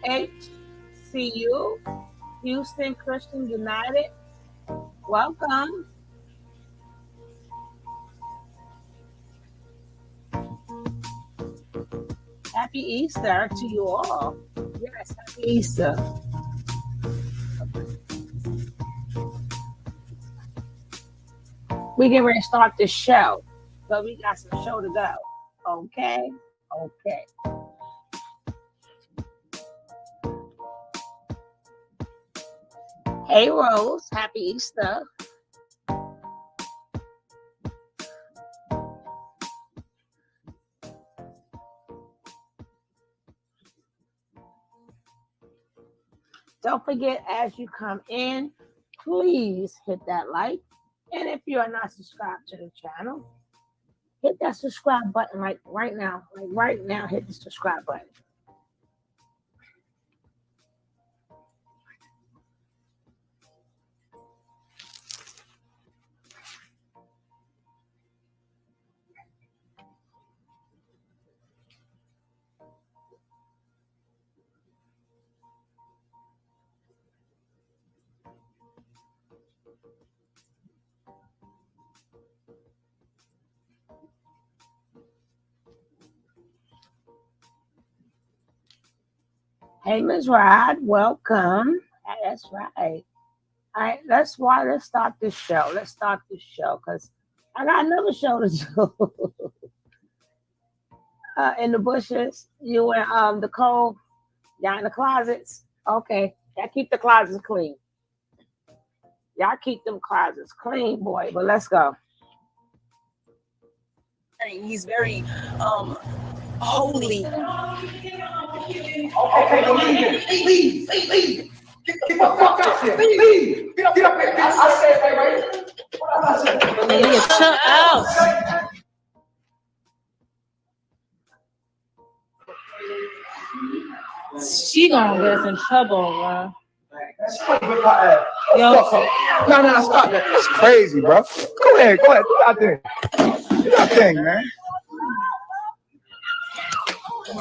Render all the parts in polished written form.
HCU, Houston Christian United. Welcome. Happy Easter to you all. Yes, happy Easter. We get ready to start this show, but we got some show to go. Okay? Okay. Hey, Rose. Happy Easter. Don't forget, as you come in, please hit that like. And if you are not subscribed to the channel, hit that subscribe button like right now. Like right now, hit the subscribe button. Hey, Ms. Rod, welcome. That's right. All right, let's start this show. Let's start this show because I got another show to do. In the bushes, you and Nicole, y'all in the closets. Okay, y'all keep the closets clean. Y'all keep them closets clean, boy. But let's go. He's very holy. Okay, leave. Get the fuck out here. Leave. Get up here. I said, hey, right? What I said? Leah, shut out. She gonna get us in trouble, bro. Yo. No, stop that. That's crazy, bro. Go ahead. Do that thing. Do that thing, man.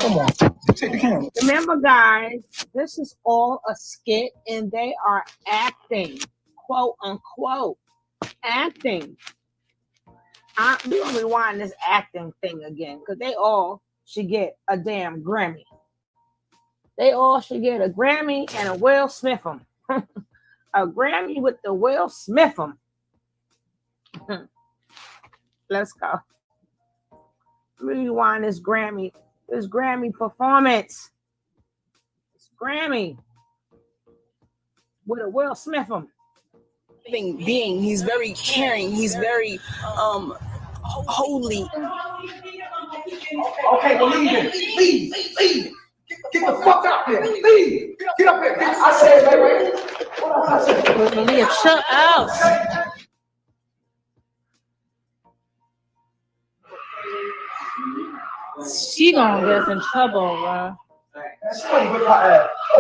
Come on. Take the camera. Remember, guys, this is all a skit, and they are acting, quote unquote, acting. We're gonna rewind this acting thing again because they all should get a damn Grammy. They all should get a Grammy and a Will Smith 'em. A Grammy with the Will Smith 'em. Let's go. Rewind this Grammy performance. It's Grammy with a Will Smith 'em. Being, he's very caring. He's very holy. Okay, well, leave. Get the fuck out here. Leave. Get up here. I said, hey, right? What I said? Leah, shut out. She gonna get us in trouble, bro.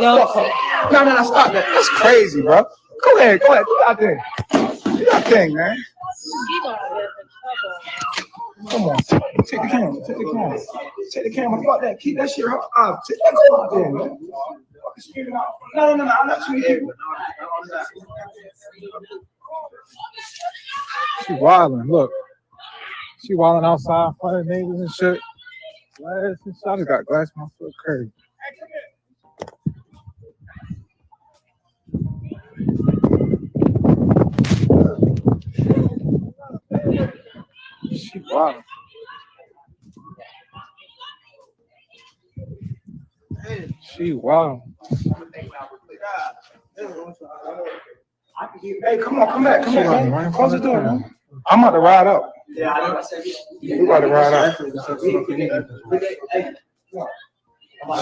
Yo. No, stop that. That's crazy, bro. Go ahead. Do that thing. Do that thing, man. She gonna get us in trouble. Come on. Take the camera. Fuck that. Keep that shit up. Take that out there, man. No. I'm not too here. She wilding. Look. She wilding outside, fighting neighbors and shit. I just got glass in my foot. Crazy. She wild. She wild. Hey, come back. Close the door, man. I'm about to ride up. We about to ride up.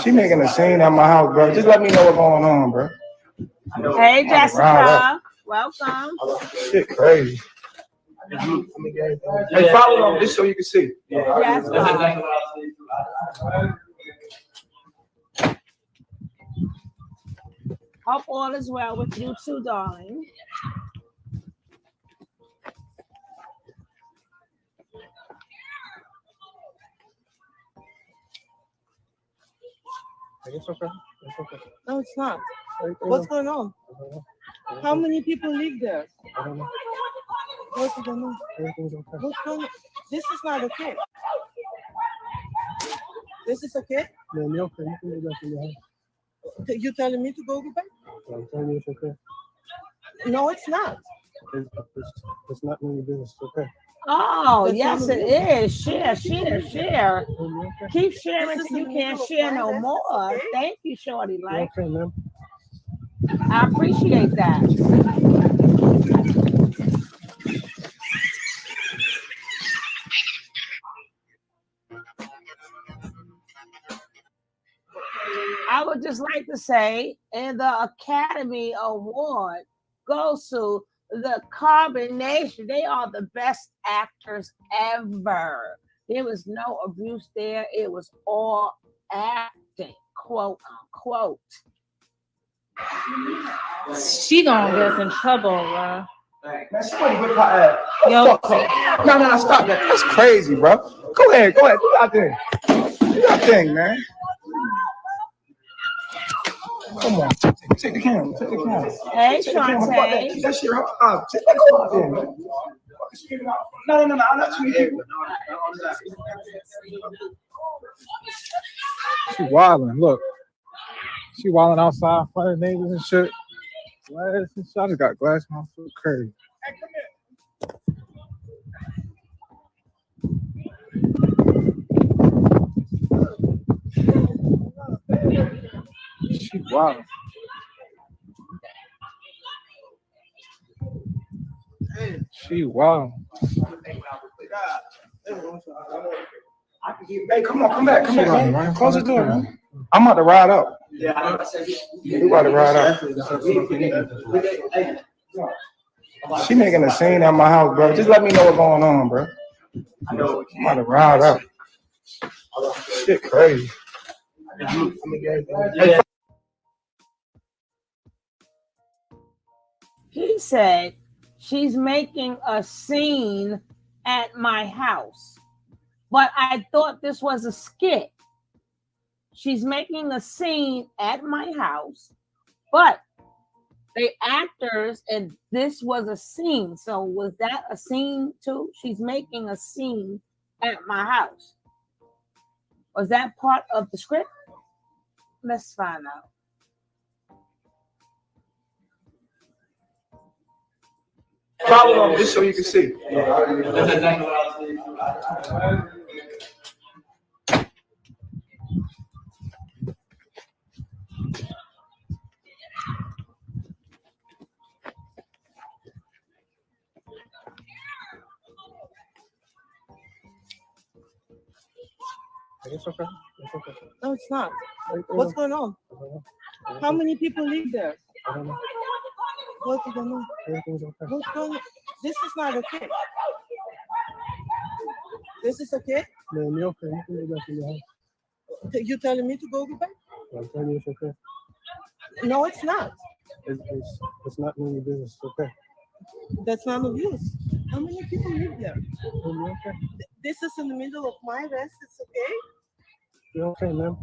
She making a scene at my house, bro. Just let me know what's going on, bro. Hey, Jessica. Welcome. Shit crazy. Hey, follow them just so you can see. Yes, hope all is well with you too, darling. It's okay. It's okay. No, it's not. Everything What's okay. going on? Everything- How many people live there? I don't know. What's going on? Everything's okay. What's going on? This is not okay. This is okay? Man, you're okay. You can go back in your house. You telling me to go back? I'm telling you it's okay. No, it's not. It's not none of your business. It's okay. Oh, That's yes, not it a- is. Share. Man, you're okay. Keep sharing This is till you in the can't middle of share my no list, more. okay? Thank you, Shorty. You're Like, okay, man. I appreciate that. I would just like to say, and the Academy Award goes to the Carbonnation. They are the best actors ever. There was no abuse there. It was all acting, quote unquote. She gonna get us in trouble, bro. Man, somebody whip her ass. Yo. Fuck her. No, stop that. That's crazy, bro. Go ahead. Do your thing. Do your thing, man. Come on. Take the camera. Hey, Take the camera. Fuck that. Shantae. Keep that shit up. Take that spot there, man. No. I'm not too people. She wilding. Look. She wilding outside in front of neighbors and shit. Glass and shit. I just got glass on my foot. Crazy. She wilding. She wilding. Hey, come on, come back, man. Close the door, man. I'm about to ride up. Yeah, we about to ride up. She making a scene at my house, bro. Just let me know what's going on, bro. I'm about to ride up. Shit crazy. He said, she's making a scene at my house. But I thought this was a skit. She's making a scene at my house, but they actors, and this was a scene. So was that a scene too? She's making a scene at my house. Was that part of the script? Let's find out. Follow them just so you can see. That's exactly what I was thinking. It's okay. It's okay. No, it's not. What's going on? How many people live there? I don't know. What's going on? Everything's okay. What's going on? This is not okay. This is okay? Man, you're okay. You can go back in your house. You telling me to go back? I'm telling you it's okay. No, it's not. It's not none of your business. It's okay. That's not abuse. How many people live there? Man, you're okay. This is in the middle of my rest. It's okay? You're okay, man.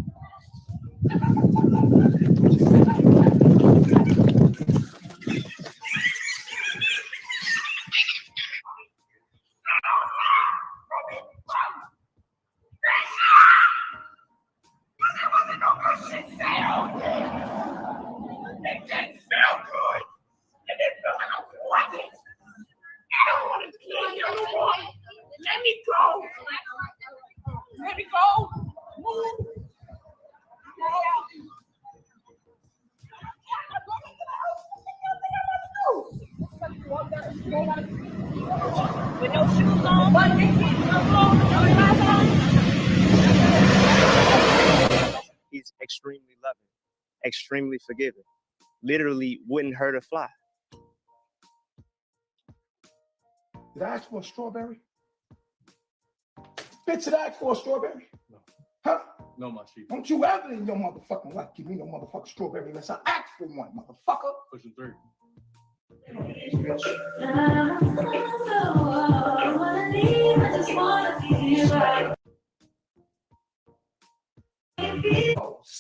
He's extremely loving, extremely forgiving. Literally wouldn't hurt a fly. Did I ask for a strawberry? Bitch, did I ask for a strawberry? No. Huh? No, my chief. Don't you ever in your motherfucking life give me no motherfucking strawberry unless I ask for one, motherfucker. Pushing 3.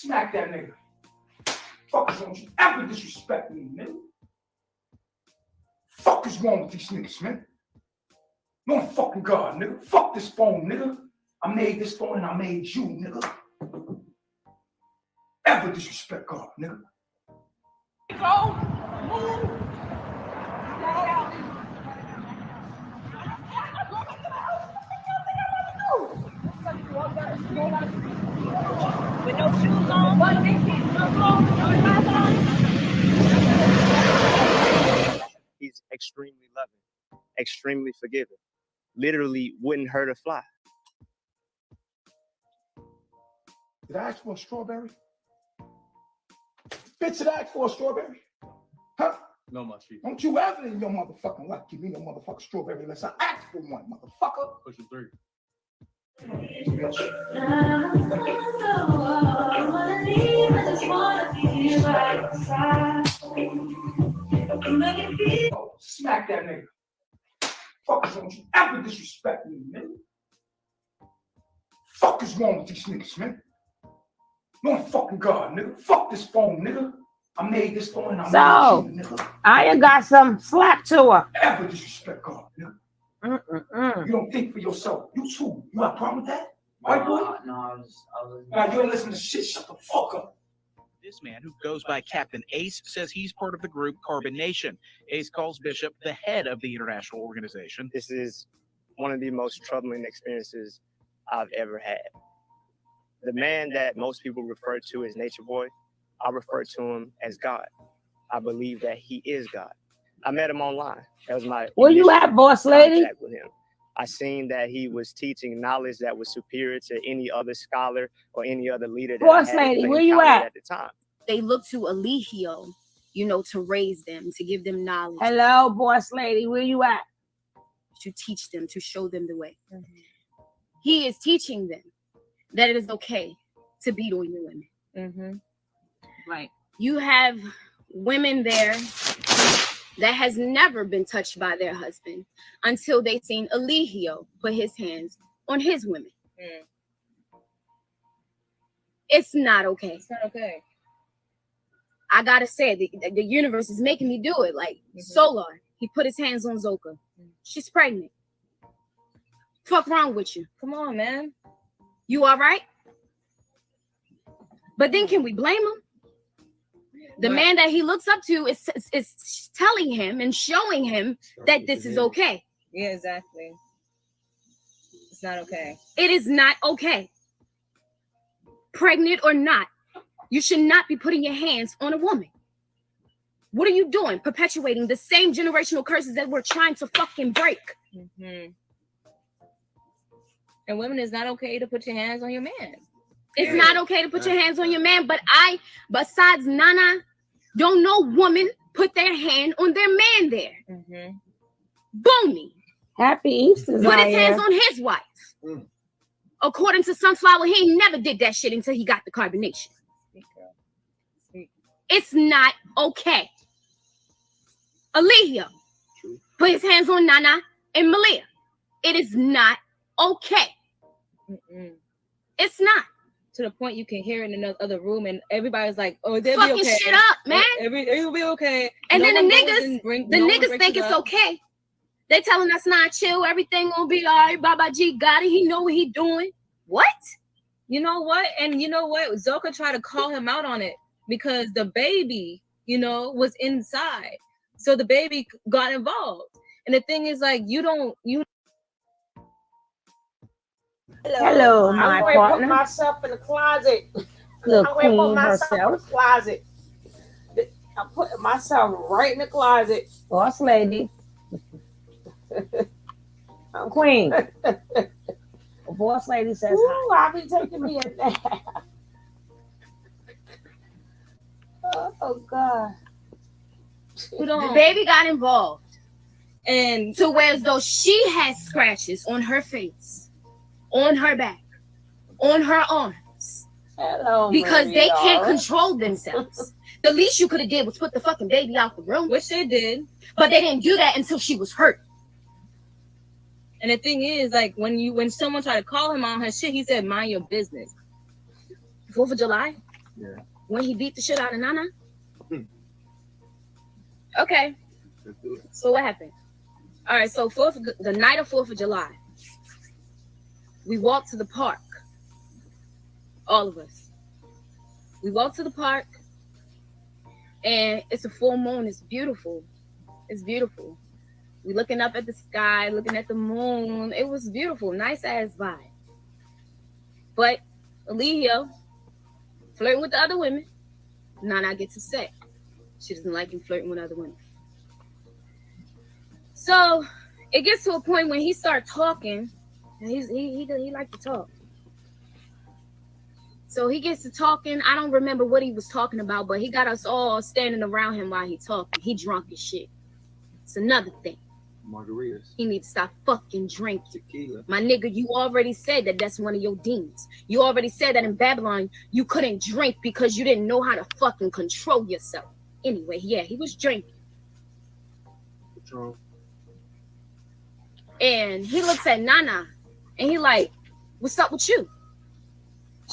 smack that nigga. Fuckers, don't you ever disrespect me, nigga. Fuck is wrong with these niggas, man? No fucking God, nigga. Fuck this phone, nigga. I made this phone and I made you, nigga. Ever disrespect God, nigga. With no shoes on, what He's extremely loving, extremely forgiving. Literally wouldn't hurt a fly. Did I ask for a strawberry? Bitch, did I ask for a strawberry? Huh? No, my chief. Don't you ever in your motherfucking life give me no motherfucking strawberry unless I ask for one, motherfucker. Pushing 3. Oh, smack that nigga. Fuckers, don't you ever disrespect me, nigga. Fuck is wrong with these niggas, man? No fucking God, nigga. Fuck this phone, nigga. I made this phone and I made you, nigga. I got some slack to her. Ever disrespect God, nigga. You don't think for yourself. You too. You got a problem with that? White boy? No, I was. Nah, you ain't listen to shit. Shut the fuck up. This man, who goes by Captain Ace, says he's part of the group Carbonnation. Ace calls Bishop the head of the international organization. This is one of the most troubling experiences I've ever had. The man that most people refer to as Nature Boy, I refer to him as God. I believe that he is God. I met him online. That was my Where you at, boss lady? contact with him. I seen that he was teaching knowledge that was superior to any other scholar or any other leader that Boss I had lady, where you encountered at? the time. They look to Eligio, you know, to raise them, to give them knowledge, Hello, boss lady, where you at? to teach them, to show them the way. He is teaching them that it is okay to beat on your women. Right. You have women there that has never been touched by their husband until they seen Eligio put his hands on his women. It's not okay. It's not okay. I gotta say, the universe is making me do it. Like Solar, he put his hands on Zoka. She's pregnant. Fuck wrong with you? Come on, man. You all right? But then can we blame him? The man that he looks up to is telling him and showing him that this is okay. Yeah, exactly. It's not okay. It is not okay. Pregnant or not, you should not be putting your hands on a woman. What are you doing? Perpetuating the same generational curses that we're trying to fucking break. And women, it's not okay to put your hands on your man. It's not okay to put your hands on your man, but besides Nana, don't no woman put their hand on their man there. Boomy. Happy Easter. Put his hands on his wife. According to Sunflower, he ain't never did that shit until he got the carbonation. It's not okay. Eligio put his hands on Nana and Malia. It is not okay. It's not. To the point you can hear it in another other room, and everybody's like, "Oh, they'll Fucking be okay. shit up, man." It'll be okay. And No then the one goes niggas, and bring- the no one niggas breaks think it it's up. okay. They telling us not chill, everything gonna be all right. Baba G got it. He know what he doing. What? You know what? And you know what? Zoka tried to call him out on it because the baby, you know, was inside. So the baby got involved. And the thing is, like, you Hello, my I'm going to put partner. myself in the closet. The I'm going to queen Oh, put myself in the herself. closet. I'm putting myself right in the closet. boss lady. Queen. The boss lady says Ooh, I'll be taking me a nap. Oh, God. The baby got involved. And To where as though she has scratches on her face, on her back, on her arms. Hello, Because they Maria. can't control themselves. The least you could have did was put the fucking baby out the room. which they did. But they didn't do that until she was hurt. And the thing is, like, when someone tried to call him on her shit, he said, "Mind your business." 4th of July. Yeah. When he beat the shit out of Nana? Hmm. Okay. Let's do it. So what happened? All right, so the night of 4th of July, we walked to the park. All of us. We walked to the park, and it's a full moon. It's beautiful. It's beautiful. We looking up at the sky, looking at the moon. It was beautiful, nice ass vibe. But Aaliyah flirting with the other women. Nana gets upset. She doesn't like him flirting with other women. So it gets to a point when he starts talking, and he likes to talk. So he gets to talking. I don't remember what he was talking about, but he got us all standing around him while he talking. He drunk as shit. It's another thing. Margaritas. He needs to stop fucking drinking. Tequila. My nigga, you already said that that's one of your demons. You already said that in Babylon, you couldn't drink because you didn't know how to fucking control yourself. Anyway, yeah, he was drinking. What's wrong? And he looks at Nana, and he like, what's up with you?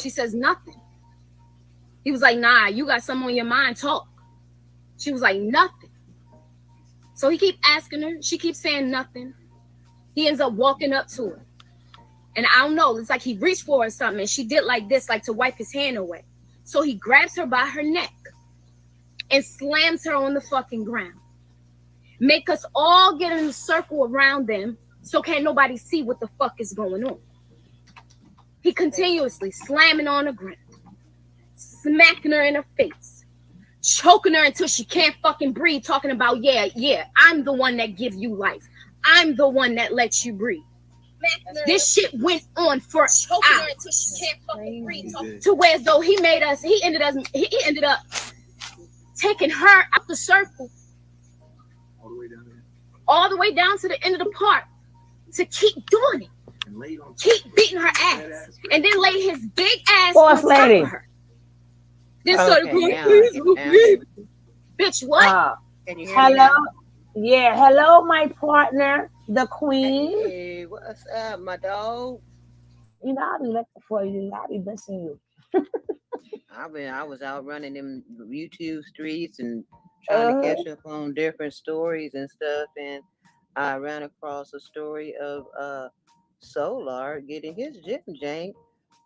She says nothing. He was like, nah, you got something on your mind, talk. She was like, nothing. So he keep asking her. She keeps saying nothing. He ends up walking up to her. And I don't know, it's like he reached for her or something, and she did like this, like to wipe his hand away. So he grabs her by her neck and slams her on the fucking ground. Make us all get in a circle around them so can't nobody see what the fuck is going on. He continuously slamming on the ground, smacking her in her face, choking her until she can't fucking breathe, talking about, yeah, I'm the one that gives you life. I'm the one that lets you breathe. This shit went on for hours. Until she can't fucking breathe. To where as though he ended up taking her out the circle. All the way down there. All the way down to the end of the park to keep doing it. And laid on Keep beating her ass. And then lay his big ass Boss on top lady. of her. Then started Okay, going, now- please, now- please. Bitch, what? Can you hear me Hello? now? Yeah, hello, my partner, the queen. Hey, what's up, my dog? You know, I'll be looking for you. I'll be missing you. I was out running them YouTube streets and trying to catch up on different stories and stuff, and I ran across a story of Solar getting his gym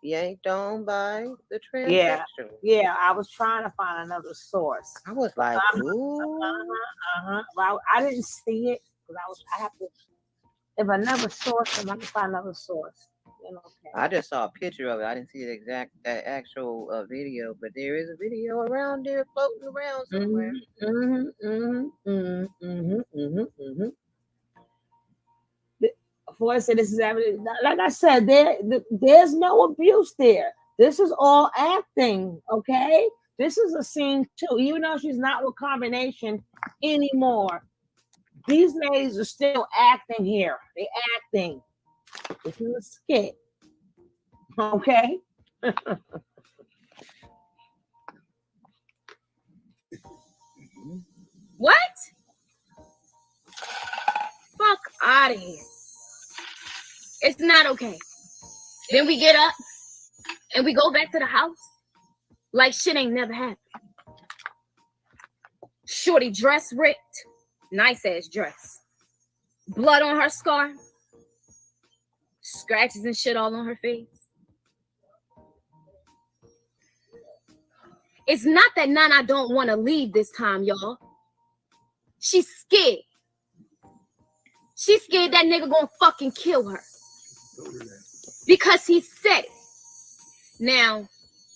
yanked on by the Yeah. transsexual. Yeah, I was trying to find another source. I was like, ooh. Well, I didn't see it because I have to. If another source, then I can find another source. Then okay. I just saw a picture of it. I didn't see the actual video, but there is a video around there floating around somewhere. Before I said this is evidence, like I said, there's no abuse there. This is all acting, okay? This is a scene too, even though she's not with Carbonnation anymore. These ladies are still acting here. They're acting. This is a skit, okay? What? Fuck out of here. It's not okay. Then we get up and we go back to the house like shit ain't never happened. Shorty dress ripped. Nice ass dress. Blood on her scarf. Scratches and shit all on her face. It's not that Nana don't want to leave this time, y'all. She's scared. She's scared that nigga gonna fucking kill her. Because he said it. Now,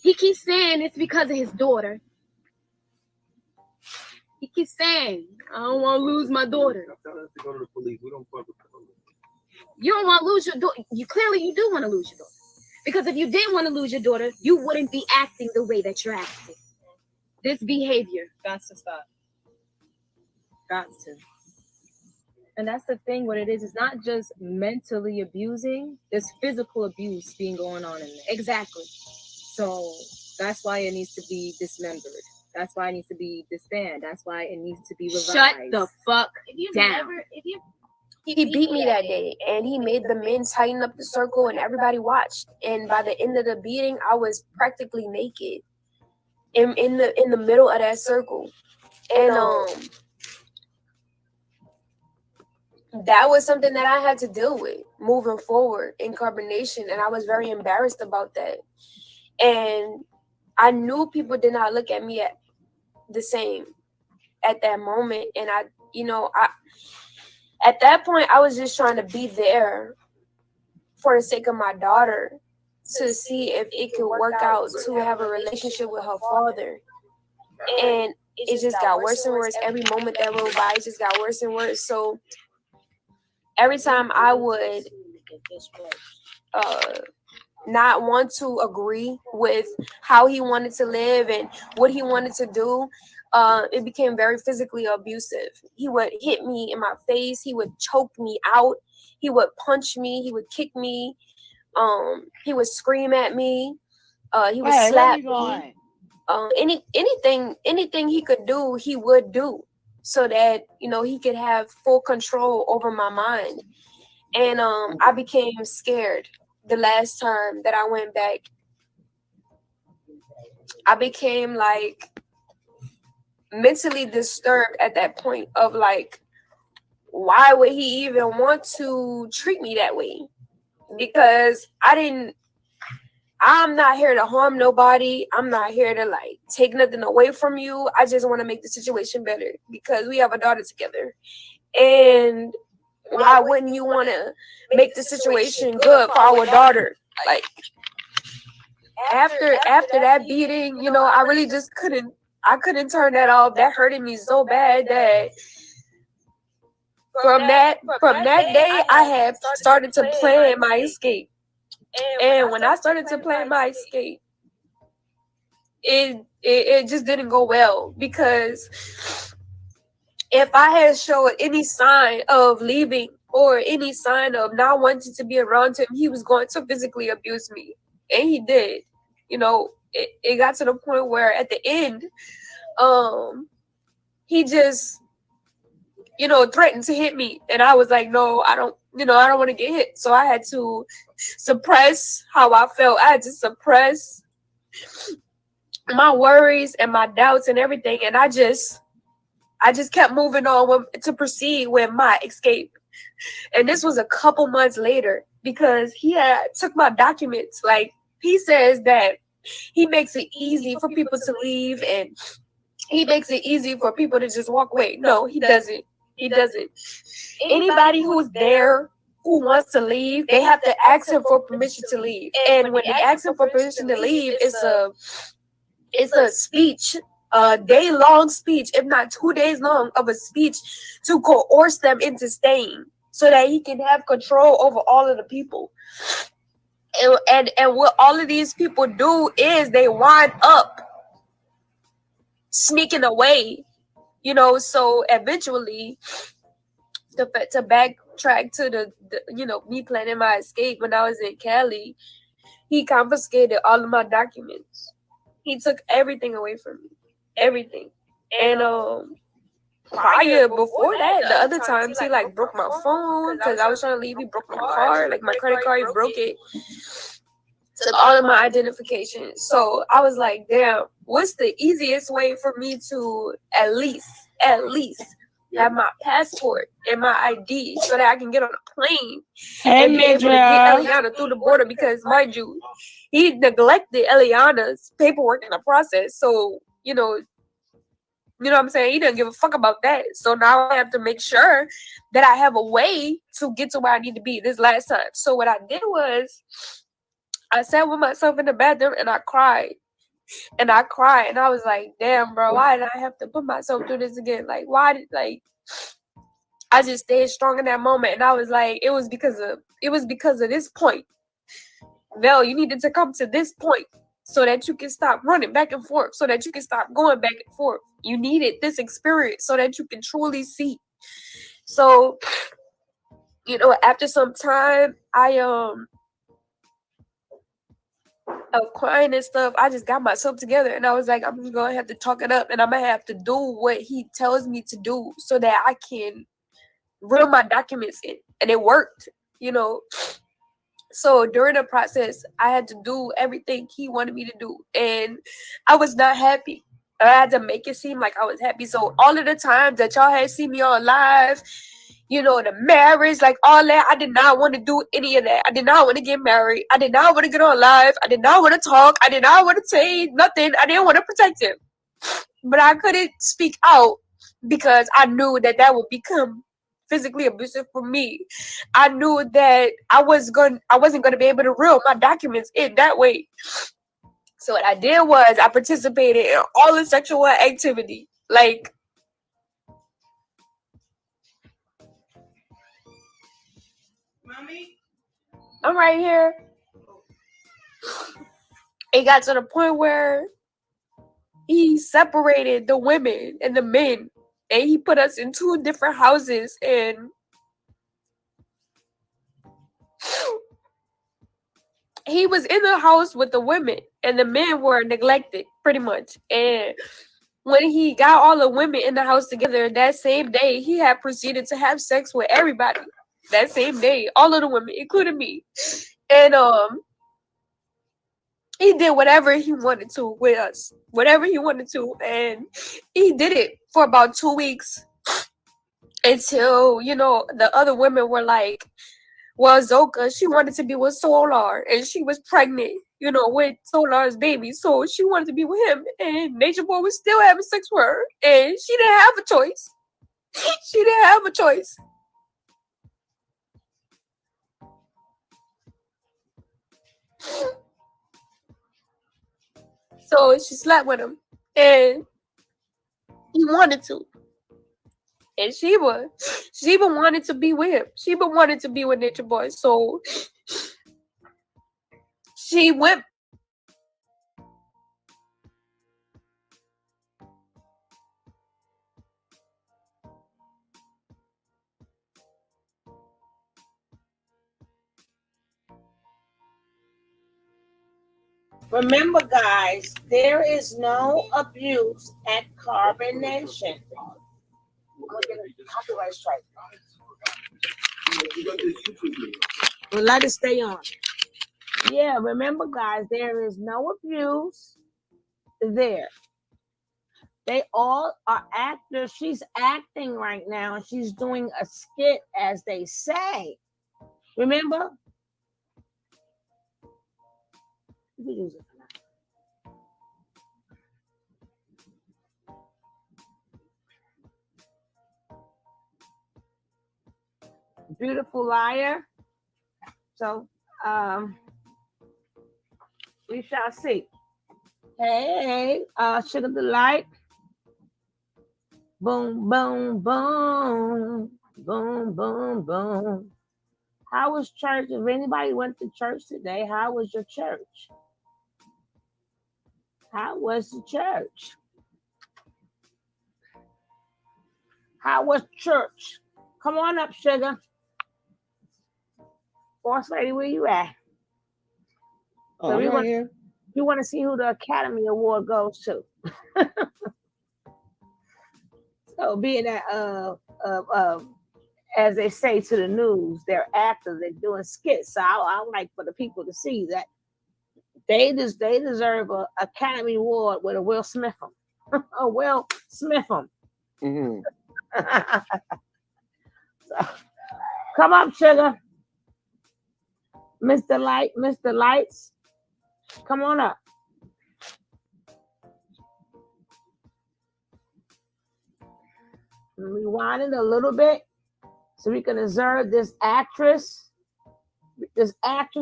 he keeps saying it's because of his daughter. He keeps saying, I don't want to lose my daughter. Tell us to go to the police. We don't fuck with the police. You don't want to lose your daughter. Clearly you do want to lose your daughter. Because if you didn't want to lose your daughter, you wouldn't be acting the way that you're acting. This behavior got to stop. Got to. And that's the thing, what it is, it's not just mentally abusing, there's physical abuse being going on in there. Exactly. So that's why it needs to be dismembered. That's why it needs to be disbanded. That's why it needs to be revised. Shut the fuck down. He beat me that day, and he made the men tighten up the circle, and everybody watched. And by the end of the beating, I was practically naked. in the middle of that circle. And that was something that I had to deal with moving forward in Carbonnation, and I was very embarrassed about that. And I knew people did not look at me the same at that moment, and I at that point I was just trying to be there for the sake of my daughter, to see if it could work out to have a relationship with her father. And it just got worse and worse. Every moment that rolled by, it just got worse and worse. So every time I would not want to agree with how he wanted to live and what he wanted to do, it became very physically abusive. He would hit me in my face. He would choke me out. He would punch me. He would kick me. He would scream at me. He would slap me. Anything he could do, he would do, so that he could have full control over my mind. And I became scared the last time that I went back. I became like mentally disturbed at that point of like, why would he even want to treat me that way? Because I'm not here to harm nobody. I'm not here to like take nothing away from you. I just want to make the situation better because we have a daughter together. And why wouldn't you want to make the situation good for our daughter? Like after that beating, I really just couldn't turn that off. That hurted me so bad that from that day I had started to plan my escape. And when I started to plan my escape, it just didn't go well, because if I had showed any sign of leaving or any sign of not wanting to be around him, he was going to physically abuse me. And he did. It got to the point where at the end, he just, threatened to hit me. And I was like, no, I don't want to get hit. So I had to suppress how I felt. I had to suppress my worries and my doubts and everything. And I just kept moving on to proceed with my escape. And this was a couple months later, because he had took my documents. Like, he says that he makes it easy for people to leave and he makes it easy for people to just walk away. No, he doesn't. He doesn't. Anybody who's there who wants to leave, they have to ask him for permission to leave. And when they ask him for permission to leave, it's a speech, a day-long speech, if not 2 days long, of a speech to coerce them into staying so that he can have control over all of the people. And what all of these people do is they wind up sneaking away, so eventually, to backtrack to the me planning my escape when I was in Cali, he confiscated all of my documents. He took everything away from me, everything. And before that, the other times he like broke my phone because I was trying to leave. He broke my card, like my credit card, he broke it. Took all of my identification. So I was like, damn, what's the easiest way for me to at least have my passport and my ID so that I can get on a plane and be able to get Eliana through the border? Because mind you, he neglected Eliana's paperwork in the process. So, you know what I'm saying? He didn't give a fuck about that. So now I have to make sure that I have a way to get to where I need to be this last time. So what I did was I sat with myself in the bathroom and I cried. And I was like, damn, bro, why did I have to put myself through this again? Like, I just stayed strong in that moment. And I was like, it was because of this point. Vel, you needed to come to this point so that you can stop running back and forth, so that you can stop going back and forth. You needed this experience so that you can truly see. So, after some time, of crying and stuff, I just got myself together and I was like, I'm just gonna have to talk it up and I'm gonna have to do what he tells me to do so that I can reel my documents in. And it worked, So during the process, I had to do everything he wanted me to do, and I was not happy. I had to make it seem like I was happy. So all of the times that y'all had seen me on live, you know, the marriage, like all that, I did not want to do any of that. I did not want to get married. I did not want to get on live. I did not want to talk. I did not want to say nothing. I didn't want to protect him. But I couldn't speak out because I knew that that would become physically abusive for me. I knew that I wasn't gonna be able to reel my documents in that way. So what I did was I participated in all the sexual activity. Like, I'm right here. It got to the point where he separated the women and the men, and he put us in 2 different houses, and he was in the house with the women, and the men were neglected pretty much. And when he got all the women in the house together, that same day he had proceeded to have sex with everybody. That same day, all of the women, including me. And he did whatever he wanted to with us, whatever he wanted to, and he did it for about 2 weeks until, you know, the other women were like, well, Zoka, she wanted to be with Solar, and she was pregnant, you know, with Solar's baby, so she wanted to be with him, and Nature Boy was still having sex with her, and she didn't have a choice. She didn't have a choice. So she slept with him, and he wanted to. And Sheba wanted to be with him. Sheba wanted to be with Nature Boy, so she went. Remember, guys, there is no abuse at Carbonnation. I'm gonna get a copyright strike. We'll let it stay on. Yeah, remember, guys, there is no abuse there. They all are actors. She's acting right now, and she's doing a skit, as they say. Remember? Beautiful liar. So we shall see. Hey, Sugar Delight. Boom, boom, boom. Boom, boom, boom. How was church? If anybody went to church today, how was your church? How was the church? How was church? Come on up, Sugar. Boss lady, where you at? Oh, I'm right here. You want to see who the Academy Award goes to? So being that as they say to the news, they're actors, they're doing skits. So I would like for the people to see that they deserve an Academy Award with a Will Smith them. A Will Smith them. Mm-hmm. So, come up, Sugar. Mr. Lights, come on up. Rewind it a little bit so we can observe this actress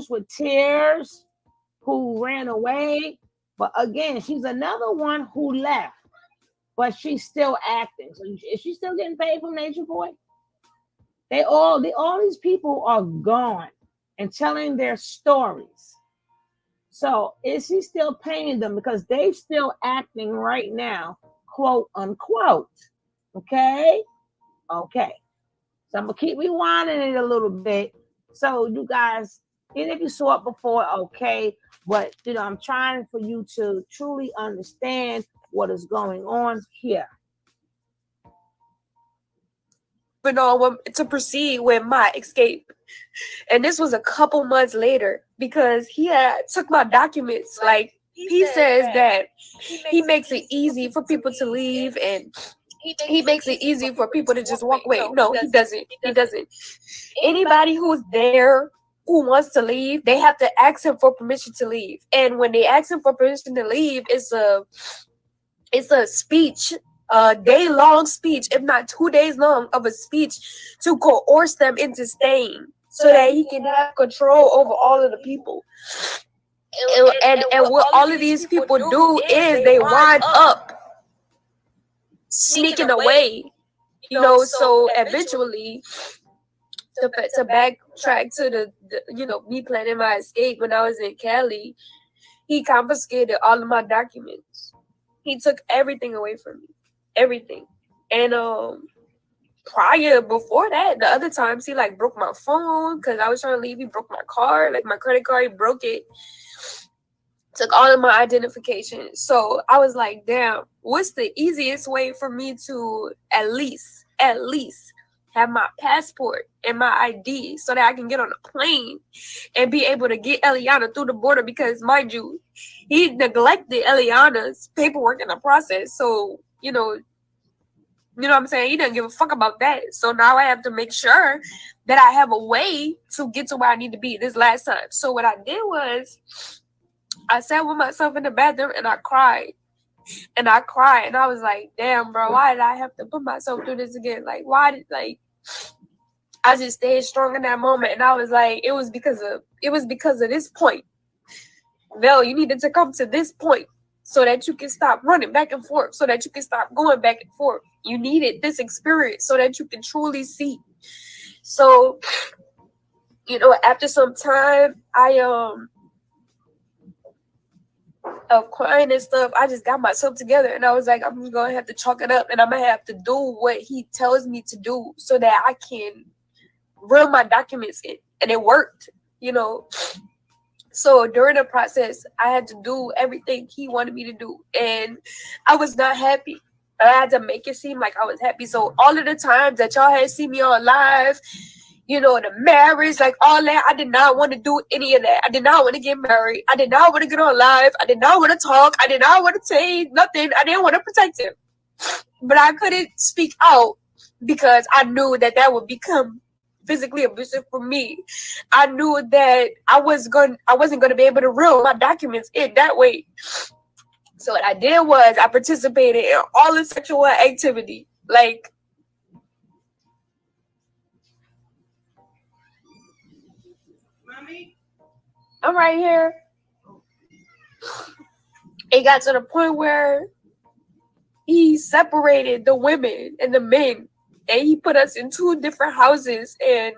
with tears who ran away. But again, she's another one who left, but she's still acting. So is she still getting paid from Nature Boy? All these people are gone and telling their stories. So is he still paying them? Because they're still acting right now, quote unquote. Okay. So I'm gonna keep rewinding it a little bit. So you guys, even if you saw it before, okay. But I'm trying for you to truly understand what is going on here. moving on to proceed with my escape. And this was a couple months later because he had took my documents. Like, he says that he makes it easy for people to leave and he makes it easy for people to just walk away. No, he doesn't. He doesn't. Anybody who's there who wants to leave, they have to ask him for permission to leave. And when they ask him for permission to leave, it's a speech, a day-long speech, if not 2 days long, of a speech to coerce them into staying so that he can have control over all of the people. And what all of these people do is they wind up sneaking away, so eventually, to backtrack to the me planning my escape when I was in Cali, he confiscated all of my documents. He took everything away from me, everything. And before that, the other times he like broke my phone because I was trying to leave. He broke my card, like my credit card, he broke it. Took all of my identification. So I was like, damn, what's the easiest way for me to at least have my passport and my ID so that I can get on a plane and be able to get Eliana through the border? Because mind you, he neglected Eliana's paperwork in the process. So, you know what I'm saying? He didn't give a fuck about that. So now I have to make sure that I have a way to get to where I need to be this last time. So what I did was I sat with myself in the bathroom and I cried. And I was like, damn, bro, why did I have to put myself through this again? Like, I just stayed strong in that moment. And I was like, it was because of this point. Vel, you needed to come to this point so that you can stop running back and forth, so that you can stop going back and forth. You needed this experience so that you can truly see. So, after some time, of crying and stuff, I just got myself together and I was like, I'm gonna have to chalk it up and I'm gonna have to do what he tells me to do so that I can reel my documents in. And it worked, So during the process, I had to do everything he wanted me to do, and I was not happy. I had to make it seem like I was happy. So all of the times that y'all had seen me on live, the marriage, like all that, I did not want to do any of that. I did not want to get married. I did not want to get on live. I did not want to talk. I did not want to say nothing. I didn't want to protect him. But I couldn't speak out because I knew that would become physically abusive for me. I knew that I wasn't going to be able to reel my documents in that way. So what I did was I participated in all the sexual activity. Like, I'm right here. It got to the point where he separated the women and the men, and he put us in 2 different houses, and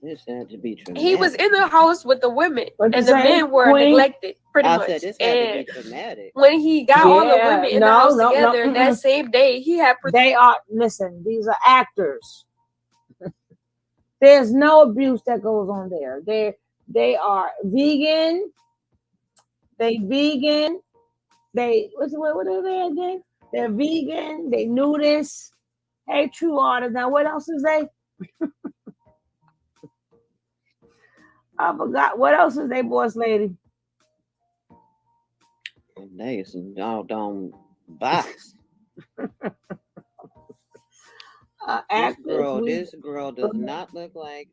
this had to be traumatic. he was in the house with the women, What'd you and the say, men were Queen? neglected, pretty I much. said this had to be traumatic. When he got all the women in the house together that same day, he had. Listen, these are actors. There's no abuse that goes on there. They are vegan. What are they again? They're vegan. They nudists. Hey, true artists. Now, what else is they? I forgot. What else is they, boss lady? They some doggone box. This girl does not look like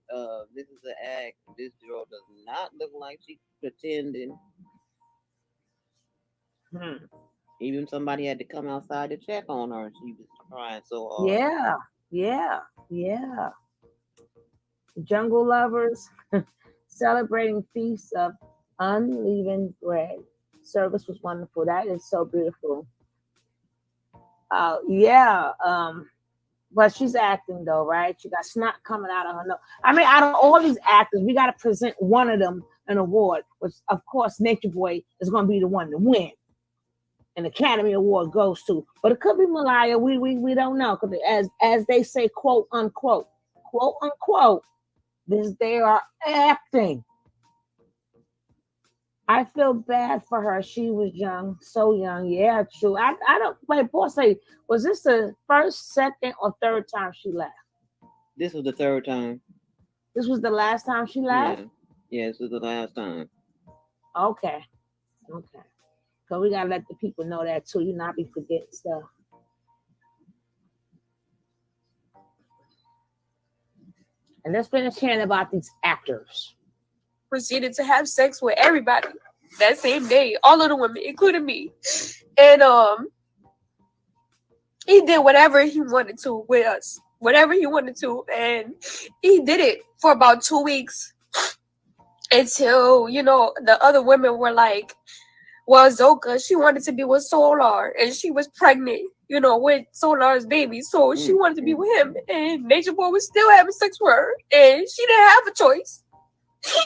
this is an act. This girl does not look like she's pretending. Even somebody had to come outside to check on her. She was crying so hard. Yeah. Jungle lovers celebrating feasts of unleavened bread. Service was wonderful. That is so beautiful. But she's acting though, right? She got snot coming out of her nose. I mean, out of all these actors, we got to present one of them an award, which of course Nature Boy is going to be the one to win. An Academy Award goes to, but it could be Malaya. We don't know, because as they say, quote unquote, they are acting. I feel bad for her. She was young, so young. Yeah, true. I don't wait, boss say, was this the first, second, or third time she left? This was the third time. This was the last time she left? Yeah. Yeah, this was the last time. Okay. Okay. So we gotta let the people know that too. You not be forgetting stuff. And let's finish hearing about these actors. Proceeded to have sex with everybody that same day, all of the women, including me. And he did whatever he wanted to with us, whatever he wanted to, and he did it for about 2 weeks until the other women were like, well, Zoka, she wanted to be with Solar, and she was pregnant, with Solar's baby, so she wanted to be with him, and Nature Boy was still having sex with her, and she didn't have a choice.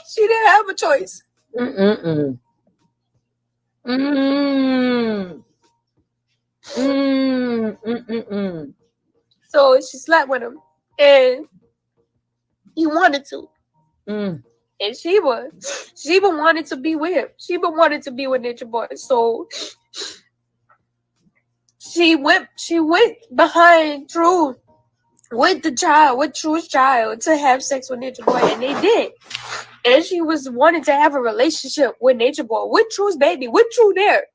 She didn't have a choice. Mm-mm-mm. So she slept with him, and he wanted to. And Sheba wanted to be with him. Sheba wanted to be with Nature Boy. So she went behind True with True's child to have sex with Nature Boy, and they did. And she was wanting to have a relationship with Nature Boy, with True's baby, with True there.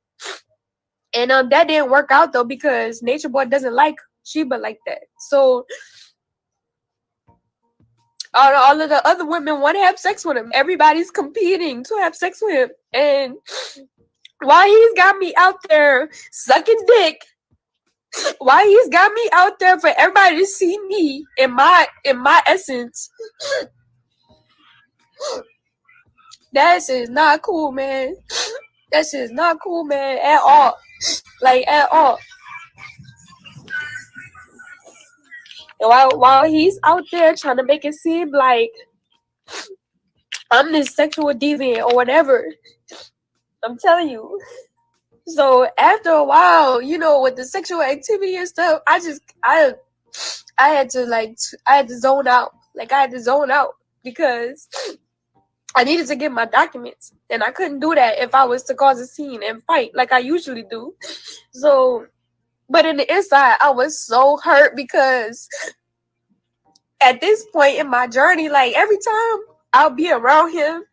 And that didn't work out though, because Nature Boy doesn't like Sheba like that. So all of the other women want to have sex with him. Everybody's competing to have sex with him. And while he's got me out there sucking dick, while he's got me out there for everybody to see me in my essence, that shit is not cool, man. That shit is not cool, man, at all. Like, at all. And while he's out there trying to make it seem like I'm this sexual deviant or whatever, I'm telling you. So after a while, with the sexual activity and stuff, I had to zone out. Like, I had to zone out because I needed to get my documents, and I couldn't do that if I was to cause a scene and fight like I usually do. So, but in the inside, I was so hurt because at this point in my journey, like, every time I'll be around him,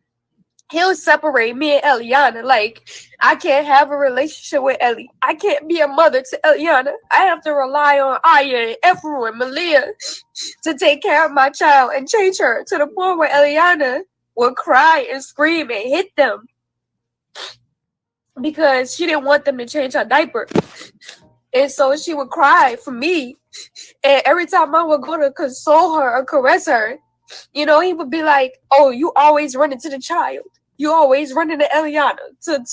he'll separate me and Eliana. Like, I can't have a relationship with Ellie. I can't be a mother to Eliana. I have to rely on Aya and Efru and Malia to take care of my child and change her, to the point where Eliana would cry and scream and hit them because she didn't want them to change her diaper. And so she would cry for me. And every time I would go to console her or caress her, he would be like, oh, you always run into the child. You always run into Eliana to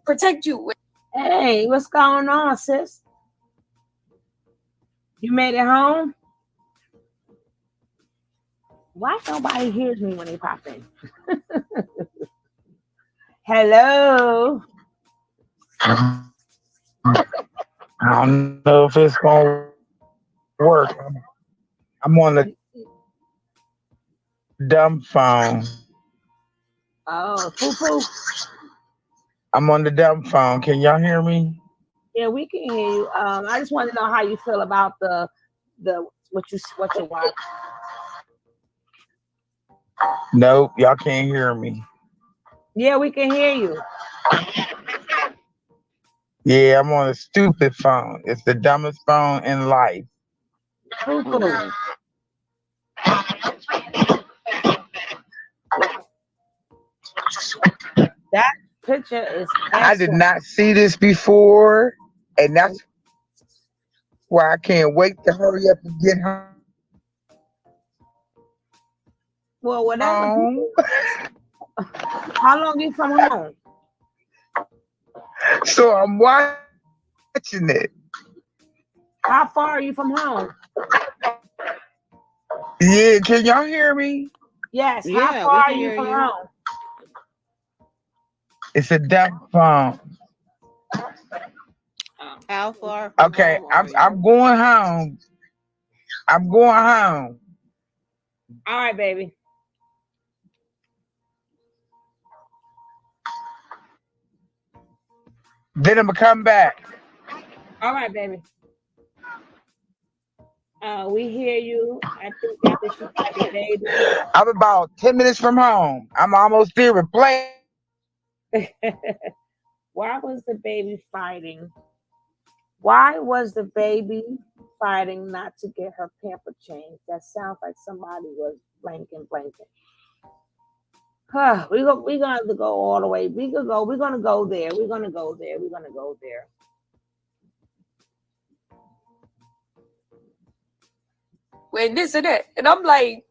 protect you. Hey, what's going on, sis? You made it home? Why nobody hears me when they pop in? Hello. I don't know if it's gonna work. I'm on the dumb phone. Oh, foo-foo. I'm on the dumb phone. Can y'all hear me? Yeah, we can hear you. I just want to know how you feel about the what you watch. Nope, y'all can't hear me. Yeah, we can hear you. Yeah, I'm on a stupid phone. It's the dumbest phone in life. Foo-foo. That picture is excellent. I did not see this before, and that's why I can't wait to hurry up and get home. Well, whatever. How long you from home? So I'm watching it. How far are you from home? Yeah, can y'all hear me? Yes. Yeah, How we far are can you hear from you. home? It's a dumb phone. How far from Okay, home are you? I'm going home. I'm going home. All right, baby. Then I'ma come back. All right, baby. We hear you. I think after she got the baby. I'm about 10 minutes from home. I'm almost there with play. Why was the baby fighting? Why was the baby fighting not to get her pamper changed? That sounds like somebody was blanking. We're gonna have to go all the way. We're gonna go there. When this and that. And I'm like,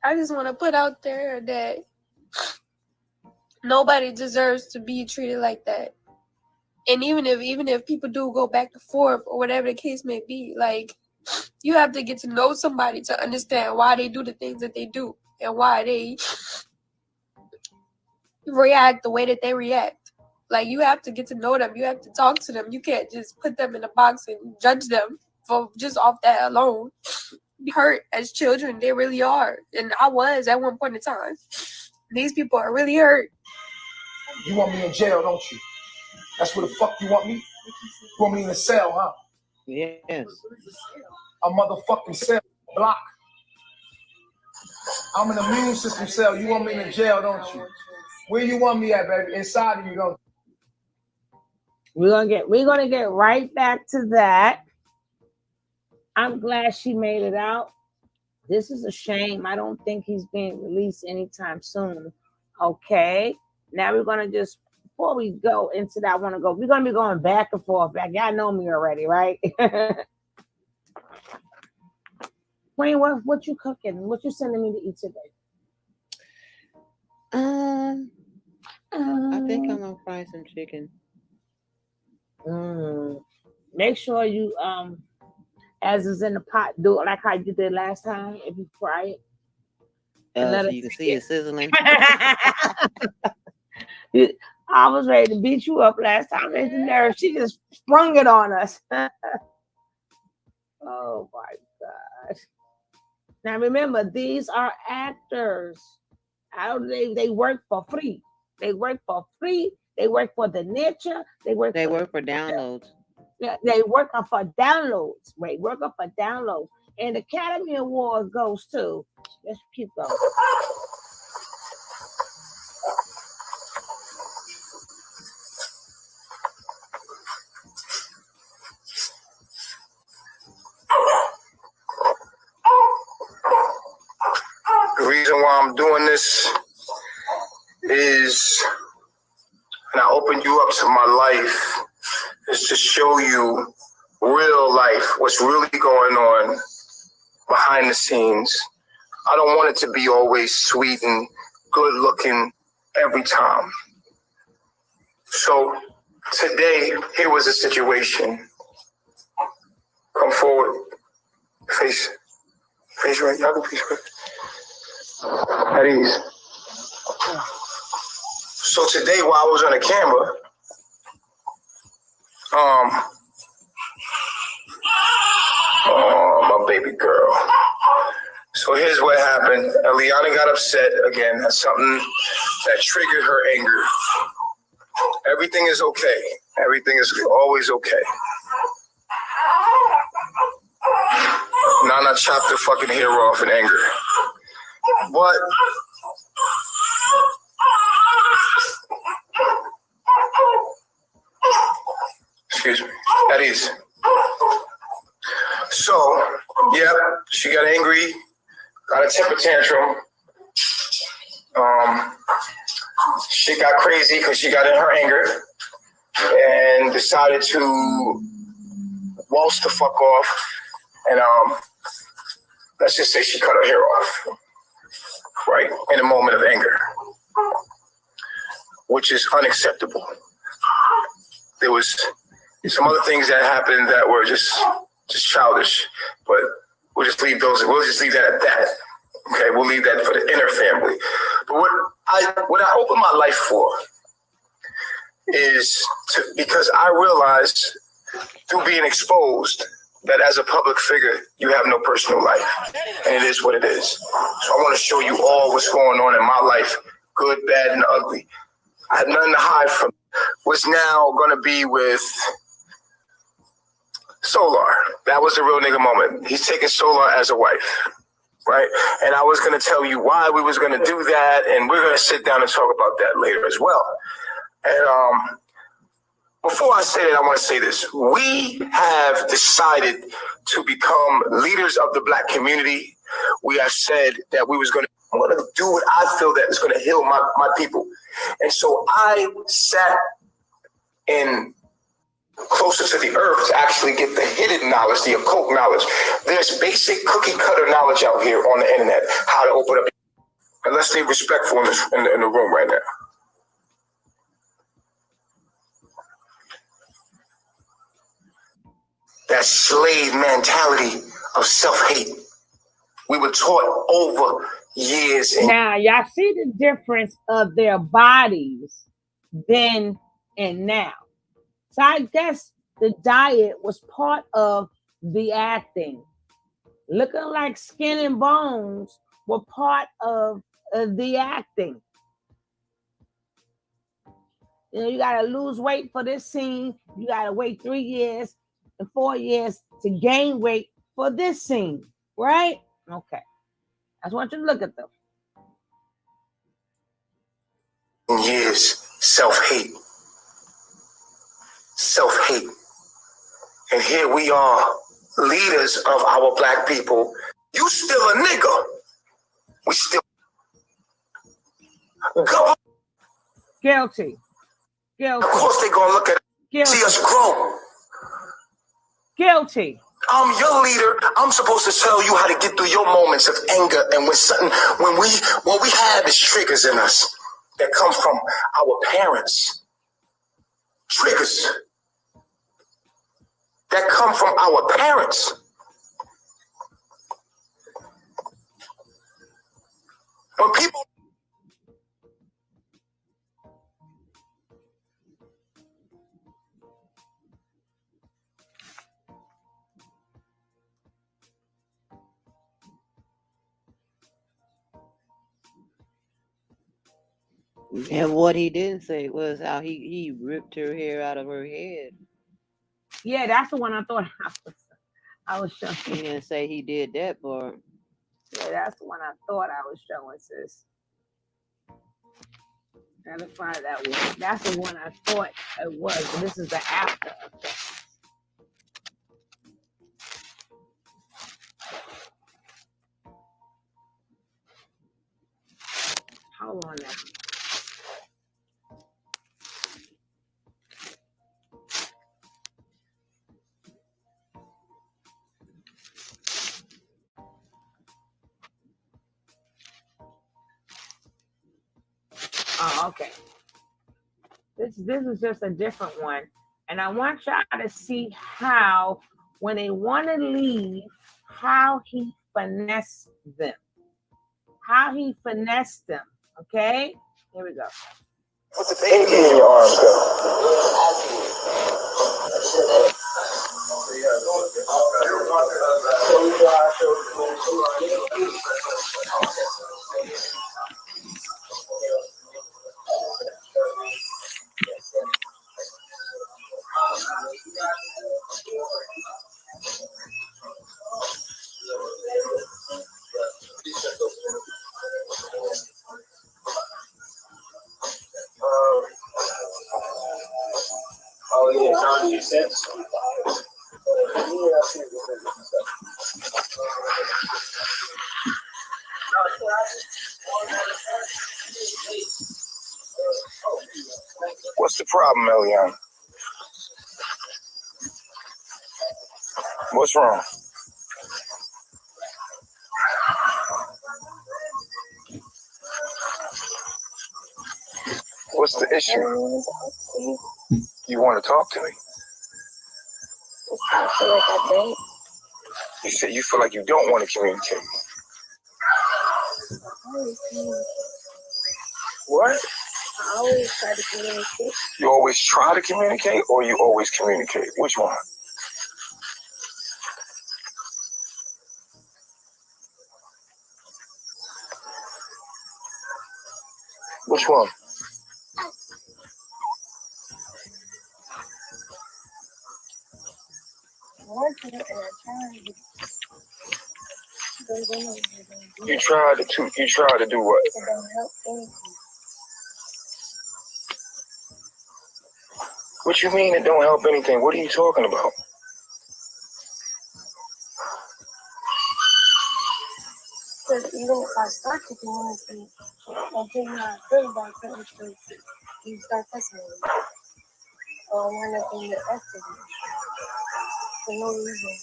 I just want to put out there that nobody deserves to be treated like that. And even if people do go back and forth or whatever the case may be, like, you have to get to know somebody to understand why they do the things that they do and why they react the way that they react. Like, you have to get to know them. You have to talk to them. You can't just put them in a box and judge them for just off that alone. Be hurt as children. They really are. And I was at one point in time. These people are really hurt. You want me in jail, don't you? That's where the fuck you want me? You want me in a cell, huh? Yes. A motherfucking cell block. I'm in an immune system cell. You want me in jail, don't you? Where you want me at, baby? Inside of you, don't you? We're gonna get right back to that. I'm glad she made it out. This is a shame. I don't think he's being released anytime soon. Okay. Now we're gonna just, before we go into that, we're gonna be going back and forth. Y'all know me already, right? Queen, what you cooking? What you sending me to eat today? I think I'm gonna fry some chicken. Make sure you as is in the pot, do it like how you did last time. If you fry it, So you can see it sizzling. I was ready to beat you up last time. There's the nerve. She just sprung it on us. Oh my gosh. Now remember, these are actors. They work for free. They work for free. They work for the niche. They work for downloads. They work on for downloads. Wait, work on for downloads. And the Academy Award goes to. Let's keep going. The reason why I'm doing this is, and I open you up to my life, is to show you real life, what's really going on behind the scenes. I don't want it to be always sweet and good looking every time. So today, here was a situation. Come forward. Face right. Y'all can face right. At ease. So today, while I was on the camera, oh, my baby girl. So here's what happened. Eliana got upset again. That's something that triggered her anger. Everything is okay. Everything is always okay. Nana chopped her fucking hair off in anger. But excuse me. At ease. So, yeah, she got angry, got a temper tantrum. She got crazy because she got in her anger and decided to waltz the fuck off. And let's just say she cut her hair off, right, in a moment of anger, which is unacceptable. There was some other things that happened that were just childish, but we'll just leave that at that. Okay, we'll leave that for the inner family. But what I open my life for is because I realized through being exposed that as a public figure, you have no personal life. And it is what it is. So I want to show you all what's going on in my life, good, bad, and ugly. I had nothing to hide from. Was now going to be with Solar. That was the real nigga moment. He's taking Solar as a wife, right? And I was going to tell you why we was going to do that, and we're going to sit down and talk about that later as well. And before I say that, I want to say this. We have decided to become leaders of the Black community. We have said that we was going to do what I feel that is going to heal my people. And so I sat in closer to the earth to actually get the hidden knowledge, the occult knowledge. There's basic cookie cutter knowledge out here on the internet, how to open up. And let's stay respectful in the room right now. That slave mentality of self-hate. We were taught over years. Now, y'all see the difference of their bodies then and now. So I guess the diet was part of the acting. Looking like skin and bones were part of the acting. You know, you got to lose weight for this scene. You got to wait 3 years and 4 years to gain weight for this scene, right? Okay. I just want you to look at them. Years, self-hate. Self-hate. And here we are, leaders of our Black people. You still a nigga. We still government. Guilty. Guilty. Of course they gonna look at Guilty. see us grow. Guilty. I'm your leader. I'm supposed to tell you how to get through your moments of anger and when what we have is triggers in us that come from our parents. Triggers that come from our parents. When people And what he didn't say was how he ripped her hair out of her head. Yeah, that's the one I thought I was showing. He didn't say he did that part. Yeah, that's the one I thought I was showing, sis. Gotta find that one. That's the one I thought it was, but this is the after effect. Hold on now. Oh, okay. This is just a different one. And I want y'all to see how, when they want to leave, how he finessed them. How he finessed them. Okay? Here we go. put the baby in your arms, Oh yeah, John, you said so. What's the problem, Eliana? What's wrong? What's the issue? You want to talk to me? I feel like I don't. You said you feel like you don't want to communicate. What? I always try to communicate. You always try to communicate, or you always communicate? Which one? Which one? You tried to do what? It don't help anything. What you mean it don't help anything? What are you talking about? Because even if I start to communicate and tell you how I feel about certain stuff, you start fussing with me. Or one of them to escalate for no reason.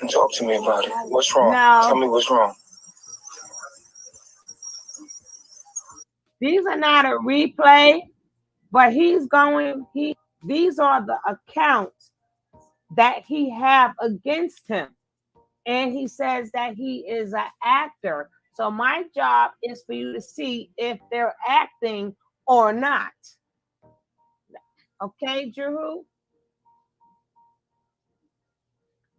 Talk to me about it. What's wrong? No. Tell me what's wrong. These are not a replay, but these are the accounts that he have against him. And he says that he is an actor. So my job is for you to see if they're acting or not. Okay, Drew?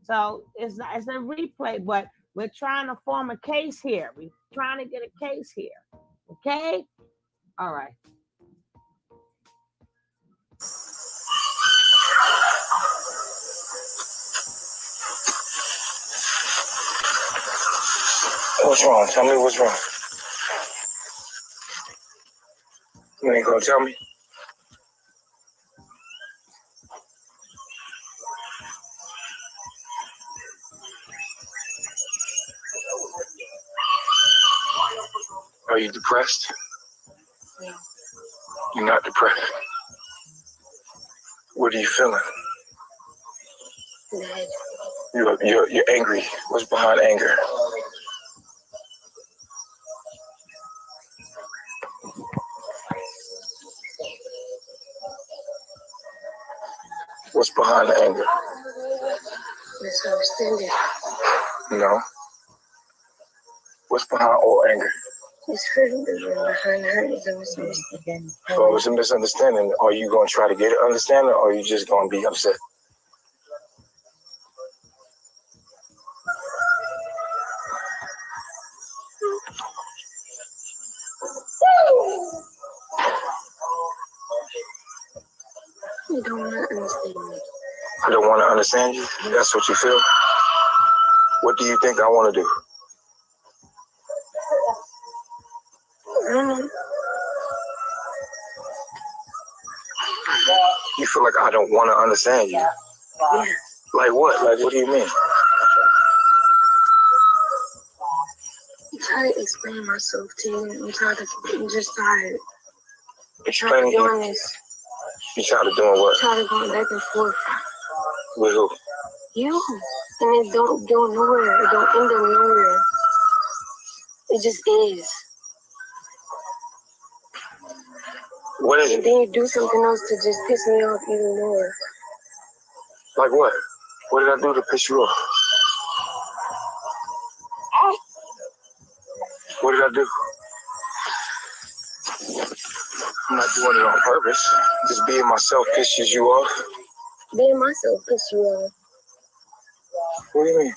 So it's a replay, but we're trying to form a case here. We're trying to get a case here. Okay? All right. What's wrong? Tell me what's wrong. You ain't gonna tell me? Are you depressed? Yeah. You're not depressed. What are you feeling? Bad. You're angry. What's behind anger? What's behind the anger? Misunderstanding. No. What's behind all anger? It's hurting, but behind the hurt is a misunderstanding. So it's a misunderstanding. Are you going to try to get it understanding, or are you just going to be upset? You don't want to understand me. I don't want to understand you? That's what you feel? What do you think I want to do? I don't know. You feel like I don't want to understand you? Yeah. Like what? Like what do you mean? I'm trying to explain myself to you. I'm just tired. Explaining doing you? this. You tired of doing what? Tired of going back and forth. With who? You. And it don't go nowhere. It don't end up nowhere. It just is. What is And it? then you do something else to just piss me off even more. Like what? What did I do to piss you off? What did I do? I'm not doing it on purpose. Just being myself pisses you off. Being myself piss you off. What do you mean?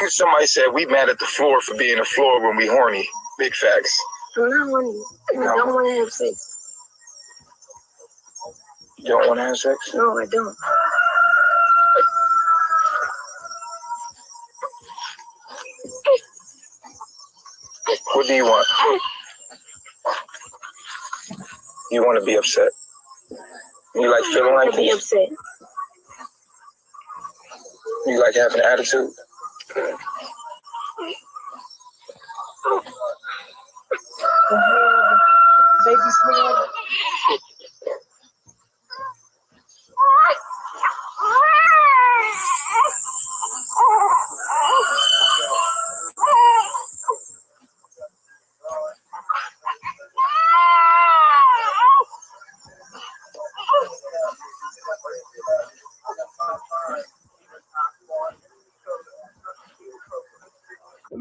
Somebody said we mad at the floor for being a floor when we horny. Big facts. I'm not horny. I don't want to have sex. You don't want to have sex? No, I don't. What do you want? You want to be upset? You like feeling like be this? upset. You like having an attitude? Baby smell.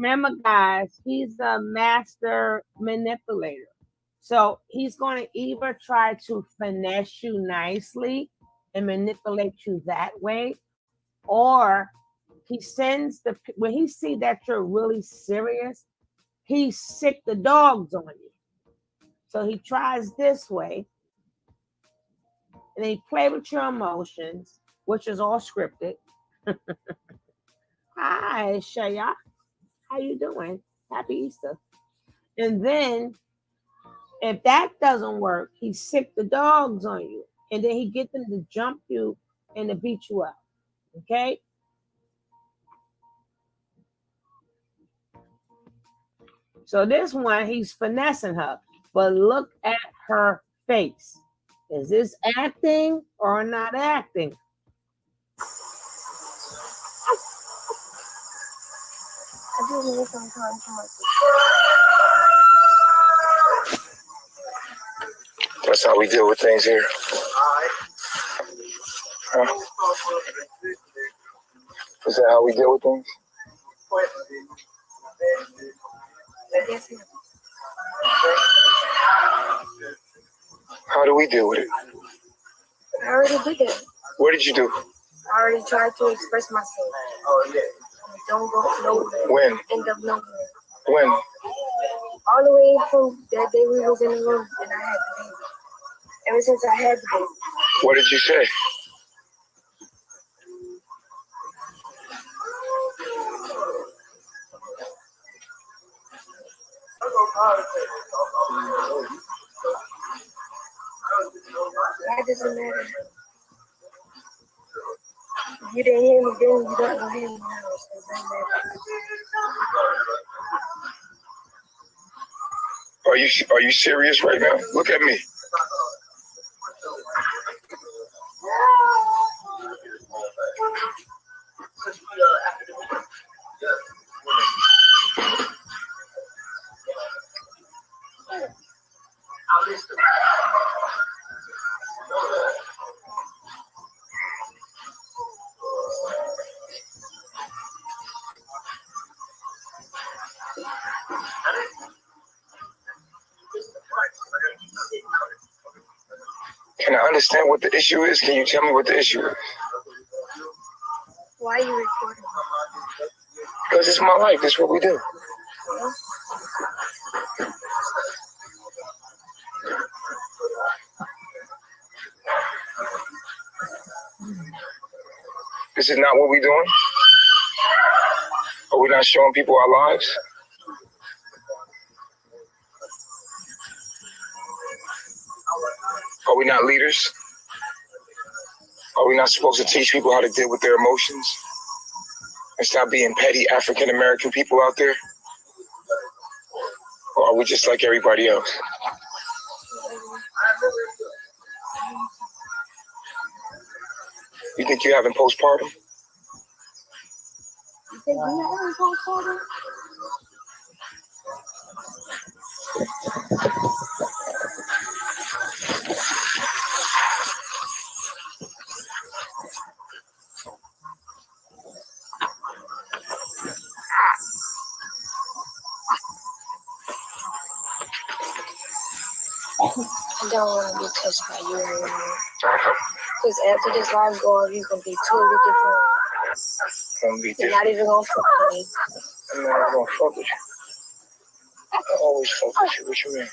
remember, guys, he's a master manipulator. So he's going to either try to finesse you nicely and manipulate you that way, or he sends when he see that you're really serious, he sick the dogs on you. So he tries this way, and then he play with your emotions, which is all scripted. Hi, Shaya. How you doing? Happy Easter. And then if that doesn't work, he sick the dogs on you. And then he get them to jump you and to beat you up. Okay? So this one, he's finessing her. But look at her face. Is this acting or not acting? That's how we deal with things here. Huh? Is that how we deal with things? How do we deal with it? I already did it. What did you do? I already tried to express myself. Don't go nowhere. When? End up nowhere. When? All the way from that day we was in the room and I had the baby. Ever since I had the baby. What did you say? That doesn't matter. If you didn't hear me then, you don't hear me now. So it doesn't matter. Are you serious right now? Look at me. Can I understand what the issue is? Can you tell me what the issue is? Why are you recording? Because it's my life. That's what we do. This is not what we're doing? Are we not showing people our lives? Are we not leaders? Are we not supposed to teach people how to deal with their emotions and stop being petty African American people out there? Or are we just like everybody else? You think you're having postpartum? You think you're having postpartum? I don't want to be touched by you anymore. Because after this life go on, you're going to be totally different. You're not even going to fuck with me. I'm not even going to fuck with you. I always fuck with you. What you mean?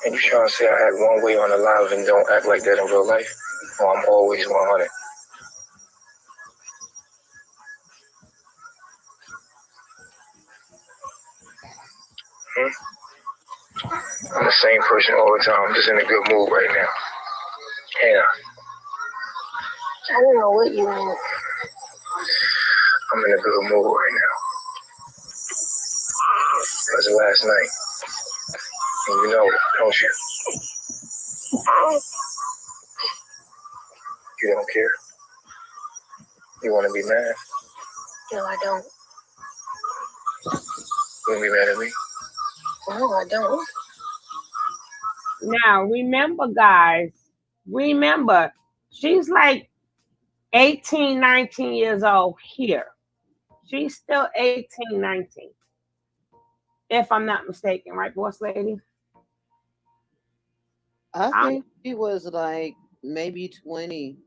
And you trying to say I act one way on the live and don't act like that in real life? Or I'm always 100? I'm the same person all the time. I'm just in a good mood right now. Yeah. I don't know what you want. I'm in a good mood right now. Because of last night. And you know it, don't you? You don't care? You want to be mad? No, I don't. You want to be mad at me? No, I don't. Now, remember, guys, she's like 18, 19 years old here. She's still 18, 19. If I'm not mistaken, right, boss lady? I think she was like maybe 20,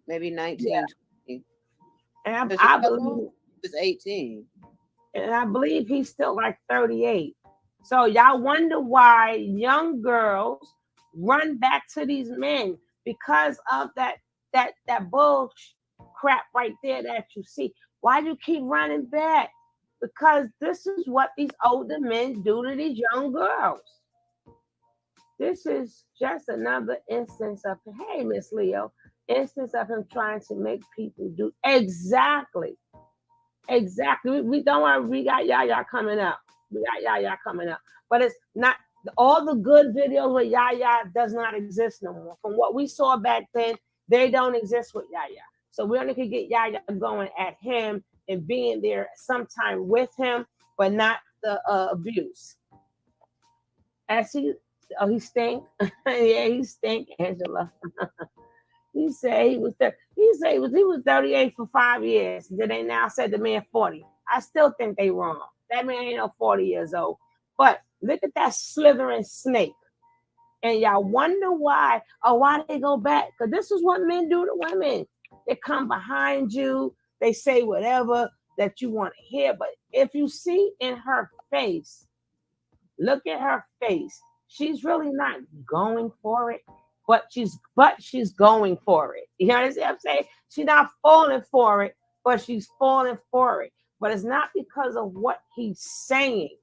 maybe 19, 20. And Because I she believe was 18. and I believe he's still like 38. So y'all wonder why young girls run back to these men because of that bull crap right there that you see. Why do you keep running back? Because this is what these older men do to these young girls. This is just another instance of, hey, Miss Leo, instance of him trying to make people do exactly. We don't want. We got Yaya coming up. But it's not all the good videos with Yaya does not exist no more. From what we saw back then, they don't exist with Yaya. So we only could get Yaya going at him and being there sometime with him, but not the abuse. As he stink. Yeah, he stink, Angela. He said he was 38 for 5 years. Then they now said the man 40. I still think they wrong. That man ain't no 40 years old. But look at that slithering snake. And y'all wonder why they go back. Because this is what men do to women. They come behind you. They say whatever that you want to hear. But if you see in her face, look at her face. She's really not going for it. But she's going for it. You understand what I'm saying? She's not falling for it, but she's falling for it. But it's not because of what he's saying.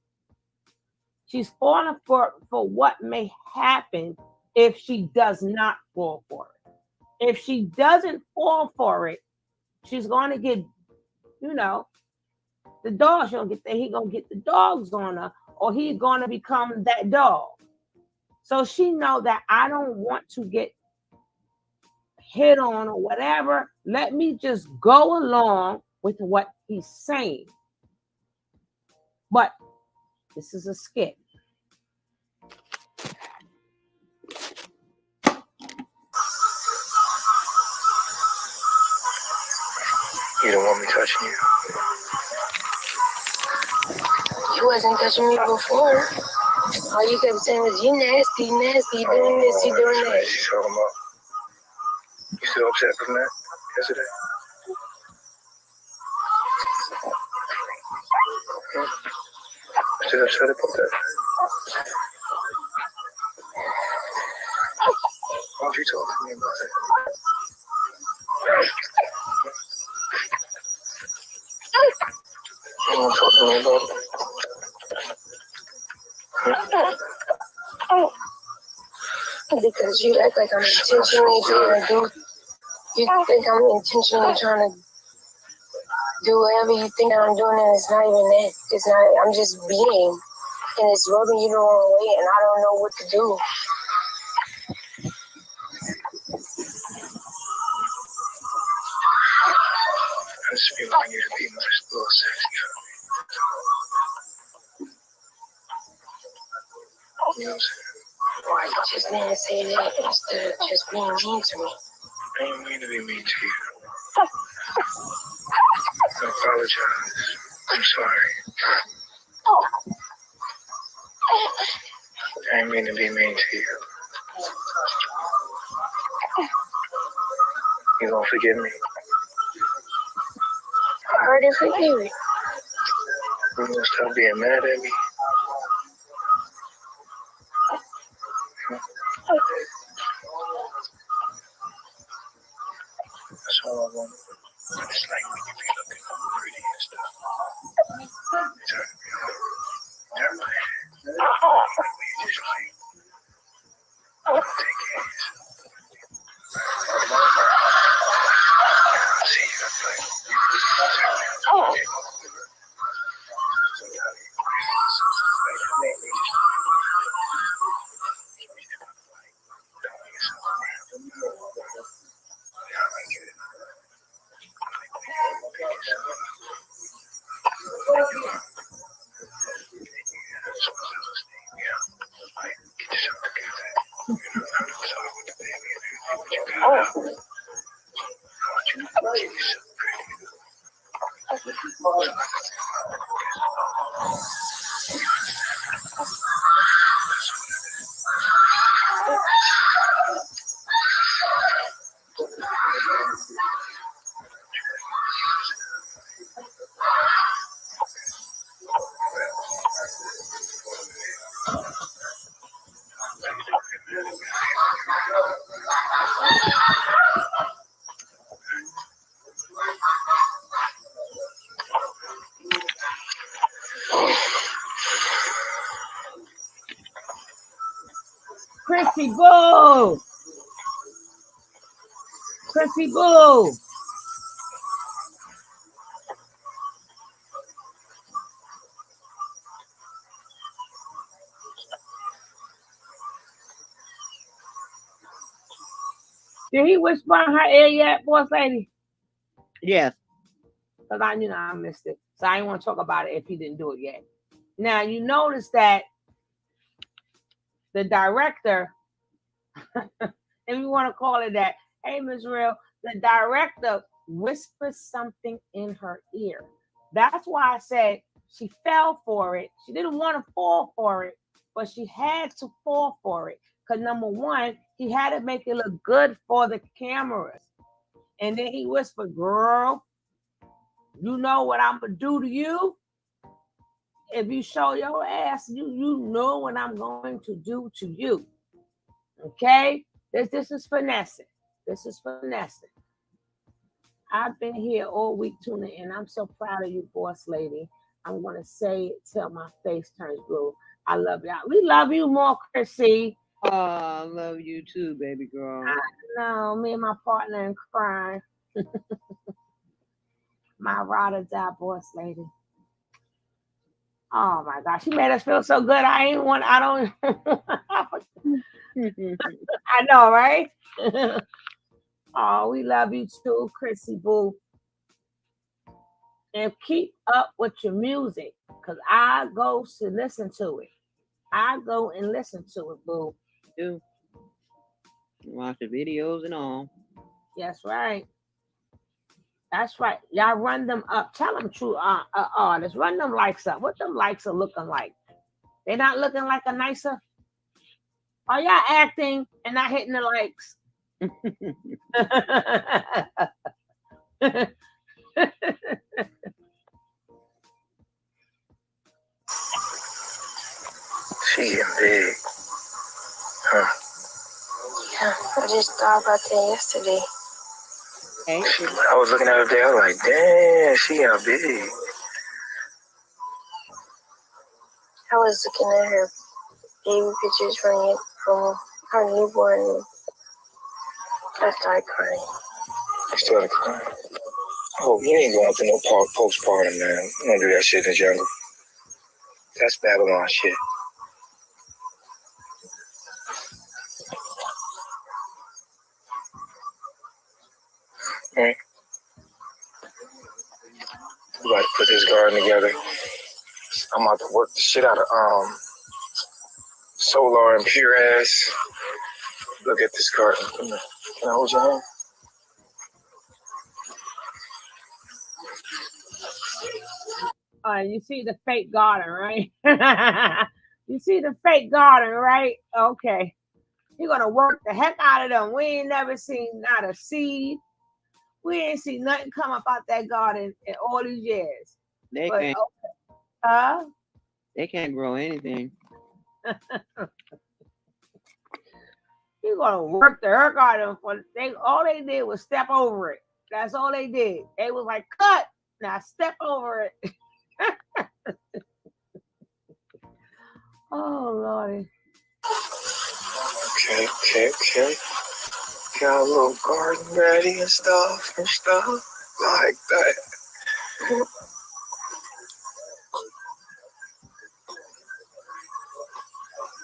She's falling for what may happen if she does not fall for it. If she doesn't fall for it, she's going to get, the dog. He's going to get the dogs on her, or he's going to become that dog. So she know that I don't want to get hit on or whatever. Let me just go along with what he's saying. But this is a skit. You don't want me touching you. You wasn't touching me before. All you kept saying was, you nasty, you doing this, you doing that. She's talking about. You still upset from that yesterday? Still upset about that? Why don't you talk to me about it? You want to talk to me about it? Because you act like I'm intentionally trying to do. You think I'm intentionally trying to do whatever you think I'm doing, and it's not even that. It's not. I'm just being, and it's rubbing you the wrong way, and I don't know what to do. I just be wanting you to be my little sexy. You know what I'm saying? Why you just didn't say that instead of just being mean to me? I ain't mean to be mean to you. I apologize. I'm sorry. I ain't mean to be mean to you. You gonna forgive me? I already forgave you. You gonna stop being mad at me? That's all I want. It's like when you be looking all pretty and stuff. You turn me on. Turn my head. Like when you just like, take it easy. See you like, turn me on. Chrissy Boo! Chrissy Boo! Did he whisper in her ear yet, boss lady? Yes. Because I missed it. So I didn't want to talk about it if he didn't do it yet. Now, you notice that the director, if you want to call it that, hey, Ms. Real, the director whispers something in her ear. That's why I said she fell for it. She didn't want to fall for it, but she had to fall for it. Because number one, he had to make it look good for the cameras. And then he whispered, girl, you know what I'm going to do to you? If you show your ass, you know what I'm going to do to you. Okay? This is finessing. This is finessing. I've been here all week tuning in. I'm so proud of you, boss lady. I'm going to say it till my face turns blue. I love y'all. We love you more, Chrissy. Oh, I love you too, baby girl. I know. Me and my partner in crime. My ride or die boss lady. Oh my gosh, she made us feel so good. I know, right? Oh, we love you too, Chrissy Boo. And keep up with your music, because I go to listen to it. I go and listen to it, boo. Do. Watch the videos and all. That's right. That's right. Y'all run them up. Tell them true artists. Run them likes up. What them likes are looking like? They're not looking like a nicer? Are y'all acting and not hitting the likes? She getting big. Huh? Yeah, I just thought about that yesterday. Hey. I was looking at her there, like, damn, she got big. I was looking at her baby pictures from her newborn. I started crying. I started crying. Oh, you ain't going through no postpartum, man. You don't do that shit in the jungle. That's Babylon shit. Right. We about to put this garden together. I'm about to work the shit out of Solar and Pure Ass. Look at this garden. Can I hold your hand? You see the fake garden, right? You see the fake garden, right? Okay. You're going to work the heck out of them. We ain't never seen not a seed. We ain't seen nothing come up out that garden in all these years. They But, can't. okay. They can't grow anything. You're going to work the heck out of them. All they did was step over it. That's all they did. They was like, cut. Now step over it. Oh, Lordy. Okay. Got a little garden ready and stuff like that.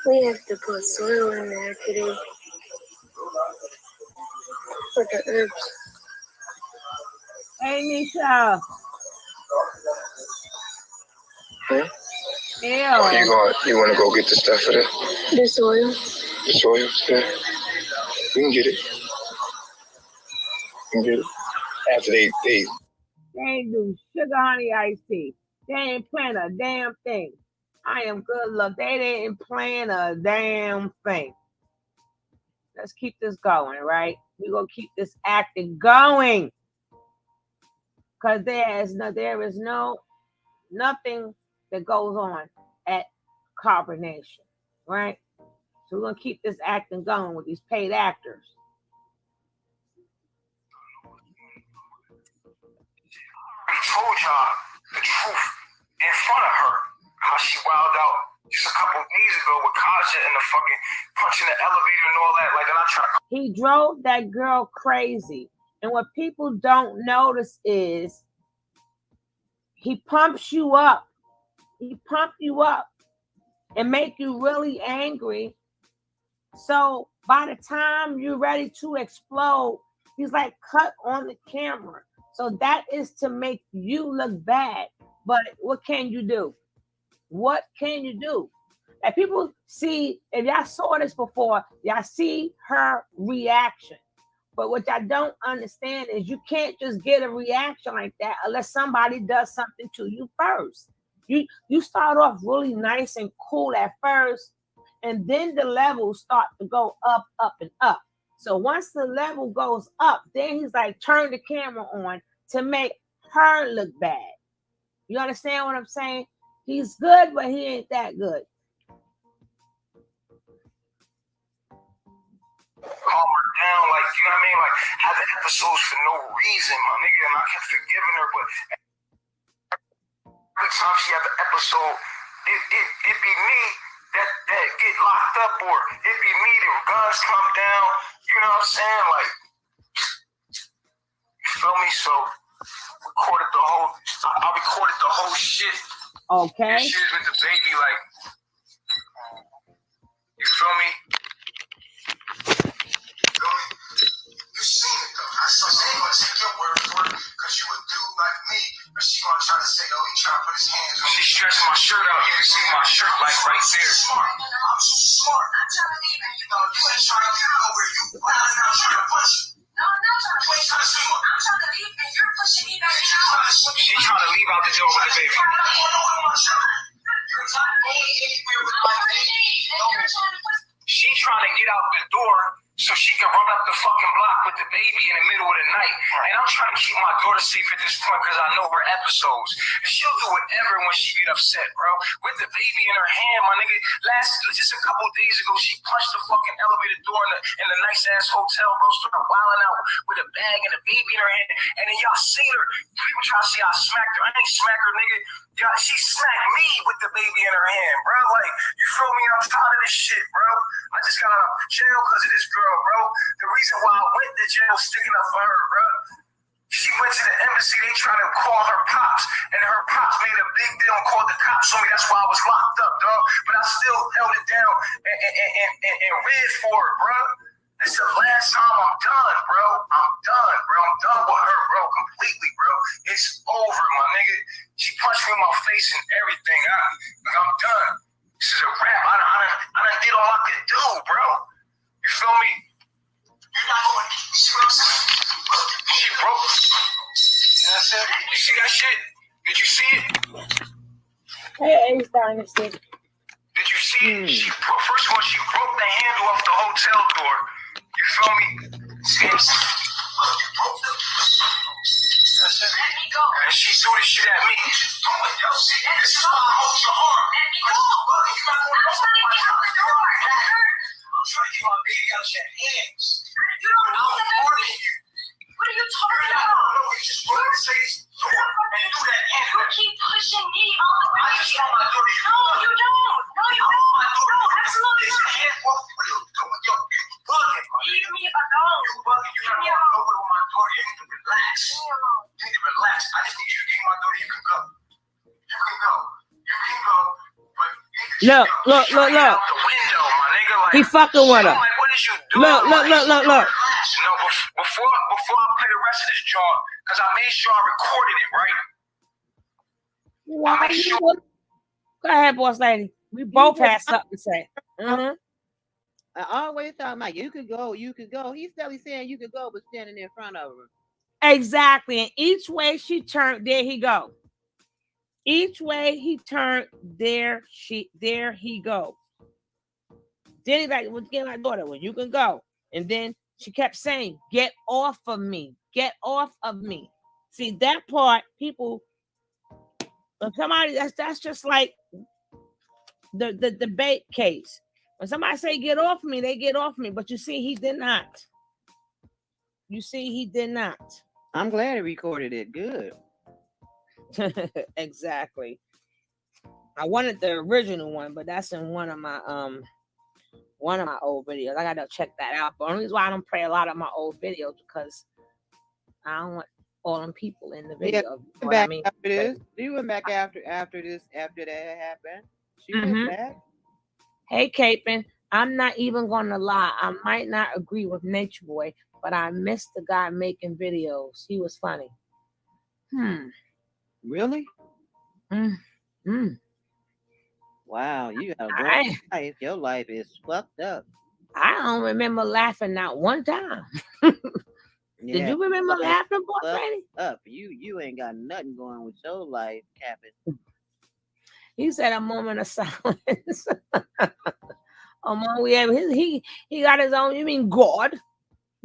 We have to put soil in there today for the herbs. Hey, Nisha. Hmm? Yeah. You want to go get the stuff for that? The soil. The soil? Yeah. You can get it. After they They ain't do sugar honey iced tea. They ain't plan a damn thing. I am good luck. They didn't plan a damn thing. Let's keep this going, right? We're gonna keep this acting going. Because there is nothing that goes on at Carbonnation, right? So we're gonna keep this acting going with these paid actors. I told y'all the truth in front of her. How she wilded out just a couple days ago with Kaja and the fucking punching the elevator and all that. Like, and I try to. He drove that girl crazy. And what people don't notice is he pumps you up. He pumps you up and make you really angry. So by the time you're ready to explode, he's like cut on the camera. So that is to make you look bad. But what can you do? What can you do? Like people see, if y'all saw this before, y'all see her reaction. But what y'all don't understand is you can't just get a reaction like that unless somebody does something to you first. You start off really nice and cool at first, and then the levels start to go up, up, and up. So once the level goes up, then he's like, turn the camera on to make her look bad. You understand what I'm saying? He's good, but he ain't that good. Calm her down, like, you know what I mean? Like, having episodes for no reason, my nigga, and I kept forgiving her, but every time she had the episode, it be me that get locked up, or it be me, the guns come down, you know what I'm saying? Like, you feel me? So, I recorded the whole shit. Okay. And shit with the baby, like, you feel me? You seen it though. I ain't gonna take your word for it, because you a dude like me, but she gonna try to say, oh, he trying to put his hands on me. She stretched my shirt out. You can see my shirt like right there. Smart. I'm smart. I'm trying to leave and you know, you ain't trying to get over you. I'm trying to push you. No, I'm not trying to push you. I'm trying to leave and you're pushing me back out. She trying to leave out the door with the baby. She trying to get out the door so she can run up the fucking block with the baby in the middle of the night. And I'm trying to keep my daughter safe at this point because I know her episodes. And she'll do whatever when she get upset, bro. With the baby in her hand, my nigga. Just a couple days ago, she punched the fucking elevator door in the nice-ass hotel, bro. Started wilding out with a bag and a baby in her hand. And then y'all seen her. People try to say I smacked her. I ain't smack her, nigga. Y'all, she smacked me with the baby in her hand, bro. Like, you feel me? I'm tired of this shit, bro. I just got out of jail because of this girl, bro. The reason why I went to jail sticking up for her, bro. She went to the embassy. They tried to call her pops, and her pops made a big deal and called the cops on me. That's why I was locked up, dog. But I still held it down and read for it, bro. This is the last time I'm done, bro. I'm done, bro. I'm done with her, bro. Completely, bro. It's over, my nigga. She punched me in my face and everything. I'm done. This is a wrap. I done did all I could do, bro. You feel me? You're not going. You see what I'm saying? She broke. You know what I'm saying? You see that shit? Did you see it? Hey, Ace Dynasty. Did you see it? First of all, she broke the handle off the hotel door. You feel me? See what I'm saying? Let me go. And she threw this shit at me. This is why I hold your arm. Let me go. I'm trying to get out the door. I'm trying to get my baby out your hands. You don't know that. What are you talking about? No, you just want to say this door and do that. You keep pushing me all the way. I just want my daughter. No, you don't. No, you don't. No, absolutely not. What are you doing? Yo, you bugging. Leave me alone. You bugging. You don't know where my daughter. You need to relax. You need to relax. I just need you to give my daughter. You can go. You can go. You can go. Look. He fucking with her. Like, what is you doing? Look. No, before I play the rest of this joint, because I made sure I recorded it, right? Why you Go ahead, boss lady. We both had something to say. I always thought, Mike, you could go. He's still saying you could go, but standing in front of her. Exactly. And each way she turned, there he go. Each way he turned, there he go. Then he's like, well, get my daughter, well, you can go. And then she kept saying, get off of me. Get off of me. See, that part, people, somebody, that's just like the debate case. When somebody say, get off of me, they get off of me. But you see, he did not. You see, he did not. I'm glad he recorded it. Good. Exactly. I wanted the original one, but that's in one of my old videos. I gotta check that out. But the only reason why I don't play a lot of my old videos because I don't want all them people in the video. Yeah, back after this. She went back after that happened. She went back. Hey, Capin, I'm not even gonna lie. I might not agree with Nature Boy, but I missed the guy making videos. He was funny. Really? Wow, you got a great life. Your life is fucked up. I don't remember laughing not one time. Yeah, did you remember laughing, boss lady? Up. You ain't got nothing going with your life, Captain. He said a moment of silence. He got his own. You mean God?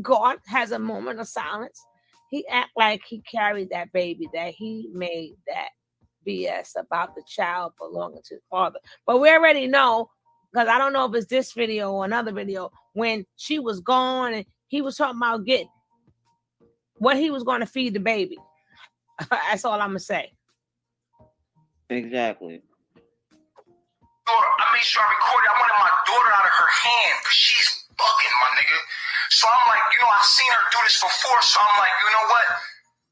God has a moment of silence. He act like he carried that baby, that he made that BS about the child belonging to his father. But we already know, because I don't know if it's this video or another video, when she was gone and he was talking about getting what he was going to feed the baby. That's all I'm going to say. Exactly. I made sure I recorded. I wanted my daughter out of her hand because she's bugging, my nigga. So I'm like, I've seen her do this before. So I'm like, you know what?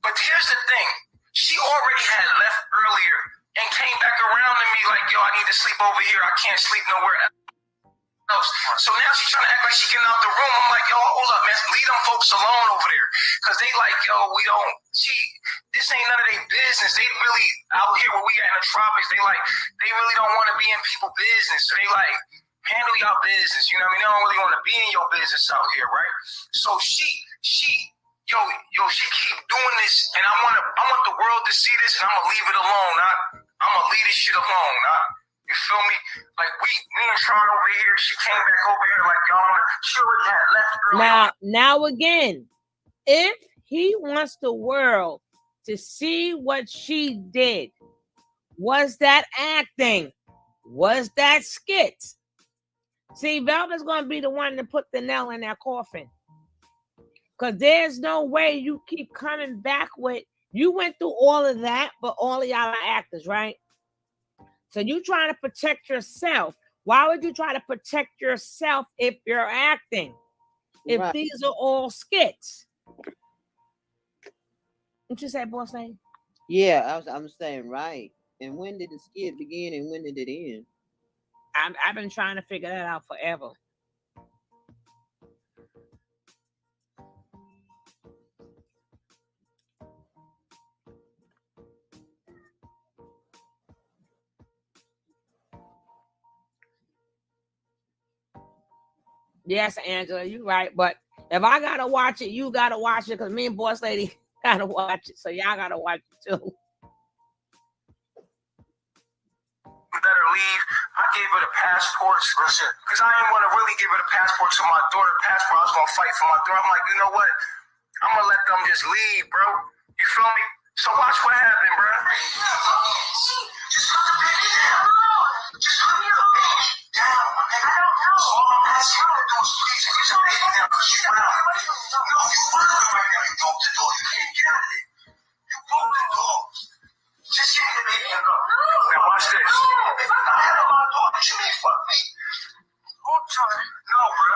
But here's the thing. She already had left earlier and came back around to me like, yo, I need to sleep over here. I can't sleep nowhere else. So now she's trying to act like she's getting out the room. I'm like, yo, hold up, man. Leave them folks alone over there. Because they like, yo, this ain't none of their business. They really, out here where we at in the tropics, they really don't want to be in people's business. So they like, handle your business. You know what I mean? They don't really want to be in your business out here, right? So she keep doing this, and I want the world to see this, and I'm gonna leave it alone. I'm gonna leave this shit alone. You feel me? Like me and Sean over here, she came back over here like y'all. She already had left earlier. Now again, if he wants the world to see what she did, was that acting? Was that skit? See, Velvet's gonna be the one to put the nail in that coffin. Because there's no way you keep coming back with, you went through all of that, but all of y'all are actors, right? So you trying to protect yourself. Why would you try to protect yourself if you're acting? If these are all skits. What you say, boss lady? Yeah, I'm saying right. And when did the skit begin and when did it end? I've been trying to figure that out forever. Yes, Angela, you're right. But if I gotta watch it, you gotta watch it because me and boss lady gotta watch it. So y'all gotta watch it too. Better leave. I gave her the passports, listen, because I didn't want to really give her the passport to my daughter. Passport, I was gonna fight for my daughter. I'm like, you know what? I'm gonna let them just leave, bro. You feel me? So watch what happened, bro. Just put the baby down. Just put your baby down. I don't know. All I'm asking you to do is please put your baby down because you're brown. No, you want to right now. You broke the door. You can't get out of it. You broke the door. Just give me the baby and go. Now watch this. If I'm not having my daughter, you mean fuck me? Hold on. No, bro.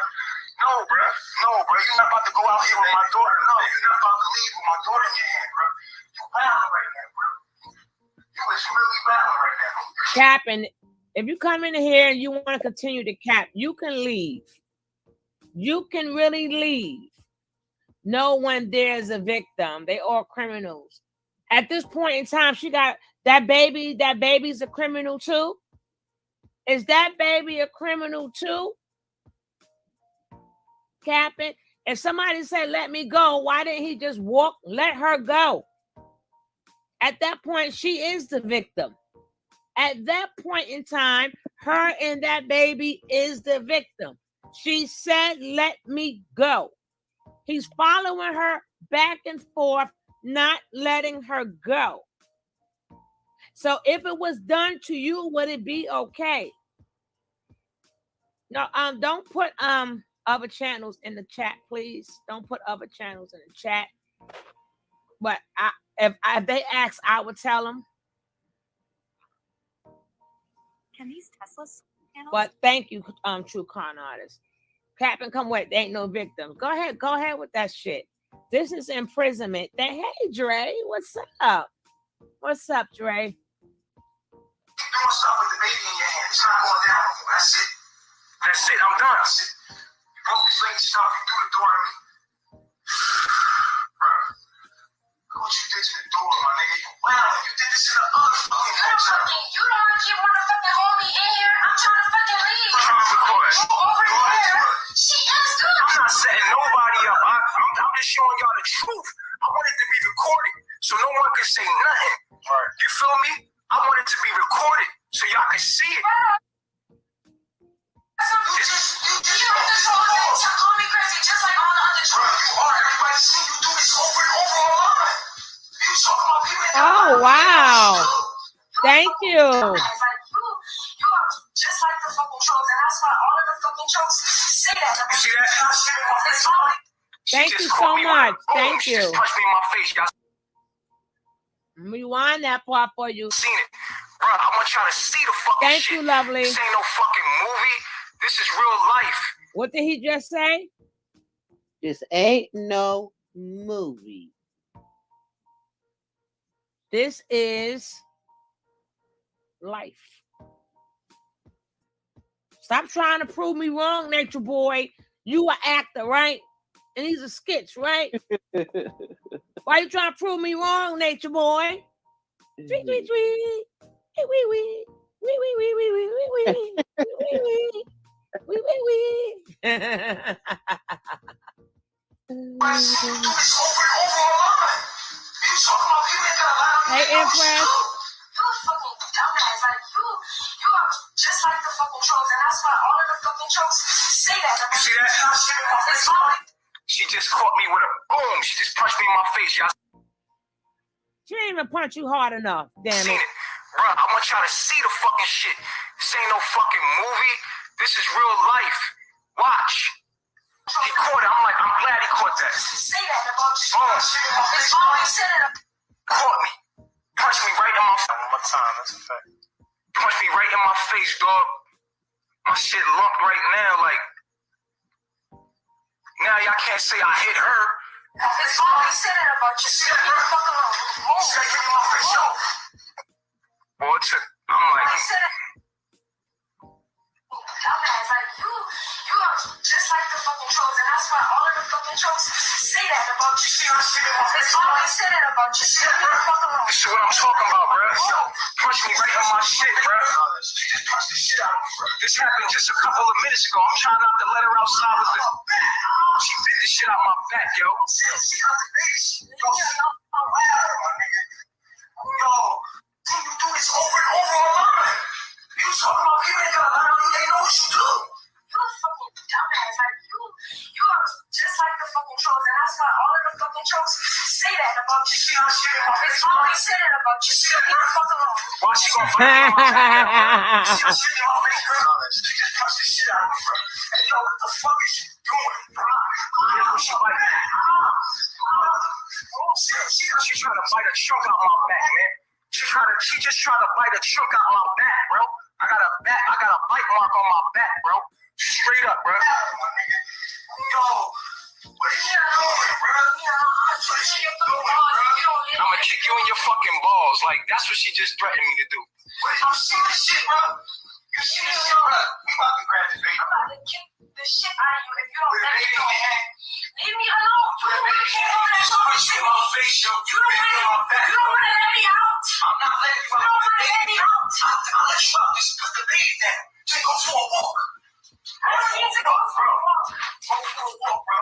You're not about to go out here with my daughter. No, you're not about to leave with my daughter in your hand, bro. You wild right now, bro. You is really wild right now. Capping. If you come in here and you want to continue to cap, you can leave. You can really leave. No one there is a victim. They all criminals. At this point in time, she got that baby. That baby's a criminal too. Is that baby a criminal too? Captain, If somebody said, let me go, why didn't he just walk, let her go? At that point, she is the victim. At that point in time, her and that baby is the victim. She said, let me go. He's following her back and forth, not letting her go. So if it was done to you, would it be okay? No, don't put other channels in the chat, please. Don't put other channels in the chat. But if they ask, I would tell them. Can these Teslas panels? But thank you, true con artist. Captain, come with. There ain't no victims. Go ahead with that shit. This is imprisonment. Hey, Dre, what's up? What's up, Dre? Doing stuff with the baby in your hand. It's not going down. That's it. That's it. I'm done. That's it. You broke this lady's stuff. You threw the door at me. Bro, look what you did to the door, my nigga. You wow. You did this to the other fucking hotel. You don't want to keep one fucking homie in here. I'm trying to fucking leave. I'm trying to record. Over there. She is good. I'm not setting nobody up. I'm just showing y'all the truth. I want it to be recorded so no one can say nothing. Right. You feel me? I want it to be recorded so y'all can see it. You just call me crazy just like all the other Bro, you are. Everybody see you do this over and over online. You talking about people that Oh, wow. Thank you. You are just like the fucking trolls, and that's why all of the fucking trolls say that. You see that? Thank you so much. Thank She you. just punched me in my face. Y'all Rewind that part for you. seen it. Bro, I want y'all to see the fucking Thank shit. you, lovely. This ain't no fucking movie. This is real life. What did he just say? This ain't no movie. This is life. Stop trying to prove me wrong, Nature Boy. You an actor, right? And these are skits, right? Why you trying to prove me wrong, Nature Boy? Tweet, tweet, tweet. Hey, wee, wee. Wee, wee, wee, wee, wee, wee, wee. Wee, wee. Wee, wee, wee. You do this over and over online. You talking about people that got a lot of Hey, Empress. You a fucking dumbass. Like you are just like the fucking trolls, and that's why all of the fucking trolls say that. You see that? She just caught me with a boom. She just punched me in my face. Y'all She didn't even punch you hard enough, damn seen it. it. Bro, I want y'all to see the fucking shit. This ain't no fucking movie. This is real life. Watch. He caught it. I'm glad he caught that. Say that about you. Boom. It's always said it. Caught me. Punched me right in my face. One more time, that's a fact. Punched me right in my face, dog. My shit lumped right now, like. Now y'all can't say I hit her. It's always said it about you. See that, bro? She got hit in my face, yo. Boy, it took. I'm like. I said it. Dumbass, like you are just like the fucking trolls, and that's why all of the fucking trolls say that about you. See her shit in my face. It's always said it about you. See that, bro? This is what I'm talking about, bro. Punch me right in my shit, bro. She just punched the shit out of me, bro. This happened just a couple of minutes ago. I'm trying not to let her outside with this. She bit the shit out my back, yo. She got the base. Yo, can you do this over and over online? You talking about people that got a lot of money, they know what you do. You a fucking dumbass. Like you are just like the fucking trolls, and that's why all of the fucking trolls say that about you. See her shit in my face. It's always said it about you. Leave me the fuck alone. Why she gonna fight me on my back? See her shit in my face, bro. She just punched the shit out of me, bro. Hey, yo, what the fuck is she doing, bro? She like that. She trying to bite a chunk out my back, man. She just tried to bite a chunk out my back, bro. I got a bite mark on my back, bro. Straight up, bro. Yo, what are you doing, bro? I'ma kick you in your fucking balls. Like, that's what she just threatened me to do. You see this shit, bro? You see this shit, bro? We about to grab the baby. I'm about to kick the shit out of you if you don't let me go. Leave me alone. You don't want to shit in my face, yo. You don't want to let me out. I'm not letting you out. You don't want to let me out. I'll let you out. Just put the baby down. Just go for a walk. need to go for a walk. Go for a walk, bro.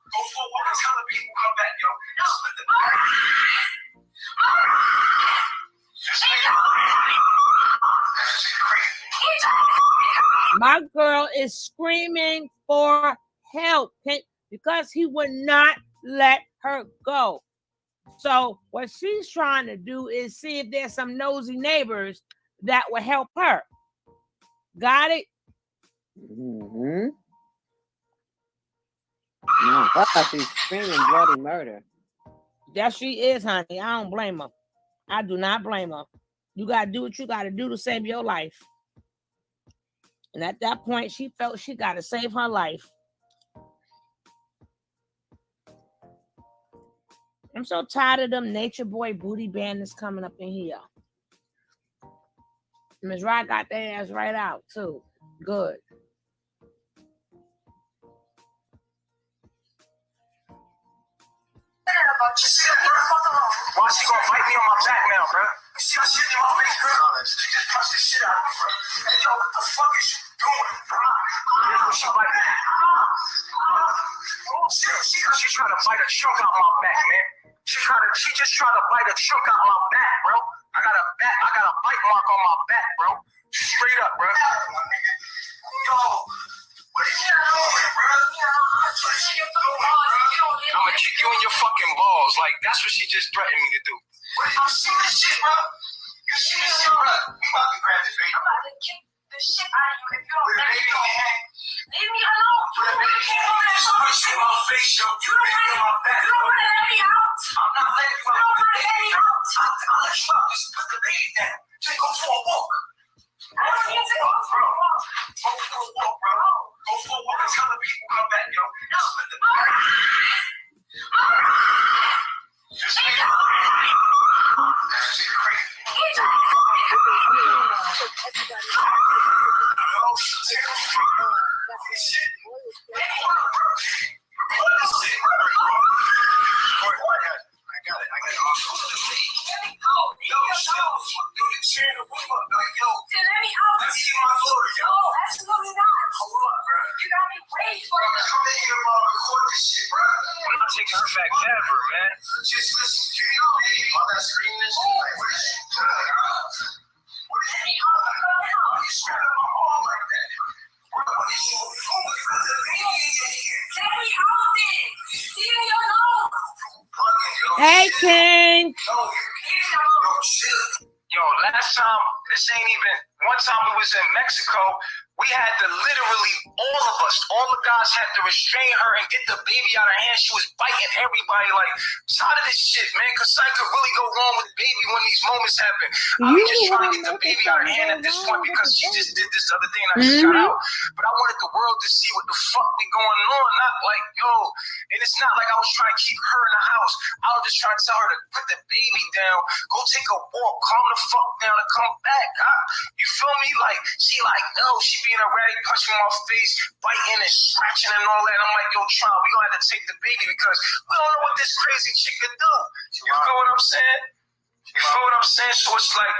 Go for a walk and tell the people come back, yo. My girl is screaming for help because he would not let her go. So what she's trying to do is see if there's some nosy neighbors that will help her. Got it? Mm-hmm. No, she's screaming bloody murder. Yes, she is, honey. I don't blame her. I do not blame her. You got to do what you got to do to save your life. And at that point, she felt she got to save her life. I'm so tired of them nature boy booty bandits coming up in here. Ms. Rod got their ass right out, too. Good. Why she gonna bite me on my back now, bro? You see my shit in my face, bro? She just punched the shit out of me, bro. Hey, yo, what the fuck is you doing, bro? She like that. She trying to bite a chunk out my back, man. She just trying to bite a chunk out my back, bro. I got a bite mark on my back, bro. Straight up, bro. Yo, what is you doing, bro? I'm gonna kick you in your fucking balls. Like, that's what she just threatened me to do. You see this shit, bro? You see this shit, bro? You about to grab this baby. I'm about to kick the shit out of you if you don't let me go. Leave me alone. You don't want to shit in my face, yo. You don't want to let me out. I'm not letting you out. You don't want to let me out. I'll let you out. Just put the baby down. Just go for a walk. I don't need to go for a walk. Go for a walk, bro. Go for a walk and tell the people come back, yo. Just put the baby down. Absolutely not. You got me waiting for you. I'm not taking her back never, man. Just listen to you. All that screaming. Like, what is she doing? What is she doing? You spread up my arm like that. What is you doing? Take me out then. Leave me alone. Hey, King. Yo, last time, this ain't even, one time we was in Mexico, we had to literally, all of us, all the guys had to restrain her and get the baby out of her hand. She was biting everybody. Like, I'm tired of this shit, man, because something could really go wrong with the baby when these moments happen. I'm just trying to get the baby out of her hand at this point because she just did this other thing and I just got out. But I wanted the world to see what the fuck be going on. Not like, yo, and it's not like I was trying to keep her in the house. I was just trying to tell her to put the baby down, go take a walk, calm the fuck down and come back. You feel me? Like, she like, no, she being erratic, punching my face, biting and scratching and all that. I'm like, yo, Tron, we gonna have to take the baby because we don't know what this crazy chick can do. You feel what I'm saying? You feel what I'm saying? So it's like,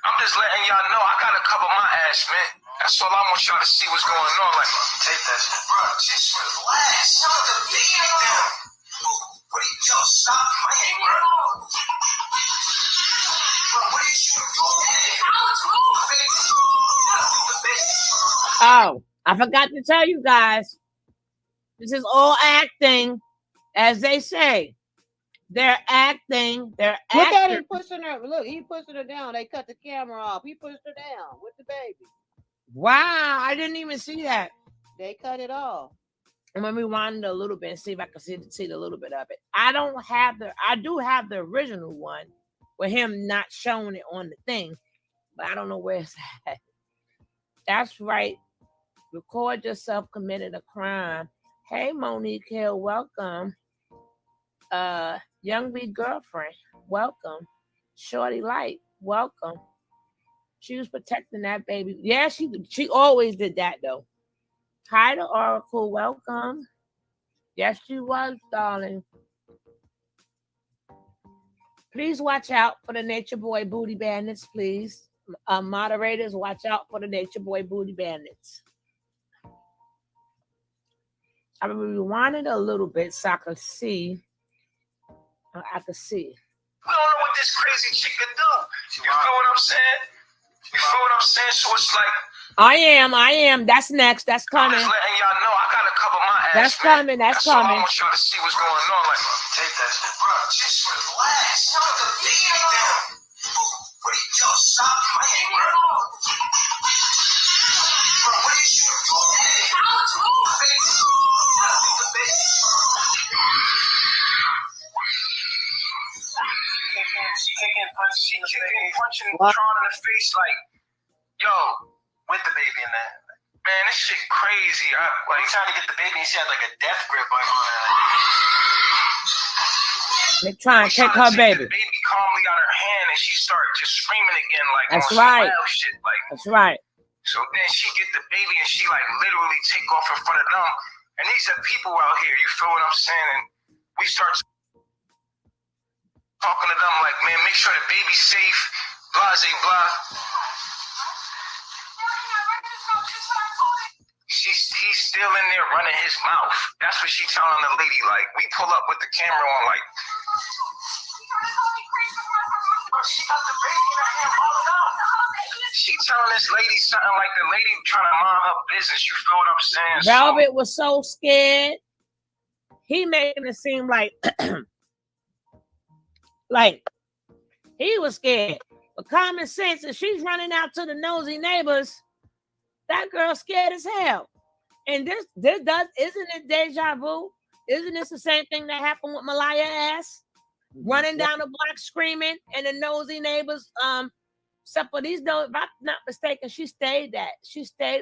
I'm just letting y'all know I gotta cover my ass, man. That's all I want y'all to see what's going on. Like, take that shit, bro. Just relax. Tell the baby down. What are you, yo, stop playing, bro. Oh, I forgot to tell you guys. This is all acting, as they say. They're acting. They're acting. Look at him pushing her. Look, he pushing her down. They cut the camera off. He pushed her down with the baby. Wow, I didn't even see that. They cut it off. I'm gonna rewind it a little bit and see if I can see a little bit of it. I do have the original one with him not showing it on the thing, but I don't know where it's at. That's right. Record yourself committed a crime. Hey, Monique Hill, welcome. Young B girlfriend, welcome. Shorty Light, welcome. She was protecting that baby. Yeah, she always did that though. Hi to Oracle, welcome. Yes, she was, darling. Please watch out for the Nature Boy booty bandits, please. Moderators, watch out for the Nature Boy booty bandits. I rewind it a little bit so I could see. I could see. We don't know what this crazy chick could do. You feel what I'm saying? You feel what I'm saying? So it's like I am. That's next. That's I'm coming. just letting y'all know I gotta cover my ass. That's man. coming. That's all I coming. want y'all to see what's going on. Like, take that shit, bro. Just relax. Put the baby down. What are you doing? Stop playing, bro. Bro, what are you She kicking, punching Tron in the face like, yo, with the baby in there. Man, this shit crazy. Like, you trying to get the baby and she had like a death grip on her. They trying to take her baby. The baby calmly out her hand and she started just screaming again like that's on right. some wild shit. Like, that's right. So then she get the baby and she like literally take off in front of them. And these are people out here, you feel what I'm saying? And we start talking to them like, man, make sure the baby's safe, blah, blah. He's still in there running his mouth. That's what she telling the lady. Like, we pull up with the camera on, like, she got the baby in her hand all out. She telling this lady something like the lady trying to mind her business. You feel what I'm saying? Velvet was so scared. He making it seem like, like he was scared. But common sense, if she's running out to the nosy neighbors, that girl's scared as hell. And this does, isn't it deja vu? Isn't this the same thing that happened with Malaya ass? Running down the block screaming, and the nosy neighbors, except for these, if I'm not mistaken, she stayed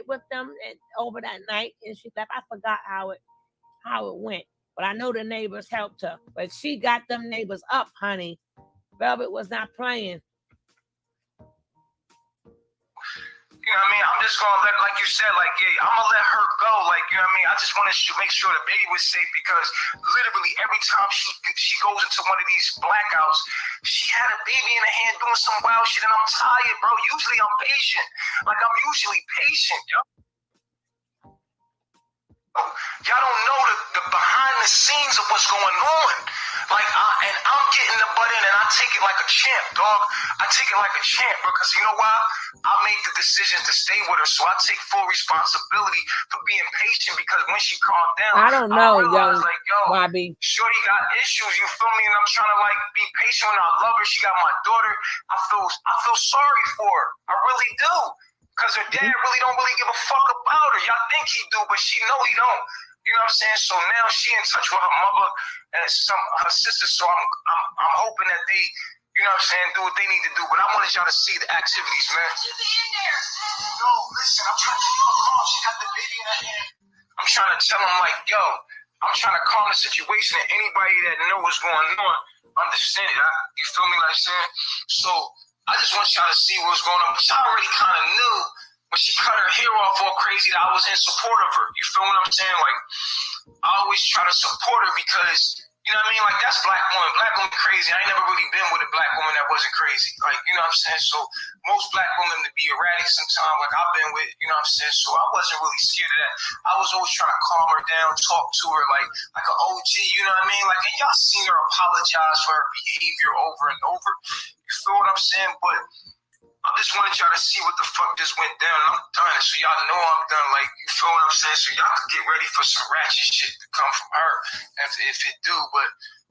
with them over that night, and she left. I forgot how it went, but I know the neighbors helped her. But she got them neighbors up, honey. Velvet was not playing. You know what I mean? I'm just gonna let, like you said, like, yeah, I'm gonna let her go. Like, you know what I mean? I just want to make sure the baby was safe because literally every time she goes into one of these blackouts, she had a baby in her hand doing some wild shit, and I'm tired, bro. Usually I'm patient. Like, I'm usually patient, yo. Y'all don't know the behind the scenes of what's going on. Like, and I'm getting the butt in, and I take it like a champ, dog. I take it like a champ because you know why? I made the decision to stay with her, so I take full responsibility for being patient because when she calmed down, I don't know, realized, like, yo, Bobby. Shorty got issues, you feel me? And I'm trying to like be patient when I love her. She got my daughter. I feel sorry for her. I really do. Because her dad really don't give a fuck about her. Y'all think he do, but she know he don't. You know what I'm saying? So now she in touch with her mother and her sister. So I'm hoping that they, you know what I'm saying, do what they need to do. But I wanted y'all to see the activities, man. You be in there. No, listen, I'm trying to keep her calm. She got the baby in her hand. I'm trying to tell them like, yo, I'm trying to calm the situation, and anybody that knows what's going on, understand it. You feel me? Like I'm saying? So I just want y'all to see what's going on. But y'all already kind of knew when she cut her hair off all crazy that I was in support of her. You feel what I'm saying? Like, I always try to support her because, you know what I mean? Like, that's black woman. Black woman crazy. I ain't never really been with a black woman that wasn't crazy. Like, you know what I'm saying? So most black women to be erratic sometimes, like I've been with, you know what I'm saying? So I wasn't really scared of that. I was always trying to calm her down, talk to her like an OG, you know what I mean? Like, and y'all seen her apologize for her behavior over and over. You feel what I'm saying? But I just wanted y'all to see what the fuck just went down. I'm done. So y'all know I'm done. Like, you feel what I'm saying? So y'all could get ready for some ratchet shit to come from her if it do. But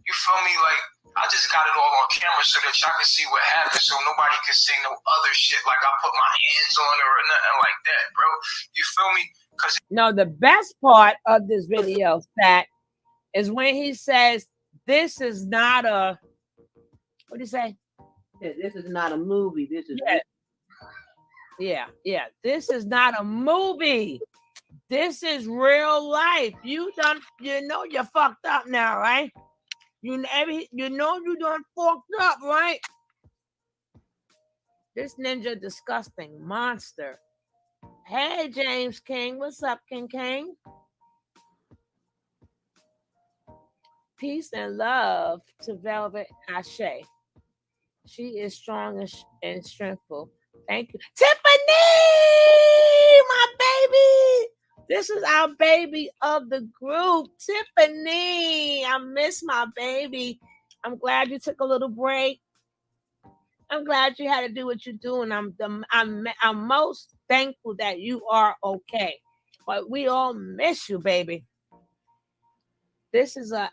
you feel me? Like, I just got it all on camera so that y'all can see what happened so nobody can say no other shit like I put my hands on her or nothing like that, bro. You feel me? No, the best part of this video, Stat, is when he says, this is not a, what do you say? This is not a movie. This is yeah. This is not a movie. This is real life. You know you're fucked up now, right? You know you done fucked up, right? This ninja disgusting monster. Hey, James King. What's up, King? Peace and love to Velvet Ashe. She is strong and strengthful. Thank you. Tiffany, my baby. This is our baby of the group. Tiffany, I miss my baby. I'm glad you took a little break. I'm glad you had to do what you do, and I'm most thankful that you are okay. But we all miss you, baby. This is a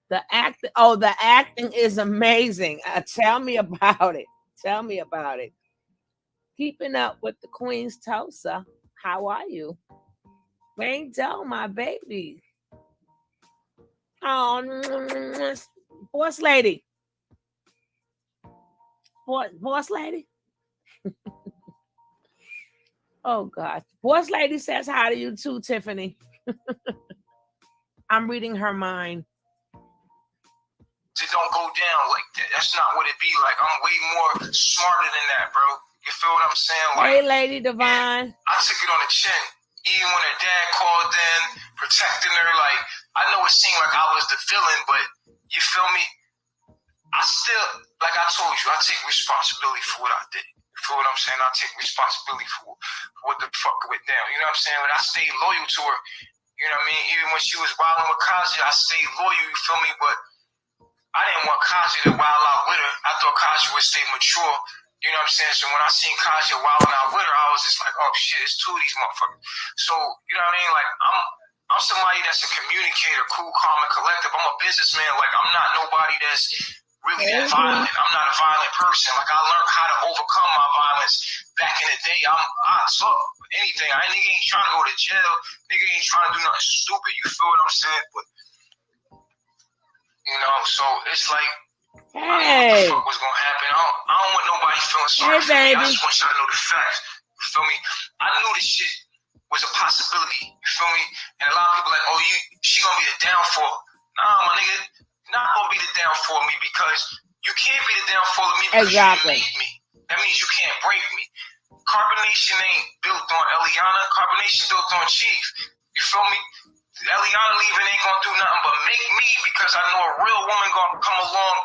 the acting is amazing. Tell me about it. Tell me about it. Keeping up with the Queen's Tulsa. How are you? Rain Doe, my baby. Oh, boss lady. Boss lady. Oh God. Boss lady says hi to you too, Tiffany. I'm reading her mind. It don't go down like that. That's not what it be like. I'm way more smarter than that, bro. You feel what I'm saying? Like, hey, Lady Divine. I took it on the chin. Even when her dad called in, protecting her, like, I know it seemed like I was the villain, but you feel me? I still, like I told you, I take responsibility for what I did. You feel what I'm saying? I take responsibility for what the fuck went down. You know what I'm saying? But I stayed loyal to her. You know what I mean? Even when she was wilding with Kaji, I stayed loyal, you feel me? But I didn't want Kaji to wild out with her. I thought Kaji would stay mature. You know what I'm saying? So when I seen Kaji wilding out with her, I was just like, oh shit, it's two of these motherfuckers. So, you know what I mean? Like, I'm somebody that's a communicator, cool, calm, and collective. I'm a businessman. Like, I'm not nobody that's really that violent. I'm not a violent person. Like, I learned how to overcome my violence back in the day. I took anything. Nigga ain't trying to go to jail. Nigga ain't trying to do nothing stupid. You feel what I'm saying? But, you know, so it's like, I don't know what the fuck was gonna happen. I don't want nobody feeling sorry for me. I just want y'all to know the facts. You feel me? I knew this shit was a possibility. You feel me? And a lot of people like, oh, she gonna be the downfall. Nah, my nigga, you're not gonna be the downfall of me because you can't be the downfall of me because you made me. That means you can't break me. Carbonnation ain't built on Eliana. Carbonnation built on Chief. You feel me? Eliana leaving ain't gonna do nothing but make me, because I know a real woman gonna come along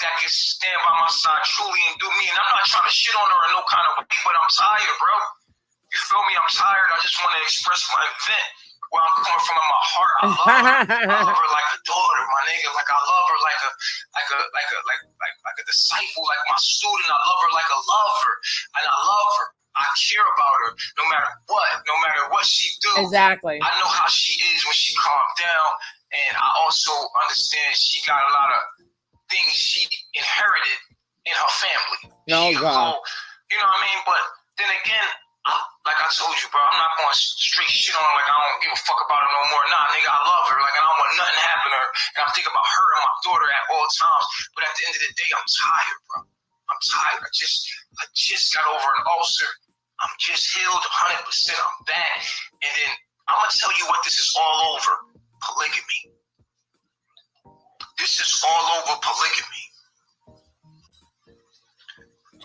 that can stand by my side truly and do me. And I'm not trying to shit on her in no kind of way, but I'm tired, bro. You feel me? I'm tired. I just want to express my vent where I'm coming from in my heart. I love her. I love her like a daughter, my nigga. Like, I love her like a disciple, like my student. I love her like a lover, and I love her. I care about her no matter what she do. Exactly. I know how she is when she calms down, and I also understand she got a lot of things she inherited in her family. No, God. You know what I mean? But then again, like I told you, bro, I'm not going straight shit on her like I don't give a fuck about her no more. Nah, nigga, I love her. Like, I don't want nothing to happen to her. And I'm thinking about her and my daughter at all times. But at the end of the day, I'm tired, bro. I'm tired. I just got over an ulcer. I'm just healed 100%. I'm back. And then I'm going to tell you what this is all over. Polygamy. This is all over polygamy.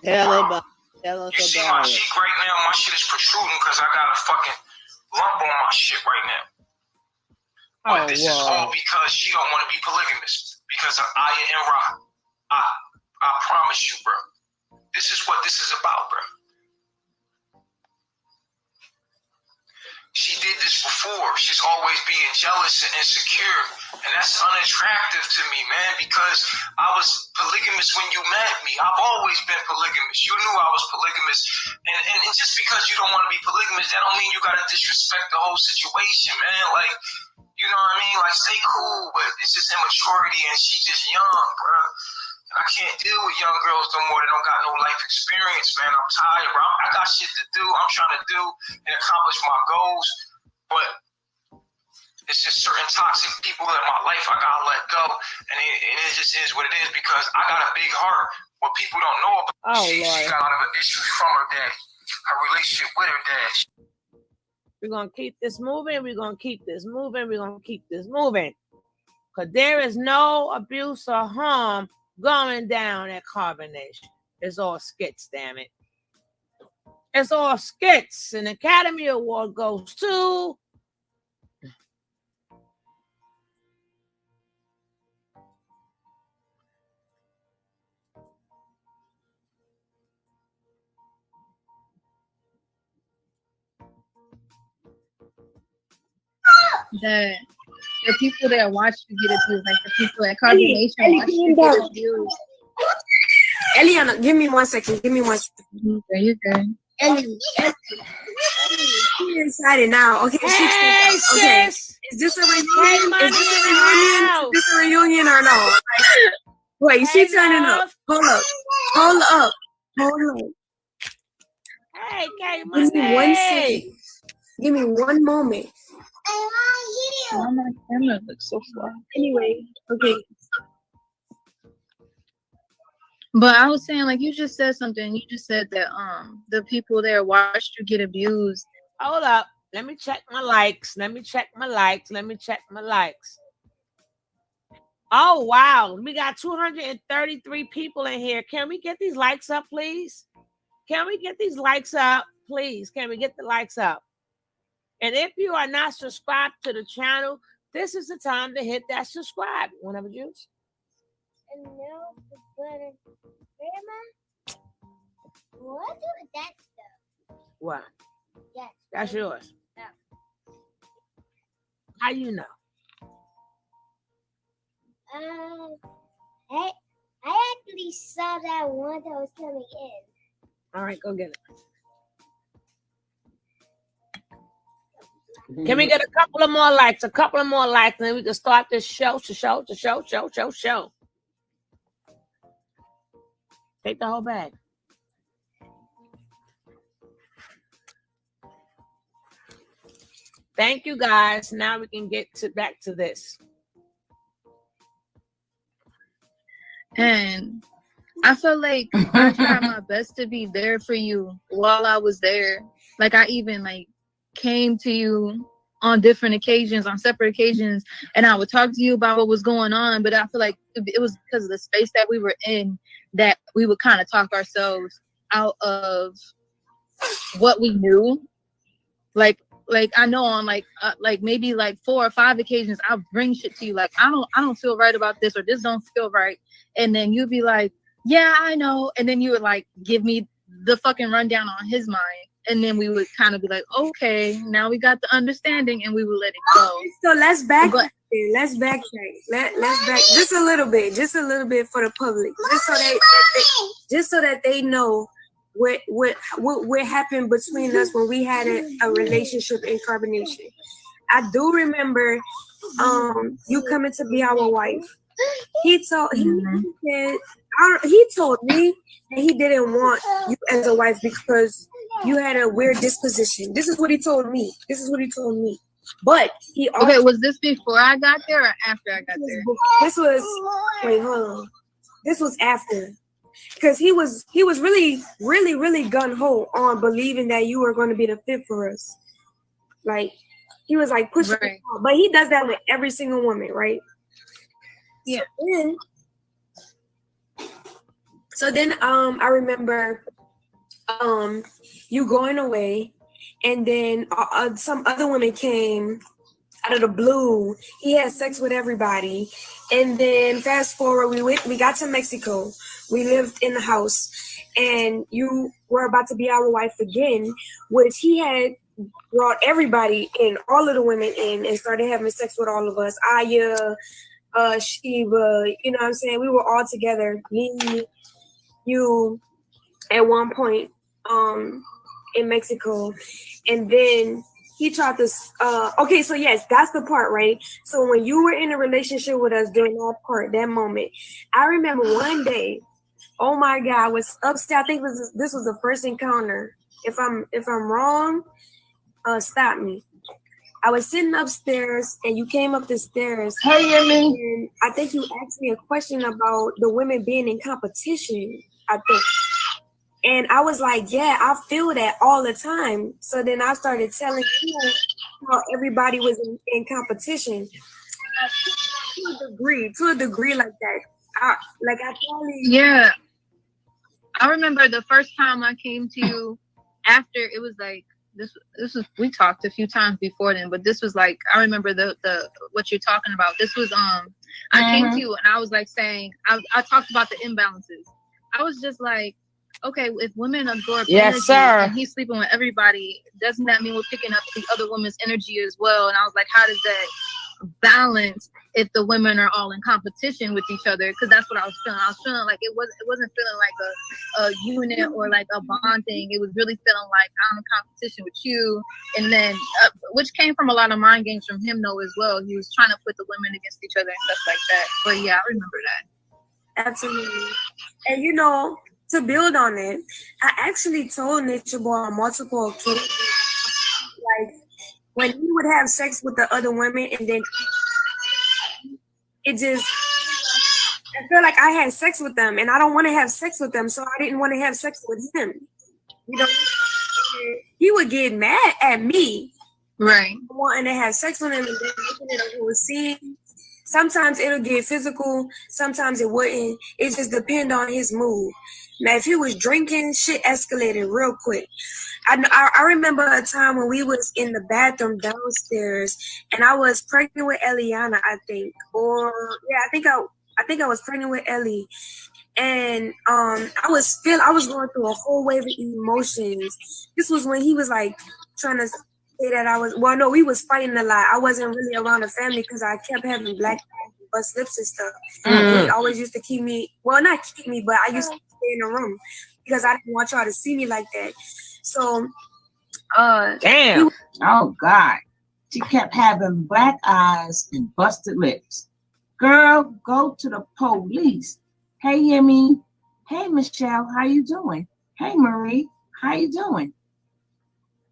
Tell us you see about my it. cheek right now? My shit is protruding because I got a fucking lump on my shit right now. But this is all because she don't want to be polygamous. Because of Aya and Ra. I promise you, bro. This is what this is about, bro. She did this before. She's always being jealous and insecure. And that's unattractive to me, man, because I was polygamous when you met me. I've always been polygamous. You knew I was polygamous. And just because you don't want to be polygamous, that don't mean you got to disrespect the whole situation, man. Like, you know what I mean? Like, stay cool, but it's just immaturity, and she's just young, bro. I can't deal with young girls no more that don't got no life experience, man. I'm tired, bro. I got shit to do. I'm trying to do and accomplish my goals, but it's just certain toxic people in my life I gotta let go, and it just is what it is because I got a big heart. What people don't know about she got a lot of issues from her dad, her relationship with her dad. We're gonna keep this moving. We're gonna keep this moving. We're gonna keep this moving, because there is no abuse or harm going down at Carbonnation. It's all skits, damn it. It's all skits. An Academy Award goes to that the people that watch you get abused, like the people at Carbonnation watch you get abused. Eliana, give me 1 second. Give me 1 second. There you go. Ellie, she's excited now. Okay, Hey, okay. sis. Is this a reunion? Hey, money Is this a in the reunion? house. Is this a reunion or no? Wait, Hey, she turning up. love. Hold up. Hold up. Hold up. Hey, K Give me 1 Money. second. Give me 1 moment. Oh, my camera looks so far. Anyway, okay. But I was saying, like, you just said something. You just said that the people there watched you get abused. Hold up. Let me check my likes. Let me check my likes. Let me check my likes. Oh, wow. We got 233 people in here. Can we get these likes up, please? Can we get these likes up, please? Can we get the likes up? And if you are not subscribed to the channel, this is the time to hit that subscribe. Want to have a juice? And now the button. Grandma, what do that stuff? What? Yes. That's yours. Yeah. How you know? I actually saw that one that was coming in. All right, go get it. Can we get a couple of more likes? A couple of more likes, and then we can start this show. Take the whole bag. Thank you, guys. Now we can get back to this. And I felt like I tried my best to be there for you while I was there. Like, I even, like, came to you on different occasions, on separate occasions, and I would talk to you about what was going on. But I feel like it was because of the space that we were in that we would kind of talk ourselves out of what we knew. Like I know on like maybe like 4 or 5 occasions I'll bring shit to you, like I don't feel right about this, or this don't feel right, and then you'd be like, yeah, I know, and then you would like give me the fucking rundown on his mind, and then we would kind of be like, okay, now we got the understanding, and we would let it go. So let's backtrack. Let's back just a little bit for the public, just so that they know what happened between us when we had a relationship in Carbonnation. I do remember you coming to be our wife. He told me that he didn't want you as a wife because you had a weird disposition. This is what he told me. But he also, okay, was this before I got there or after I got there? This was after. Because he was really gung-ho on believing that you were going to be the fit for us. Like, he was like pushing right. But he does that with every single woman, right? Yeah. So then I remember you going away, and then some other women came out of the blue. He had sex with everybody, and then fast forward, we got to Mexico. We lived in the house, and you were about to be our wife again, which he had brought everybody in, all of the women in, and started having sex with all of us. Aya, Sheba, you know what I'm saying? We were all together, me, you, at one point in Mexico, and then he tried to okay, so yes, that's the part, right? So when you were in a relationship with us during that moment, I remember one day, oh my God, I was upstairs. I think this was the first encounter. If I'm wrong, stop me. I was sitting upstairs and you came up the stairs. Hey, Yemi. And I think you asked me a question about the women being in competition, I think. And I was like, yeah, I feel that all the time. So then I started telling you how everybody was in competition. To a degree like that. Yeah. I remember the first time I came to you after, it was like, this was, we talked a few times before then, but this was like, I remember the what you're talking about. This was, I came to you and I was like saying, I talked about the imbalances. I was just like, okay, if women absorb Yes, energy sir. and he's sleeping with everybody, doesn't that mean we're picking up the other woman's energy as well? And I was like, how does that balance if the women are all in competition with each other? Because that's what I was feeling. I was feeling like it wasn't feeling like a unit or like a bond thing. It was really feeling like I'm in competition with you. And then, which came from a lot of mind games from him though as well. He was trying to put the women against each other and stuff like that. But yeah, I remember that. Absolutely. And you know, to build on it, I actually told Nature Boy on multiple occasions, like when he would have sex with the other women, and then it just, I feel like I had sex with them, and I don't want to have sex with them, so I didn't want to have sex with him. You know, he would get mad at me, right? Wanting to have sex with him, and then looking at a whole scene. Sometimes it'll get physical, sometimes it wouldn't. It just depends on his mood. Now, if he was drinking, shit escalated real quick. I remember a time when we was in the bathroom downstairs, and I was pregnant with Eliana, I think, or yeah, I think I was pregnant with Ellie, and I was going through a whole wave of emotions. This was when he was like trying to say that we was fighting a lot. I wasn't really around the family because I kept having black bust lips and stuff. He always used to keep me, well, not keep me, but I used to stay in the room because I didn't want y'all to see me like that. So, damn. Oh God. She kept having black eyes and busted lips. Girl, go to the police. Hey, Yemi. Hey, Michelle. How you doing? Hey, Marie. How you doing?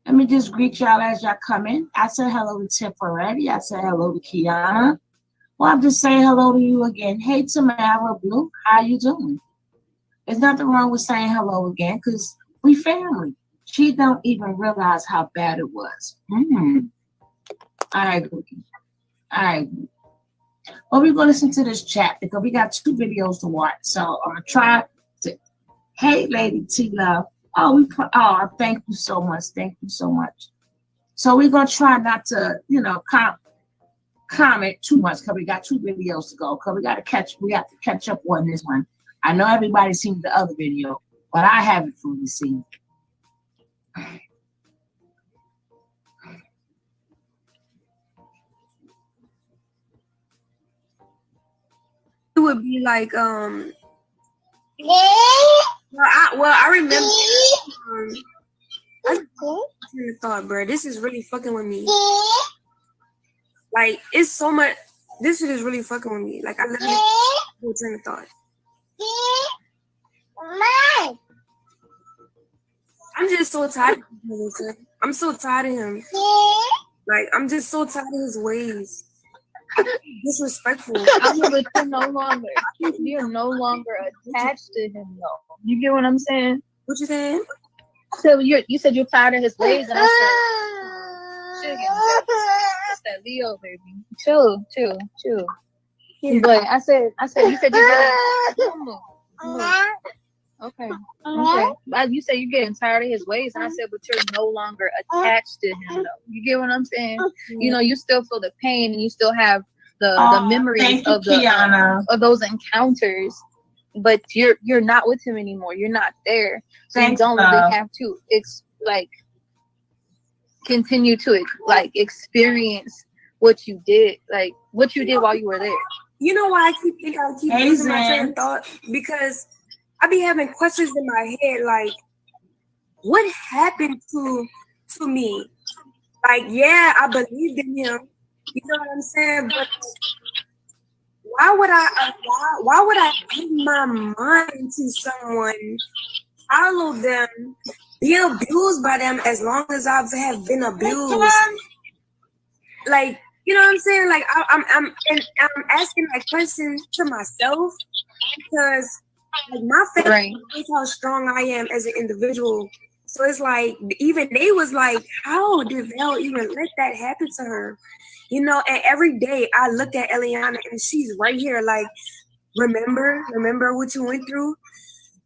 Let me just greet y'all as y'all come in. I said hello to Tiff already. I said hello to Kiana. Well, I'm just saying hello to you again. Hey, Tamara Blue. How you doing? There's nothing wrong with saying hello again because we family. She don't even realize how bad it was. I agree. Well, we're going to listen to this chat because we got 2 videos to watch. So I'm going to try to. Hey, Lady T Love. Oh, thank you so much. Thank you so much. So we're going to try not to, comment too much because we got 2 videos to go because we have to catch up on this one. I know everybody's seen the other video, but I haven't fully seen it. it would be like, I remember, I thought, bro, this is really fucking with me. Like, it's so much, this shit is really fucking with me. Like, I literally have a train of thought. I'm just so tired of him. I'm so tired of him. Like, I'm just so tired of his ways. Disrespectful. But you're no longer attached to him though. You get what I'm saying? What you saying? So you said you're tired of his ways, and I said, it's that Leo baby. Chill. Yeah. But I said you said you're okay. You said you're getting tired of his ways, and I said, but you're no longer attached to him, though. You get what I'm saying? You know, you still feel the pain, and you still have the memories of those encounters, but you're not with him anymore. You're not there, so you don't really have to continue to experience what you did while you were there. You know why I keep losing my train of thought? Because I be having questions in my head, like, what happened to me? Like, yeah, I believed in him. You know what I'm saying? But why would I give my mind to someone, follow them, be abused by them as long as I have been abused? Like, you know what I'm saying? Like, I'm asking that question to myself because, like, my family knows how strong I am as an individual. So it's like, even they was like, how did Val even let that happen to her? You know, and every day I look at Eliana and she's right here, like, remember what you went through?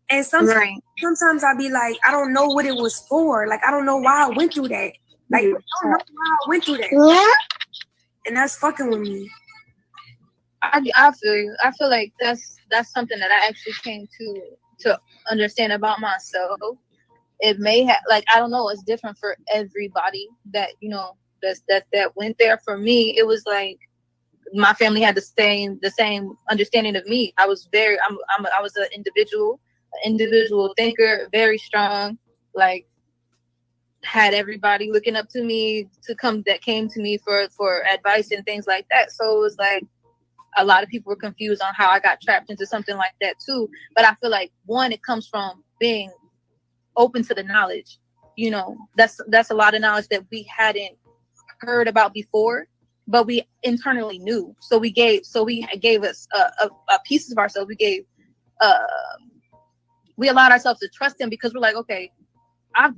And sometimes I'll be like, I don't know what it was for. Like, I don't know why I went through that. Like, I don't know why I went through that. And that's fucking with me. I feel you. I feel like that's something that I actually came to to understand about myself. It may have, like, I don't know, it's different for everybody that, you know, that went there. For me, it was like my family had the same understanding of me. I was I was an individual thinker, very strong, like had everybody looking up to me that came to me for advice and things like that. So it was like a lot of people were confused on how I got trapped into something like that too. But I feel like, one, it comes from being open to the knowledge. You know, that's a lot of knowledge that we hadn't heard about before, but we internally knew. So we gave us a piece of ourselves. We allowed ourselves to trust him, because we're like, okay, I've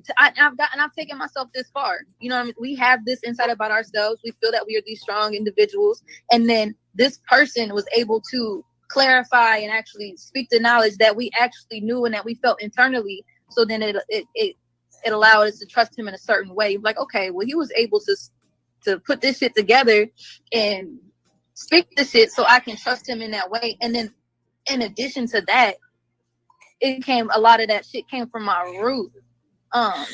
taken myself this far. You know what I mean? We have this insight about ourselves. We feel that we are these strong individuals. And then this person was able to clarify and actually speak the knowledge that we actually knew and that we felt internally. So then it allowed us to trust him in a certain way. Like, okay, well, he was able to put this shit together and speak the shit, so I can trust him in that way. And then in addition to that, a lot of that shit came from my root. I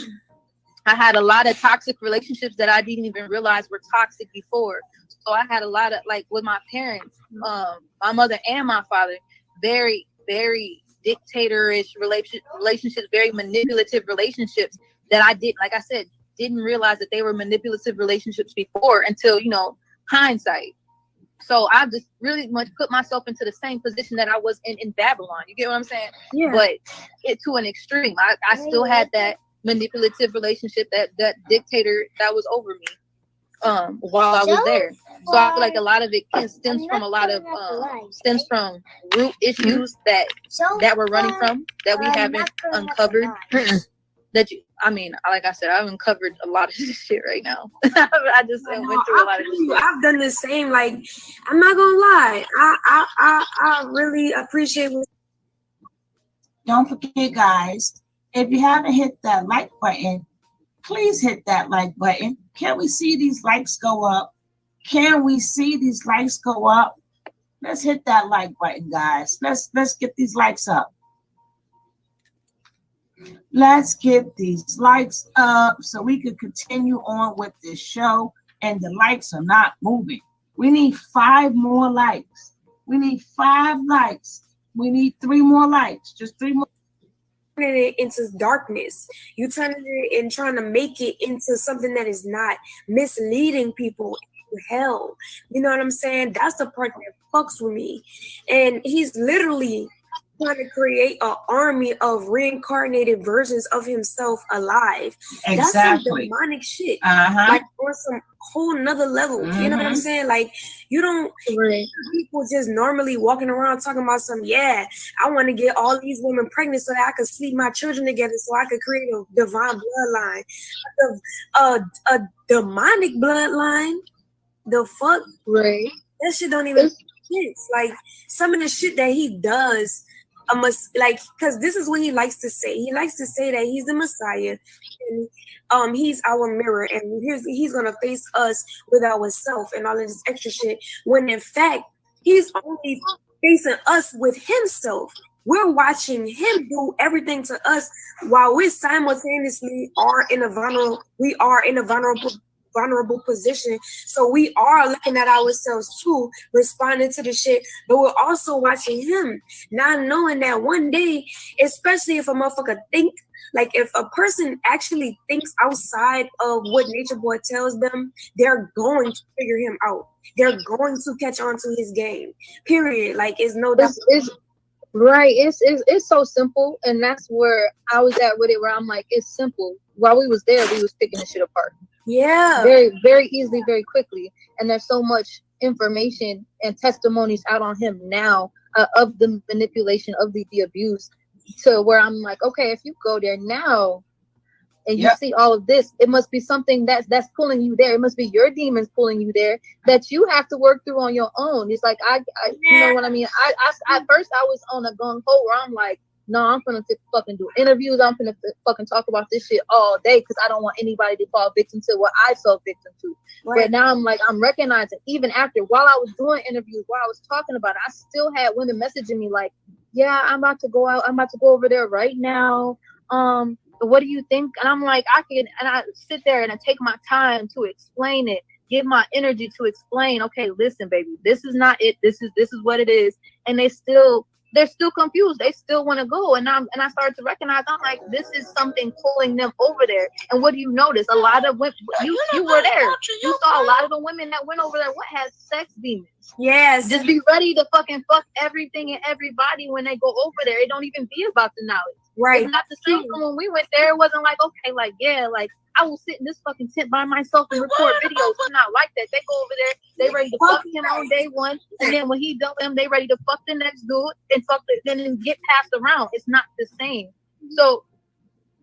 had a lot of toxic relationships that I didn't even realize were toxic before. So I had a lot of, like, with my parents, my mother and my father, very, very dictatorish relationships, very manipulative relationships that I didn't realize that they were manipulative relationships before, until, you know, hindsight. So I just really much put myself into the same position that I was in Babylon. You get what I'm saying? Yeah. But it to an extreme. I still had that manipulative relationship, that dictator that was over me while I was there. So I feel like a lot of it stems from root issues that we're running from, that we haven't uncovered. Like I said, I've uncovered a lot of this shit right now. I just went through a lot of this shit. I've done the same. Like, I'm not gonna lie, I really appreciate what. Don't forget, guys, if you haven't hit that like button, please hit that like button. Can we see these likes go up? Can we see these likes go up? Let's hit that like button, guys. Let's get these likes up. Let's get these likes up so we can continue on with this show. And the likes are not moving. We need 5 more likes. We need 5 likes. We need 3 more likes. Just 3 more. Turning it into darkness. You turning it and trying to make it into something that is not, misleading people into hell. You know what I'm saying? That's the part that fucks with me. And he's literally trying to create an army of reincarnated versions of himself alive. Exactly. That's some demonic shit. Like, on some whole nother level. You know what I'm saying? Like, you don't people just normally walking around talking about I want to get all these women pregnant so that I could sleep my children together, so I could create a divine bloodline. A demonic bloodline. The fuck? Right. That shit don't even make sense. Like, some of the shit that he does, because this is what he likes to say. He likes to say that he's the Messiah, and he's our mirror, and he's gonna face us with ourself and all of this extra shit. When in fact, he's only facing us with himself. We're watching him do everything to us while we simultaneously are in a vulnerable position. So we are looking at ourselves too, responding to the shit, but we're also watching him, not knowing that one day, especially if a motherfucker if a person actually thinks outside of what Nature Boy tells them, they're going to figure him out. They're going to catch on to his game. Period. Like, it's no doubt. Right. It's so simple, and that's where I was at with it, where I'm like, it's simple. While we was there, we was picking the shit apart. Yeah. Very, very easily, very quickly. And there's so much information and testimonies out on him now of the manipulation, of the abuse, to where I'm like, okay, if you go there now and you see all of this, it must be something that's pulling you there. It must be your demons pulling you there that you have to work through on your own. It's like, you know what I mean? At first I was on a gung ho where I'm like, no, I'm gonna fucking do interviews. I'm gonna fucking talk about this shit all day, because I don't want anybody to fall victim to what I fell victim to. Right. But now I'm like, I'm recognizing, even after, while I was doing interviews, while I was talking about it, I still had women messaging me like, yeah, I'm about to go out. I'm about to go over there right now. What do you think? And I'm like, I sit there and I take my time to explain it, give my energy to explain. Okay, listen, baby, this is not it. This is what it is. And they're still confused. They still want to go. And I started to recognize, I'm like, this is something pulling them over there. And what do you notice? A lot of women, you were there. You saw a lot of the women that went over there, what has sex demons? Yes. Just be ready to fucking fuck everything and everybody when they go over there. It don't even be about the knowledge. Right. It's not the same. When we went there, it wasn't like, okay, like, yeah, like, I will sit in this fucking tent by myself and record videos. It's not like that. They go over there, they ready to fuck him on day one, and then when he done them, they ready to fuck the next dude and fuck then get passed around. It's not the same. So,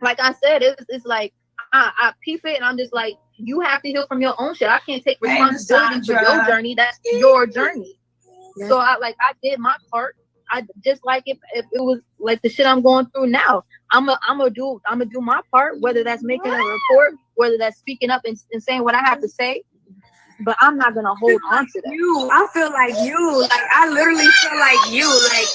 like I said, it's like I peep it, and I'm just like, you have to heal from your own shit. I can't take responsibility for your journey. That's your journey. So I did my part. I just like if it was like the shit I'm going through now, I'm gonna do my part, whether that's making a report, whether that's speaking up and saying what I have to say. But I'm not gonna hold on to that. I feel like you. Like I literally feel like you. Like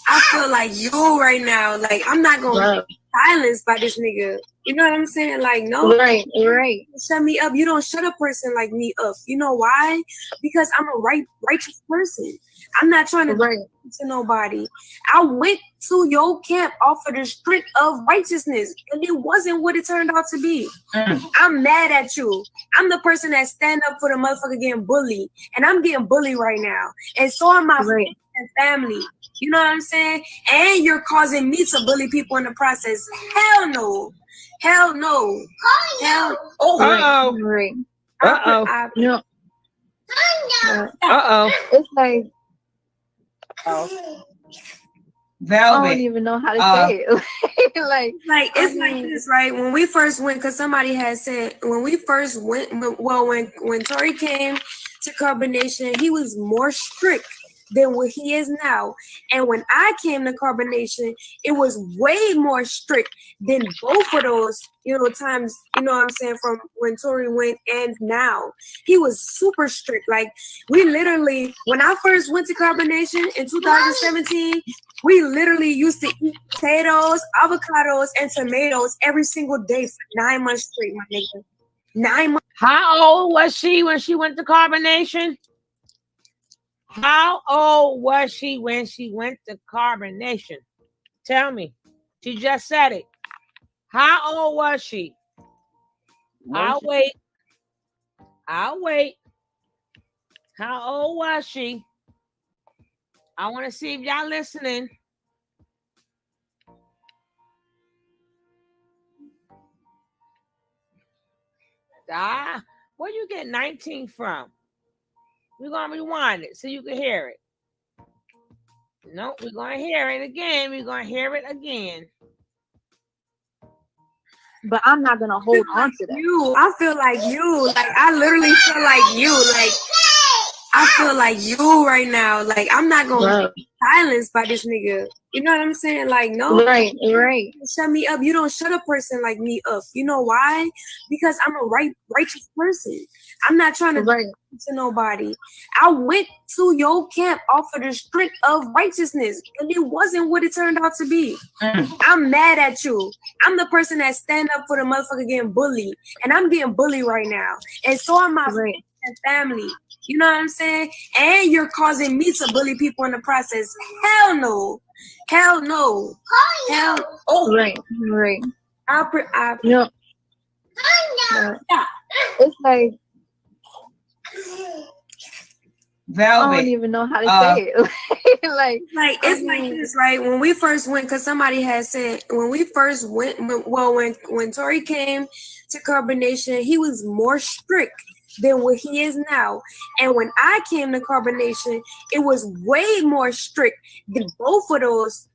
I feel like you right now. Like I'm not gonna be silenced by this nigga. You know what I'm saying? Like no, right. Shut me up. You don't shut a person like me up. You know why? Because I'm a righteous person. I'm not trying to to nobody. I went to your camp off of the street of righteousness, and it wasn't what it turned out to be. I'm mad at you. I'm the person that stand up for the motherfucker getting bullied, and I'm getting bullied right now. And so are my friends and family. You know what I'm saying? And you're causing me to bully people in the process. Hell no. Hell no. Hell. Oh. Right. No. It's like. Velvet. I don't even know how to say it. like it's like this, right? When we first went, because somebody had said when we first went, well, when Tori came to Carbonnation, he was more strict than what he is now. And when I came to Carbonnation, it was way more strict than both of those, times, you know what I'm saying, from when Tori went and now. He was super strict. Like, we literally, when I first went to Carbonnation in 2017, we literally used to eat potatoes, avocados, and tomatoes every single day for 9 months straight, my nigga. 9 months. How old was she when she went to Carbonnation? How old was she when she went to Carbonnation? Tell me. She just said it. How old was she? I'll wait. How old was she? I want to see if y'all listening. Where you get 19 from? We're going to rewind it so you can hear it. No, we're going to hear it again. We're going to hear it again. But I'm not going to hold on to that. I feel like you. Like, I literally feel like you. Like, I feel like you right now. Like, I'm not going to be silenced by this nigga. You know what I'm saying? Like, no. Right. Shut me up. You don't shut a person like me up. You know why? Because I'm a righteous person. I'm not trying to to nobody. I went to your camp off of the street of righteousness, and it wasn't what it turned out to be. I'm mad at you. I'm the person that stand up for the motherfucker getting bullied, and I'm getting bullied right now. And so are my friends and family. You know what I'm saying? And you're causing me to bully people in the process. Hell no. Hell no. Hell. Oh. Right. It's like Velvet. I don't even know how to say it. like it's like this, right? When we first went, because somebody had said when we first went, well, when Tori came to Carbonnation, he was more strict than what he is now. And when I came to Carbonnation, it was way more strict than both of those,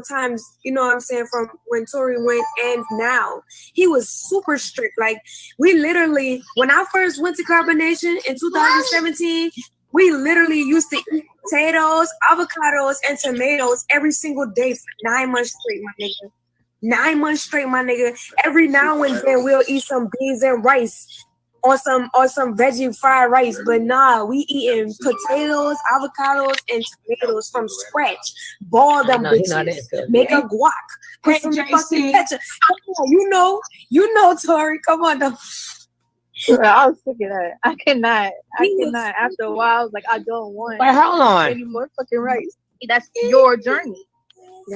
times, you know what I'm saying, from when Tori went and now. He was super strict. Like, we literally, when I first went to Carbonnation in 2017, we literally used to eat potatoes, avocados, and tomatoes every single day for 9 months straight, my nigga. 9 months straight, my nigga. Every now and then we'll eat some beans and rice. on some veggie fried rice, but nah, we eating potatoes, avocados, and tomatoes from scratch. Boil them bitches, make a guac, put some fucking ketchup. You know, Tori, come on. I was sick of that. I cannot. After a while, I was like, I don't want But hold on. any more fucking rice. That's your journey.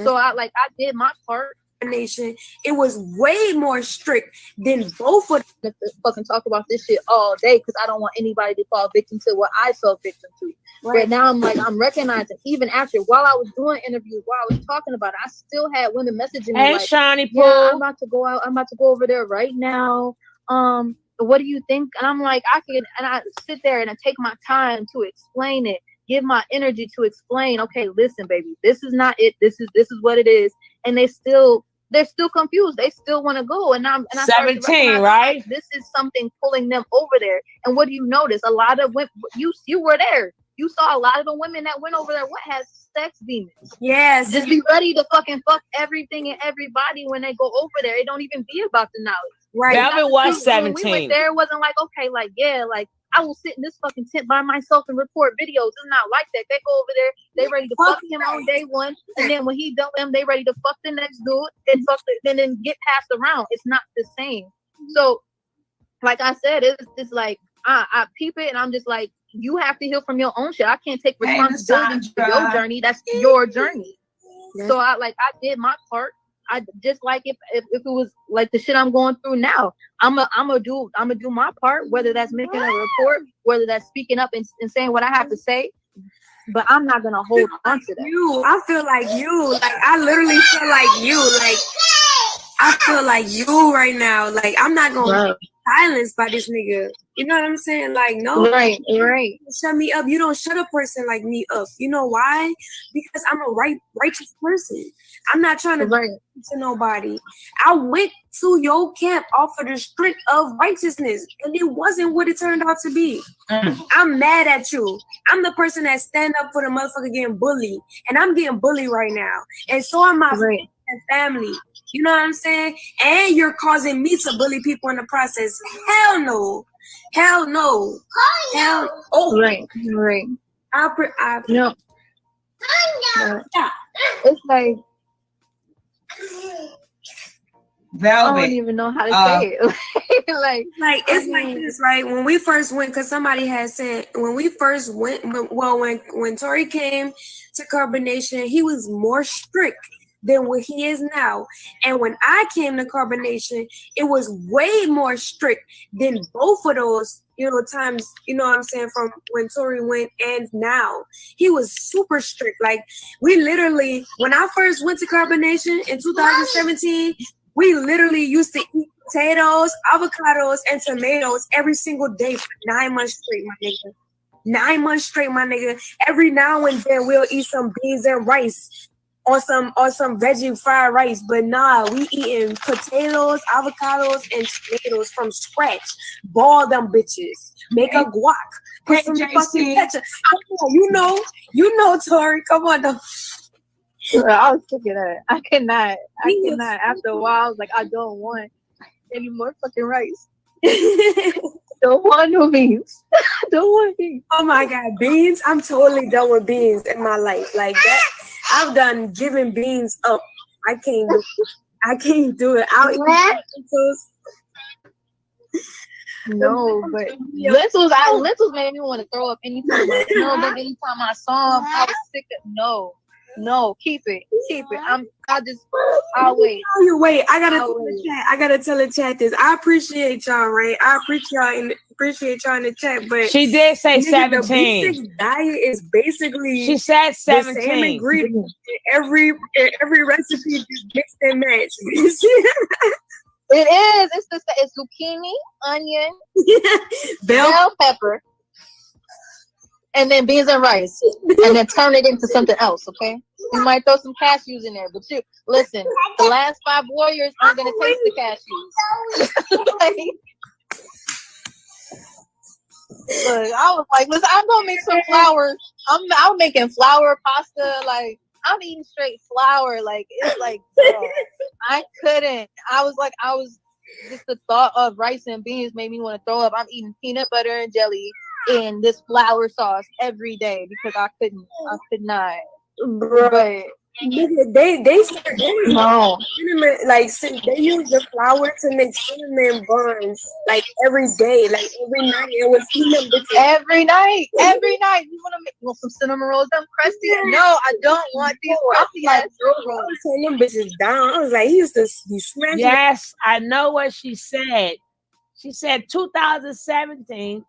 So I did my part. Nation, it was way more strict than both of them. Fucking talk about this shit all day because I don't want anybody to fall victim to what I fell victim to. Right. But now I'm recognizing, even after, while I was doing interviews, while I was talking about it, I still had women messaging me Hey, like, Shawnee yeah, Pooh. I'm about to go out. I'm about to go over there right now. What do you think? And I'm like, I sit there and I take my time to explain it, give my energy to explain. Okay, listen, baby, this is not it. This is what it is. And they're still confused. They still want to go. And I 17, right? This is something pulling them over there. And what do you notice? A lot of women, you were there. You saw a lot of the women that went over there. What has sex demons? Yes. Just be ready to fucking fuck everything and everybody when they go over there. It don't even be about the knowledge. Right. Velvet was 17. When we went there, it wasn't like, okay, like, yeah, like, I will sit in this fucking tent by myself and record videos. It's not like that. They go over there, they ready to fuck him on day one, and then when he done them, they ready to fuck the next dude and fuck and then get passed around. It's not the same. So, like I said, it's like I peep it, and I'm just like, you have to heal from your own shit. I can't take responsibility for your journey. That's your journey. Yes. So I did my part. I just like if it was like the shit I'm going through now, I'm gonna do my part, whether that's making a report, whether that's speaking up and saying what I have to say, but I'm not gonna hold on to that. I feel like you, like I literally feel like you, like I feel like you right now, like I'm not gonna be silenced by this nigga. You know what I'm saying? Like, no, right. Shut me up. You don't shut a person like me up. You know why? Because I'm a righteous person. I'm not trying to to nobody. I went to your camp off of the strength of righteousness, and it wasn't what it turned out to be. I'm mad at you. I'm the person that stand up for the motherfucker getting bullied, and I'm getting bullied right now, and so am my family. You know what I'm saying? And you're causing me to bully people in the process. Hell no. Hell no. Hell. Oh. Right. No. It's like Velvet. I don't even know how to say it. like it's like this, right? When we first went, because somebody had said when we first went, well, when Tori came to Carbonnation, he was more strict than what he is now. And when I came to Carbonnation, it was way more strict than both of those, times, you know what I'm saying, from when Tori went and now. He was super strict. Like, we literally, when I first went to Carbonnation in 2017, we literally used to eat potatoes, avocados, and tomatoes every single day for 9 months straight, my nigga. 9 months straight, my nigga. Every now and then we'll eat some beans and rice on some veggie fried rice, but nah, we eating potatoes, avocados, and tomatoes from scratch. Boil them bitches. Make a guac. Put some fucking ketchup. You know, Tori. Come on, though. I was sick of that. I cannot. After a while, I was like, I don't want any more fucking rice. Don't want no beans. Don't want beans. Oh my God, beans! I'm totally done with beans in my life. Like that, I've done giving beans up. I can't do it. I'll eat lentils. No, but lentils made me want to throw up anytime. Anytime I saw them, I was sick of No, keep it. I'll wait. You wait. I gotta tell the chat this. I appreciate y'all, right? I appreciate y'all in the chat, but she did say 17. The basic diet is basically she said 17. The same ingredients. Every recipe just mix and match. It is. It's zucchini, onion, bell pepper, and then beans and rice, and then turn it into something else. Okay, you might throw some cashews in there, but you listen. The last 5 warriors aren't gonna taste the cashews. Look, I was like, listen, I'm gonna make some flour. I'm making flour pasta. Like, I'm eating straight flour. Like, it's like, bro, I couldn't. I was just the thought of rice and beans made me want to throw up. I'm eating peanut butter and jelly and this flour sauce every day because I could not. Bro, But they start doing no. cinnamon, like they use the flour to make cinnamon buns like every day, like every night. It was cinnamon bitches. Every night. You want some cinnamon rolls? I'm crusty. No, I don't want these crusty ass rolls. I was telling them bitches down. I was like, he used to be smashing. Yes, I know what she said. She said 2017.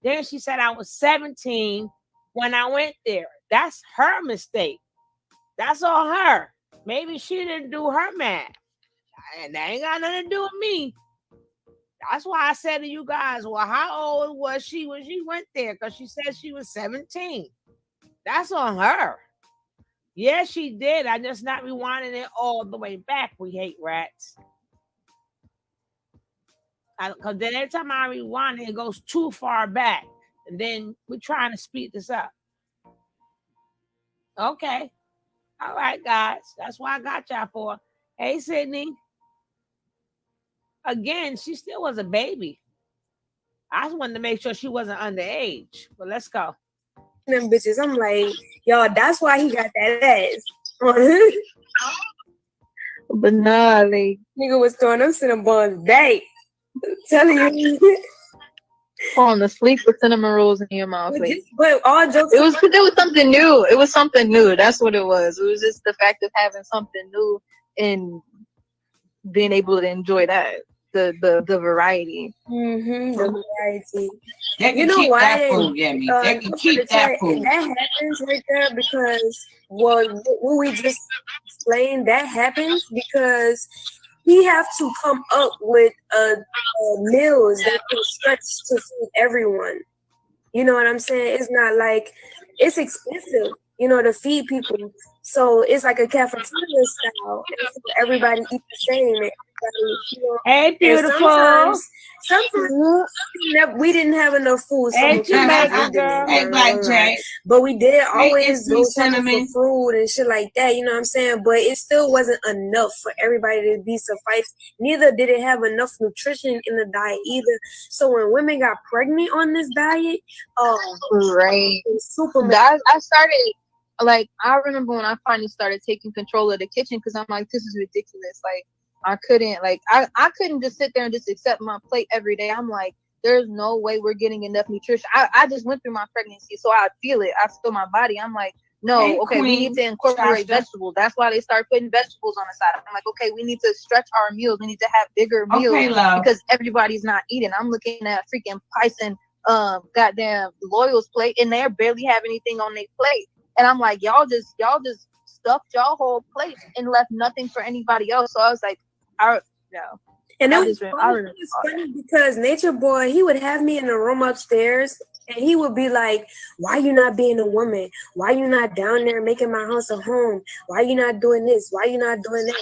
Then she said I was 17 when I went there. That's her mistake. That's on her. Maybe she didn't do her math. And that ain't got nothing to do with me. That's why I said to you guys, well, how old was she when she went there? Because she said she was 17. That's on her. Yeah, she did. I just not rewinding it all the way back. We hate rats. Because then every time I rewind it, it goes too far back. And then we're trying to speed this up. Okay. All right, guys. That's why I got y'all for. Hey, Sydney. Again, she still was a baby. I just wanted to make sure she wasn't underage. But let's go. Them bitches. I'm like, y'all, that's why he got that ass. But nah, like nigga was throwing them cinnamon buns back. I'm telling you. falling asleep with cinnamon rolls in your mouth. Like, but all jokes. It was something new. It was something new. That's what it was. It was just the fact of having something new and being able to enjoy that. The variety. The variety. They can You know keep why that food, Yemi. They can keep that food. That happens right there because what we just explained, that happens because we have to come up with meals that can stretch to feed everyone. You know what I'm saying? It's not like it's expensive, to feed people. So it's like a cafeteria style. And so everybody eat the same. Hey, beautiful. Sometimes we didn't have enough food. Hey, Jamaican girl. Hey, Black Jay. But we did always go cinnamon for food and shit like that. You know what I'm saying? But it still wasn't enough for everybody to be sufficed. Neither did it have enough nutrition in the diet either. So when women got pregnant on this diet, right. I started. Like, I remember when I finally started taking control of the kitchen because I'm like, this is ridiculous. Like, I couldn't just sit there and just accept my plate every day. I'm like, there's no way we're getting enough nutrition. I just went through my pregnancy, so I feel it. I feel my body. I'm like, no, okay, we need to incorporate vegetables. That's why they start putting vegetables on the side. I'm like, okay, we need to stretch our meals. We need to have bigger meals because everybody's not eating. I'm looking at freaking Python, goddamn Loyal's plate, and they're barely have anything on their plate. And I'm like, y'all just stuffed y'all whole plate and left nothing for anybody else. So I was like, no. And it was funny because Nature Boy, he would have me in the room upstairs and he would be like, why you not being a woman? Why you not down there making my house a home? Why you not doing this? Why you not doing that?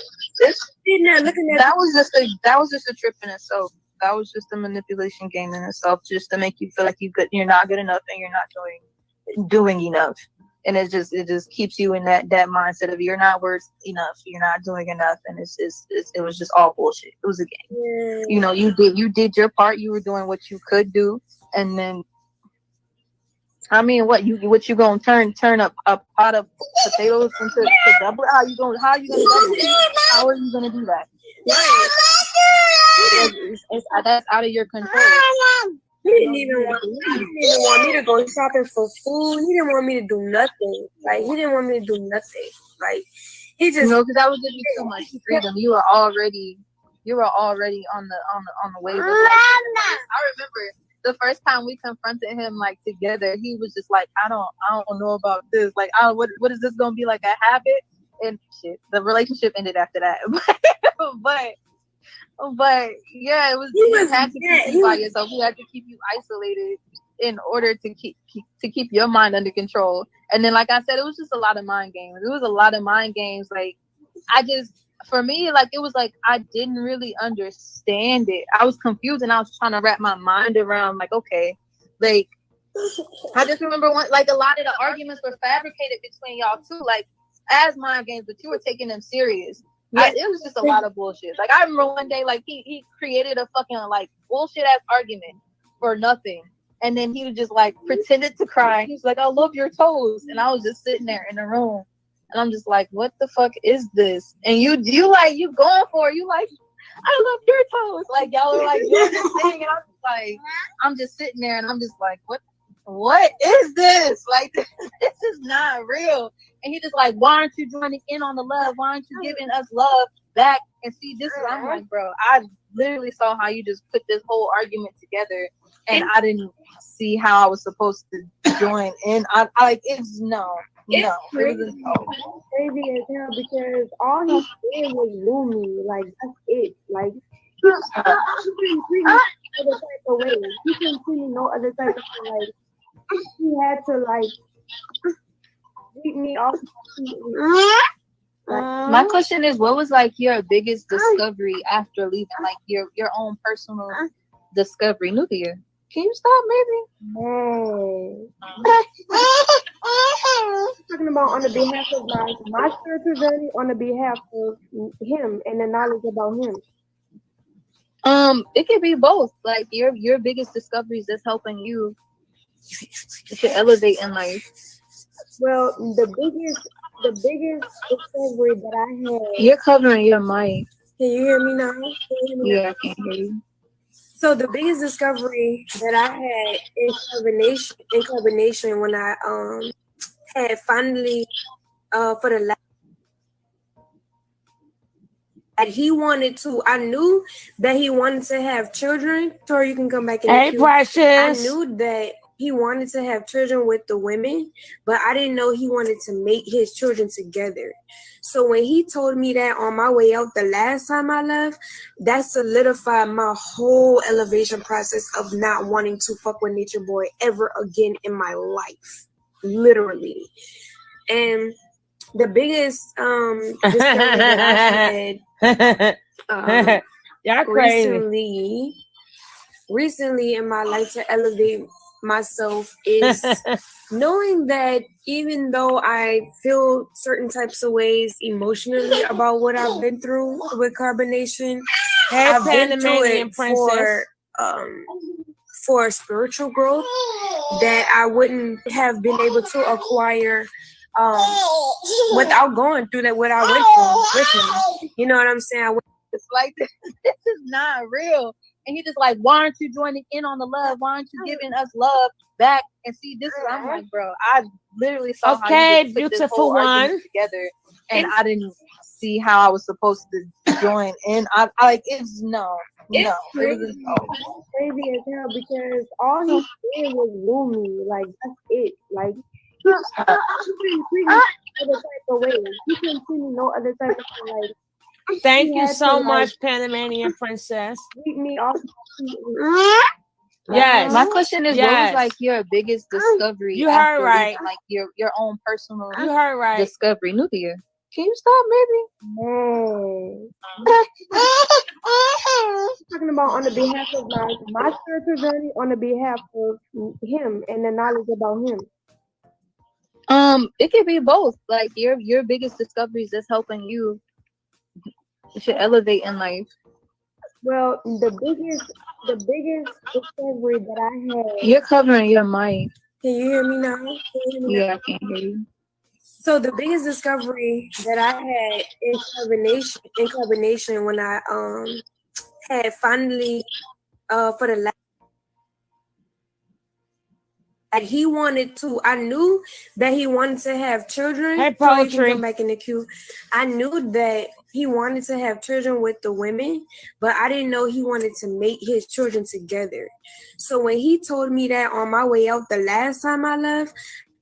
That was just a trip in itself. That was just a manipulation game in itself, just to make you feel like you're not good enough and you're not doing enough. And it just keeps you in that mindset of you're not worth enough, you're not doing enough, and it was just all bullshit. It was a game. You did your part. You were doing what you could do, and then what you gonna turn up a pot of potatoes into double? How you gonna double it? How are you gonna do that? That's out of your control. He didn't even want me to go shopping for food. He didn't want me to do nothing. Like, he didn't want me to do nothing. Like, he just because that was giving you too much freedom. You were already on the wave of life. I remember the first time we confronted him like together, he was just like, I don't know about this. Like, what is this gonna be, like a habit? And shit. The relationship ended after that. But yeah, it was. You had to keep you by yourself. You had to keep you isolated in order to keep your mind under control. And then, like I said, it was just a lot of mind games. It was a lot of mind games. Like, for me, like, it was like I didn't really understand it. I was confused, and I was trying to wrap my mind around, like, okay, like, I just remember a lot of the arguments were fabricated between y'all too, like, as mind games, but you were taking them serious. It was just a lot of bullshit. Like, I remember one day, like, he created a fucking, like, bullshit ass argument for nothing. And then he was just, like, pretended to cry. He was like, I love your toes. And I was just sitting there in the room. And I'm just like, what the fuck is this? And you going for it. You like, I love your toes. Like, y'all are like doing this thing. And I'm just like, I'm just sitting there and I'm just like, what is this? Like, this is not real. And he just like, why aren't you joining in on the love? Why aren't you giving us love back? And see, this is, I'm like, bro, I literally saw how you just put this whole argument together. And I didn't see how I was supposed to join in. I like, it's no. It's No, crazy. Crazy as hell because all he did was woo me. Like, that's it. Like, he couldn't treat me other type of way. He couldn't treat me no other type of way. Like, he had to like beat me off. My question is, what was like your biggest discovery after leaving? Like your own personal discovery. Nuclear. Can you stop, maybe? No. Talking about on the behalf of my spiritual journey, on the behalf of him and the knowledge about him. It could be both. Like your biggest discoveries that's helping you to elevate in life. Well, the biggest discovery that I had. You're covering your mic. Can you hear me now? Yeah, I can't hear you. So the biggest discovery that I had in Carbonnation when I had finally for the last that he wanted to, I knew that he wanted to have children. Tori, you can come back in. Hey, Precious. I knew that he wanted to have children with the women, but I didn't know he wanted to make his children together. So when he told me that on my way out the last time I left, that solidified my whole elevation process of not wanting to fuck with Nature Boy ever again in my life. Literally. And the biggest discovery that I had recently in my life to elevate myself is knowing that even though I feel certain types of ways emotionally about what I've been through with Carbonnation, I've been through it for spiritual growth that I wouldn't have been able to acquire without going through that, what I went through with him. You know what I'm saying? It's like, this is not real. And he just like, why aren't you joining in on the love? Why aren't you giving us love back? And see, this is, I'm like, bro, I literally saw how you just put this whole argument together, and I didn't see how I was supposed to join in. I like, it's no. Crazy as hell because all he did was woo me. Like, that's it. Like, he couldn't treat me other type of way. He couldn't treat me no other type of way. Like, thank you so much, Panamanian Princess. Beat me off. Yes. My question is, what was like your biggest discovery? You heard right. Like your own personal. You heard right. Discovery. Nuclear. Can you stop, maybe? No. Talking about on the behalf of my spiritual journey, on the behalf of him and the knowledge about him. It could be both. Like your biggest discoveries that's helping you to elevate in life. Well, the biggest discovery that I had. You're covering your mic. Can you hear me now? Yeah, I can't hear you. So the biggest discovery that I had in Carbonnation when I had finally for the last that he wanted to, I knew that he wanted to have children. Hey, So you can Poetry. come back in the queue. I knew that he wanted to have children with the women, but I didn't know he wanted to make his children together. So when he told me that on my way out the last time I left,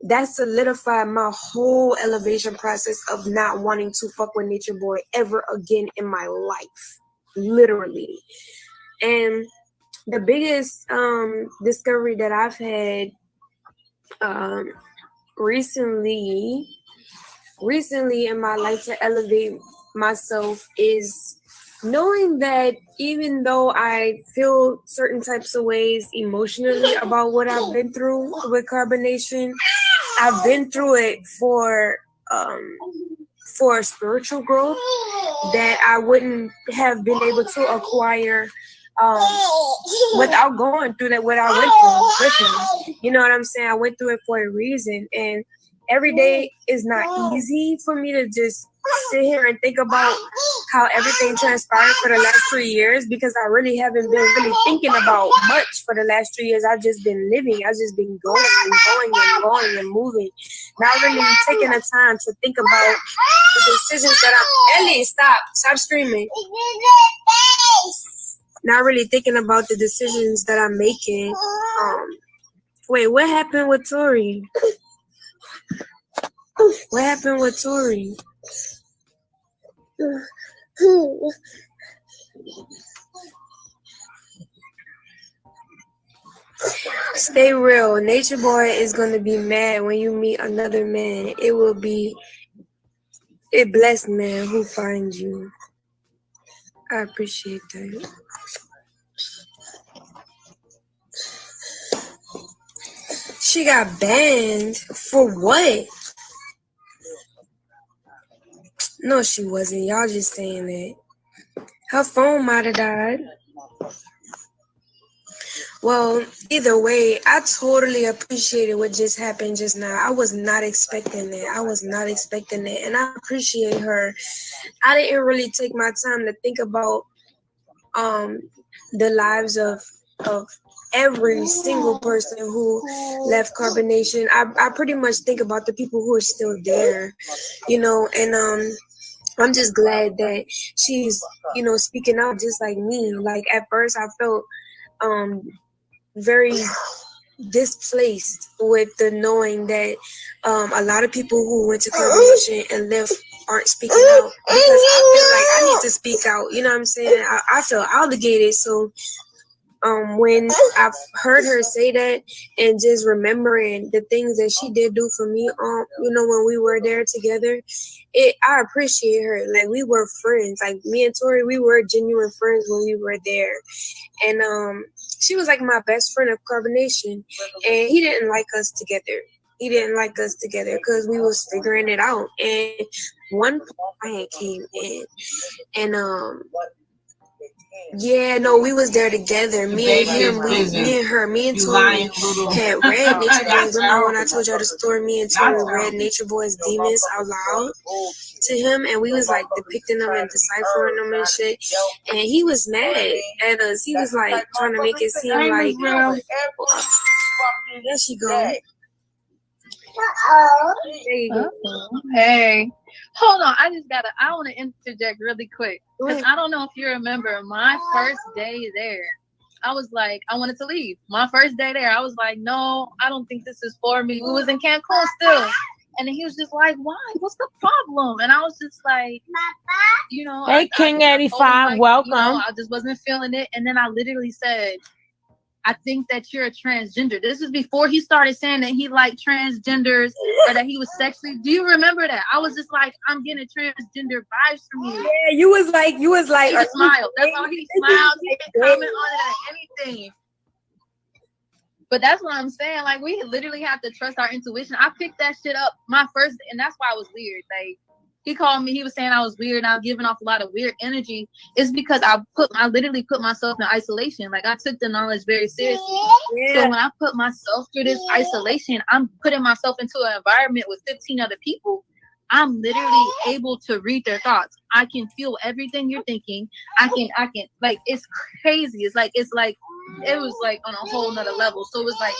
that solidified my whole elevation process of not wanting to fuck with Nature Boy ever again in my life. Literally. And the biggest discovery that I've had recently in my life to elevate myself is knowing that even though I feel certain types of ways emotionally about what I've been through with Carbonnation, I've been through it for for spiritual growth that I wouldn't have been able to acquire without going through that, what I went through with him. You know what I'm saying? I went through it for a reason, and every day is not easy for me to just sit here and think about how everything transpired for the last 3 years, because I really haven't been really thinking about much for the last 3 years. I've just been living. I've just been going and going and going and moving. Not really taking the time to think about the decisions that I'm... Ellie, stop screaming. Not really thinking about the decisions that I'm making. Wait, what happened with Tori? What happened with Tori? Stay real. Nature Boy is going to be mad when you meet another man. It will be a blessed man who finds you. I appreciate that. She got banned for what? No, she wasn't. Y'all just saying that. Her phone might have died. Well, either way, I totally appreciated what just happened just now. I was not expecting that. And I appreciate her. I didn't really take my time to think about the lives of every single person who left Carbonnation. I pretty much think about the people who are still there, you know, and I'm just glad that she's, you know, speaking out just like me. Like at first I felt very displaced with the knowing that a lot of people who went to Carbonnation and left aren't speaking out, because I feel like I need to speak out. You know what I'm saying? I feel obligated. So when I've heard her say that, and just remembering the things that she did do for me, you know, when we were there together, I appreciate her. Like, we were friends. Like, me and Tori, we were genuine friends when we were there. And she was like my best friend of Carbonnation, and he didn't like us together. Because we was figuring it out. And one client came in, and yeah, no, we was there together. Me and him, me and Tori had read Nature Boys. Remember when I told y'all the story? Me and Tori read Nature Boys' demons out loud to him, and we was like depicting them and deciphering them and shit. And he was mad at us. He was like trying to make it seem like, there she go. There you go. Hey, hold on. I want to interject really quick, because I don't know if you remember my first day there. I was like, I wanted to leave. My first day there, I was like, no, I don't think this is for me. We was in Cancun still. And then he was just like, why? What's the problem? And I was just like, you know. Hey, King 85, welcome. You know, I just wasn't feeling it. And then I literally said, I think that you're a transgender. This is before he started saying that he liked transgenders or that he was sexually. Do you remember that? I was just like, I'm getting transgender vibes from you. Yeah, you was like. He smiled. That's all he smiled. He didn't comment on it or anything. But that's what I'm saying. Like, we literally have to trust our intuition. I picked that shit up my first, and that's why I was weird. Like, he called me, he was saying I was weird and I was giving off a lot of weird energy. It's because I literally put myself in isolation. Like, I took the knowledge very seriously. Yeah. So when I put myself through this isolation, I'm putting myself into an environment with 15 other people. I'm literally able to read their thoughts. I can feel everything you're thinking. I can like, it's crazy. It was like on a whole nother level. So it was like,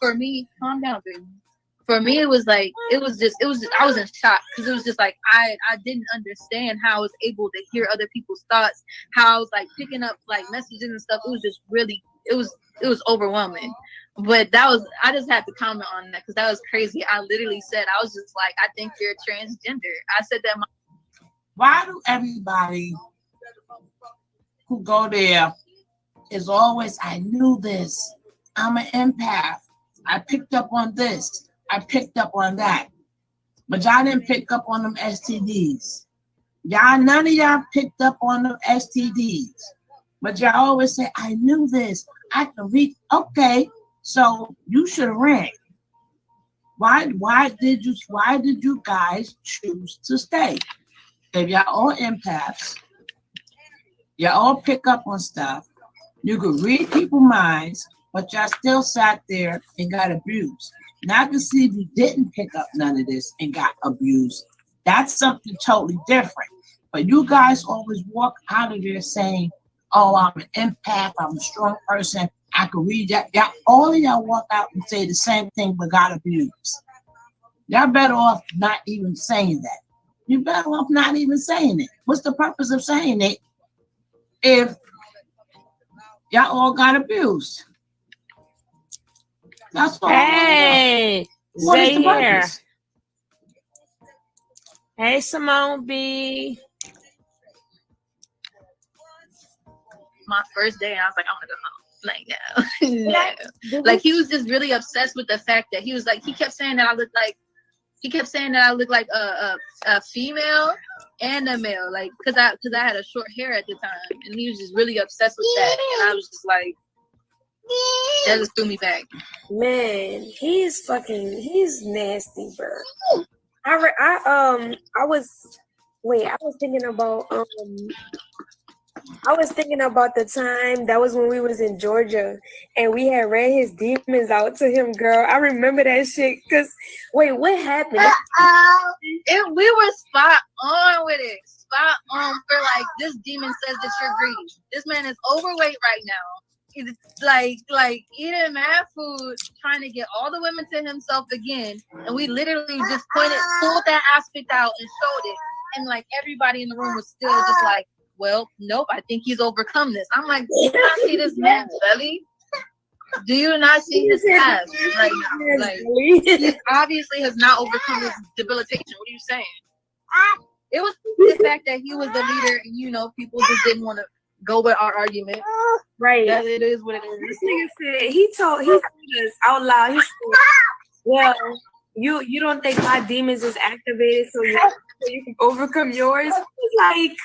for me, calm down, baby. For me, it was I was in shock, because it was just like, I didn't understand how I was able to hear other people's thoughts, how I was like picking up like messages and stuff. It was just really, it was overwhelming. But I just had to comment on that, because that was crazy. I literally said, I was just like, I think you're transgender. I said that. Why do everybody who go there is always, I knew this, I'm an empath, I picked up on this, I picked up on that. But y'all didn't pick up on them STDs. None of y'all picked up on them STDs. But y'all always say, I knew this, I can read. Okay, so you should have ran. Why did you guys choose to stay? If y'all all empaths, y'all all pick up on stuff. You could read people's minds, but y'all still sat there and got abused. Now I can see if you didn't pick up none of this and got abused. That's something totally different. But you guys always walk out of there saying, oh, I'm an empath, I'm a strong person, I can read that. All of y'all walk out and say the same thing but got abused. Y'all better off not even saying that. You're better off not even saying it. What's the purpose of saying it if y'all all got abused? That's all. Hey, What is the Zaire. purpose? Hey, Simone B. My first day, I was like, I want to go home. Like, no. Like, he was just really obsessed with the fact that he was like, he kept saying that I look like a female and a male, like, because I had a short hair at the time, and he was just really obsessed with that, and I was just like, that just threw me back. Man, he's nasty, bro. I was thinking about the time that was when we was in Georgia and we had read his demons out to him, girl. I remember that shit. Cause wait, what happened? We were spot on with it. Spot on for like, this demon says that you're greedy. This man is overweight right now. He's like eating mad food, trying to get all the women to himself again. And we literally just pulled that aspect out and showed it. And like everybody in the room was still just like, well, nope, I think he's overcome this. I'm like, do you not see this man's belly? Do you not see his ass right now? Like, he obviously has not overcome this debilitation. What are you saying? It was the fact that he was the leader and, you know, people just didn't want to go with our argument. Right. That it is what it is. This nigga said, he told us out loud, he said, well, you don't think my demons is activated so you can overcome yours? Like,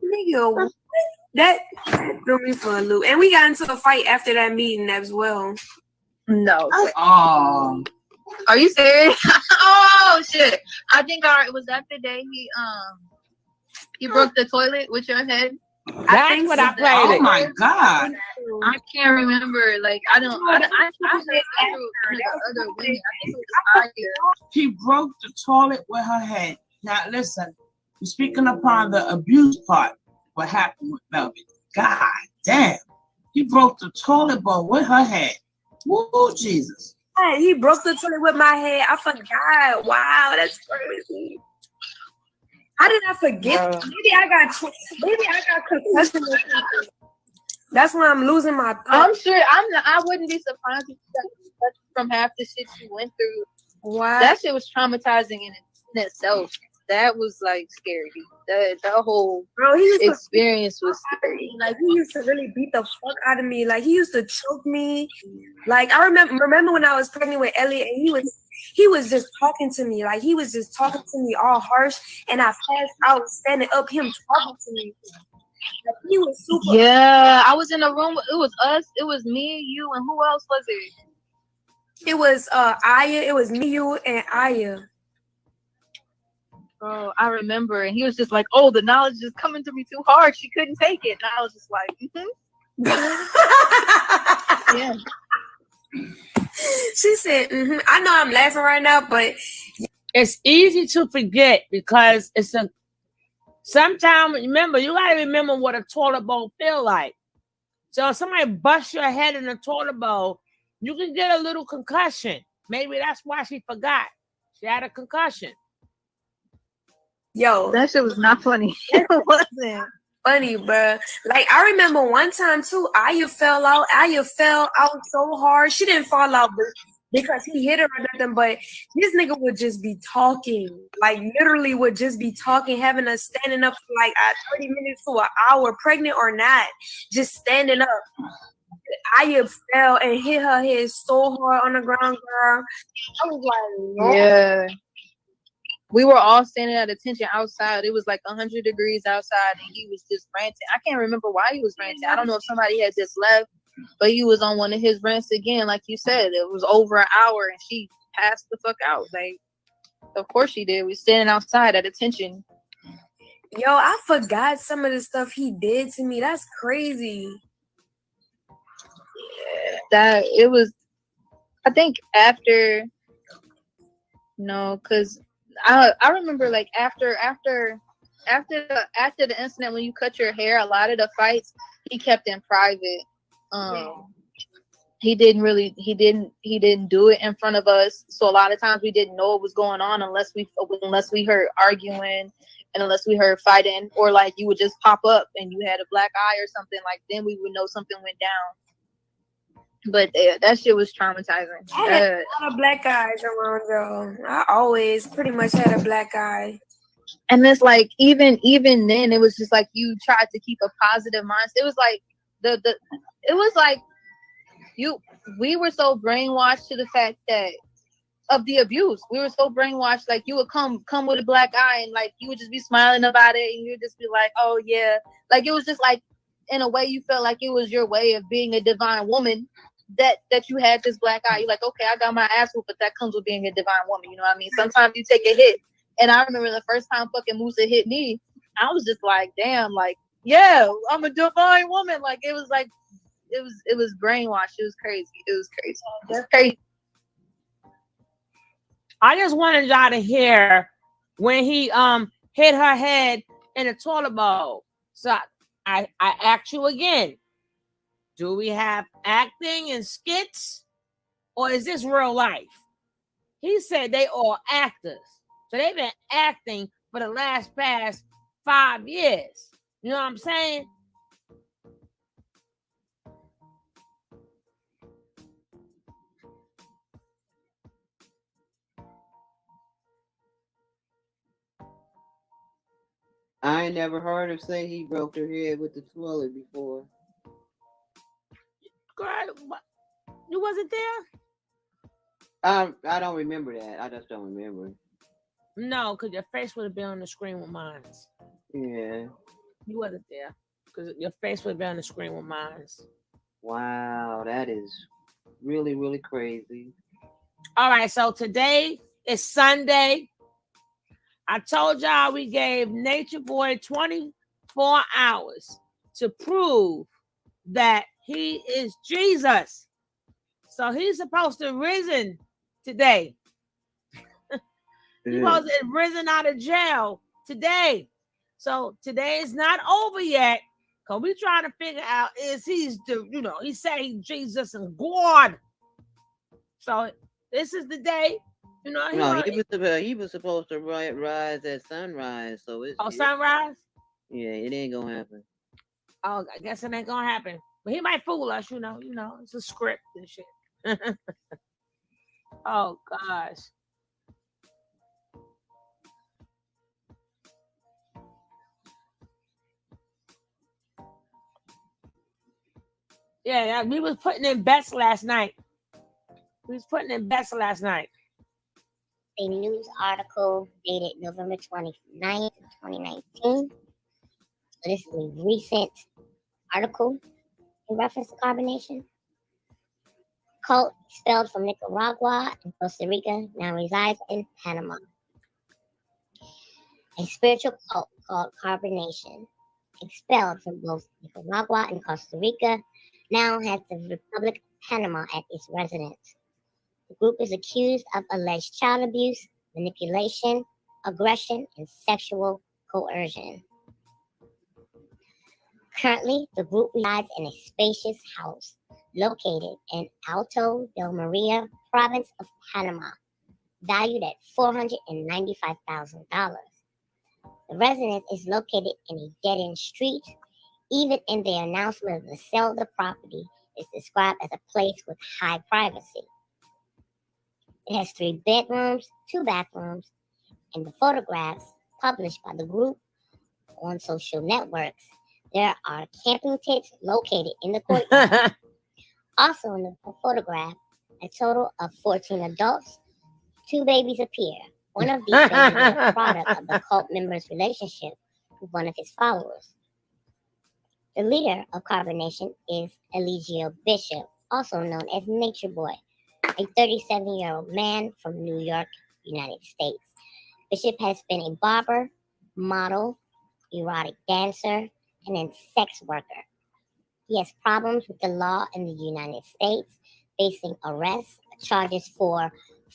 nigga, what? That threw me for a loop. And we got into a fight after that meeting as well. No. Oh. Are you serious? Oh shit. I think was that the day he broke the toilet with your head? That's what I played. Oh my God. I can't remember. Like, I said that through other women. I think it was Aya. He broke the toilet with her head. Now listen, you're speaking upon the abuse part. What happened with Melvin? God damn. He broke the toilet bowl with her head. Woo, Jesus. Hey, he broke the toilet with my head. I forgot. Wow, that's crazy. How did I forget? Maybe I got concussion or something. That's why I'm losing my thought. I'm sure I wouldn't be surprised if you got concussion from half the shit you went through. Wow. That shit was traumatizing in itself. That was like scary. The whole experience was scary. Like, he used to really beat the fuck out of me. Like, he used to choke me. Like, I remember when I was pregnant with Elliot, and he was just talking to me. Like, he was just talking to me all harsh, and I passed out standing up, him talking to me. Like, he was super. Yeah, I was in a room. It was us. It was me, you, and who else was it? It was Aya. It was me, you, and Aya. Oh, I remember. And he was just like, oh, the knowledge is coming to me too hard. She couldn't take it. And I was just like, yeah. She said, I know I'm laughing right now, but it's easy to forget because sometimes, remember, you got to remember what a toilet bowl feel like. So if somebody busts your head in a toilet bowl, you can get a little concussion. Maybe that's why she forgot. She had a concussion. Yo, that shit was not funny. It wasn't funny, bro. Like, I remember one time too, Aya fell out so hard. She didn't fall out because he hit her or nothing, but this nigga would just be talking. Like, literally would just be talking, having us standing up for like 30 minutes to an hour, pregnant or not, just standing up. Aya fell and hit her head so hard on the ground, girl. I was like, yeah. We were all standing at attention outside. It was like 100 degrees outside, and he was just ranting. I can't remember why he was ranting. I don't know if somebody had just left, but he was on one of his rants again. Like you said, it was over an hour, and she passed the fuck out. Like, of course she did. We standing outside at attention. Yo, I forgot some of the stuff he did to me. That's crazy. That it was, I think after, no, because I remember like after the incident when you cut your hair, a lot of the fights he kept in private. He didn't do it in front of us. So a lot of times we didn't know what was going on unless we heard arguing and unless we heard fighting, or like you would just pop up and you had a black eye or something, like then we would know something went down. But that shit was traumatizing. I had a lot of black eyes around, though. I always pretty much had a black eye. And it's like even then it was just like you tried to keep a positive mindset. It was like we were so brainwashed to the fact that of the abuse. We were so brainwashed, like you would come with a black eye and like you would just be smiling about it and you'd just be like, oh yeah. Like it was just like in a way you felt like it was your way of being a divine woman that you had this black eye. You're like, okay, I got my ass whooped, but that comes with being a divine woman. You know what I mean? Sometimes you take a hit. And I remember the first time fucking Musa hit me, I was just like, damn, like, yeah, I'm a divine woman. Like it was brainwashed. It was crazy. It's crazy. I just wanted y'all to hear when he hit her head in a toilet bowl. So I ask you again, do we have acting and skits, or is this real life? He said they all actors. So they've been acting for the past 5 years. You know what I'm saying? I ain't never heard her say he broke her head with the toilet before. Girl, you wasn't there? I don't remember that. I just don't remember. No, because your face would have been on the screen with mine. Yeah. You wasn't there because your face would have been on the screen with mine. Wow, that is really, really crazy. All right, so today is Sunday. I told y'all we gave Nature Boy 24 hours to prove that he is Jesus. So he's supposed to have risen today. He's supposed to have risen out of jail today. So today is not over yet. Because we trying to figure out is he said he's Jesus and God. So this is the day. You know, he was supposed to rise at sunrise. So it's sunrise? Yeah, it ain't gonna happen. Oh, I guess it ain't gonna happen. But he might fool us, you know, it's a script and shit. Oh gosh. Yeah, we was putting in bets last night. A news article dated November 29th, 2019. So this is a recent article in reference to carbonation. Cult expelled from Nicaragua and Costa Rica now resides in Panama. A spiritual cult called Carbonnation, expelled from both Nicaragua and Costa Rica, now has the Republic of Panama at its residence. The group is accused of alleged child abuse, manipulation, aggression, and sexual coercion. Currently, the group resides in a spacious house located in Alto del Maria, province of Panama, valued at $495,000. The residence is located in a dead-end street. Even in the announcement of the sale of the property, it's described as a place with high privacy. It has 3 bedrooms, 2 bathrooms, and the photographs published by the group on social networks. There are camping tents located in the courtyard. Also in the photograph, a total of 14 adults, 2 babies appear. One of these babies is a product of the cult member's relationship with one of his followers. The leader of Carbonation is Eligio Bishop, also known as Nature Boy, a 37-year-old man from New York, United States. Bishop has been a barber, model, erotic dancer, and a sex worker. He has problems with the law in the United States, facing arrest, charges for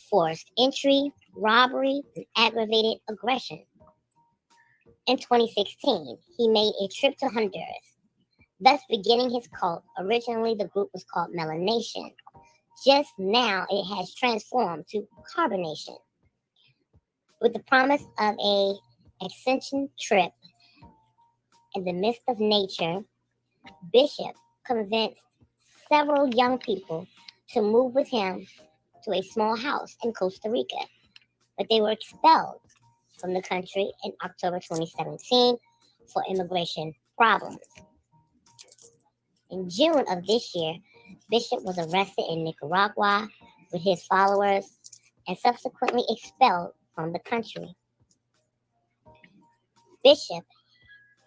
forced entry, robbery, and aggravated aggression. In 2016, he made a trip to Honduras, thus beginning his cult. Originally, the group was called Melanation. Just now, it has transformed to Carbonnation. With the promise of a ascension trip in the midst of nature, Bishop convinced several young people to move with him to a small house in Costa Rica, but they were expelled from the country in October 2017 for immigration problems. In June of this year, Bishop was arrested in Nicaragua with his followers and subsequently expelled from the country. Bishop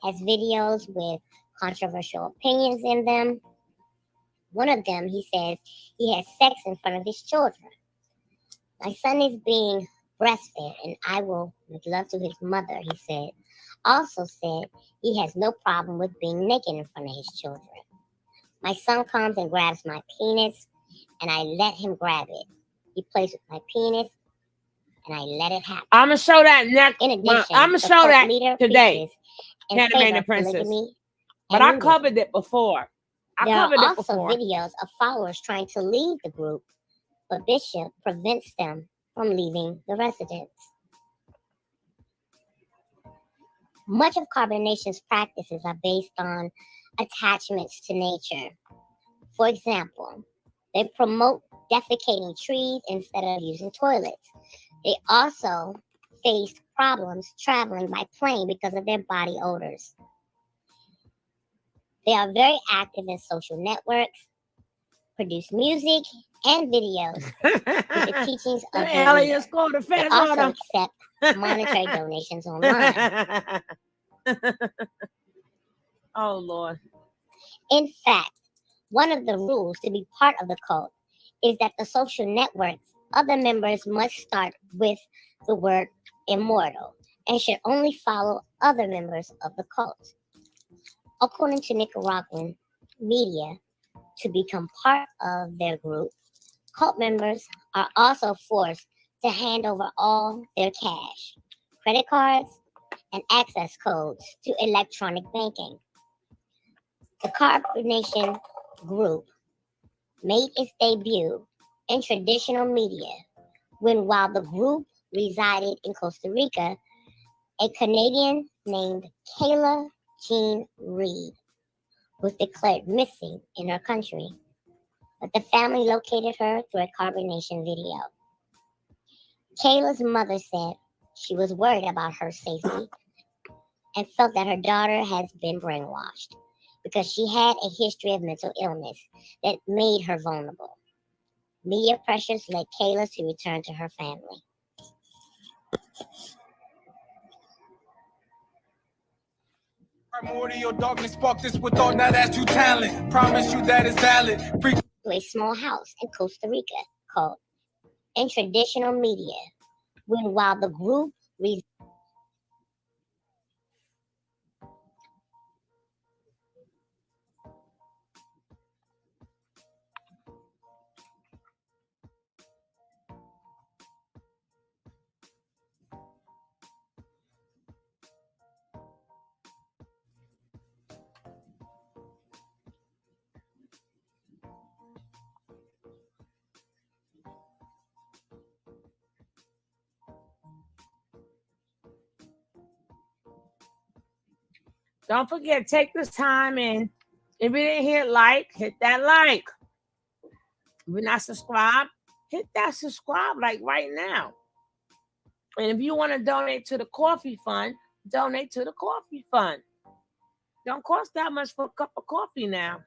has videos with controversial opinions in them. One of them, he says he has sex in front of his children. My son is being breastfed and I will make love to his mother, he said. Also said he has no problem with being naked in front of his children. My son comes and grabs my penis and I let him grab it. He plays with my penis and I let it happen. I'm going to show that next. In addition, I'm going to show that today. Anime Princess. But I covered it before. There are also videos of followers trying to leave the group, but Bishop prevents them from leaving the residence. Much of Carbonation's practices are based on attachments to nature. For example, they promote defecating trees instead of using toilets. They also faced problems traveling by plane because of their body odors. They are very active in social networks, produce music and videos with the teachings of their leader. They also accept monetary donations online. Oh, Lord. In fact, one of the rules to be part of the cult is that the social networks, other members must start with the word immortal and should only follow other members of the cult. According to Nicaraguan media, to become part of their group, cult members are also forced to hand over all their cash, credit cards, and access codes to electronic banking. The Carbonation group made its debut in traditional media when, while the group resided in Costa Rica, a Canadian named Kayla Jean Reed was declared missing in her country, but the family located her through a Carbonation video. Kayla's mother said she was worried about her safety and felt that her daughter has been brainwashed because she had a history of mental illness that made her vulnerable. Media pressures led Kayla to return to her family. Primordial darkness spark this with all now that's true talent. Promise you that is valid. To a small house in Costa Rica called in traditional media when, while the group Don't forget, take this time and if you didn't hit like, hit that like. If you're not subscribed, hit that subscribe like right now. And if you want to donate to the coffee fund, donate to the coffee fund. Don't cost that much for a cup of coffee now.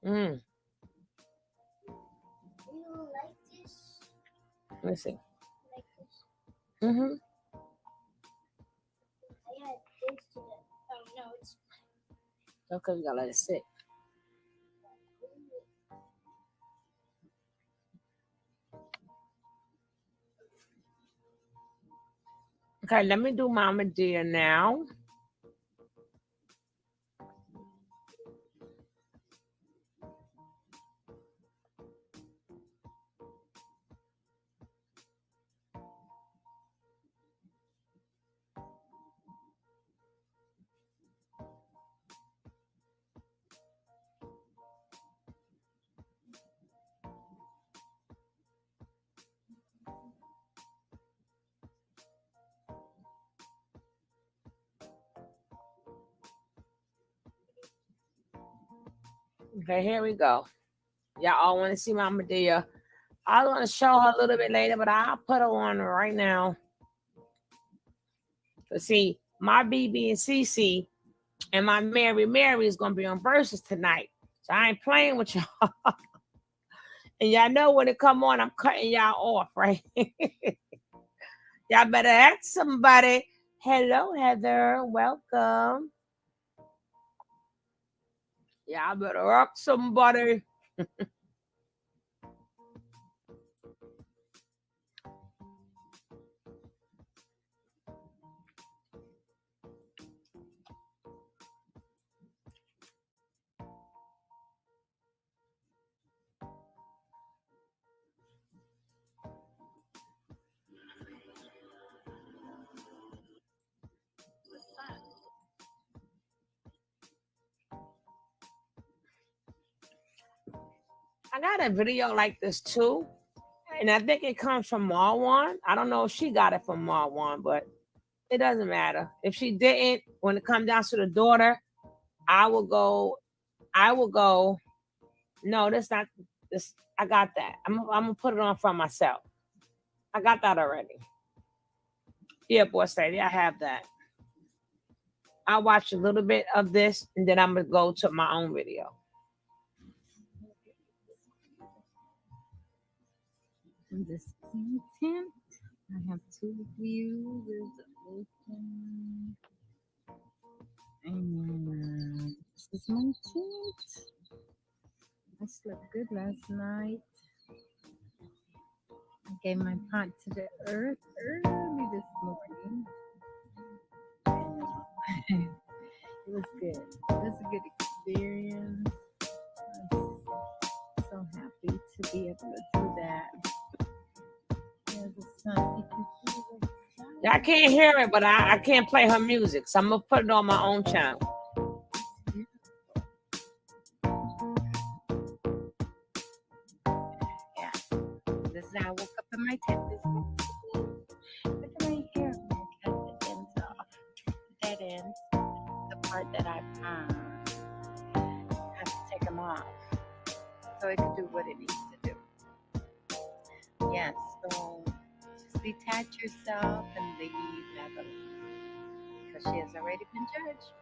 Mm. Let's see. Mm-hmm. Okay, we gotta let it sit. Okay, let me do Mama Dear now. Okay, here we go. Y'all all want to see Mama Dear. I was going to show her a little bit later, but I'll put her on right now. But see, my BB and CC and my Mary is going to be on Versus tonight. So I ain't playing with y'all. And y'all know when it come on, I'm cutting y'all off, right? Y'all better ask somebody. Hello, Heather. Welcome. Y'all better ask somebody. I got a video like this too. And I think it comes from Marwan. I don't know if she got it from Marwan, but it doesn't matter. If she didn't, when it comes down to the daughter, I will go. No, that's not this. I got that. I'm gonna put it on for myself. I got that already. Yeah, Boss Lady, I have that. I'll watch a little bit of this and then I'm gonna go to my own video. This content, I have 2 views open. And this is my tent. I slept good last night. I gave my pot to the earth early this morning. It was good. It was a good experience. I'm so happy to be able to do that. There's the sun. Yeah, I can't hear it, but I can't play her music, so I'm gonna put it on my own channel. Yeah. This is how I woke up in my tent this morning. Look at my hair. I cut the ends off. That ends. The part that I have to take them off so it can do what it needs to do. Yes, so just detach yourself and leave that alone because she has already been judged.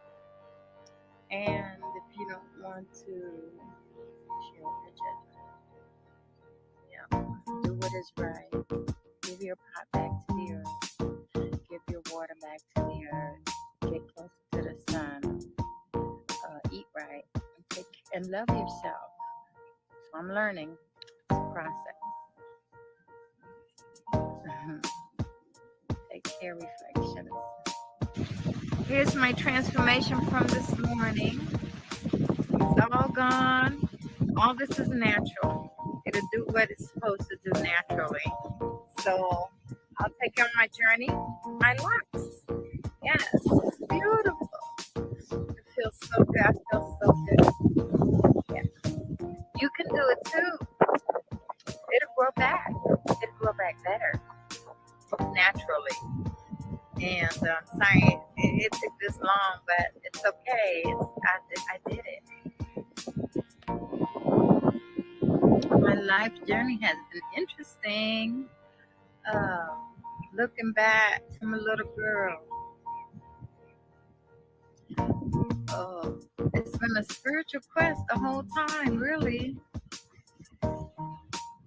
And if you don't want to share your judgment, yeah, do what is right. Give your pot back to the earth. Give your water back to the earth. Get closer to the sun. Eat right. And love yourself. So I'm learning. It's a process. Take care reflections. Here's my transformation from this morning. It's all gone. All this is natural. It'll do what it's supposed to do naturally. So I'll take you on my journey. My locks. Yes, it's beautiful. It feels so good. I feel so good. Yeah. You can do it too. It'll grow back. It'll grow back better. Naturally. And sorry it took this long, but it's okay. I did it. My life journey has been interesting. Looking back from a little girl. it's been a spiritual quest the whole time, really.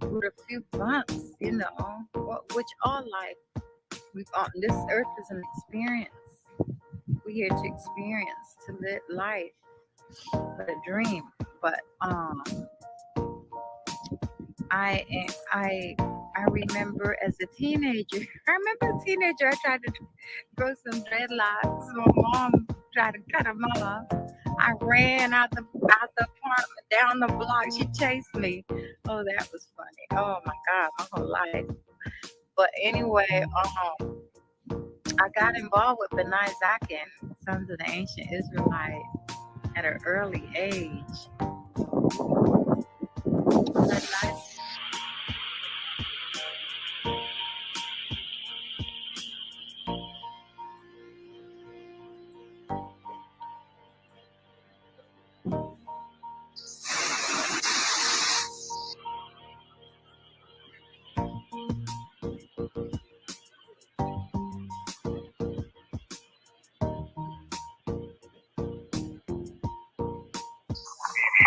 With a few bumps, you know, which all life. This earth is an experience. We're here to experience, to live life, but a dream. But I remember as a teenager. I tried to grow some dreadlocks. My mom tried to cut them off. I ran out the apartment, down the block. She chased me. Oh, that was funny. Oh my God, my whole life. But anyway, I got involved with Benai Zakin, Sons of the Ancient Israelite, at an early age.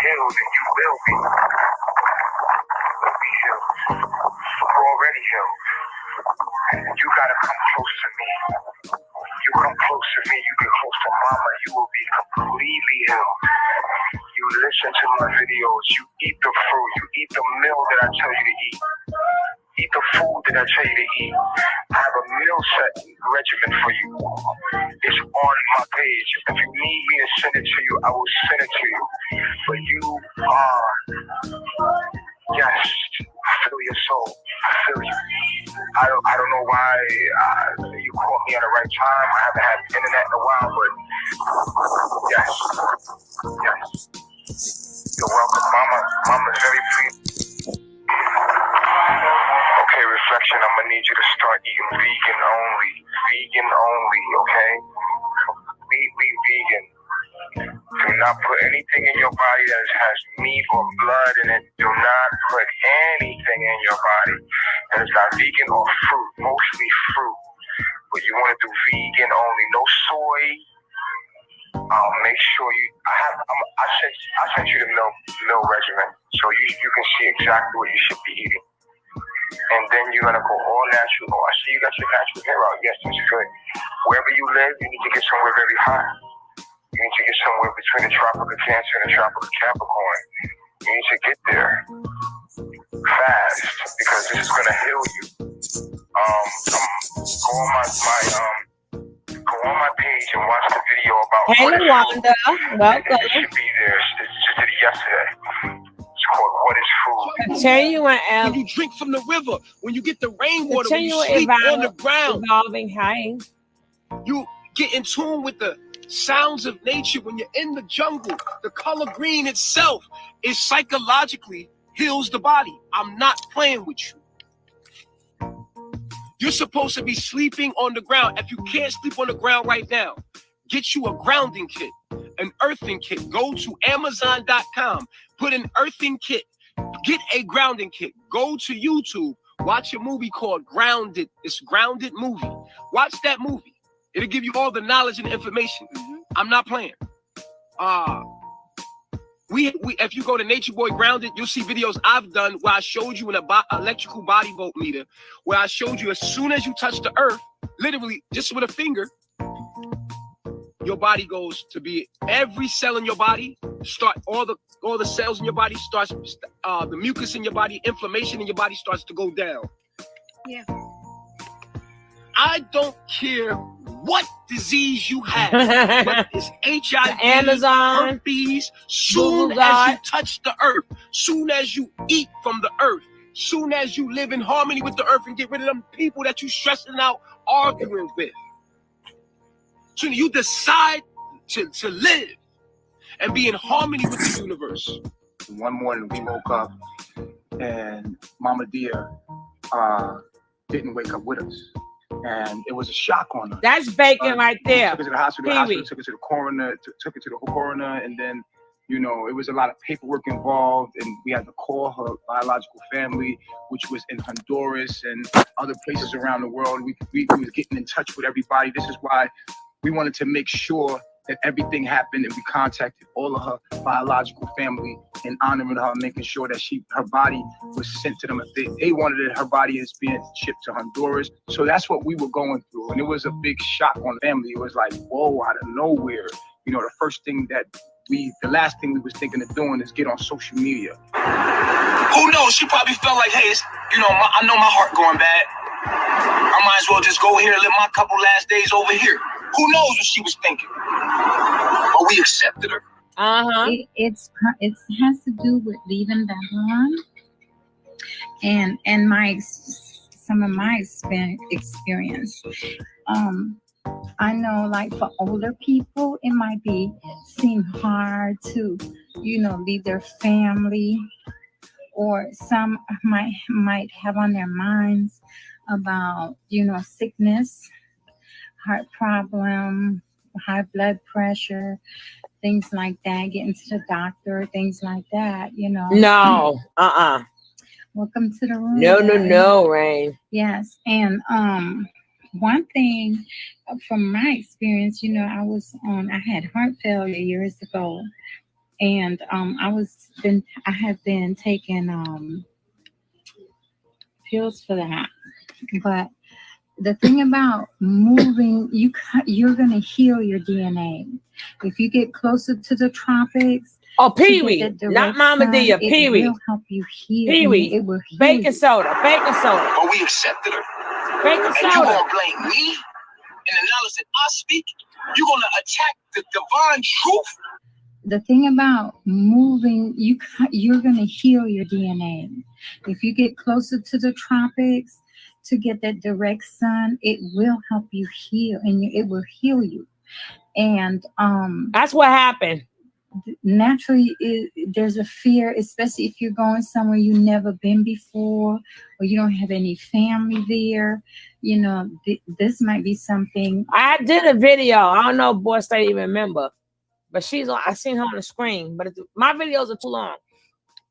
Healed and you will be. Be healed. You're already healed. You gotta come close to me. You come close to me, you get close to mama, you will be completely healed. You listen to my videos, you eat the fruit, you eat the meal that I tell you to eat. Eat the food that I tell you to eat. I have a meal set regimen for you. It's on my page. If you need me to send it to you, I will send it to you. But you are, yes, feel your soul. I feel you. I don't know why you caught me at the right time. I haven't had internet in a while, but yes. You're welcome, Mama. Mama's very pleased. Okay, reflection, I'm gonna need you to start eating vegan only. Vegan only, okay? Completely vegan. Do not put anything in your body that has meat or blood in it. Do not put anything in your body that is not vegan or fruit, mostly fruit. But you want to do vegan only, no soy. Make sure you. I sent you the meal regimen, so you can see exactly what you should be eating. And then you're gonna go all natural. Oh, I see you got your natural hair out. Yes, that's good. Wherever you live, you need to get somewhere very hot. You need to get somewhere between the tropical Cancer and the tropical Capricorn. You need to get there fast because this is gonna heal you. Go on my page and watch the video about. Hey, Wanda, welcome. It should be there. It just did it yesterday. It's called What is Food. When you drink from the river, when you get the rainwater, when you sleep on the ground, you get in tune with the sounds of nature. When you're in the jungle, the color green itself is psychologically heals the body. I'm not playing with you. You're supposed to be sleeping on the ground. If you can't sleep on the ground right now, get you a grounding kit, an earthing kit. Go to Amazon.com, put an earthing kit, get a grounding kit. Go to YouTube, watch a movie called Grounded. It's a Grounded movie. Watch that movie. It'll give you all the knowledge and information. I'm not playing. If you go to Nature Boy Grounded, you'll see videos I've done where I showed you an electrical body voltmeter, where I showed you as soon as you touch the earth, literally just with a finger, your body goes to be every cell in your body start all the cells in your body starts the mucus in your body, inflammation in your body starts to go down. Yeah. I don't care what disease you have, whether it's HIV, Amazon, herpes, soon as you touch the earth, soon as you eat from the earth, soon as you live in harmony with the earth and get rid of them people that you stressing out, arguing with. So you decide to live and be in harmony with the universe. One morning we woke up and Mama Dia didn't wake up with us. And it was a shock on us. That's bacon right there. Took her to the hospital, took her to the coroner, took her to the coroner, and then, you know, it was a lot of paperwork involved, and we had to call her biological family, which was in Honduras and other places around the world. We was getting in touch with everybody. This is why we wanted to make sure that everything happened, and we contacted all of her biological family and honoring her, making sure that her body was sent to them. They wanted it, her body is being shipped to Honduras. So that's what we were going through. And it was a big shock on the family. It was like, whoa, out of nowhere. You know, the last thing we was thinking of doing is get on social media. Who knows? She probably felt like, hey, I know my heart going bad. I might as well just go here and live my couple last days over here. Who knows what she was thinking? But we accepted her. It has to do with leaving Babylon and some of my experience. I know, like for older people, it might seem hard to, leave their family, or some might have on their minds about, sickness, heart problem, high blood pressure, things like that, getting to the doctor, things like that, No, Welcome to the room. No, Rain. Yes, and one thing from my experience, I had heart failure years ago, and I had been taking pills for that, but the thing about moving, you're gonna heal your DNA. If you get closer to the tropics. Oh, Pee-wee, not Mama Dia, Pee-wee. It will help you heal. Pee-wee, it will heal baking soda. But we accepted her. Baking and soda. you gonna blame me in the knowledge that I speak? You gonna attack the divine truth? The thing about moving, you're gonna heal your DNA. If you get closer to the tropics to get that direct sun, it will help you heal, and it will heal you. And that's what happened. Naturally, there's a fear, especially if you're going somewhere you've never been before, or you don't have any family there. This might be something. I did a video. I don't know if Boy State even remember, but I seen her on the screen. But my videos are too long,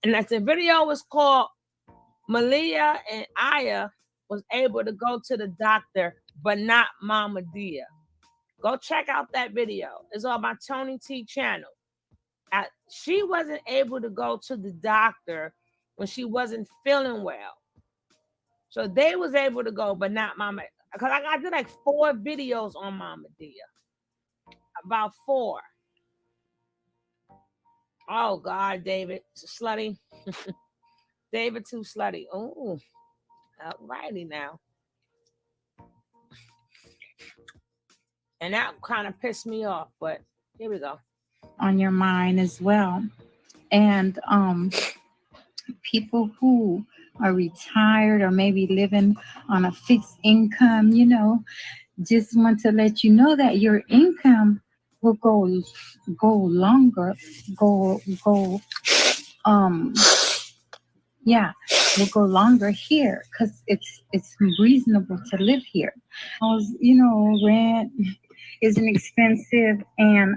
and the video was called Malia and Aya was able to go to the doctor, but not Mama Dia. Go check out that video. It's on my Tony T channel. She wasn't able to go to the doctor when she wasn't feeling well. So they was able to go, but not Mama. Because I did like 4 videos on Mama Dia. About 4. Oh, God, David. Slutty. David too slutty. Oh, alrighty now. And that kind of pissed me off, but here we go. On your mind as well. And people who are retired or maybe living on a fixed income, just want to let you know that your income will go longer, will go longer here, because it's reasonable to live here. Rent isn't expensive, and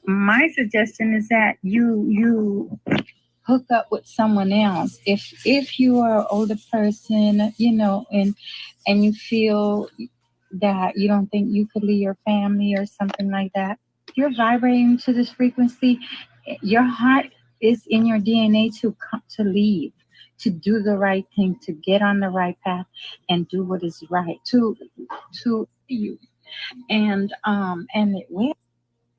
my suggestion is that you hook up with someone else. If you are an older person, and you feel that you don't think you could leave your family or something like that, you're vibrating to this frequency. Your heart is in your DNA to leave, to do the right thing, to get on the right path, and do what is right to you. And it will.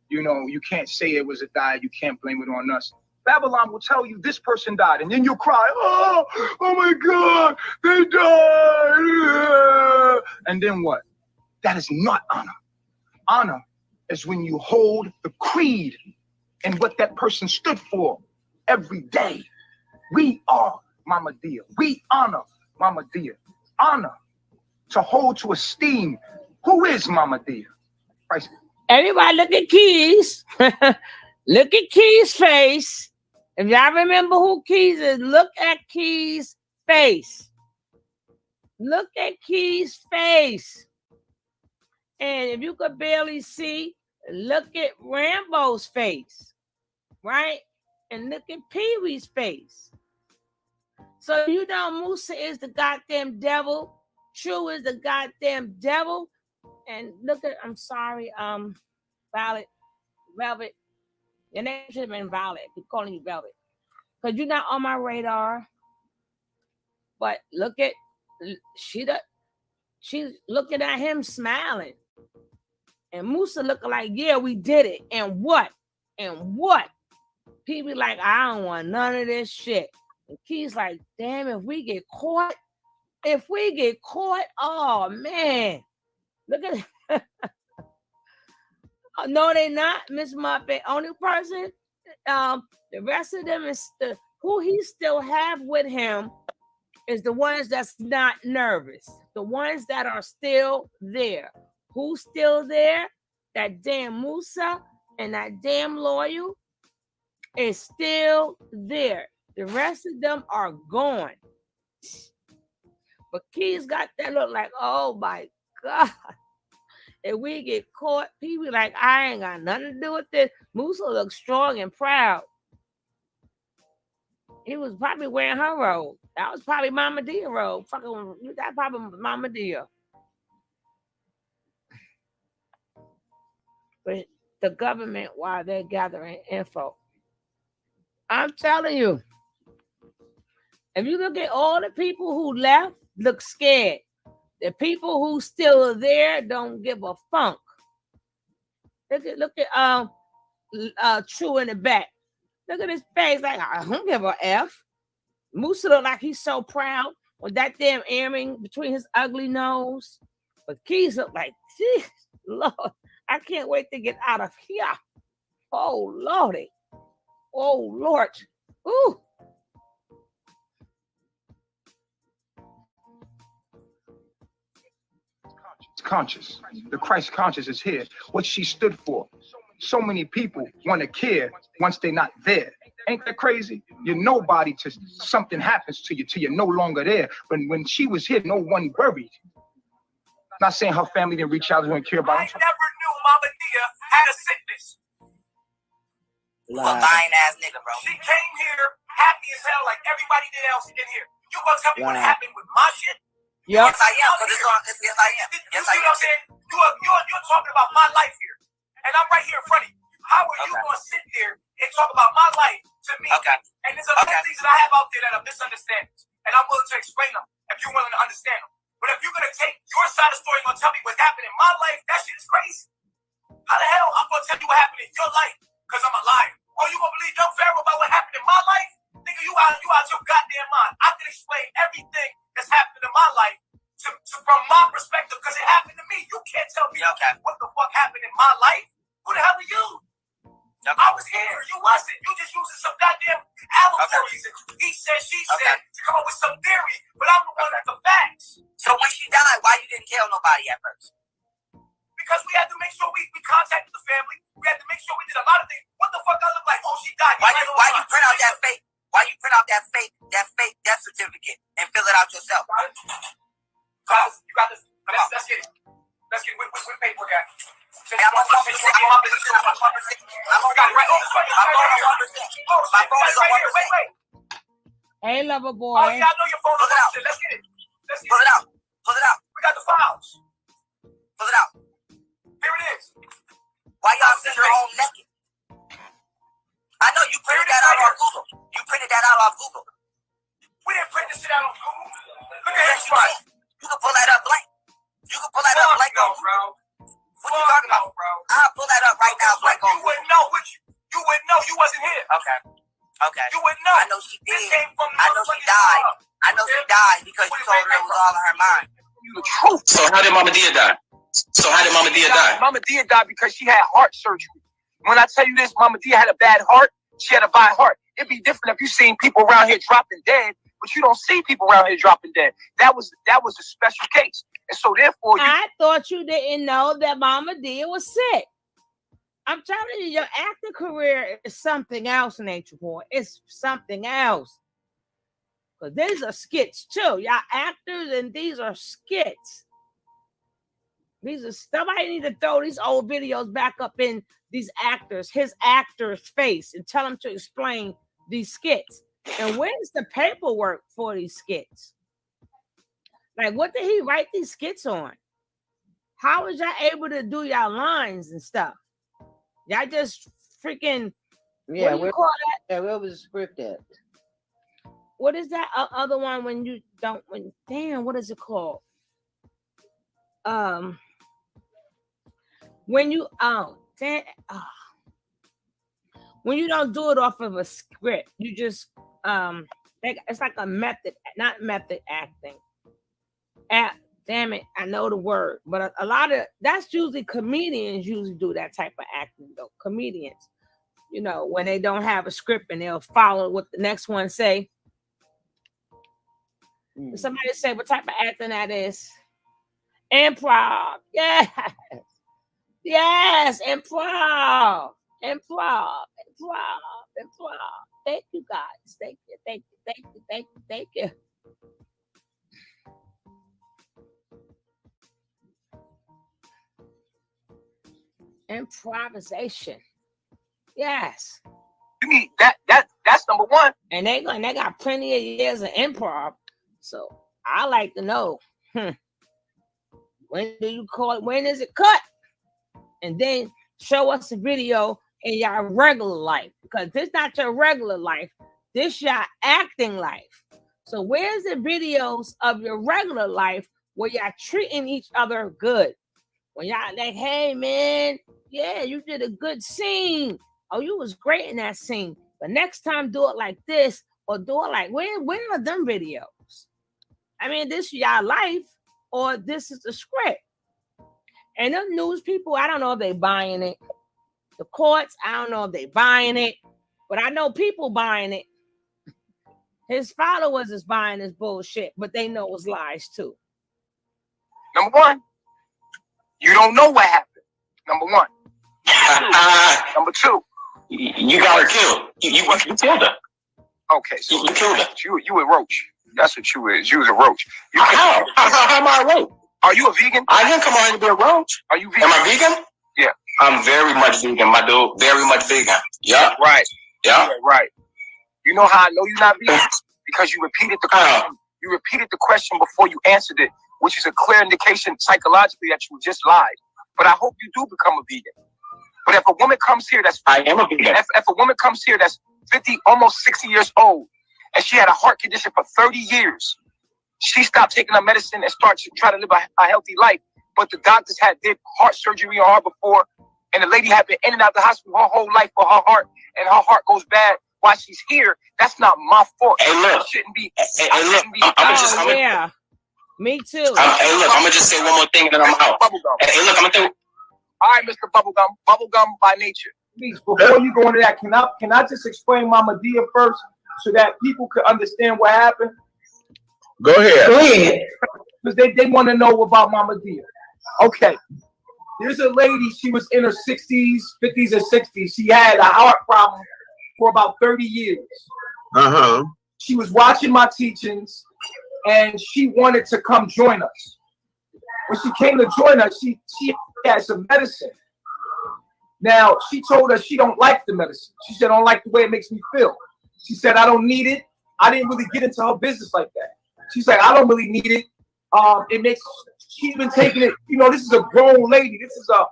You can't say it was a die. You can't blame it on us. Babylon will tell you this person died, and then you'll cry, oh my God, they died. And then what? That is not honor. Honor is when you hold the creed and what that person stood for every day. We are Mama Dia. We honor Mama Dia. Honor, to hold to esteem. Who is Mama Dia? Christ. Everybody look at Keys. Look at Keys' face. If y'all remember who Keys is, look at Keys' face. Look at Keys' face. And if you could barely see, look at Rambo's face. Right? And look at Pee-wee's face. So Musa is the goddamn devil. True is the goddamn devil. And look at, I'm sorry, Violet, Velvet. Your name should have been Violet. Keep calling you Velvet. Because you're not on my radar. But look at, she's looking at him smiling. And Musa looking like, yeah, we did it. And what? And what? People like, I don't want none of this shit. And Key's like, damn, if we get caught, oh man. Look at it. No, they not, Miss Muppet. Only person, the rest of them is who he still have with him is the ones that's not nervous. The ones that are still there. Who's still there? That damn Musa and that damn Loyal is still there. The rest of them are gone. But Key's got that look like, oh my God. If we get caught, people like, I ain't got nothing to do with this. Musa looks strong and proud. He was probably wearing her robe. That was probably Mama Dia robe. Fucking, that probably Mama Dia. But the government, while they're gathering info, I'm telling you, if you look at all the people who left, look scared. The people who still are there don't give a funk. Look at True in the back. Look at his face, like I don't give a F. Musa look like he's so proud with that damn earring between his ugly nose. But Keys look like, geez, Lord, I can't wait to get out of here. Oh Lordy. Oh Lord. Ooh. Conscious. The Christ conscious is here. What she stood for. So many people want to care once they're not there. Ain't that crazy? You're nobody till something happens to you, till you're no longer there. When she was here, no one worried. Not saying her family didn't reach out to her and care about her. I never knew Mama Dia had a sickness. You a lying ass nigga, bro. She came here happy as hell like everybody else in here. You gonna tell me what happened with my shit? Yep. Yes, I am. Yes, I am. Yes, I am. You know what I'm saying? You're talking about my life here. And I'm right here in front of you. How are you going to sit there and talk about my life to me? Okay. And there's a lot of things that I have out there that are misunderstandings. And I'm willing to explain them if you're willing to understand them. But if you're going to take your side of the story and tell me what happened in my life, that shit is crazy. How the hell I'm going to tell you what happened in your life? Because I'm a liar. Or you going to believe Young Pharaoh about what happened in my life? Nigga, you out your goddamn mind. I can explain everything that's happened in my life from my perspective because it happened to me. You can't tell me what the fuck happened in my life. Who the hell are you? I was here. You wasn't. You just using some goddamn allegories. He said, she said, to come up with some theory. But I'm the one that's the facts. So when she died, why you didn't kill nobody at first? Because we had to make sure we contacted the family. We had to make sure we did a lot of things. What the fuck I look like? Oh, she died. Why you print out that fake? Why you print out that fake death certificate and fill it out yourself? You got this. Let's get it. Let's get it. With paper, guy. Hey, lover boy. Oh, yeah, I know your phone. Pull it out. Let's get it. Pull it out. Pull it out. We got the files. Pull it out. Here it is. Why y'all send her home naked? I know you printed that out on Google. You printed that out on Google. We didn't print this shit out on Google. Look at his price. You can pull that up blank. You can pull that up blank, bro. What you talking about, bro? I'll pull that up right now, blank. You wouldn't know, would you? You wouldn't know. You wasn't here. Okay. You wouldn't know. I know she did. I know she died. I know she died because you told her it was all in her mind. So how did Mama Dia die? Mama Dia died because she had heart surgery. When I tell you this, Mama Dia had a bad heart. She had a bad heart. It'd be different if you seen people around here dropping dead, but you don't see people around here dropping dead. That was a special case. And so therefore I thought you didn't know that Mama Dia was sick. I'm telling you, your acting career is something else, Nature Boy. It's something else. Because these are skits too. Y'all actors and these are skits. These are somebody need to throw these old videos back up in these actors, his actor's face, and tell him to explain these skits. And where's the paperwork for these skits? Like, what did he write these skits on? How was y'all able to do y'all lines and stuff? Y'all just freaking. Yeah, what do you call that? Yeah, where was the script at? What is that other one when you don't? Damn, what is it called? When you when you don't do it off of a script, you just it's like a method, not method acting. Damn it, I know the word, but a lot of that's usually comedians usually do that type of acting though. Comedians, you know, when they don't have a script and they'll follow what the next one say. Somebody say what type of acting that is. Improv. Yes. Yes. Improv. Thank you guys. Thank you. Improvisation. Yes. You need that's number one. And they got plenty of years of improv. So I like to know, when do you call it? When is it cut? And then show us a video in your regular life, because this not your regular life. This your acting life. So where's the videos of your regular life where y'all treating each other good? When y'all like, hey man, yeah, you did a good scene. Oh, you was great in that scene. But next time do it like this, or do it like, where are them videos? I mean, this is y'all life, or this is the script. And them news people, I don't know if they buying it. The courts, I don't know if they buying it, but I know people buying it. His followers is buying this bullshit, but they know it's lies too. Number one, you don't know what happened. Number one. Number two, you got her killed. You killed her. Okay, so you killed her. You a roach. That's what you is. You was a roach. How am I a roach? Are you a vegan? I didn't come on here to be a roach. Are you vegan? Am I vegan? Yeah. I'm very much vegan, my dude. Very much vegan. Yeah. Right. Yeah. Right. You know how I know you're not vegan? Because you repeated the question. You repeated the question before you answered it, which is a clear indication psychologically that you just lied. But I hope you do become a vegan. But if a woman comes here I am a vegan. If a woman comes here that's 50, almost 60 years old, and she had a heart condition for 30 years, she stopped taking her medicine and started to try to live a healthy life. But the doctors did heart surgery on her before, and the lady had been in and out of the hospital her whole life for her heart, and her heart goes bad while she's here. That's not my fault. Hey, look. Shouldn't be. Yeah. Me too. Hey, look, I'm gonna just say one more thing and then I'm out. Hey, look, I'm gonna do. All right, Mr. Bubblegum by nature. Please, before you go into that, can I just explain Mama Dia first so that people could understand what happened? Go ahead. Because they want to know about Mama Dia. Okay. There's a lady, she was in her 60s, 50s, and 60s. She had a heart problem for about 30 years. Uh-huh. She was watching my teachings, and she wanted to come join us. When she came to join us, she had some medicine. Now, she told us she don't like the medicine. She said, I don't like the way it makes me feel. She said, I don't need it. I didn't really get into her business like that. She's like, I don't really need it. She's been taking it, this is a grown lady. This is a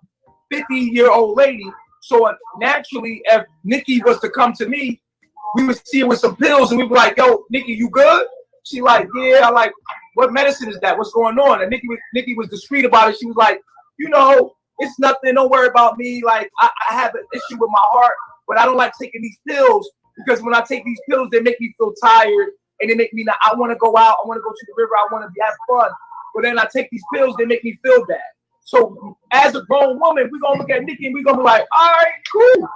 50-year-old lady. So naturally, if Nikki was to come to me, we would see her with some pills and we'd be like, yo, Nikki, you good? She like, yeah. I like, what medicine is that? What's going on? And Nikki was discreet about it. She was like, it's nothing. Don't worry about me. Like, I have an issue with my heart, but I don't like taking these pills because when I take these pills, they make me feel tired and they make me I want to go out. I want to go to the river. I want to have fun. But then I take these pills, they make me feel bad. So as a grown woman, we're going to look at Nikki and we're going to be like, all right, cool.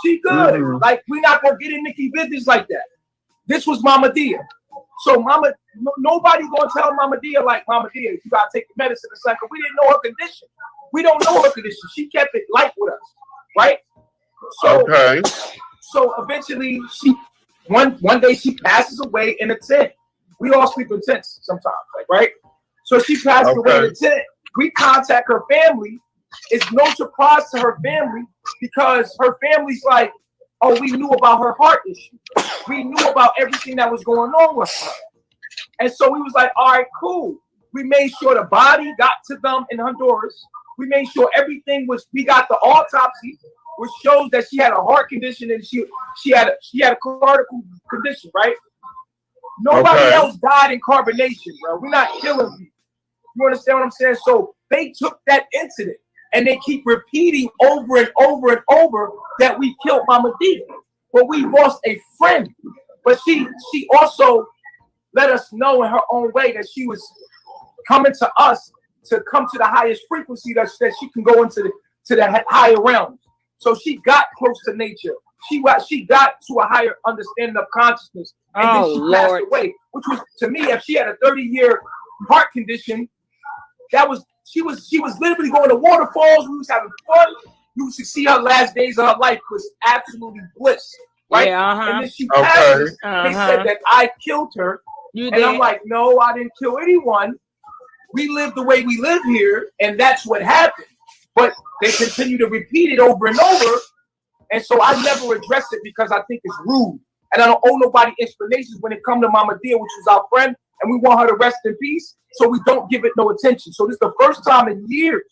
She good. Mm-hmm. Like, we're not going to get in Nikki business like that. This was Mama Dia. So nobody going to tell Mama Dia, like, Mama Dia, you got to take the medicine. It's like, we didn't know her condition. We don't know her condition. She kept it light with us, right? So, okay. So eventually, one day she passes away in a tent. We all sleep in tents sometimes, like, right? So she passes away in a tent. We contact her family. It's no surprise to her family because her family's like, oh, we knew about her heart issue. We knew about everything that was going on with her. And so we was like, all right, cool. We made sure the body got to them in Honduras. We made sure everything was. We got the autopsy, which shows that she had a heart condition and she had a cardiac condition, right? Nobody else died in carbonation, bro. We're not killing people. You understand what I'm saying? So they took that incident and they keep repeating over and over and over that we killed Mama D. But we lost a friend. But she also let us know in her own way that she was coming to us to come to the highest frequency that she can go into the higher realms. So she got close to nature. She got to a higher understanding of consciousness, and then she passed away. Which was, to me, if she had a 30-year heart condition, she was literally going to waterfalls. We was having fun. You should see her last days of her life was absolutely bliss, right? Yeah, And then she passed. They said that I killed her, and I'm like, no, I didn't kill anyone. We live the way we live here, and that's what happened. But they continue to repeat it over and over. And so I never address it because I think it's rude. And I don't owe nobody explanations when it comes to Mama Dia, which is our friend, and we want her to rest in peace. So we don't give it no attention. So this is the first time in years,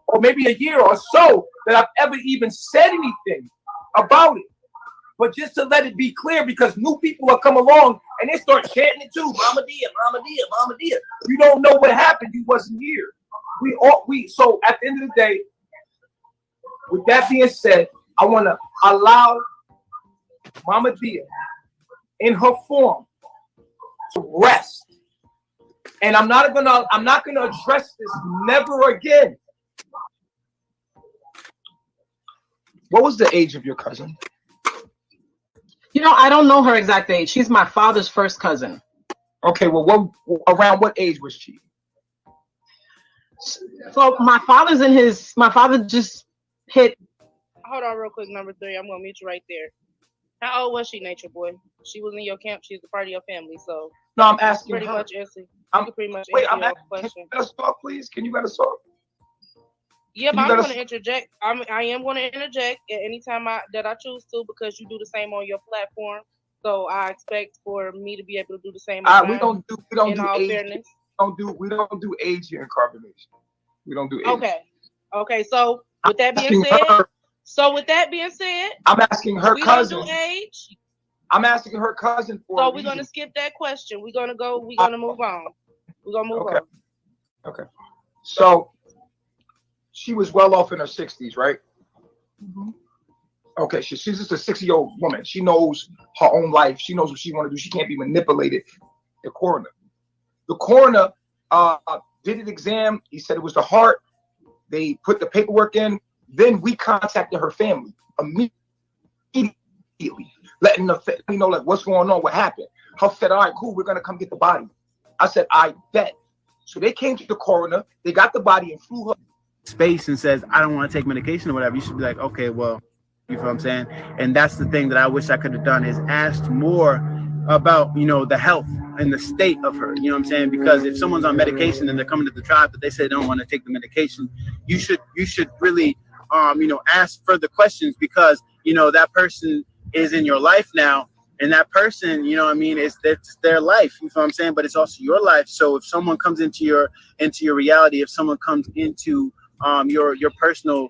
or maybe a year or so, that I've ever even said anything about it. But just to let it be clear, because new people will come along and they start chanting it too. Mama Dia, Mama Dia, Mama Dia. You don't know what happened. You wasn't here. So at the end of the day, with that being said, I want to allow Mama Dia in her form to rest. And I'm not gonna address this never again. What was the age of your cousin? You know, I don't know her exact age. She's my father's first cousin. Okay, well, around what age was she? So my father just hit. Hold on real quick, number 3. I'm gonna meet you right there. How old was she, Nature Boy? She was in your camp. She's a part of your family, so. No, I'm asking pretty her. much answer. You can pretty much answer your question. Can you let us talk, please? Can you let us talk? Yeah, but I'm going to interject. I am going to interject at any time that I choose to, because you do the same on your platform. So I expect for me to be able to do the same. We don't do age. Fairness. We don't do age here in Carbonnation. We don't do age. Okay. So with that being said, I'm asking her cousin. We don't do age. I'm asking her cousin for. So we're gonna skip that question. We're gonna move on. We're gonna move on. Okay. So she was well off in her 60s, right? Mm-hmm. Okay, she's just a 60-year-old woman. She knows her own life. She knows what she want to do. She can't be manipulated. The coroner did an exam. He said it was the heart. They put the paperwork in. Then we contacted her family immediately, letting them know like what's going on, what happened. Her said, all right, cool, we're gonna come get the body. I said, I bet. So they came to the coroner. They got the body and flew her space and says, I don't want to take medication or whatever. You should be like, okay, well, you know what I'm saying? And that's the thing that I wish I could have done, is asked more about, the health and the state of her, you know what I'm saying? Because if someone's on medication and they're coming to the tribe, but they say they don't want to take the medication, you should really, ask further questions, because, that person is in your life now, and that person, it's their life, you know what I'm saying? But it's also your life. So if someone comes into your reality, if someone comes into your personal,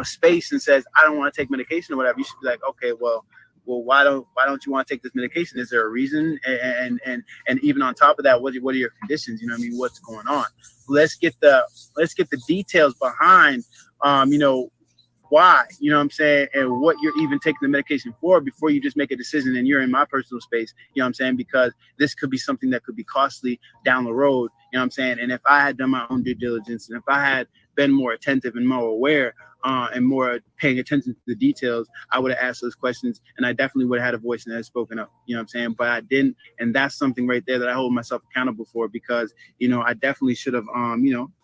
space and says, I don't want to take medication or whatever, you should be like, okay, well, why don't you want to take this medication? Is there a reason? And even on top of that, what are your conditions? What's going on? Let's get the details behind, why, you know what I'm saying, and what you're even taking the medication for before you just make a decision and you're in my personal space, you know what I'm saying, because this could be something that could be costly down the road, you know what I'm saying. And if I had done my own due diligence, and if I had been more attentive and more aware and more paying attention to the details, I would have asked those questions, and I definitely would have had a voice and had spoken up, you know what I'm saying, but I didn't. And that's something right there that I hold myself accountable for, because, I definitely should have,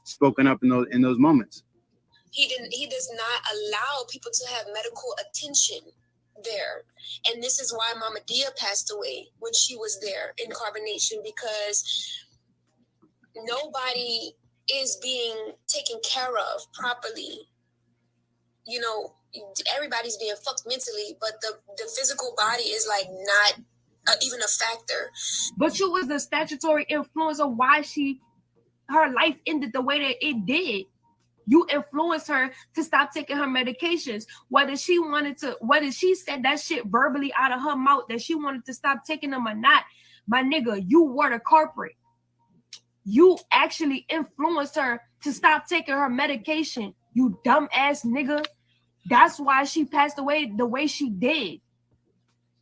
spoken up in those moments. He does not allow people to have medical attention there. And this is why Mama Dia passed away when she was there in Carbonnation, because nobody is being taken care of properly. Everybody's being fucked mentally, but the physical body is like not even a factor. But you was the statutory influence of why her life ended the way that it did. You influenced her to stop taking her medications. Whether she said that shit verbally out of her mouth that she wanted to stop taking them or not, my nigga, you were the culprit. You actually influenced her to stop taking her medication. You dumbass nigga. That's why she passed away the way she did.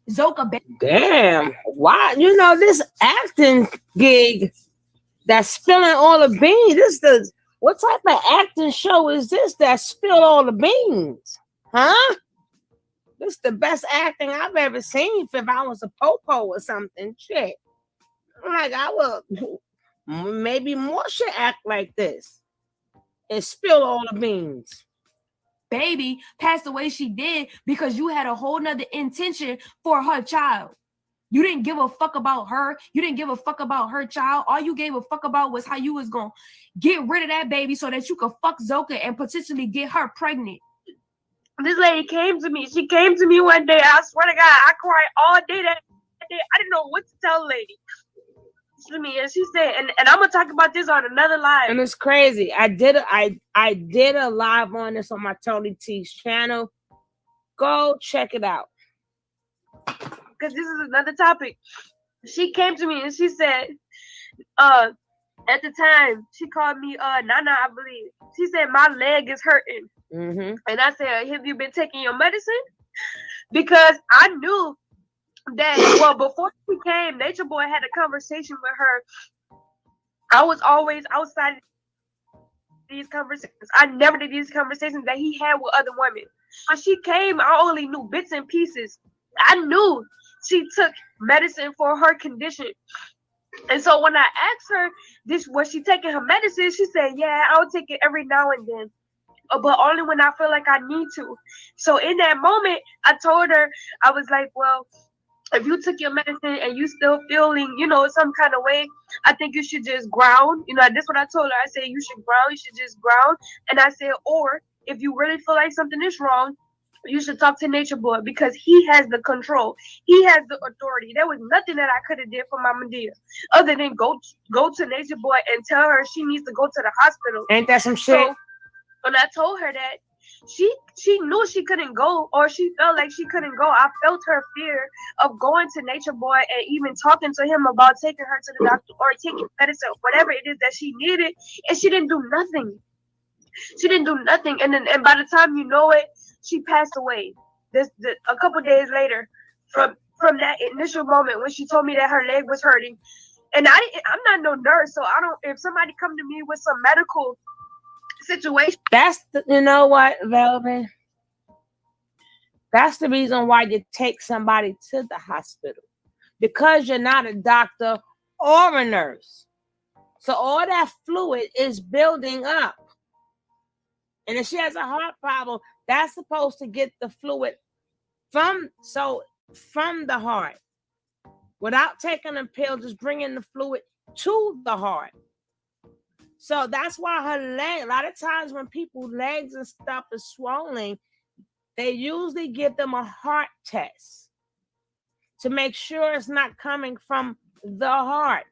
Zoka. Damn. Why? You know, this acting gig that's spilling all the beans. What type of acting show is this that spill all the beans? Huh? This is the best acting I've ever seen if I was a popo or something. Shit. I'm like, I will maybe more should act like this and spill all the beans. Baby passed the way she did because you had a whole nother intention for her child. You didn't give a fuck about her. You didn't give a fuck about her child. All you gave a fuck about was how you was going to get rid of that baby so that you could fuck Zoka and potentially get her pregnant. This lady came to me. She came to me one day. I swear to God, I cried all day that day. I didn't know what to tell the lady. To me, and she said, and I'm gonna talk about this on another live. And it's crazy. I did a live on this on my Tony T's channel. Go check it out. Because this is another topic. She came to me and she said, at the time, she called me Nana, I believe. She said my leg is hurting. Mm-hmm. And I said, have you been taking your medicine? Because I knew that, well, before she came, Nature Boy had a conversation with her. I was always outside these conversations. I never did these conversations that he had with other women. When she came, I only knew bits and pieces. I knew she took medicine for her condition. And so when I asked her, was she taking her medicine? She said, yeah, I'll take it every now and then, but only when I feel like I need to. So in that moment, I told her, I was like, well, if you took your medicine and you still feeling, some kind of way, I think you should just ground. That's what I told her. I said, you should ground. You should just ground. And I said, or if you really feel like something is wrong, you should talk to Nature Boy because he has the control. He has the authority. There was nothing that I could have did for Mama Dia other than go to Nature Boy and tell her she needs to go to the hospital. Ain't that some shit? So when I told her that, she knew she couldn't go, or she felt like she couldn't go. I felt her fear of going to Nature Boy and even talking to him about taking her to the doctor or taking medicine, whatever it is that she needed, and she didn't do nothing. She didn't do nothing, and by the time you know it, she passed away. A couple days later, from that initial moment when she told me that her leg was hurting, and I'm not no nurse, so I don't. If somebody come to me with some medical situation, You know what, Velvet? That's the reason why you take somebody to the hospital, because you're not a doctor or a nurse. So all that fluid is building up. And if she has a heart problem, that's supposed to get the fluid from the heart without taking a pill, just bringing the fluid to the heart. So that's why her leg, a lot of times when people's legs and stuff is swollen, they usually give them a heart test to make sure it's not coming from the heart.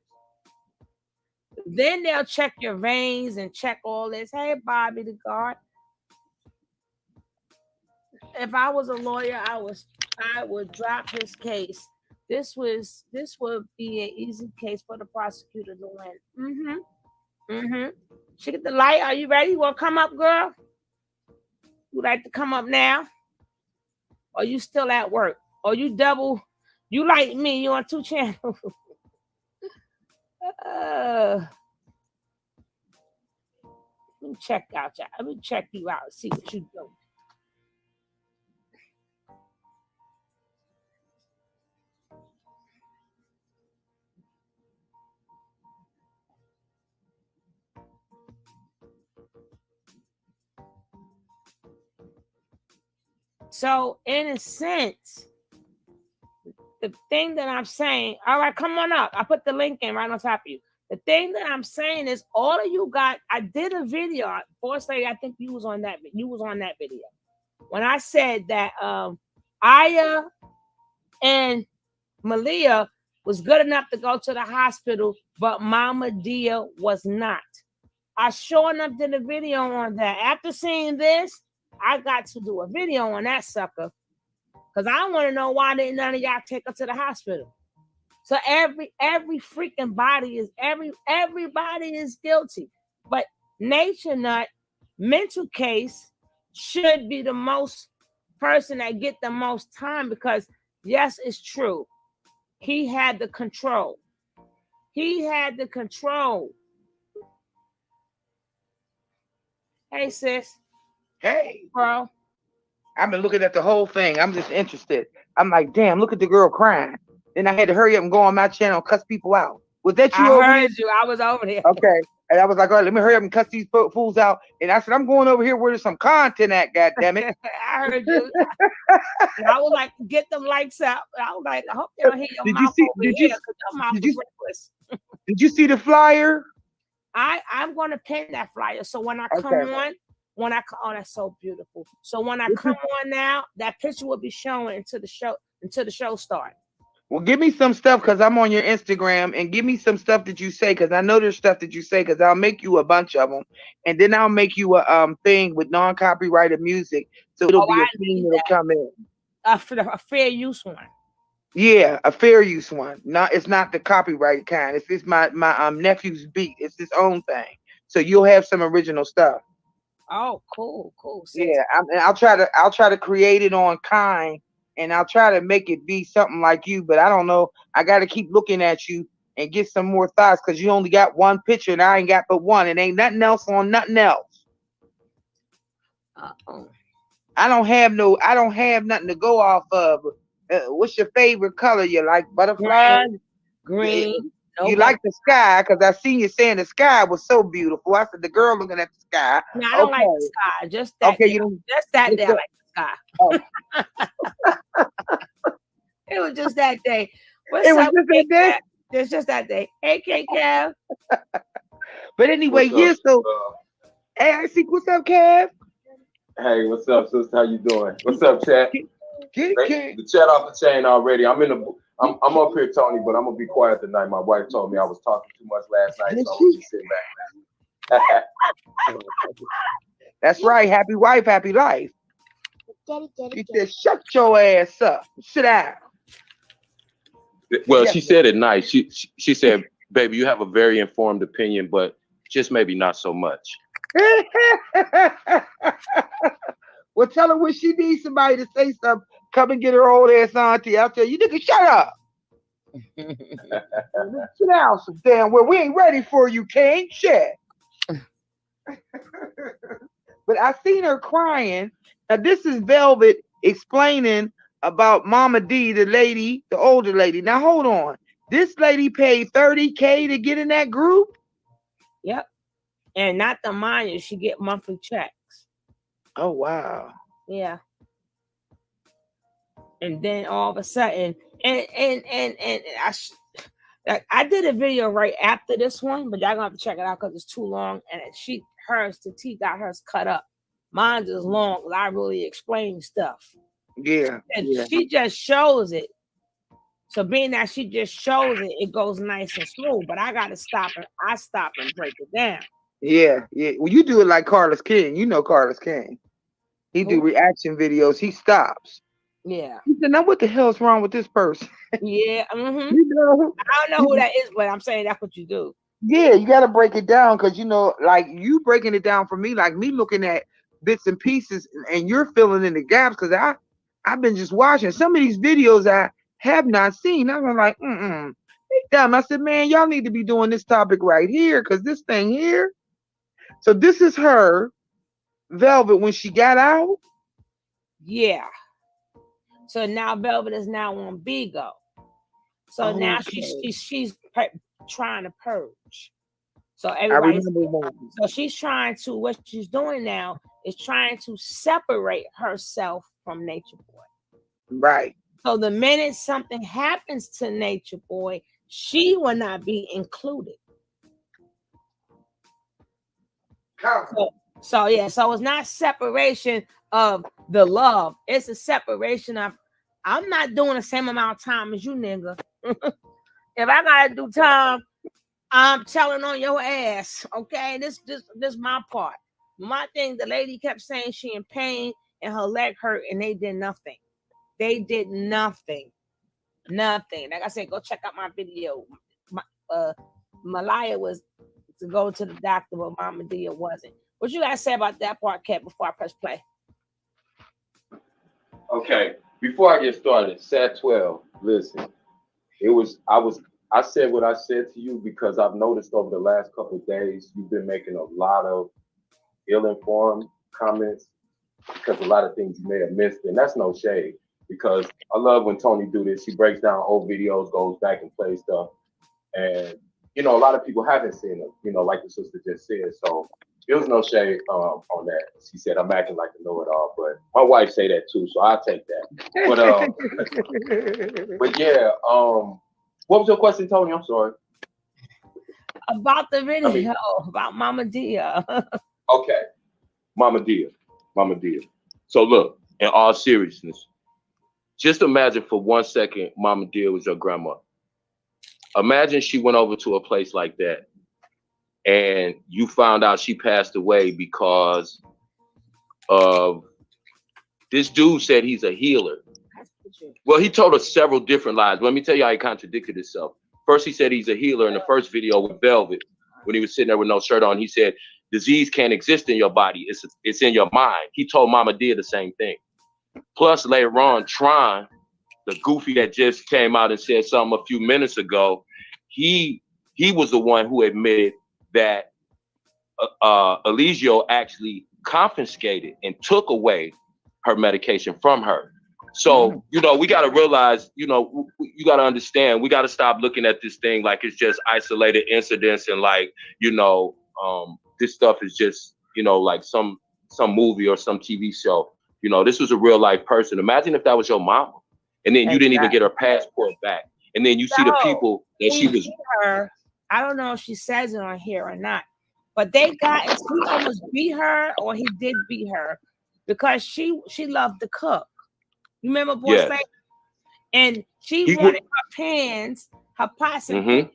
Then they'll check your veins and check all this. Hey, Bobby the guard. If I was a lawyer, I would drop his case. This would be an easy case for the prosecutor to win. She get the light. Are you ready? You want to come up, girl? Would like to come up now? Or you still at work? Or you like me, you on 2 channels. Let me check out y'all. Let me check you out and see what you do. So, in a sense, the thing that I'm saying, all right, come on up. I put the link in right on top of you. The thing that I'm saying is, all of you I did a video. Boss Lady, I think you was on that video. When I said that Aya and Malia was good enough to go to the hospital, but Mama Dia was not. I sure enough did a video on that. After seeing this, I got to do a video on that sucker. Because I want to know why didn't none of y'all take her to the hospital. So every freaking body is everybody is guilty. But Nature Nut mental case should be the most person that get the most time because yes, it's true. He had the control. He had the control. Hey, sis. Hey, bro. I've been looking at the whole thing. I'm just interested. I'm like, damn, look at the girl crying. Then I had to hurry up and go on my channel and cuss people out. Was that you over I here? heard you. I was over there. Okay. And I was like, all right, let me hurry up and cuss these fools out. And I said, I'm going over here where there's some content at, goddammit. I heard you. And I was like, get them likes up. I was like, I hope they don't hear your Did mouth you see? over here because your mouth is reckless. Did you see the flyer? I'm going to pin that flyer. So when I come on, oh, that's so beautiful. So when I come on now, that picture will be showing until the show starts. Well, give me some stuff because I'm on your Instagram, and give me some stuff that you say because I know there's stuff that you say because I'll make you a bunch of them, and then I'll make you a thing with non-copyrighted music, so it'll be a thing that'll come in. A fair use one. Yeah, a fair use one. It's not the copyrighted kind. It's my nephew's beat. It's his own thing. So you'll have some original stuff. Oh, cool. Yeah, I'll try to create it on Kind. And I'll try to make it be something like you, but I don't know. I got to keep looking at you and get some more thoughts because you only got one picture and I ain't got but one. It ain't nothing else on nothing else. I don't have nothing to go off of. What's your favorite color? You like butterflies? Green. You like the sky because I seen you saying the sky was so beautiful. I said the girl looking at the sky. No, I don't like the sky. Just that. Okay, you don't. Just that day. I like the sky. Oh. It was just that day. What's up, just that day? It's just that day. Hey, K Kev. But anyway, yeah. So, hey, I see. What's up, Kev? Hey, what's up, sister? How you doing? What's up, chat? The chat off the chain already. I'm up here, Tony, but I'm gonna be quiet tonight. My wife told me I was talking too much last night, so I'm gonna just sit back now. That's right. Happy wife, happy life. She said, shut your ass up. Sit down. Well, she said it nice. She said, baby, you have a very informed opinion, but just maybe not so much. Well, tell her when she needs somebody to say something, come and get her old ass auntie. I'll tell you, nigga, shut up. Sit down some damn well. We ain't ready for you, King. Shit. But I seen her crying. Now, this is Velvet explaining about Mama D, the older lady. Now, hold on. This lady paid $30K to get in that group? Yep. And not to mind you, she get monthly checks. Oh, wow. Yeah. And then all of a sudden, and I did a video right after this one, but y'all gonna have to check it out because it's too long. And T got hers cut up. Mine's is long because I really explain stuff. Yeah. And she just shows it. So being that she just shows it, it goes nice and smooth. But I gotta stop and break it down. Yeah. Well, you do it like Carlos King. You know Carlos King. He do reaction videos. He stops. Yeah. He said, now what the hell's wrong with this person? Yeah. Mm-hmm. You know, I don't know who that is, but I'm saying that's what you do. Yeah, you got to break it down because, you know, like you breaking it down for me, like me looking at bits and pieces and you're filling in the gaps because I've been just watching some of these videos I have not seen. I'm like, damn. I said, man, y'all need to be doing this topic right here because this thing here. So this is her, Velvet, when she got out. Yeah. So now Velvet is now on Bigo. So now she's trying to purge. So everybody's so she's trying to, what she's doing now is trying to separate herself from Nature Boy. Right. So the minute something happens to Nature Boy, she will not be included. So it's not separation of the love. It's a separation of, I'm not doing the same amount of time as you, nigga. If I gotta do time, I'm telling on your ass. Okay, this my part. My thing, the lady kept saying she in pain and her leg hurt, and they did nothing. They did nothing. Nothing. Like I said, go check out my video. Malaya was to go to the doctor, but Mama Dia wasn't. What you guys say about that part, Kat, before I press play? Okay, before I get started, Sat 12, listen, I said what I said to you because I've noticed over the last couple of days, you've been making a lot of ill-informed comments because a lot of things you may have missed, and that's no shade because I love when Tony do this. She breaks down old videos, goes back and plays stuff, and a lot of people haven't seen it, like the sister just said, so there was no shade on that. She said, I'm acting like a know-it-all, but my wife say that too, so I'll take that. But yeah, what was your question, Tony? I'm sorry. About the video, about Mama Dia. Okay, Mama Dia. So look, in all seriousness, just imagine for 1 second, Mama Dia was your grandma. Imagine she went over to a place like that and you found out she passed away because of this dude said he's a healer. Well, he told us several different lies. Let me tell you how he contradicted himself. First, he said he's a healer in the first video with Velvet. When he was sitting there with no shirt on, he said, disease can't exist in your body. It's in your mind. He told Mama Dia the same thing. Plus, later on, Tron, the goofy that just came out and said something a few minutes ago, he was the one who admitted that Eligio actually confiscated and took away her medication from her. So, we got to realize, you got to understand, we got to stop looking at this thing like it's just isolated incidents and like, this stuff is just, like some movie or some TV show. This was a real life person. Imagine if that was your mama and then you didn't even get her passport back. And then you see the people that she was. Her, I don't know if she says it on here or not, but he almost beat her or he did beat her because she loved to cook. You remember Boss Lady? And she wanted her pans, her pots and pans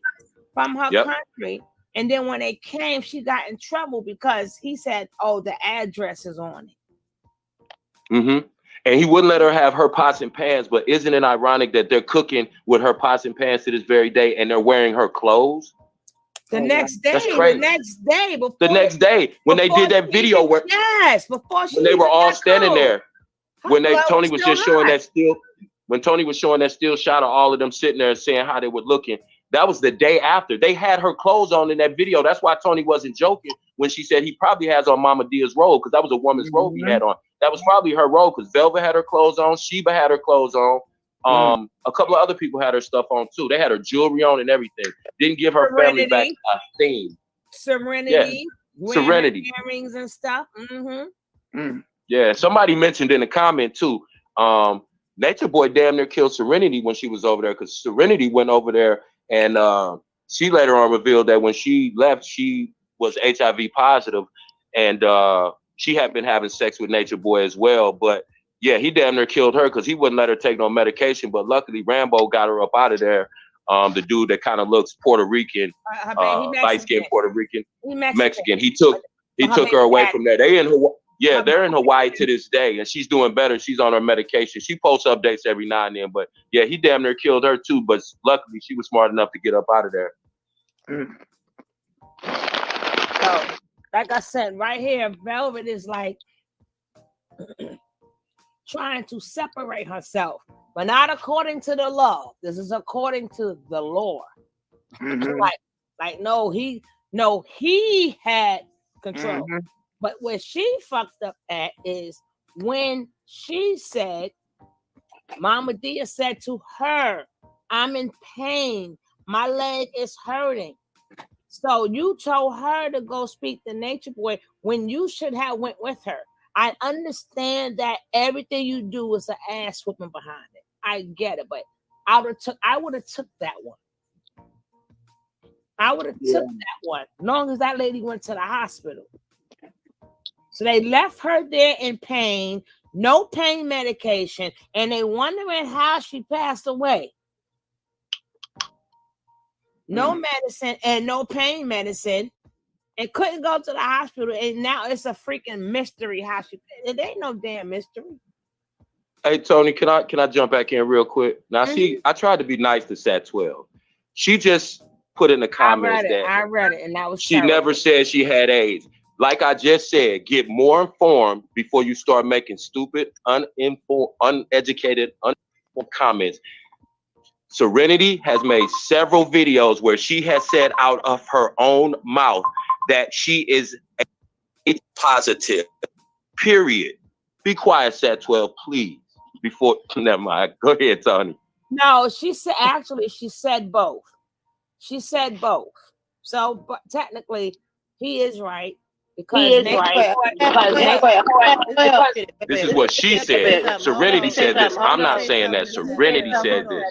from her country. And then when they came, she got in trouble because he said, oh, the address is on it. And he wouldn't let her have her pots and pans. But isn't it ironic that they're cooking with her pots and pans to this very day and they're wearing her clothes? The next day, the next day when they did that video where when they were all standing there, when Tony was just showing that still, when Tony was showing that still shot of all of them sitting there and saying how they were looking, that was the day after. They had her clothes on in that video. That's why Tony wasn't joking when she said he probably has on Mama Dia's robe because that was a woman's robe he had on. That was probably her robe because Velvet had her clothes on, Sheba had her clothes on. A couple of other people had her stuff on too. They had her jewelry on and everything. Didn't give her family back a thing. Serenity. Serenity. Earrings and stuff. Yeah, somebody mentioned in the comment too. Nature Boy damn near killed Serenity when she was over there because Serenity went over there and she later on revealed that when she left, she was HIV positive and she had been having sex with Nature Boy as well. But yeah, he damn near killed her because he wouldn't let her take no medication. But luckily, Rambo got her up out of there. The dude that kind of looks Puerto Rican, light-skinned Puerto Rican, Mexican. He took her away from there. They in Hawaii. Yeah, they're in Hawaii to this day, and she's doing better. She's on her medication. She posts updates every now and then. But yeah, he damn near killed her too. But luckily, she was smart enough to get up out of there. So, like I said, right here, Velvet is like trying to separate herself, but not according to the law. This is according to the law. No, he had control. But where she fucked up at is when she said, Mama Dia said to her, I'm in pain. My leg is hurting. So you told her to go speak to Nature Boy when you should have went with her. I understand that everything you do is an ass whooping behind it. I get it, but I would have took that one. I would have took that one, as long as that lady went to the hospital. So they left her there in pain, no pain medication, and they wondering how she passed away. no medicine and no pain medicine, and couldn't go to the hospital, and now it's a freaking mystery hospital. It ain't no damn mystery. Hey Tony, can I jump back in real quick? Now, I tried to be nice to Sat 12. She just put in the comments I read it, and that was she terrible. never said she had AIDS. Like I just said, get more informed before you start making stupid, uneducated comments. Serenity has made several videos where she has said out of her own mouth that she is AIDS positive. Period. Be quiet, Sat 12, please. Before, never mind. Go ahead, Tony. No, she said both. She said both. So, but technically, he is right because this is what she said. Serenity said this. I'm not saying that. Serenity said this.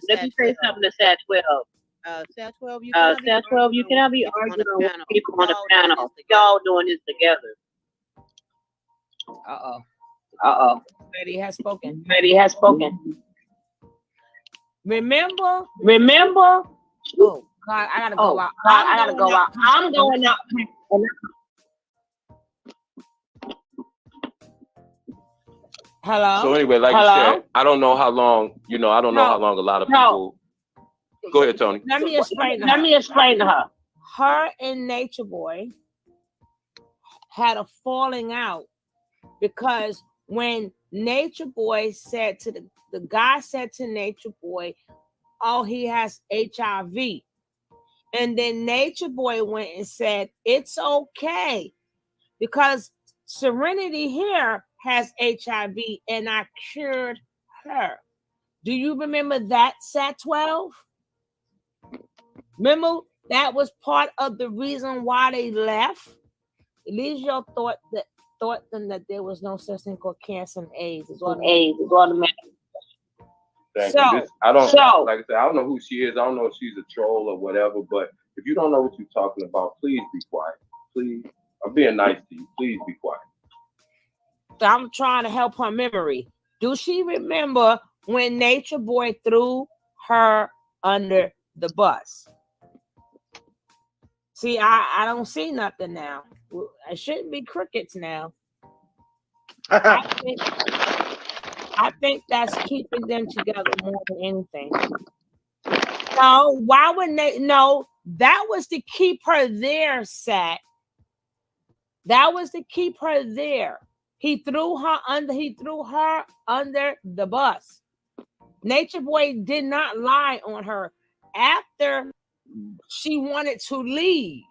Let me say something to Sat 12. Sat 12, you cannot be arguing with people on the panel. Y'all doing this together. Lady has spoken. Remember? Oh God, I gotta go out. I'm going out. Hello. So anyway, like you said, I don't know how long. I don't know how long a lot of people. Go ahead, Tony. Let me explain to her. Her and Nature Boy had a falling out because when Nature Boy said to the guy said to Nature Boy, "Oh, he has HIV," and then Nature Boy went and said, "It's okay because Serenity here has HIV and I cured her." Do you remember that, Sat 12? Remember that was part of the reason why they left. At least y'all thought them that there was no such thing called cancer and AIDS. It's automatic. Thank you. Like I said, I don't know who she is. I don't know if she's a troll or whatever. But if you don't know what you're talking about, please be quiet. Please, I'm being nice to you. Please be quiet. I'm trying to help her memory. Do she remember when Nature Boy threw her under the bus? See, I don't see nothing now. It shouldn't be crickets now. I think that's keeping them together more than anything. No, why wouldn't they? No, that was to keep her there, Sat. That was to keep her there. He threw her under the bus. Nature Boy did not lie on her. After she wanted to leave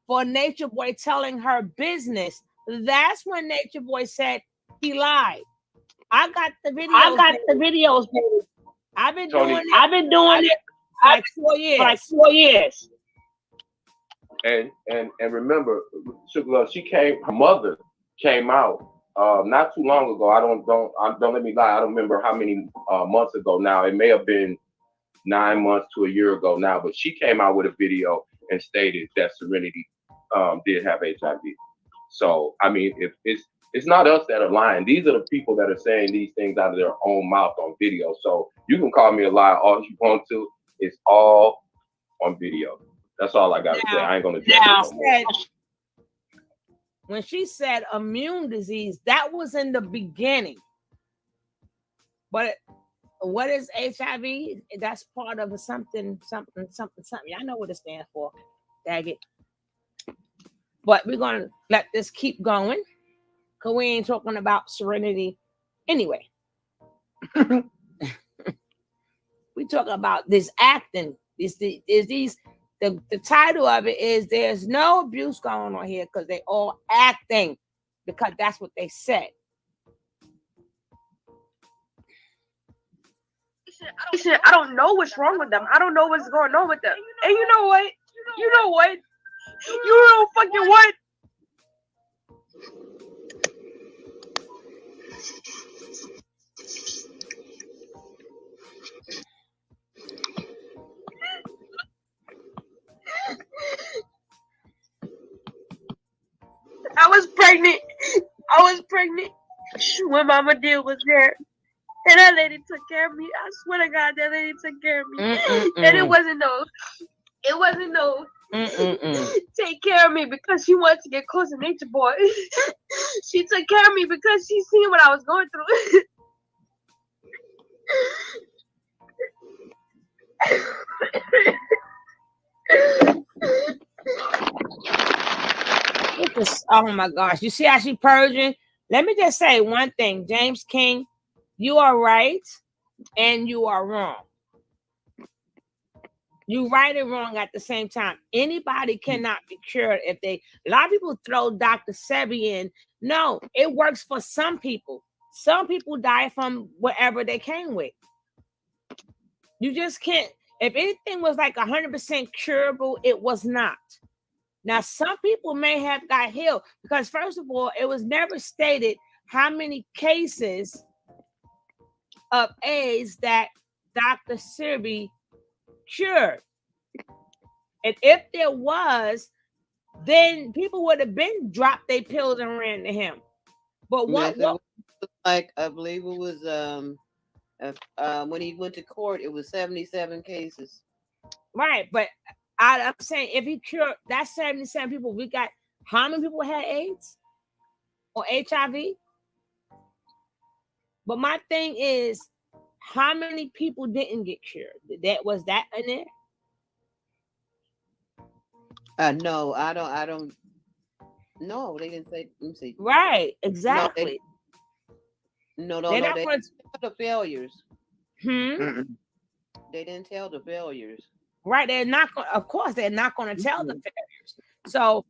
for Nature Boy telling her business, that's when Nature Boy said he lied. I got the videos. Baby. I've been doing it for like 4 years. And remember, Sugar Love, her mother came out not too long ago. Don't let me lie. I don't remember how many months ago now. It may have been 9 months to a year ago now, but she came out with a video and stated that Serenity did have HIV. So I mean, if it's not us that are lying. These are the people that are saying these things out of their own mouth on video. So you can call me a liar all you want to. It's all on video. That's all I got to say. I ain't gonna judge no more. When she said immune disease, that was in the beginning. But what is HIV? That's part of something. I know what it stands for. Dag it. But we're gonna let this keep going, because we ain't talking about Serenity anyway. We talk about this acting. The title of it is "There's no abuse going on here," because they all acting, because that's what they said. I don't know what's wrong with them. I don't know what's going on with them. And you know what? You know fucking what? I was pregnant when Mama Deal was there. And that lady took care of me. I swear to God, that lady took care of me. And it wasn't no take care of me because she wanted to get close to Nature Boy. She took care of me because she seen what I was going through. Oh my gosh. You see how she purging? Let me just say one thing, James King, you are right and you are wrong. You right and wrong at the same time. Anybody cannot be cured if they, a lot of people throw Dr. Sebi in. No, it works for some people. Some people die from whatever they came with. You just can't, if anything was like 100% curable, it was not. Now, some people may have got healed because, first of all, it was never stated how many cases of AIDS that Dr. Sebi cured. And if there was, then people would have been dropped their pills and ran to him. But what like I believe it was when he went to court, it was 77 cases. Right, but I'm saying if he cured that 77 people, we got how many people had AIDS or HIV? But my thing is, how many people didn't get cured? Was that in there? No, I don't. No, they didn't say. Let me see. Right, exactly. No, they didn't tell the failures. They didn't tell the failures. Right, they're not. Of course, they're not going to tell the failures. So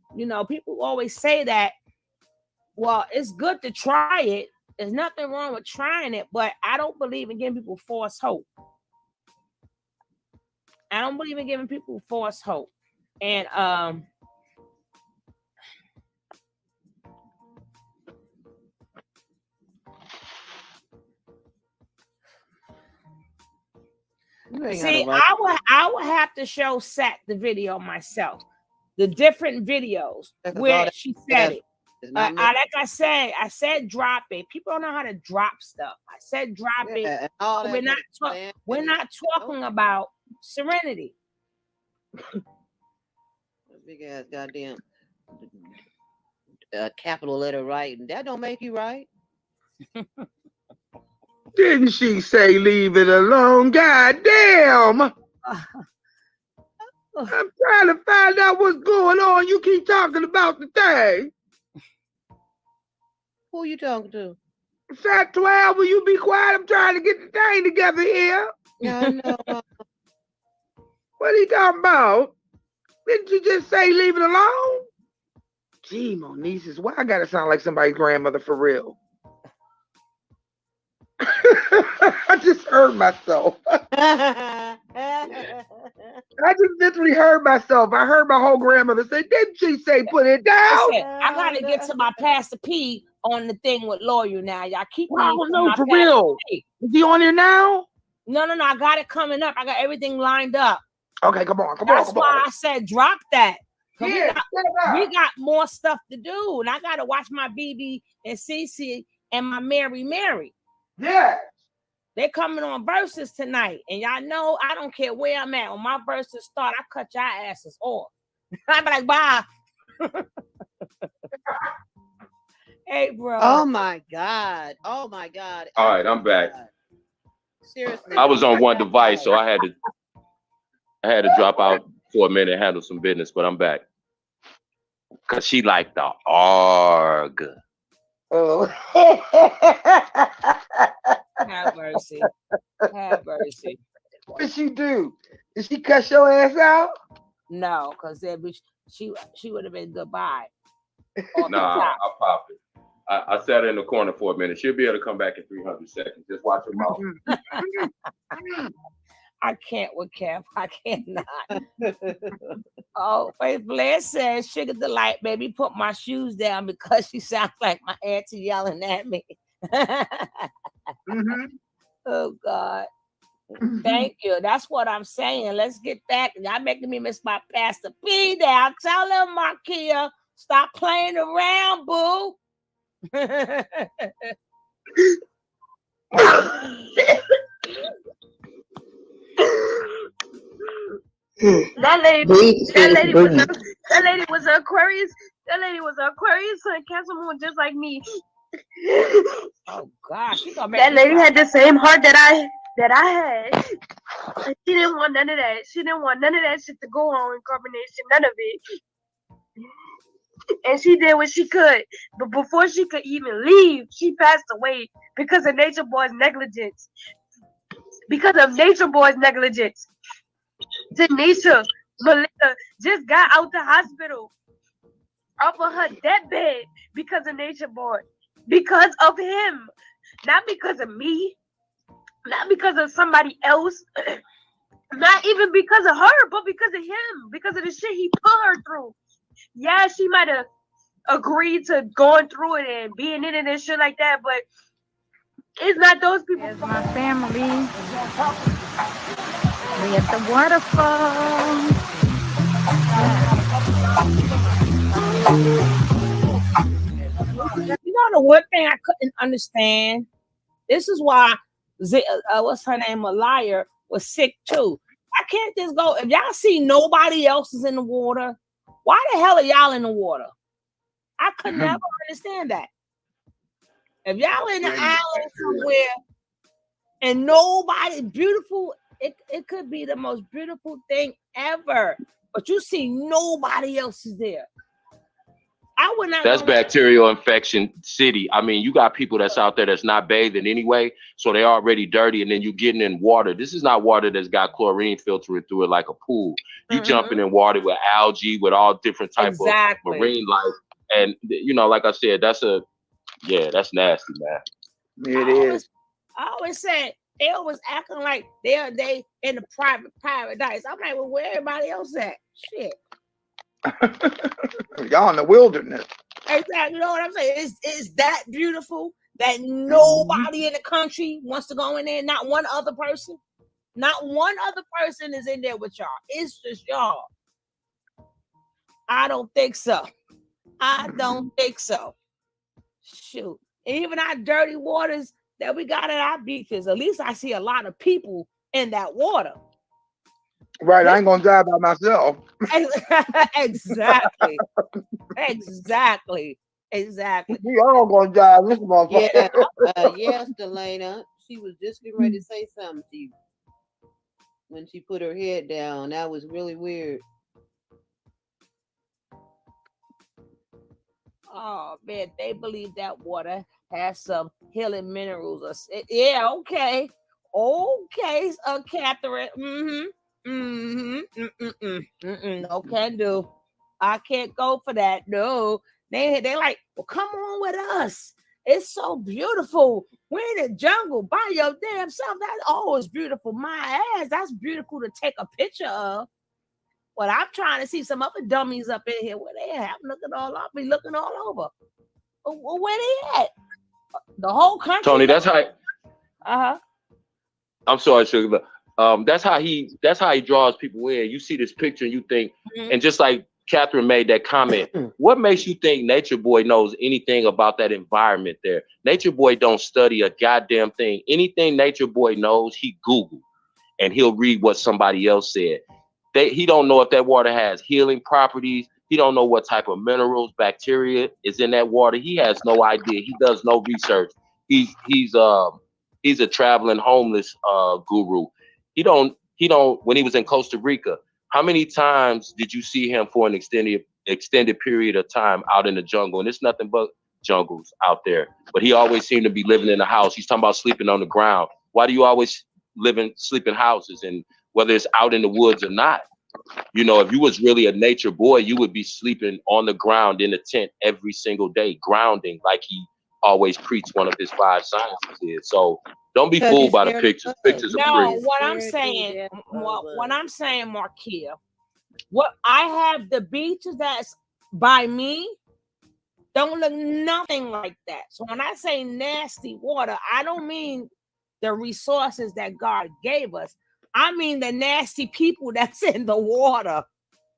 people always say that. Well, it's good to try it. There's nothing wrong with trying it, but I don't believe in giving people false hope. I don't believe in giving people false hope. And see, I would have to show Sat the video myself, the different videos where she said it. Like I said drop it. People don't know how to drop stuff. I said drop it. We're not talking about Serenity. Big ass goddamn capital letter right, and that don't make you right. Didn't she say leave it alone? Goddamn! I'm trying to find out what's going on. You keep talking about the thing. Who are you talking to? Sat 12, will you be quiet? I'm trying to get the thing together here. Yeah, I know. What are you talking about? Didn't you just say leave it alone? Gee, Monises, why I gotta sound like somebody's grandmother for real? I just heard myself. I just literally heard myself. I heard my whole grandmother say, didn't she say put it down? I gotta get to my Pastor P on the thing with Lawyer now. Y'all keep me no, for real. Is he on here now? No. I got it coming up. I got everything lined up. Okay, come on. That's why I said drop that. Yeah, we got more stuff to do. And I gotta watch my BB and CC and my Mary. Yeah. They're coming on verses tonight. And y'all know I don't care where I'm at. When my verses start, I cut y'all asses off. I'm like, bye. Hey, bro. Oh my God. Oh my God. All right, I'm back. Seriously. I was on one device, so I had to drop out for a minute and handle some business, but I'm back. Cause she liked the arg. Oh. Have mercy. Have mercy. What did she do? Did she cuss your ass out? No, because she would have been goodbye. Nah, I popped it. I sat in the corner for a minute. She'll be able to come back in 300 seconds. Just watch her mouth. I can't with Kev. I cannot. Oh, Faith Blair says, Sugar Delight, baby, put my shoes down because she sounds like my auntie yelling at me. Oh, God. Thank you. That's what I'm saying. Let's get back. Y'all making me miss my Pastor P down. Tell him, Markia, stop playing around, boo. That lady was an Aquarius. That lady was an Aquarius and Cancer moon, just like me. Oh gosh, That lady had the same heart that I had. And she didn't want none of that. She didn't want none of that shit to go on in Carbonnation. None of it. And she did what she could. But before she could even leave, she passed away because of Nature Boy's negligence. Because of Nature Boy's negligence. Tanisha Melissa just got out the hospital off of her deathbed because of Nature Boy. Because of him. Not because of me. Not because of somebody else. Not even because of her, but because of him. Because of the shit he put her through. Yeah, she might have agreed to going through it and being in it and shit like that, but it's not those people. Here's my family. We at the waterfall. You know the one thing I couldn't understand? This is why what's her name? A liar was sick too. I can't just go. If y'all see nobody else is in the water, why the hell are y'all in the water? I could never understand that. If y'all in the island somewhere and nobody beautiful, it could be the most beautiful thing ever. But you see nobody else is there. I would not. That's bacterial infection city. I mean, you got people that's out there that's not bathing anyway, so they're already dirty, and then you getting in water. This is not water that's got chlorine filtering through it like a pool. You jumping in water with algae, with all different type of marine life, and you know, like I said, that's nasty, man. It is. I always said they always acting like they in the private paradise. I'm like, well, where everybody else at? Shit. Y'all in the wilderness. Exactly. You know what I'm saying? It's that beautiful that nobody in the country wants to go in there. Not one other person. Not one other person is in there with y'all. It's just y'all. I don't think so. I don't think so. Shoot. Even our dirty waters that we got at our beaches, at least I see a lot of people in that water. Right, I ain't gonna drive by myself. Exactly. Exactly. We all gonna drive this motherfucker. Yes, Delana. She was just getting ready to say something to you when she put her head down. That was really weird. Oh man, they believe that water has some healing minerals. Yeah, okay, Catherine. No can do. I can't go for that. No, they like, well, come on with us. It's so beautiful. We're in the jungle by your damn self. That's always beautiful. My ass, that's beautiful to take a picture of. Well, I'm trying to see some other dummies up in here where they have looking all. I'll be looking all over. Well, where they at? The whole country. Tony, that's how. I'm sorry, Sugar. That's how he draws people in. You see this picture and you think, and just like Catherine made that comment, what makes you think Nature Boy knows anything about that environment there? Nature Boy don't study a goddamn thing. Anything Nature Boy knows, he Googled, and he'll read what somebody else said. He don't know if that water has healing properties. He don't know what type of minerals, bacteria is in that water. He has no idea. He does no research. He's a traveling homeless guru. He don't when he was in Costa Rica, how many times did you see him for an extended period of time out in the jungle? And it's nothing but jungles out there. But he always seemed to be living in a house. He's talking about sleeping on the ground. Why do you always sleep in houses, and whether it's out in the woods or not? You know, if you was really a nature boy, you would be sleeping on the ground in a tent every single day, grounding, like he always preached one of his 5 sciences is. So don't be fooled by the pictures. Pictures are pretty. What I'm saying, Markia, what I have the beaches that's by me don't look nothing like that. So when I say nasty water, I don't mean the resources that God gave us. I mean the nasty people that's in the water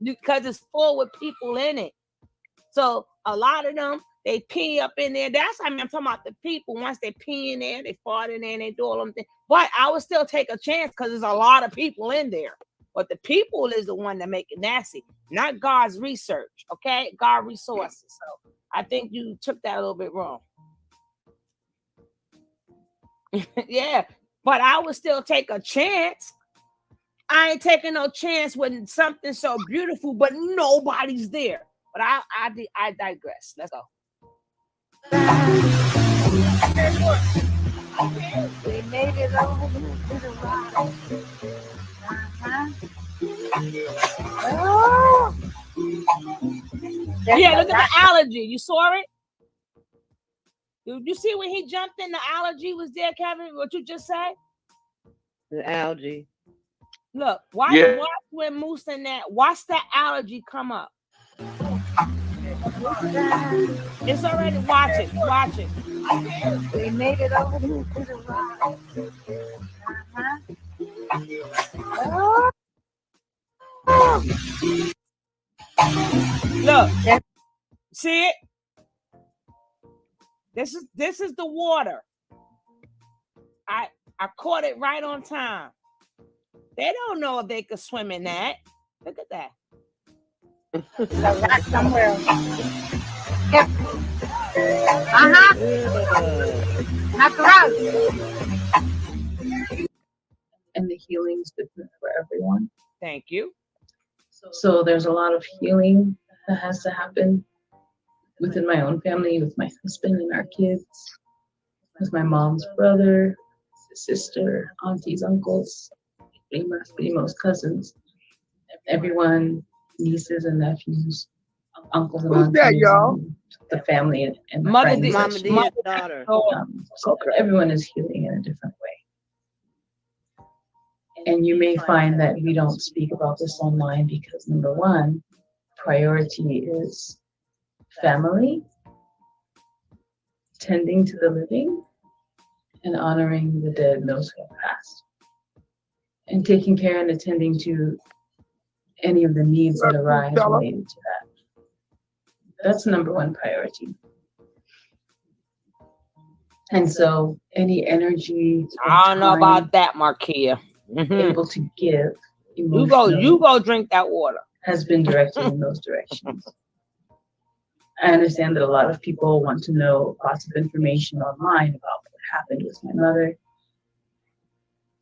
because it's full with people in it. So a lot of them, they pee up in there. That's, I mean, I'm talking about the people. Once they pee in there, they fart in there, and they do all them things. But I would still take a chance because there's a lot of people in there. But the people is the one that make it nasty, not God's research, okay? God resources. So I think you took that a little bit wrong. Yeah, but I would still take a chance. I ain't taking no chance when something so beautiful, but nobody's there. But I digress. Let's go. They made it over to the rock. Oh. Yeah, look at the allergy. You saw it? Did you see when he jumped in, the allergy was there, Kevin? What you just said? The algae. Look, watch when Moose and that, watch that allergy come up. It's already, watch it. They made it over to the rock. Look, see it? This is the water. I caught it right on time. They don't know if they could swim in that. Look at that. The rock somewhere. Yep. Not the rock. And the healing's different for everyone. Thank you. So there's a lot of healing that has to happen within my own family, with my husband and our kids, with my mom's brother, sister, aunties, uncles, primos, cousins, everyone, nieces and nephews, uncles and Who's aunties, that, y'all? and the family and my Mama friends. Dia's daughter. So everyone is healing in a different way. And you may find that we don't speak about this online because, number one, priority is family, tending to the living, and honoring the dead and those who have passed, and taking care and attending to any of the needs that arise related to that. That's number one priority. And so any energy, I don't know about that, Markia. able to give, You go drink that water. Has been directed in those directions. I understand that a lot of people want to know lots of information online about what happened with my mother.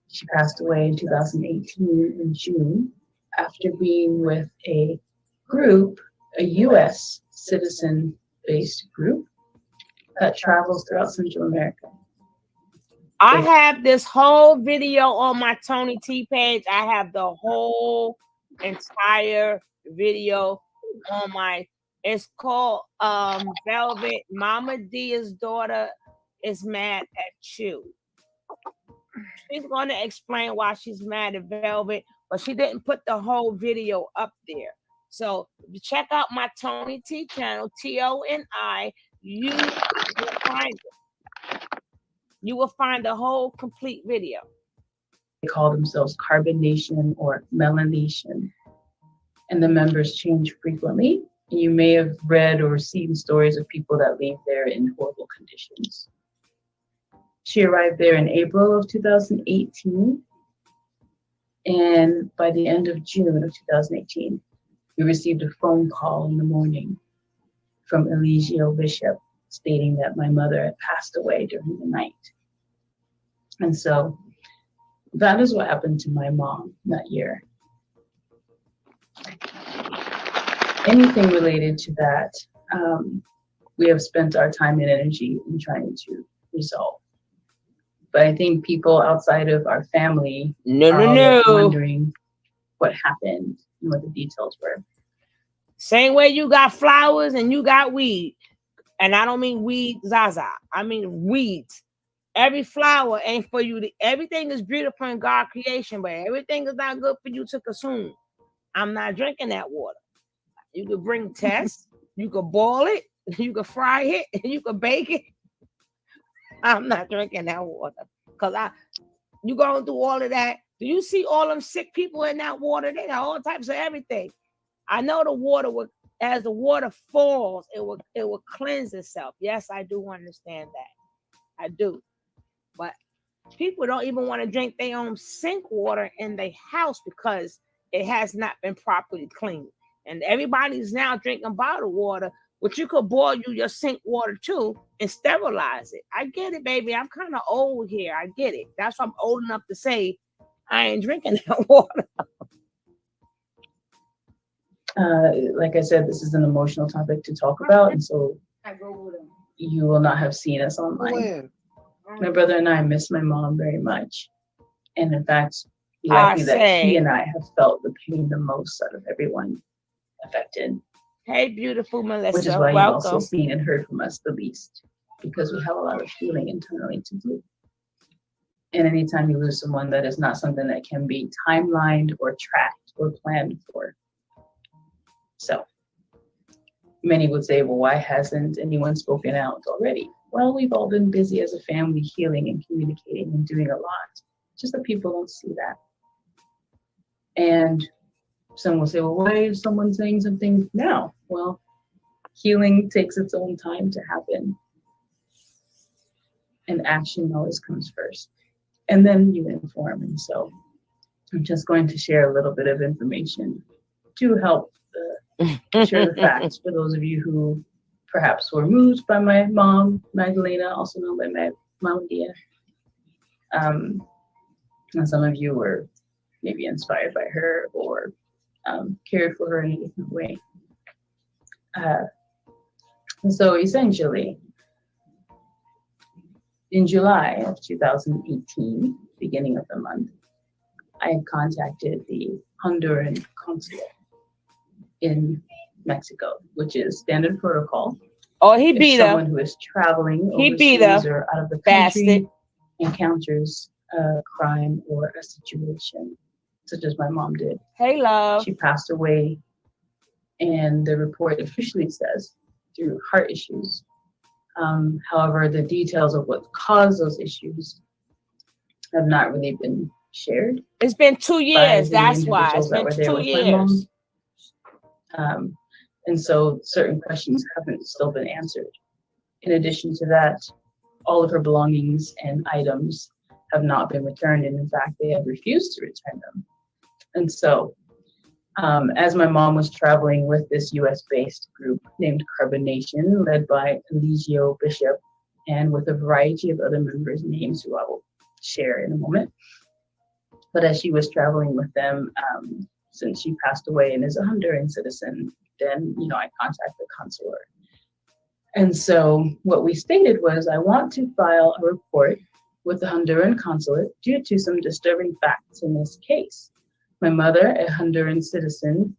She passed away in 2018 in June after being with a group, a U.S. citizen-based group that travels throughout Central America. I have this whole video on my Tony T page. I have the whole entire video on my, it's called Velvet. Mama Dia's daughter is mad at you. She's going to explain why she's mad at Velvet, but she didn't put the whole video up there. So check out my Tony T channel, TONI. You will find it. You will find the whole complete video. They call themselves Carbonnation or Melanation, and the members change frequently. You may have read or seen stories of people that leave there in horrible conditions. She arrived there in April of 2018, and by the end of June of 2018, we received a phone call in the morning from Eligio Bishop stating that my mother had passed away during the night. And so that is what happened to my mom that year. Anything related to that, we have spent our time and energy in trying to resolve. But I think people outside of our family are wondering what happened and what the details were. Same way you got flowers and you got weed. And I don't mean weed, Zaza. I mean weeds. Every flower ain't for you. Everything is beautiful in God's creation, but everything is not good for you to consume. I'm not drinking that water. You could bring tests. You could boil it. You could fry it. You could bake it. I'm not drinking that water. Because you going through all of that. Do you see all them sick people in that water? They got all types of everything. I know the water would as the water falls, it will cleanse itself. Yes, I do understand that. I do. But people don't even want to drink their own sink water in their house because it has not been properly cleaned. And everybody's now drinking bottled water, which you could boil your sink water too and sterilize it. I get it, baby. I'm kind of old here. I get it. That's why I'm old enough to say I ain't drinking that water. Like I said, this is an emotional topic to talk about, and so you will not have seen us online. My brother and I miss my mom very much, and in fact, likely that he and I have felt the pain the most out of everyone affected. Hey, beautiful Melissa, which is why welcome. you've also seen and heard from us the least, because we have a lot of healing internally to do. And anytime you lose someone, that is not something that can be timelined or tracked or planned for. So many would say, well, why hasn't anyone spoken out already? Well, we've all been busy as a family healing and communicating and doing a lot. Just that people don't see that. And some will say, well, why is someone saying something now? Well, healing takes its own time to happen. And action always comes first. And then you inform. And so I'm just going to share a little bit of information to help share the facts for those of you who perhaps were moved by my mom, Magdalena, also known by my Mama Dia. And some of you were maybe inspired by her or cared for her in a different way. So essentially, in July of 2018, beginning of the month, I had contacted the Honduran consulate in Mexico, which is standard protocol. Oh, he beat her. Someone who is traveling He beat her. overseas or out of the country encounters a crime or a situation, such as my mom did. Hey, love. She passed away, and the report officially says through heart issues. However, the details of what caused those issues have not really been shared. It's been 2 years. That's why. It's been 2 years. And so certain questions haven't still been answered. In addition to that, all of her belongings and items have not been returned. And in fact, they have refused to return them. And so as my mom was traveling with this US-based group named Carbonnation, led by Eligio Bishop, and with a variety of other members' names who I will share in a moment. But as she was traveling with them, since she passed away and is a Honduran citizen, then, I contacted the consulate. And so what we stated was, I want to file a report with the Honduran consulate due to some disturbing facts in this case. My mother, a Honduran citizen,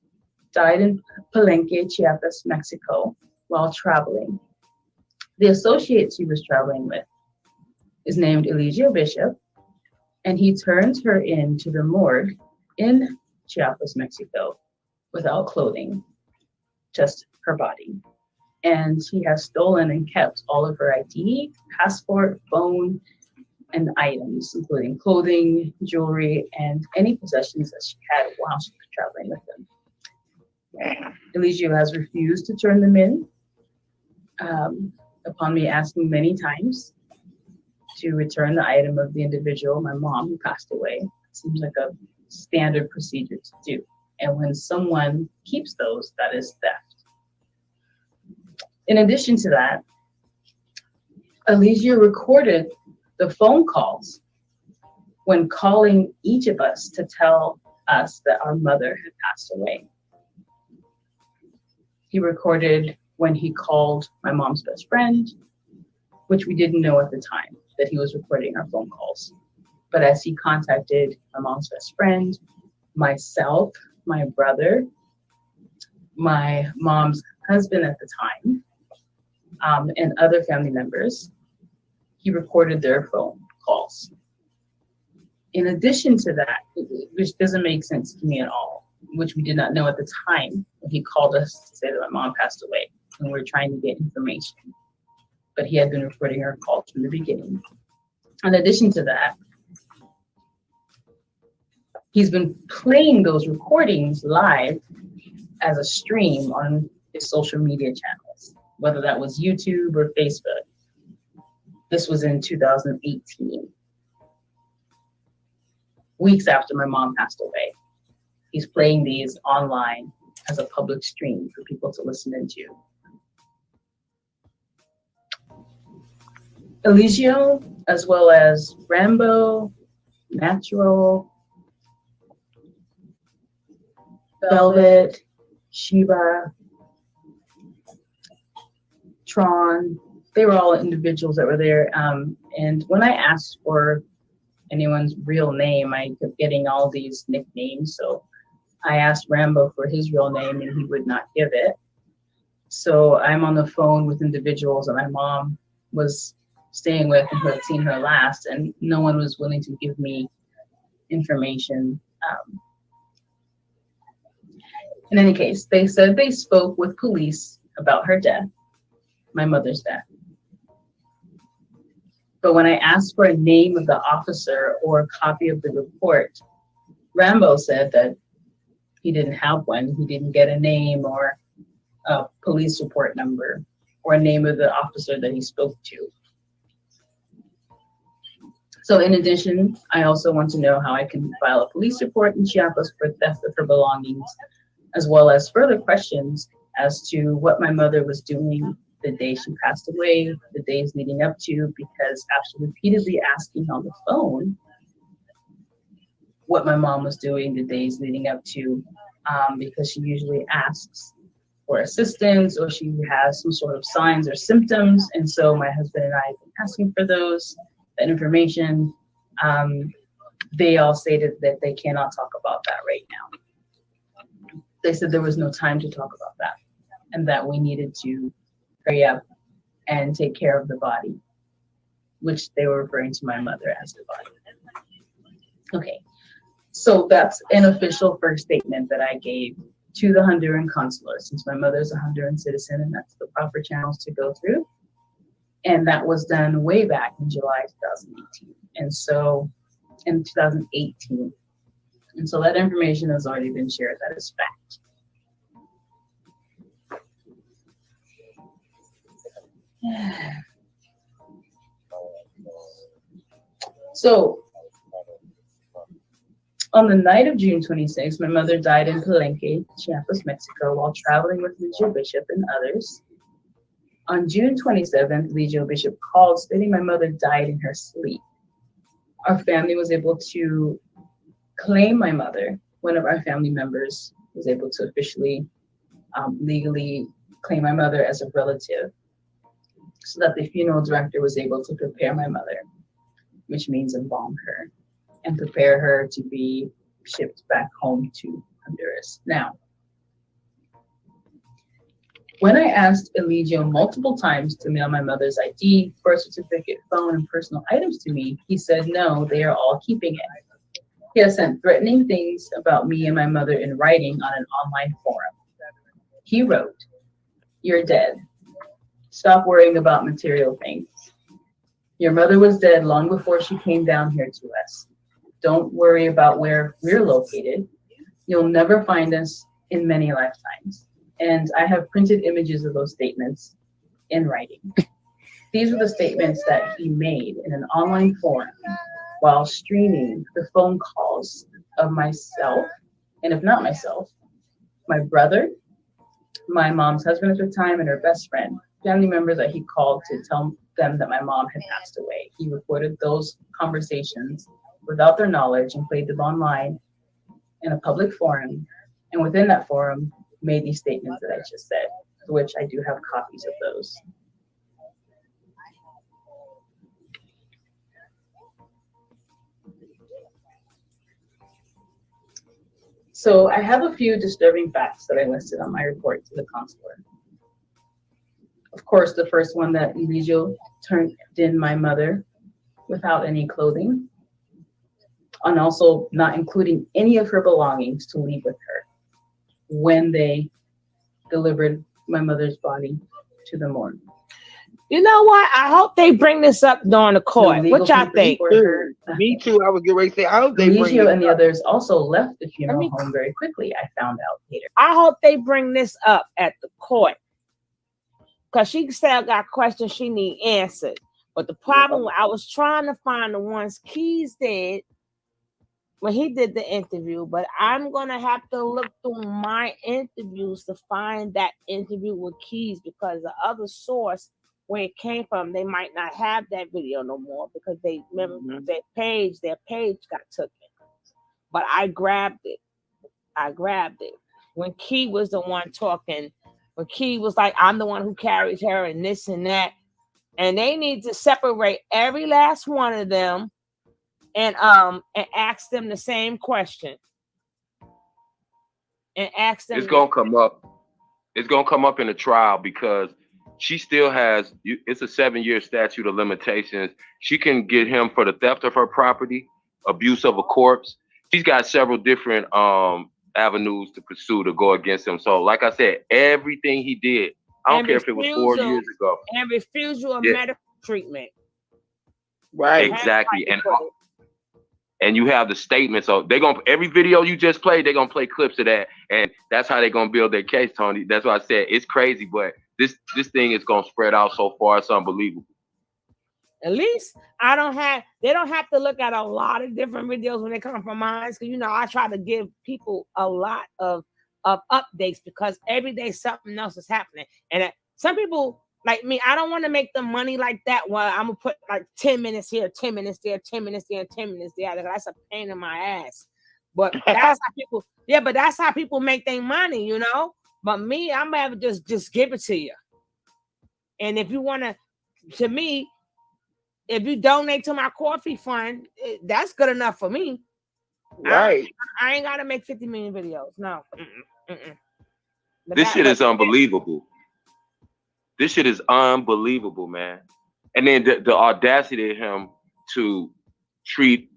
died in Palenque, Chiapas, Mexico, while traveling. The associate she was traveling with is named Eligio Bishop, and he turns her into the morgue in Chiapas, Mexico, without clothing, just her body. And he has stolen and kept all of her ID, passport, phone, and items, including clothing, jewelry, and any possessions that she had while she was traveling with them. Eligio has refused to turn them in, upon me asking many times to return the item of the individual, my mom, who passed away. It seems like a standard procedure to do. And when someone keeps those, that is theft. In addition to that, Eligio recorded the phone calls when calling each of us to tell us that our mother had passed away. He recorded when he called my mom's best friend, which we didn't know at the time that he was recording our phone calls. But as he contacted my mom's best friend, myself, my brother, my mom's husband at the time, and other family members, he recorded their phone calls. In addition to that, which doesn't make sense to me at all, which we did not know at the time when he called us to say that my mom passed away, and we were trying to get information. But he had been recording our calls from the beginning. In addition to that, he's been playing those recordings live as a stream on his social media channels, whether that was YouTube or Facebook. This was in 2018, weeks after my mom passed away. He's playing these online as a public stream for people to listen into. Eligio, as well as Rambo, Natural, Velvet, Shiva, Tron, they were all individuals that were there. And when I asked for anyone's real name, I kept getting all these nicknames. So I asked Rambo for his real name and he would not give it. So I'm on the phone with individuals that my mom was staying with and who had seen her last, and no one was willing to give me information. In any case, they said they spoke with police about her death, my mother's death. But when I asked for a name of the officer or a copy of the report, Rambo said that he didn't have one. He didn't get a name or a police report number or a name of the officer that he spoke to. So in addition, I also want to know how I can file a police report in Chiapas for theft of her belongings, as well as further questions as to what my mother was doing the day she passed away, the days leading up to, because after repeatedly asking on the phone what my mom was doing the days leading up to, because she usually asks for assistance or she has some sort of signs or symptoms. And so my husband and I have been asking for that information. They all stated that they cannot talk about that right now. They said there was no time to talk about that and that we needed to hurry up and take care of the body, which they were referring to my mother as the body. Okay, so that's an official first statement that I gave to the Honduran consulate, since my mother's a Honduran citizen and that's the proper channels to go through. And that was done way back in July 2018. And so in 2018. And so that information has already been shared. That is fact. So on the night of June 26th, my mother died in Palenque, Chiapas, Mexico, while traveling with Legio Bishop and others. On June 27th, Legio Bishop called stating my mother died in her sleep. Our family was able to claim my mother. One of our family members was able to officially, legally claim my mother as a relative, so that the funeral director was able to prepare my mother, which means embalm her and prepare her to be shipped back home to Honduras. Now, when I asked Eligio multiple times to mail my mother's ID, birth certificate, phone, and personal items to me, he said no, they are all keeping it. He has sent threatening things about me and my mother in writing on an online forum. He wrote, "You're dead. Stop worrying about material things. Your mother was dead long before she came down here to us. Don't worry about where we're located. You'll never find us in many lifetimes." And I have printed images of those statements in writing. These are the statements that he made in an online forum while streaming the phone calls of myself, and if not myself, my brother, my mom's husband at the time, and her best friend, family members that he called to tell them that my mom had passed away. He recorded those conversations without their knowledge and played them online in a public forum, and within that forum made these statements that I just said, which I do have copies of those. So I have a few disturbing facts that I listed on my report to the consular. Of course, the first one, that Eligio turned in my mother without any clothing, and also not including any of her belongings to leave with her when they delivered my mother's body to the morgue. You know what? I hope they bring this up during the court. What y'all think? Me too. I was getting ready to say, I hope they bring Religio it and the up. others also left the funeral home very quickly, I found out later. I hope they bring this up at the court. Because she still got questions she need answered. But the problem, I was trying to find the ones Keys did when he did the interview, but I'm going to have to look through my interviews to find that interview with Keys, because the other source where it came from, they might not have that video no more because they remember their page got taken. But I grabbed it. When Key was the one talking, when Key was like, I'm the one who carries her and this and that. And they need to separate every last one of them and ask them the same question. And ask them. It's gonna come up. It's gonna come up in the trial because she still has. It's a 7-year statute of limitations. She can get him for the theft of her property, abuse of a corpse. She's got several different avenues to pursue to go against him. So, like I said, everything he did, I don't care if it was 4 years ago. And refusal of medical treatment. Right. Exactly. And you have the statement. So they're gonna every video you just played, they're gonna play clips of that, and that's how they're gonna build their case, Tony. That's why I said it's crazy, but this thing is gonna spread out so far, it's unbelievable. At least they don't have to look at a lot of different videos when they come from mine. Because I try to give people a lot of updates because every day something else is happening. And some people like me, I don't want to make the money like that. Well, I'm gonna put like 10 minutes here, 10 minutes there, 10 minutes there, 10 minutes there. That's a pain in my ass. But that's how people, but that's how people make their money, But me, I'm gonna just give it to you. And if you wanna, to me, if you donate to my coffee fund, that's good enough for me. Right. I ain't gotta make 50 million videos. No. This shit is unbelievable. This shit is unbelievable, man. And then the audacity of him to treat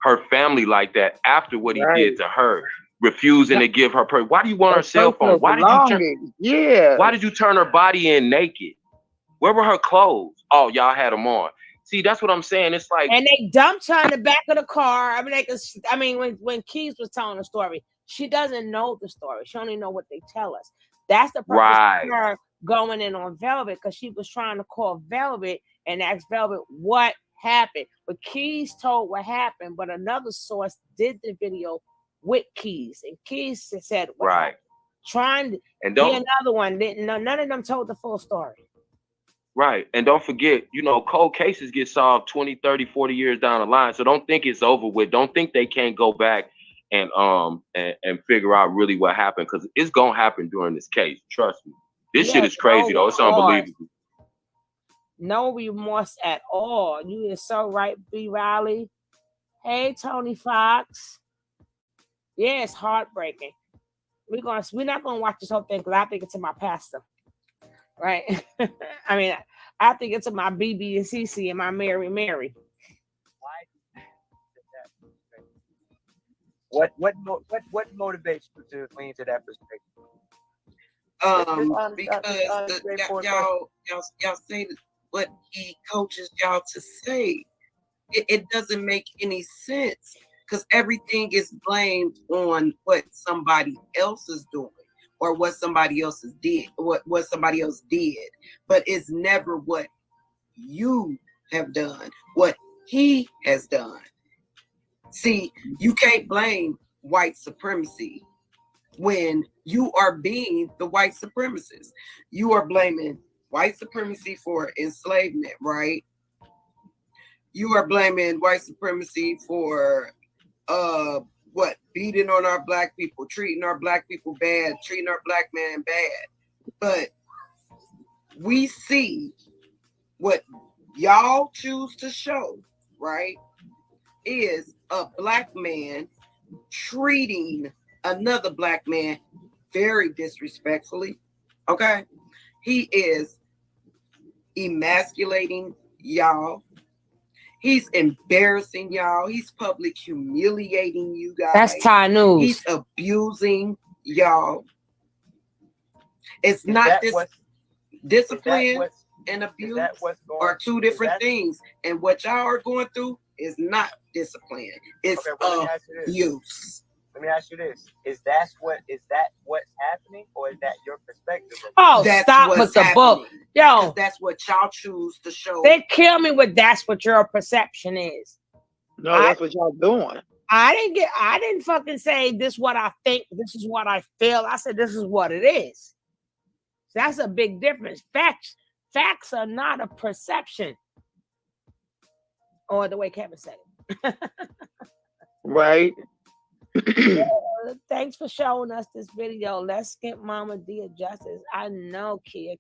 her family like that after what he did to her, refusing to give her why do you want her cell phone? Why did you turn her body in naked? Where were her clothes? Oh, y'all had them on. See, that's what I'm saying. It's like, and they dumped her in the back of the car. When Keys was telling the story, she doesn't know the story. She only know what they tell us. That's the purpose of her going in on Velvet, because she was trying to call Velvet and ask Velvet what happened. But Keys told what happened, but another source did the video with Keys, and Keys said, trying to be another one. None of them told the full story. Right. And don't forget, cold cases get solved 20, 30, 40 years down the line. So don't think it's over with. Don't think they can't go back and figure out really what happened, because it's gonna happen during this case. Trust me. This shit is crazy though. It's unbelievable. No remorse at all. You are so right, B. Riley. Hey, Tony Fox. Yeah, it's heartbreaking. We're not gonna watch this whole thing because I think it's to my pastor. Right? I think it's to my BB and CC and my Mary. What motivates you to lean to that perspective? Because y'all say what he coaches y'all to say. It doesn't make any sense, because everything is blamed on what somebody else is doing or what somebody else did, what somebody else did, but it's never what you have done, what he has done. See, you can't blame white supremacy when you are being the white supremacist. You are blaming white supremacy for enslavement, right? You are blaming white supremacy for beating on our black people, treating our black people bad, treating our black man bad. But we see what y'all choose to show, right, is a black man treating another black man very disrespectfully. Okay, he is emasculating y'all. He's embarrassing y'all. He's public humiliating you guys. That's Thai news. He's abusing y'all. It's not this discipline. and abuse are two different things. And what y'all are going through is not discipline. It's abuse. Let me ask you this: Is that what's happening, or is that your perspective? Oh, That's stop what's with the book, happening. yo. Because that's what y'all choose to show. They kill me with that's what your perception is. No, that's what y'all doing. I didn't fucking say this is what I think, this is what I feel. I said this is what it is. That's a big difference. Facts are not a perception. Or the way Kevin said it. Right. Thanks for showing us this video. Let's get Mama D a justice. I know Kia.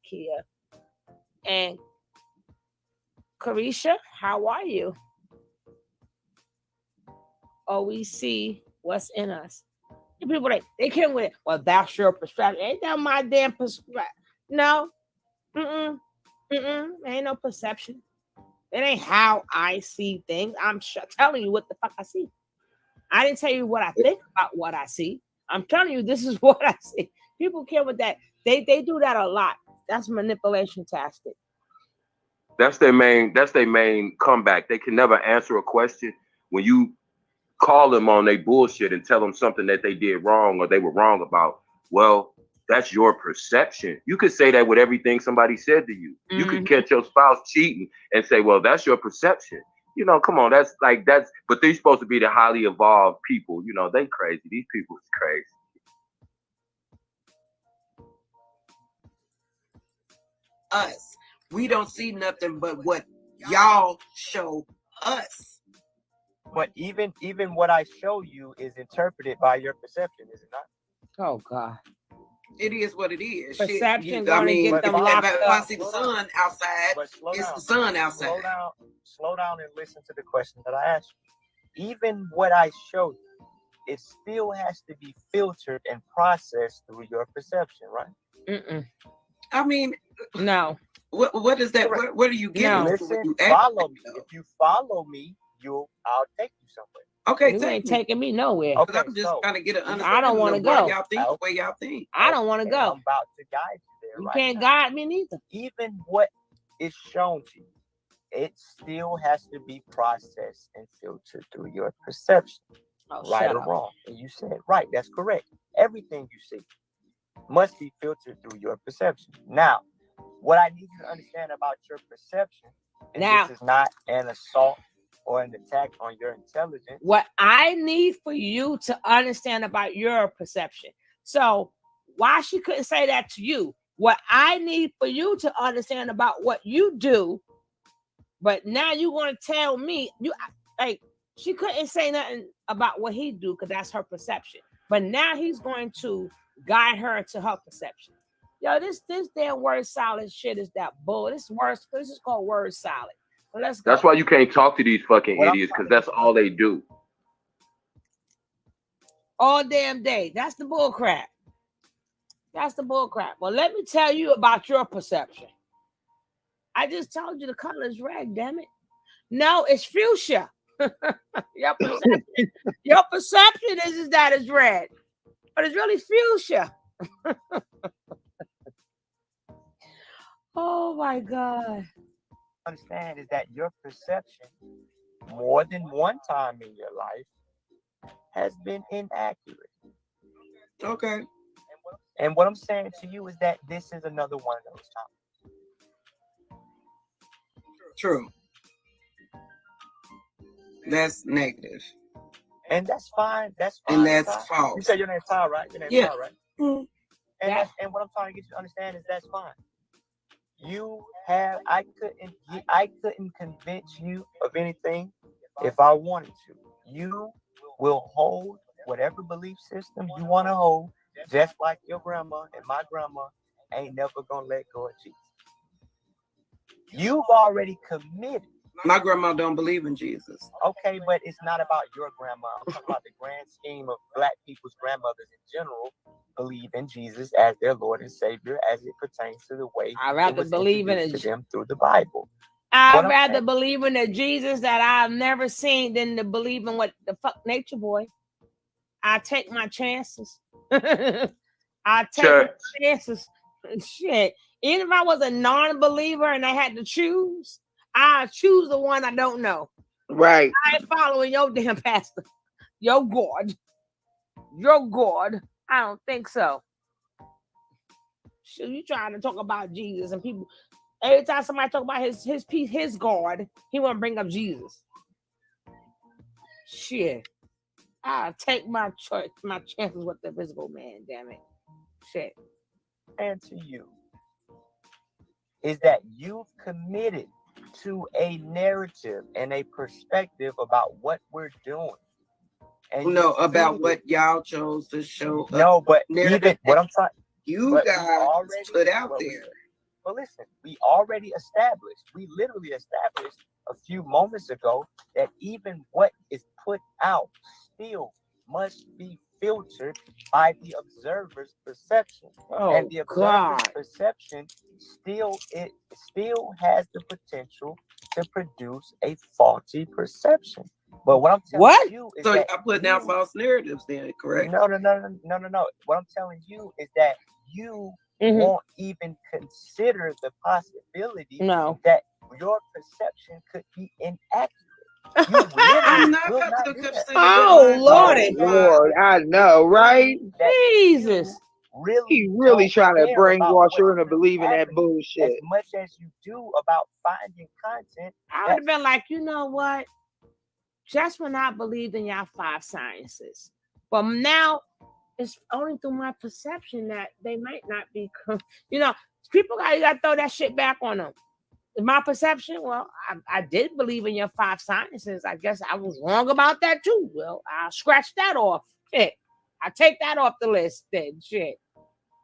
And Carisha, how are you? Oh, we see what's in us. The people they came with it. Well, that's your perspective. Ain't that my damn perspective? No. Ain't no perception. It ain't how I see things. I'm telling you what the fuck I see. I didn't tell you what I think about what I see. I'm telling you this is what I see. People care with that. They do that a lot. That's manipulation tactic. That's their main comeback. They can never answer a question when you call them on their bullshit and tell them something that they did wrong or they were wrong about. Well, that's your perception. You could say that with everything somebody said to you. You could catch your spouse cheating and say, well, that's your perception. You know, come on, that's, but they're supposed to be the highly evolved people. You know, they crazy. These people is crazy. Us. We don't see nothing but what y'all show us. But even what I show you is interpreted by your perception, is it not? Oh God. It is what it is. Perception I mean, get them locked if up. I see the sun outside, it's the sun outside. Slow down and listen to the question that I asked you. Even what I show you, it still has to be filtered and processed through your perception, right? I mean, no. What is that? What are you getting? No. Listen, follow me. If you follow me, I'll take you somewhere. Okay, you ain't taking me nowhere. Okay, I'm just trying to get an understanding. I don't want to of go. Why y'all think the way y'all think. I don't want to go. I'm about to guide you there. You can't guide me neither. Even what is shown to you, it still has to be processed and filtered through your perception, right or wrong. And you said right. That's correct. Everything you see must be filtered through your perception. Now, what I need you to understand about your perception, and this is not an assault or an attack on your intelligence. What I need for you to understand about your perception. So why she couldn't say that to you? What I need for you to understand about what you do, but now you want to tell me she couldn't say nothing about what he do because that's her perception. But now he's going to guide her to her perception. Yo, this damn word salad shit is that bull. This is called word salad. Well, let's go. That's why you can't talk to these fucking idiots, because that's all they do. All damn day. That's the bull crap. That's the bull crap. Well, let me tell you about your perception. I just told you the color is red, damn it. No, it's fuchsia. Your perception is that it's red, but it's really fuchsia. Oh my God. Understand is that your perception more than one time in your life has been inaccurate. Okay. And what I'm saying to you is that this is another one of those times. True. That's negative. And that's fine. That's fine. And that's false. You said your name's Ty, right? Your name's Ty, right? Mm-hmm. And what I'm trying to get you to understand is that's fine. I couldn't convince you of anything if I wanted to. You will hold whatever belief system you want to hold, just like your grandma and my grandma ain't never gonna let go of Jesus. You've already committed. My grandma don't believe in Jesus. Okay, but it's not about your grandma. I'm talking about the grand scheme of Black people's grandmothers in general believe in Jesus as their Lord and Savior as it pertains to the way I'd rather believe in to them through the Bible. I'd rather believe in a Jesus that I've never seen than to believe in what the fuck Nature Boy. I take my chances. I take my chances. Shit. Even if I was a non-believer and I had to choose, I choose the one I don't know. Right. I ain't following your damn pastor. Your God. Your God. I don't think so. Shoot, you trying to talk about Jesus and people. Every time somebody talk about his peace, his God, he want to bring up Jesus. Shit. I'll take my chances with the physical man, damn it. Shit. And to you is that you've committed to a narrative and a perspective about what we're doing. And about what y'all chose to show. No, but even what I'm trying, you guys put out there. But listen, we already established, we literally established a few moments ago that even what is put out still must be filtered by the observer's perception. Oh, and the observer's perception still has the potential to produce a faulty perception. But what I'm telling you is so that I put down false narratives then, correct? No. What I'm telling you is that you won't even consider the possibility that your perception could be inaccurate. You I'm not will about not to do consider that. Oh, Lordy. Lord, I know, right? Jesus. He really trying to brainwash her into believing that bullshit. As much as you do about finding content. I would have been like, you know what? Just when I believed in y'all 5 sciences. But now it's only through my perception that they might not be, people got to throw that shit back on them. My perception, well, I did believe in your 5 sciences. I guess I was wrong about that too. Well, I'll scratch that off. Shit. I take that off the list then. Shit.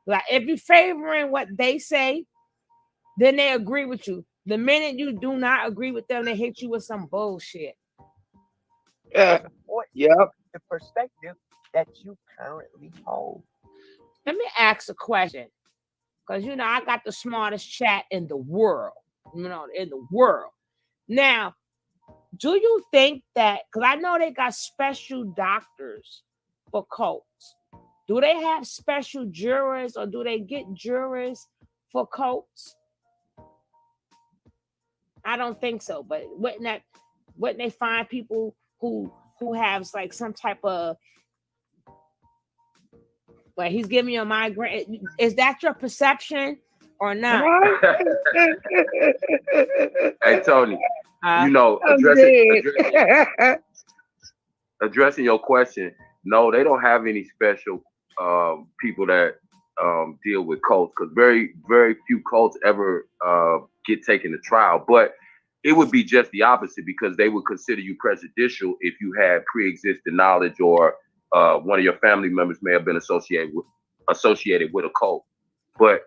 Like if you're favoring what they say, then they agree with you. The minute you do not agree with them, they hit you with some bullshit. Yep. The perspective that you currently hold. Let me ask a question. Because, I got the smartest chat in the world. Now, do you think that, because I know they got special doctors for cults. Do they have special jurors or do they get jurors for cults? I don't think so, but wouldn't they find people who have like some type of, like he's giving you a migraine? Is that your perception or not? Hey Tony, addressing your question. No, they don't have any special people that deal with cults, because very, very few cults ever get taken to trial. But it would be just the opposite, because they would consider you prejudicial if you had pre-existing knowledge or one of your family members may have been associated with a cult. But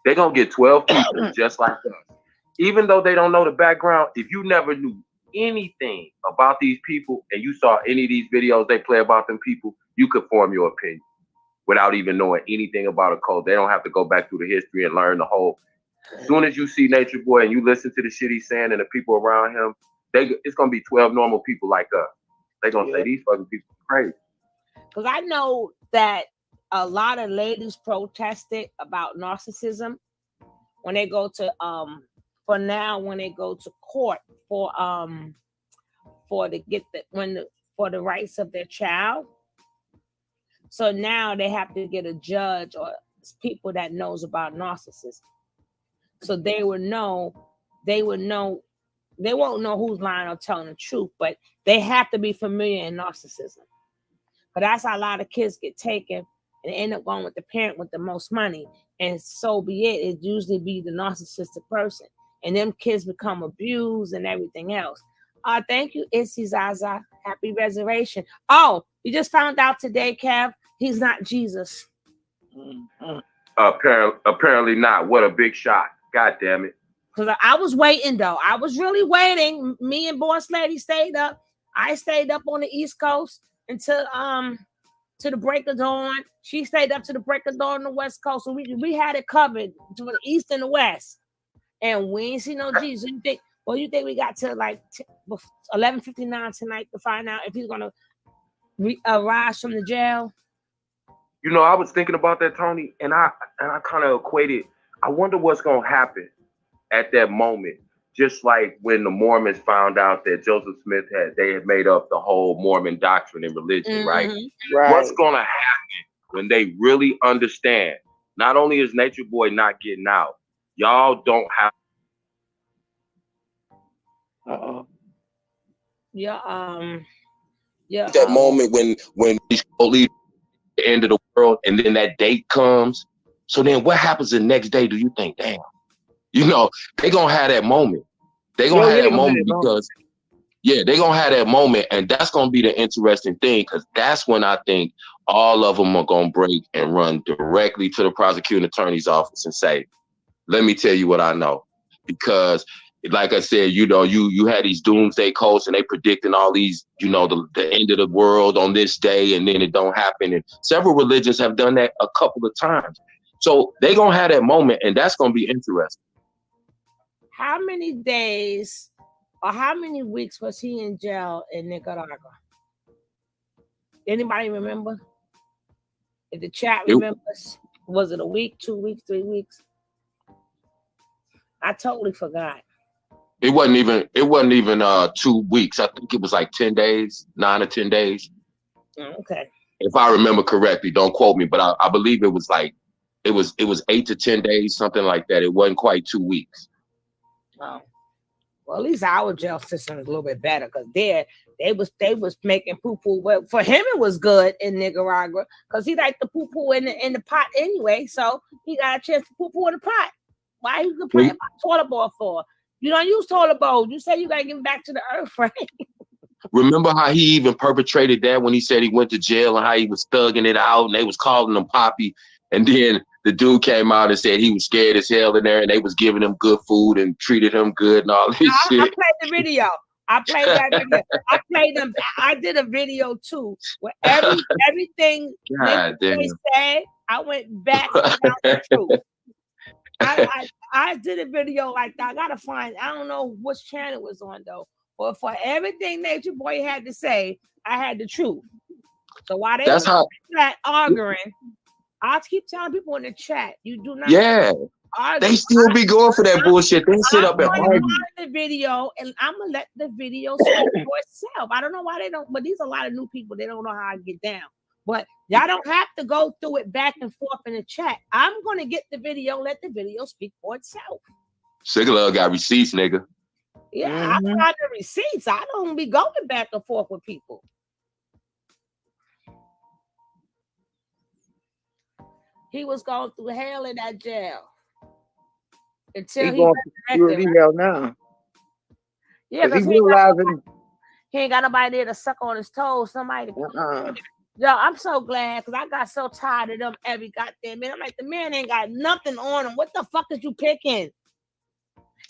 they're gonna get 12 people just like us. Even though they don't know the background, if you never knew anything about these people and you saw any of these videos they play about them people, you could form your opinion without even knowing anything about a cult. They don't have to go back through the history and learn the whole. As soon as you see Nature Boy and you listen to the shit he's saying and the people around him, it's gonna be 12 normal people like us. They're gonna say these fucking people are crazy. Because I know that a lot of ladies protested about narcissism when they go to when they go to court for the rights of their child. So now they have to get a judge or people that knows about narcissism. So they won't know they won't know who's lying or telling the truth, but they have to be familiar in narcissism. But that's how a lot of kids get taken and end up going with the parent with the most money. And so be it. It usually be the narcissistic person. And them kids become abused and everything else. Thank you, Issy Zaza. Happy resurrection. Oh, you just found out today, Kev, he's not Jesus. Apparently not. What a big shock. God damn it. Because I was waiting, though. I was really waiting. Me and Boss Lady stayed up. I stayed up on the East Coast until to the break of dawn. She stayed up to the break of dawn on the West Coast. So we had it covered to the East and the West. And we ain't see no Jesus. You think we got to like 11:59 tonight to find out if he's gonna rise from the jail? I was thinking about that, Tony, and I kind of equated I wonder what's gonna happen at that moment. Just like when the Mormons found out that Joseph Smith had made up the whole Mormon doctrine and religion, right? Right. What's gonna happen when they really understand? Not only is Nature Boy not getting out, y'all don't have. That moment when he's slowly the end of the world, and then that date comes. So then, what happens the next day? Do you think, damn, they gonna have that moment. They gonna have that moment because. Yeah, they're going to have that moment, and that's going to be the interesting thing, because that's when I think all of them are going to break and run directly to the prosecuting attorney's office and say, let me tell you what I know. Because, like I said, you had these doomsday cults, and they predicting all these, the end of the world on this day, and then it don't happen. And several religions have done that a couple of times. So they're going to have that moment, and that's going to be interesting. How many days or how many weeks was he in jail in Nicaragua? Anybody remember? If the chat remembers, was it a week, 2 weeks, 3 weeks? I totally forgot. It wasn't even 2 weeks. I think it was like 10 days, 9 or 10 days. Okay. If I remember correctly, don't quote me, but I believe it was 8 to 10 days, something like that. It wasn't quite 2 weeks. Oh. Well, at least our jail system is a little bit better, because they was making poo-poo. Well, for him it was good in Nicaragua because he liked the poo-poo in the pot anyway, so he got a chance to poo-poo in the pot. Why he complaining about toilet bowl for? You don't use toilet bowl. You say you gotta give him back to the earth, right? Remember how he even perpetrated that when he said he went to jail and how he was thugging it out and they was calling him Poppy, and then the dude came out and said he was scared as hell in there and they was giving him good food and treated him good and all this shit. I played the video. I played that video. I played them. I did a video too where everything they said, I went back and found the truth. I did a video like that. I gotta find. I don't know which channel it was on though. But for everything Nature Boy had to say, I had the truth. So while they were arguing, I keep telling people in the chat, you do not. Yeah, they still be going for that bullshit. They sit up and argue. The video, and I'm gonna let the video speak for itself. I don't know why they don't, but these are a lot of new people. They don't know how to get down. But y'all don't have to go through it back and forth in the chat. I'm gonna get the video, let the video speak for itself. Sigala got receipts, nigga. Yeah, I find the receipts. I don't be going back and forth with people. He was going through hell in that jail until he going through hell now. Yeah, because he ain't got nobody there to suck on his toes. Somebody. Yo, I'm so glad because I got so tired of them every goddamn minute. I'm like, the man ain't got nothing on him. What the fuck is you picking?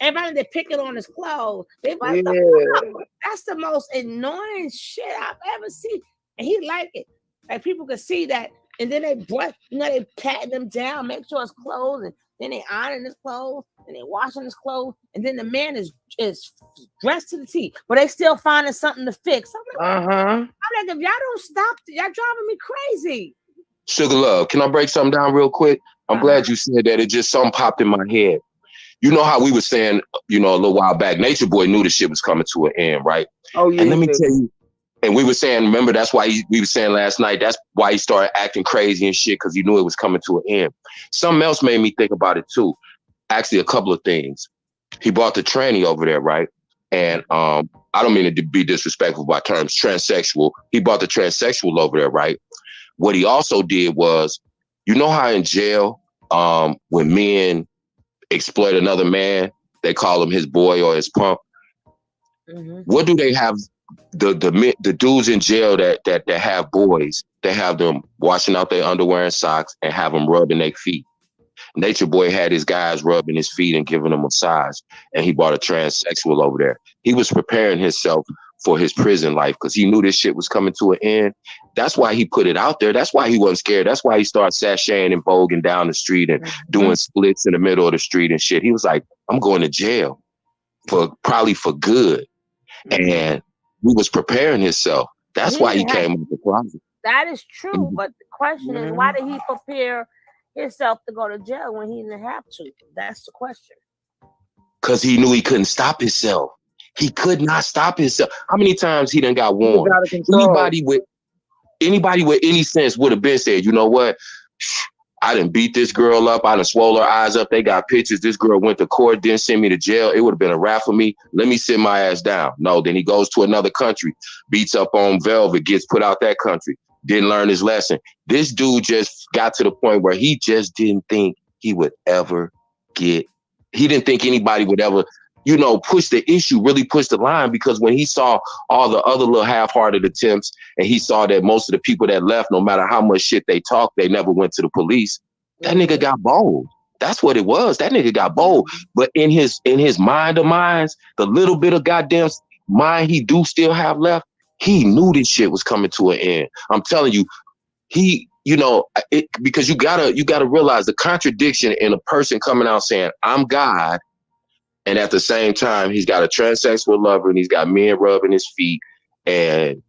Everybody they're picking on his clothes. That's the most annoying shit I've ever seen. And he like it. Like people can see that. And then they patting him down, make sure his clothes, and then they ironing his clothes, and they washing his clothes, and then the man is dressed to the T, but they still finding something to fix. I'm like, if y'all don't stop, y'all driving me crazy. Sugar Love, can I break something down real quick? I'm glad you said that. It just something popped in my head. You know how we were saying, a little while back, Nature Boy knew the shit was coming to an end, right? Oh yeah. And let me tell you. And we were saying, remember, that's why we were saying last night, that's why he started acting crazy and shit, because he knew it was coming to an end. Something else made me think about it too. Actually, a couple of things. He brought the tranny over there, right? And I don't mean to be disrespectful by terms, transsexual. He brought the transsexual over there, right? What he also did was, you know how in jail, when men exploit another man, they call him his boy or his pump. What do they have? The dudes in jail that have boys, they have them washing out their underwear and socks and have them rubbing their feet. Nature Boy had his guys rubbing his feet and giving them a massage, and he brought a transsexual over there. He was preparing himself for his prison life because he knew this shit was coming to an end. That's why he put it out there. That's why he wasn't scared. That's why he started sashaying and voguing down the street and doing splits in the middle of the street and shit. He was like, I'm going to jail probably for good. And he was preparing himself. That's why he came up with the closet. That is true, but the question is, why did he prepare himself to go to jail when he didn't have to? That's the question. Because he knew he couldn't stop himself. He could not stop himself. How many times he done got He was warned? out of control. Anybody with any sense would have been said, you know what? I done beat this girl up. I done swole her eyes up. They got pictures. This girl went to court, didn't send me to jail. It would have been a wrap for me. Let me sit my ass down. No, then he goes to another country, beats up on Velvet, gets put out that country, didn't learn his lesson. This dude just got to the point where he just didn't think he would ever he didn't think anybody would ever, push the issue, really push the line, because when he saw all the other little half-hearted attempts and he saw that most of the people that left, no matter how much shit they talked, they never went to the police. That nigga got bold. That's what it was. That nigga got bold. But in his mind of minds, the little bit of goddamn mind he do still have left, he knew this shit was coming to an end. I'm telling you, because you gotta realize the contradiction in a person coming out saying, I'm God, and at the same time, he's got a transsexual lover and he's got men rubbing his feet. And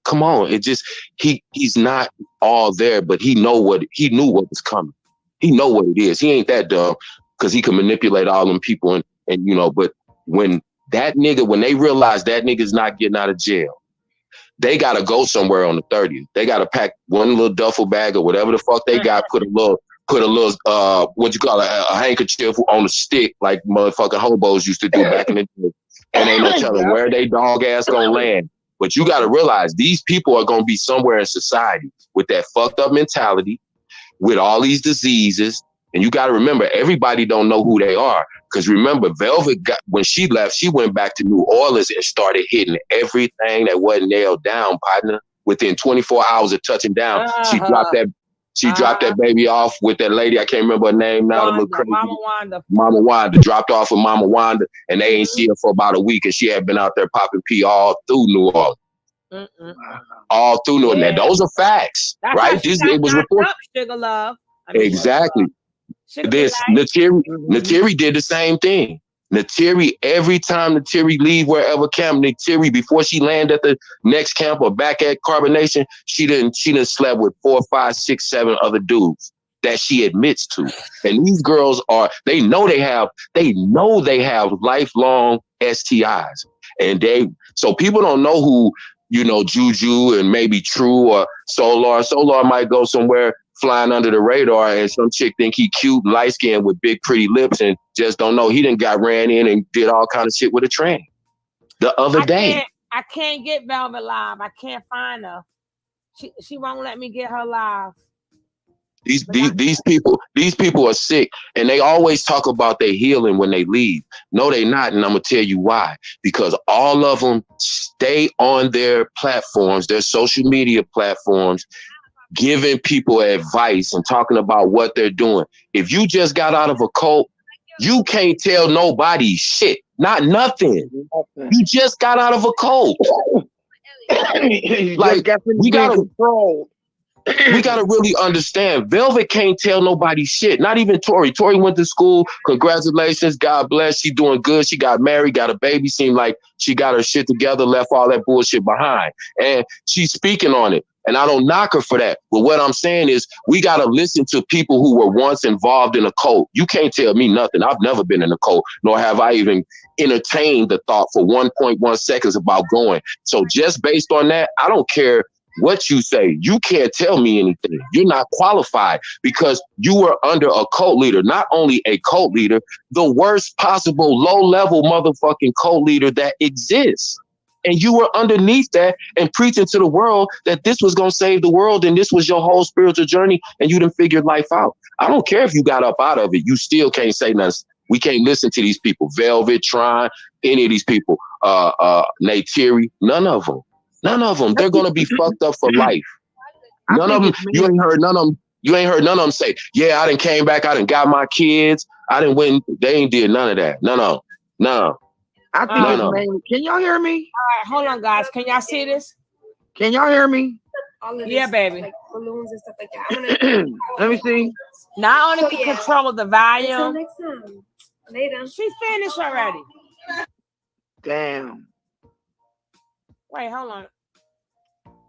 come on. It just, he's not all there, but he knew what was coming. He know what it is. He ain't that dumb because he can manipulate all them people. But when they realize that nigga's not getting out of jail, they got to go somewhere on the 30th. They got to pack one little duffel bag or whatever the fuck they got, put a little a handkerchief on a stick like motherfucking hobos used to do back in the day. And ain't no telling where they dog ass gonna land. But you got to realize these people are gonna be somewhere in society with that fucked up mentality, with all these diseases. And you got to remember, everybody don't know who they are. Because remember, Velvet, when she left, she went back to New Orleans and started hitting everything that wasn't nailed down, partner. Within 24 hours of touching down, she dropped that baby off with that lady. I can't remember her name now. Mama Wanda dropped off with Mama Wanda, and they ain't see her for about a week, and she had been out there popping pee all through New Orleans. All through New Orleans. Now, those are facts, right? It was reported. Sugar Love. Exactly. Natiri did the same thing. Natiri, every time Natiri leave wherever camp, Natiri, before she landed at the next camp or back at Carbonnation, she done slept with 4, 5, 6, 7 other dudes that she admits to. And these girls they know they have lifelong STIs. So people don't know who, Juju and maybe True or Solar. Solar might go somewhere flying under the radar, and some chick think he cute, light skinned with big pretty lips, and just don't know he done got ran in and did all kind of shit with a tranny the other day. I can't get Velvet live. I can't find her. She won't let me get her live. These people are sick, and they always talk about their healing when they leave. No, they not, and I'm gonna tell you why. Because all of them stay on their platforms, their social media platforms, giving people advice and talking about what they're doing. If you just got out of a cult, you can't tell nobody shit. Not nothing. You just got out of a cult. Like, we gotta really understand. Velvet can't tell nobody shit. Not even Tori. Tori went to school. Congratulations. God bless. She doing good. She got married, got a baby. Seemed like she got her shit together, left all that bullshit behind. And she's speaking on it. And I don't knock her for that. But what I'm saying is we got to listen to people who were once involved in a cult. You can't tell me nothing. I've never been in a cult, nor have I even entertained the thought for 1.1 seconds about going. So just based on that, I don't care what you say. You can't tell me anything. You're not qualified because you were under a cult leader, not only a cult leader, the worst possible low-level motherfucking cult leader that exists. And you were underneath that and preaching to the world that this was going to save the world and this was your whole spiritual journey and you done figured life out. I don't care if you got up out of it. You still can't say nothing. We can't listen to these people. Velvet, Tron, any of these people. Natiri, none of them. None of them. They're going to be fucked up for life. None of them. You ain't heard none of them. You ain't heard none of them say, yeah, I done came back. I done got my kids. I done went. They ain't did none of that. No. I think it's mainly. Can y'all hear me? All right, hold on, guys. Can y'all see this? Can y'all hear me? All of Yeah, this, baby. like balloons and stuff like that. Let me see. Not only can control the volume. Until next time. Later. She finished already. Damn. Wait, hold on.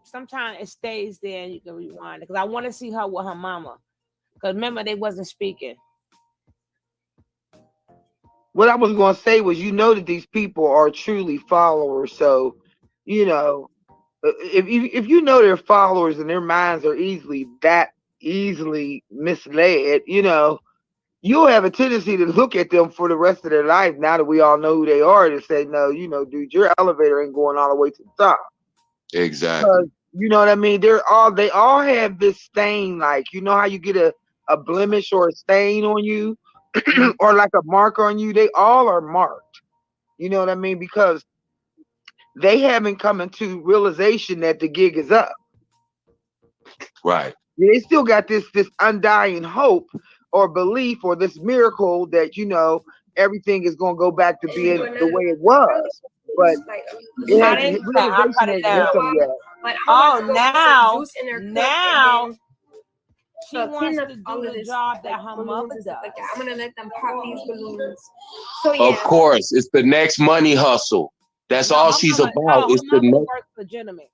Sometimes it stays there and you can rewind it because I want to see her with her mama. Because remember, they wasn't speaking. What I was going to say was, that these people are truly followers. So, if you know they're followers and their minds are easily misled, you'll have a tendency to look at them for the rest of their life. Now that we all know who they are, to say, no, dude, your elevator ain't going all the way to the top. Exactly. You know what I mean? They all have this stain, like, how you get a blemish or a stain on you or like a mark on you. They all are marked. You know what I mean? Because they haven't come into realization that the gig is up. Right. They still got this undying hope or belief or this miracle that, everything is going to go back to being the way it was. But realization hasn't hit them yet. Oh, now she wants to do the job that her mother does. I'm gonna let them pop these balloons. So yeah. Of course, it's the next money hustle. That's all she's about. It's the next. Legitimate.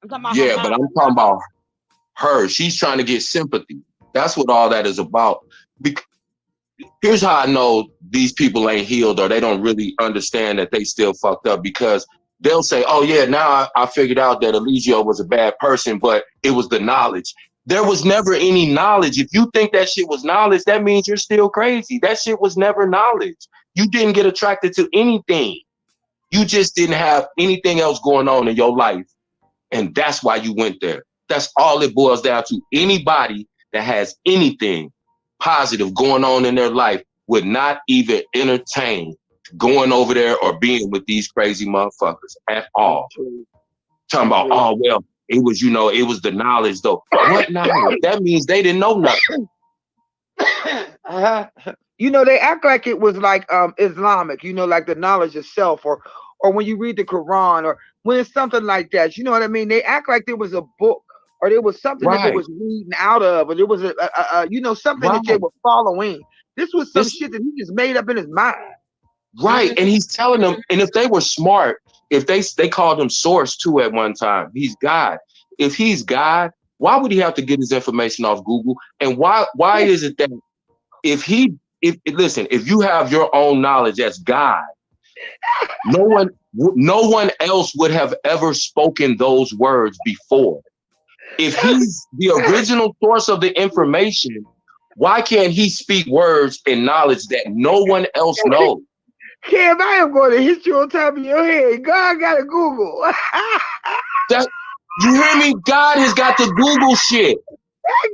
I'm talking about yeah, but I'm talking about her. She's trying to get sympathy. That's what all that is about. Here's how I know these people ain't healed or they don't really understand that they still fucked up, because they'll say, oh yeah, now I figured out that Eligio was a bad person, but it was the knowledge. There was never any knowledge. If you think that shit was knowledge, that means you're still crazy. That shit was never knowledge. You didn't get attracted to anything. You just didn't have anything else going on in your life. And that's why you went there. That's all it boils down to. Anybody that has anything positive going on in their life would not even entertain going over there or being with these crazy motherfuckers at all. Talking about, oh, well, it was, it was the knowledge though. What knowledge? That means they didn't know nothing. They act like it was like Islamic, like the knowledge of self, or when you read the Quran, or when it's something like that, you know what I mean? They act like there was a book, or there was something that they was reading out of, or there was something that they were following. This was some shit that he just made up in his mind. Right. And he's telling them, and if they were smart, if they called him Source too at one time, he's God. If he's God, why would he have to get his information off Google? And why is it that if you have your own knowledge as God, no one else would have ever spoken those words before. If he's the original source of the information, why can't he speak words and knowledge that no one else knows? Cam, I am going to hit you on top of your head. God got a Google. You hear me? God has got the Google shit.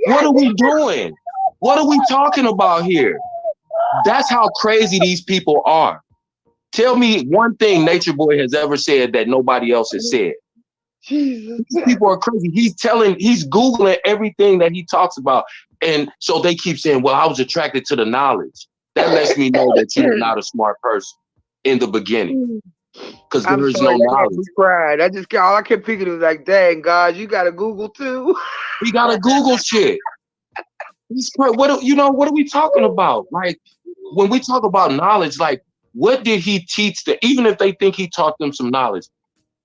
What are we doing? What are we talking about here? That's how crazy these people are. Tell me one thing Nature Boy has ever said that nobody else has said. Jesus. These people are crazy. He's Googling everything that he talks about. And so they keep saying, well, I was attracted to the knowledge. That lets me know that you're not a smart person in the beginning. Because there's no knowledge. Cried. All I kept thinking was like, dang, God, you got a Google too? We got a Google shit. What are we talking about? Like, when we talk about knowledge, like, what did he teach them? Even if they think he taught them some knowledge,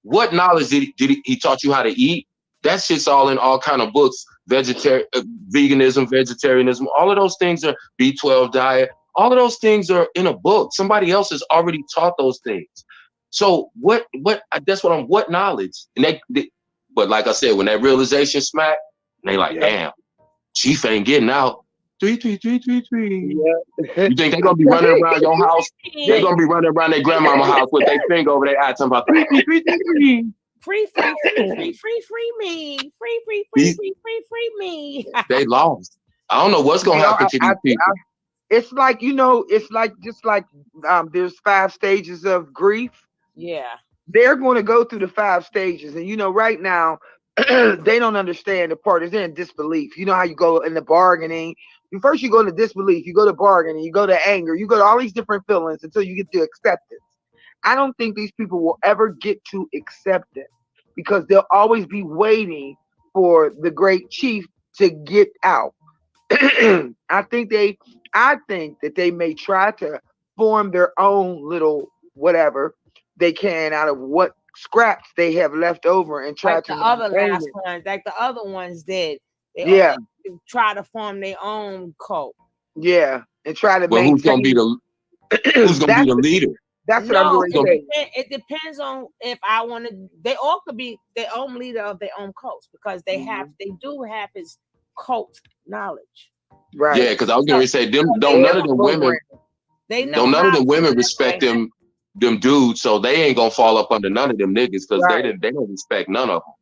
what knowledge did he taught you how to eat? That shit's all in all kind of books. Veganism, vegetarianism, all of those things are B12 diet. All of those things are in a book. Somebody else has already taught those things. So what knowledge? And but like I said, when that realization smacked, they like, damn, Chief ain't getting out. 33333. Yeah. You think they're gonna be running around your house? They're gonna be running around their grandmama house with their finger over their eye talking about 33333. Free me. Free me. They lost. I don't know what's gonna happen to these people. It's like, just like there's 5 stages of grief. Yeah. They're going to go through the 5 stages. And right now, they don't understand the part. They're in disbelief. You know how you go in the bargaining. First you go to disbelief, you go to bargaining, you go to anger, you go to all these different feelings until you get to acceptance. I don't think these people will ever get to acceptance because they'll always be waiting for the great chief to get out. I think that they may try to form their own little whatever they can out of what scraps they have left over and try like to the other last ones, like the other ones did. They all try to form their own cult. Yeah, and try to Well, maintain. who's gonna be the leader? That's what I'm going to say. It depends on if I want to. They all could be their own leader of their own cults because they do have his cult knowledge. Right. Yeah, because I was going to say none of them women. None of them women respect them dudes, so they ain't gonna fall up under none of them niggas because they don't respect none of them.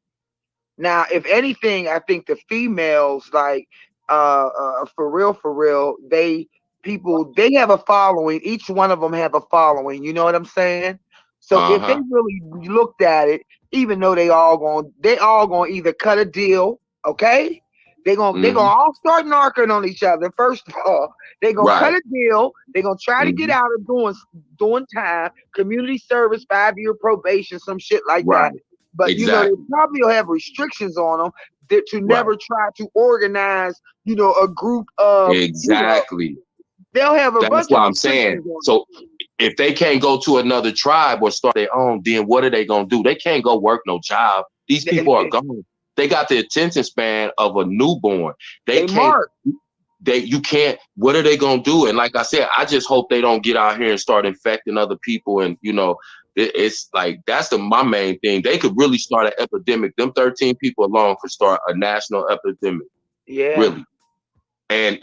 Now, if anything, I think the females, like for real, they have a following. Each one of them have a following. You know what I'm saying? So if they really looked at it, even though they all gonna either cut a deal, okay? They gonna all start narking on each other. First of all, they gonna cut a deal. They gonna try to get out of doing time, community service, 5-year probation, some shit like that. But you know, they probably will have restrictions on them to never try to organize, you know, a group of they'll have a bunch of. That's what I'm saying. So if they can't go to another tribe or start their own, then what are they gonna do? They can't go work no job. These people are gone. They got the attention span of a newborn. They can't. You can't. What are they gonna do? And like I said, I just hope they don't get out here and start infecting other people. And you know, it's like that's my main thing. They could really start an epidemic. Them 13 people alone could start a national epidemic. Yeah, really. And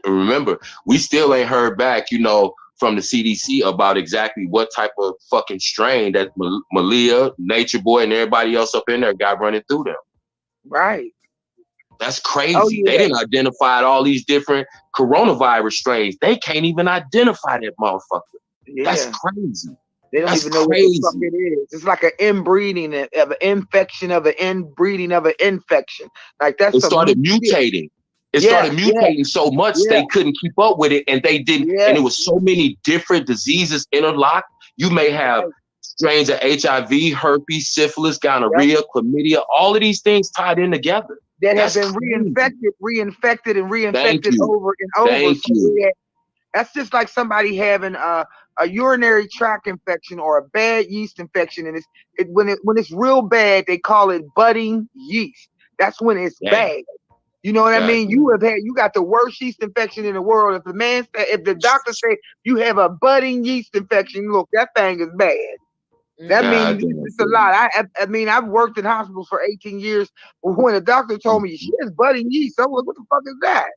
remember, we still ain't heard back, you know, from the CDC about exactly what type of fucking strain that Malia, Nature Boy, and everybody else up in there got running through them. Right. That's crazy. They didn't identify all these different coronavirus strains. They can't even identify that motherfucker. That's crazy. They don't even know what the fuck it is. It's like an inbreeding of an infection of an inbreeding of an infection. Like that's it started mutating. It started mutating so much they couldn't keep up with it, and they didn't. And it was so many different diseases interlocked. You may have strains of HIV, herpes, syphilis, gonorrhea, chlamydia, all of these things tied in together. That have been reinfected over and over. Thank you. That's just like somebody having a urinary tract infection or a bad yeast infection, and when it's real bad, they call it budding yeast. That's when it's bad. You know what I mean? You got the worst yeast infection in the world. If the doctor say you have a budding yeast infection, look, that thing is bad. That means it's a lot. I mean, I've worked in hospitals for 18 years. When the doctor told me she has budding yeast, I was like, what the fuck is that?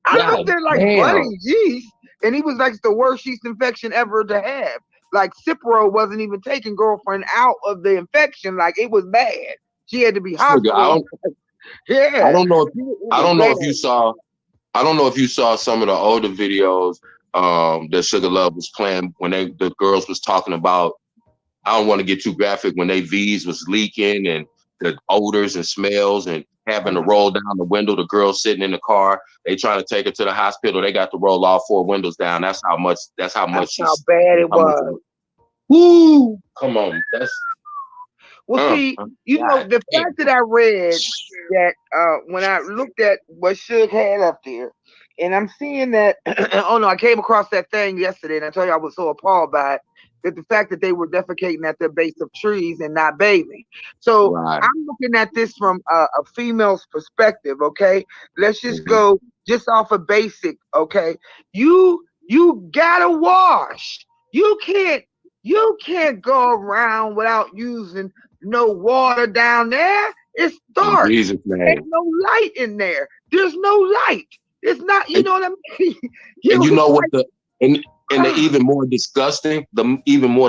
I looked at like budding yeast, and he was like, it's the worst yeast infection ever to have. Like Cipro wasn't even taking girlfriend out of the infection. Like it was bad. She had to be hospitalized. I don't know if you saw some of the older videos that Sugar Love was playing when the girls was talking about. I don't want to get too graphic when they V's was leaking and the odors and smells and having to roll down the window. The girl sitting in the car, they trying to take her to the hospital. They got to roll all 4 windows down. That's how bad it was. Woo! Come on, Well, see, you know, the fact that I read that when I looked at what Suge had up there, and I'm seeing that, I came across that thing yesterday, and I told you I was so appalled by it, that the fact that they were defecating at the base of trees and not bathing. So I'm looking at this from a female's perspective, okay? Let's just go just off of basic, okay? You gotta wash. You can't go around without using no water down there. It's dark. There's no light in there. There's no light. It's not, you know what I mean? And you know what the even more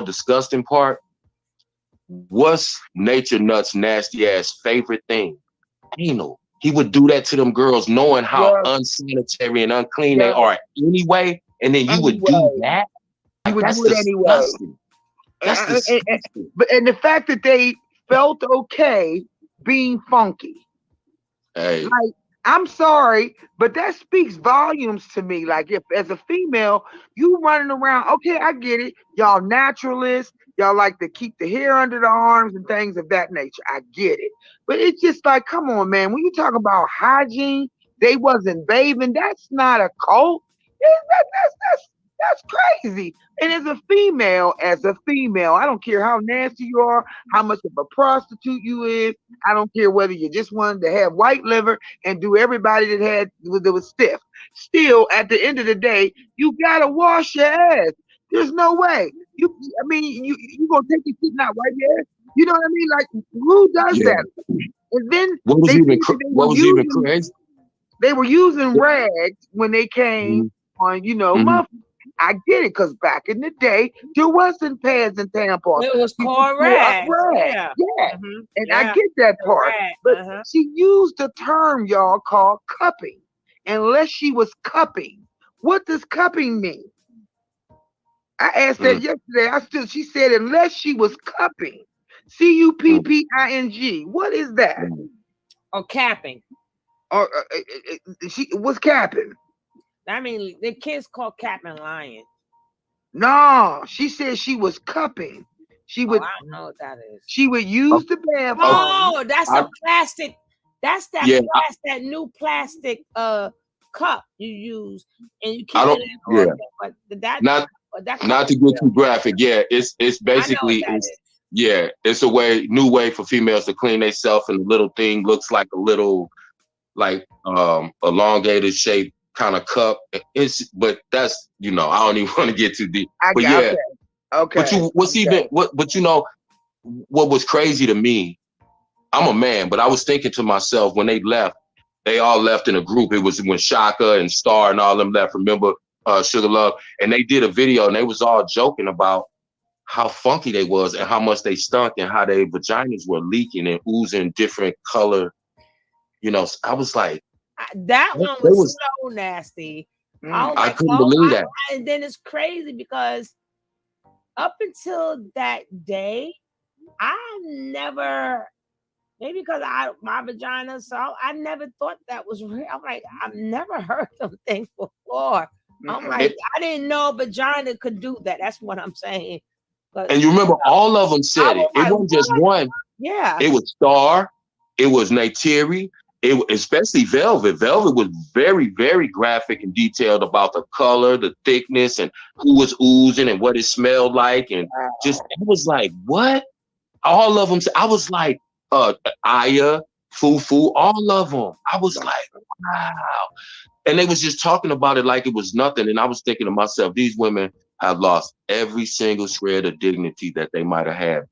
disgusting part? What's Nature Nut's nasty ass favorite thing? Anal. He would do that to them girls knowing how unsanitary and unclean they are anyway, and then you would do that? You would do it anyway. And the fact that they felt okay being funky. Hey. Like, I'm sorry, but that speaks volumes to me. Like, if as a female, you running around, okay, I get it. Y'all naturalists, y'all like to keep the hair under the arms and things of that nature. I get it. But it's just like, come on, man. When you talk about hygiene, they wasn't bathing. That's not a cult. That's crazy. And as a female, I don't care how nasty you are, how much of a prostitute you is. I don't care whether you just wanted to have white liver and do everybody that was stiff. Still, at the end of the day, you gotta wash your ass. There's no way. You gonna take your shit not wipe your ass? You know what I mean? Like, who does that? And then What was even crazy? They were using rags when they came on, muffins. I get it, because back in the day, there wasn't pads and tampons. It was called rags. Yeah. And I get that part. But she used the term, y'all, called cupping. Unless she was cupping. What does cupping mean? I asked that yesterday. She said, unless she was cupping. Cupping. What is that? Or capping. Or she was capping. I mean, the kids call capping lying. No, she said she was cupping. She would. I don't know what that is. She would use the bathroom. Oh, that's a plastic. That's that that new plastic cup you use, and you keep it in. But not to get too graphic. Yeah, it's basically it's a new way for females to clean themselves, and the little thing looks like a little elongated shape kind of cup. But that's I don't even want to get too deep. Okay. But what was crazy to me, I'm a man, but I was thinking to myself, when they left, they all left in a group. It was when Shaka and Star and all them left. Remember Sugar Love? And they did a video, and they was all joking about how funky they was and how much they stunk and how their vaginas were leaking and oozing different color. I was like, that one was so nasty. I couldn't believe that. And then it's crazy because up until that day, I never, maybe because my vagina, so I never thought that was real. I'm like, I've never heard of things before. I'm like, I didn't know a vagina could do that. That's what I'm saying. But, and you remember all of them said it. It wasn't just one. Yeah. It was Star. It was Neytiri. Especially Velvet. Velvet was very, very graphic and detailed about the color, the thickness, and who was oozing and what it smelled like. And just, it was like, what? All of them. I was like, Aya, Fufu, all of them. I was like, wow. And they was just talking about it like it was nothing. And I was thinking to myself, these women have lost every single shred of dignity that they might have had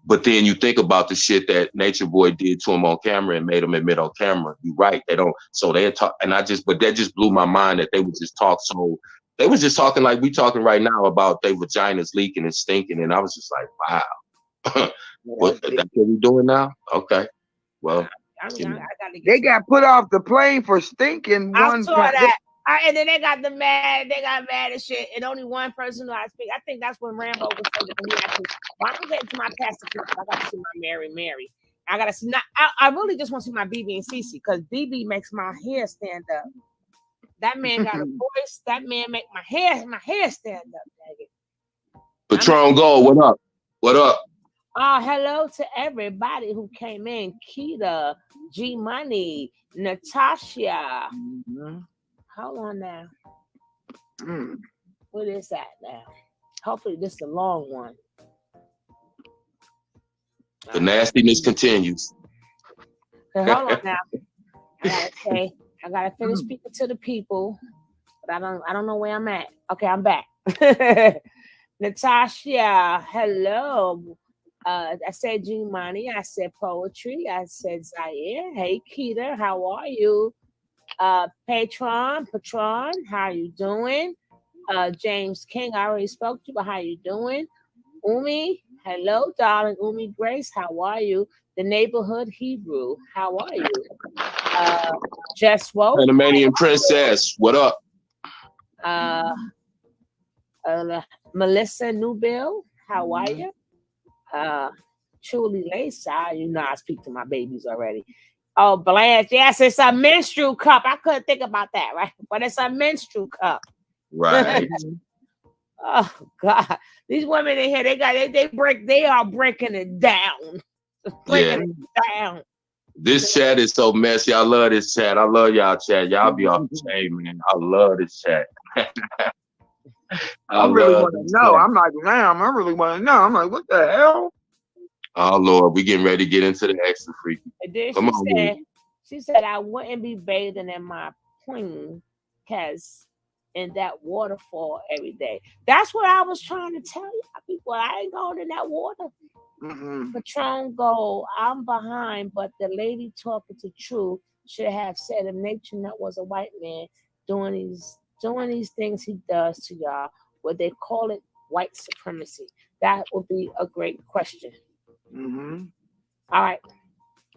but then you think about the shit that Nature Boy did to him on camera and made him admit on camera. You're right. They don't. So they talk, and but that just blew my mind that they would just talk. So they was just talking like we talking right now about their vaginas leaking and stinking. And I was just like, wow. That's what we doing now? Okay. Well, they got put off the plane for stinking. I saw that. And then they got mad and shit, and only one person who I speak. I think that's when Rambo was saying I'm gonna get into my past. I gotta see my Mary. I gotta see. I really just want to see my BB and Cece because BB makes my hair stand up. That man got a voice. That man make my hair stand up. Patron Gold, what up? What up? Hello to everybody who came in. Keita, G Money, Natasha. Hold on now. What is that now? Hopefully this is a long one. The nastiness continues. Okay, hold on now. I gotta finish speaking to the people, but I don't know where I'm at. Okay, I'm back. Natasha, hello. I said G-Money. I said poetry. I said Zaire. Hey, Keita, how are you? Patron, how you doing? James King, I already spoke to you, but how you doing? Umi, hello, darling. Umi Grace, how are you? The Neighborhood Hebrew, how are you? Jess Woke, Panamanian Princess, what up? Melissa Newbill, how are you? Truly Lisa, you know I speak to my babies already. Oh, Blanche, yes, it's a menstrual cup. I couldn't think about that, right? But it's a menstrual cup. Right. Oh God. These women in here, they are breaking it down. Breaking it down. This chat is so messy. I love this chat. I love y'all chat. Y'all be off the chain, man. I love this chat. I really want to know. I'm like, damn, I really want to know. I'm like, what the hell? Oh Lord, we getting ready to get into the extra freaky. And then Come on, she said I wouldn't be bathing in my pool because in that waterfall every day. That's what I was trying to tell you people. I ain't going in that water. Patron Gold, I'm behind, but the lady talking to True should have said if Nature Nut was a white man doing these things he does to y'all, would they call it white supremacy? That would be a great question. All right,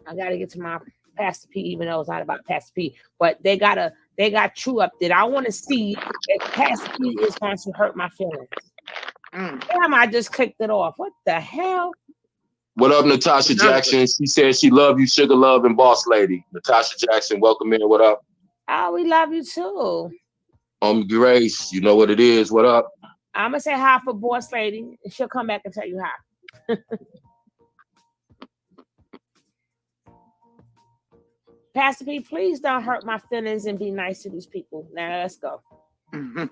I gotta get to my Pastor P, even though it's not about Pastor P, but they got True up there. I want to see if Pastor P is going to hurt my feelings. Damn, I just clicked it off. What the hell? What up, Natasha Jackson? She said she love you, Sugar Love and Boss Lady. Natasha Jackson, welcome in. What up? Oh, we love you too. Grace, you know what it is. What up? I'm gonna say hi for Boss Lady, and she'll come back and tell you hi. Pastor P, please don't hurt my feelings and be nice to these people. Now let's go. The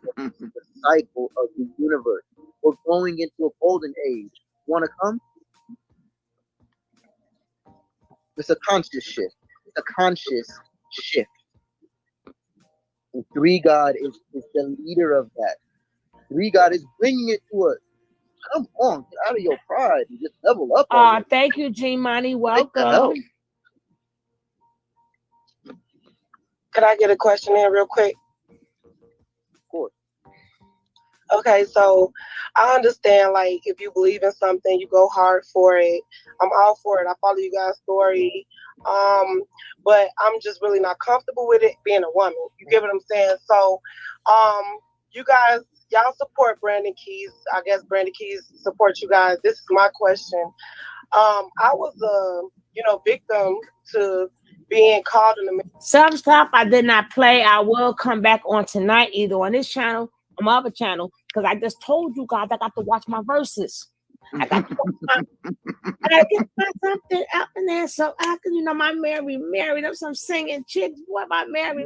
cycle of the universe. We're going into a golden age. Want to come? It's a conscious shift. It's a conscious shift. And Three God is the leader of that. Three God is bringing it to us. Come on, get out of your pride and just level up. Thank you, G-Money. Welcome. Could I get a question in real quick? Of course. Okay, so I understand, like, if you believe in something, you go hard for it. I'm all for it. I follow you guys' story. But I'm just really not comfortable with it being a woman. You get what I'm saying? So, you guys, y'all support Brandon Keys. I guess Brandon Keys supports you guys. This is my question. I was a, victim to being called in the Some stuff I did not play. I will come back on tonight, either on this channel or my other channel, because I just told you guys I got to watch my verses. I got to get my something up in there so I can, my Mary, there's some singing chicks. What about Mary?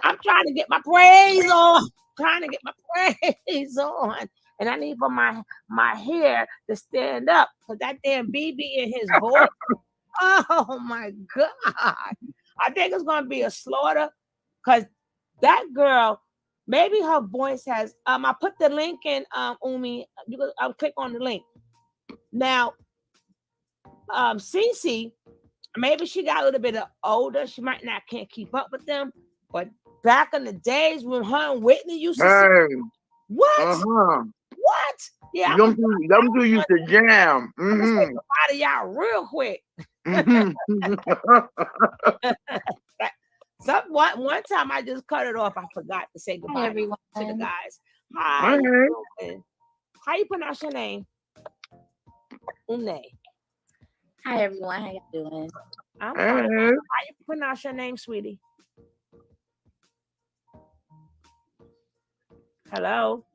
I'm trying to get my praise on. And I need for my hair to stand up because that damn BB in his voice. Oh my God. I think it's gonna be a slaughter because that girl, maybe her voice has I put the link in Umi. I'll click on the link. Now Cece, maybe she got a little bit older. She might not can't keep up with them, but back in the days when her and Whitney used to sing, what? What? Yeah, them two used to jam. I'm gonna say goodbye to y'all real quick. One time I just cut it off. I forgot to say goodbye to the guys. Hi. How you pronounce your name? Une. Hi everyone. How you doing? I'm fine. How you pronounce your name, sweetie? Hello.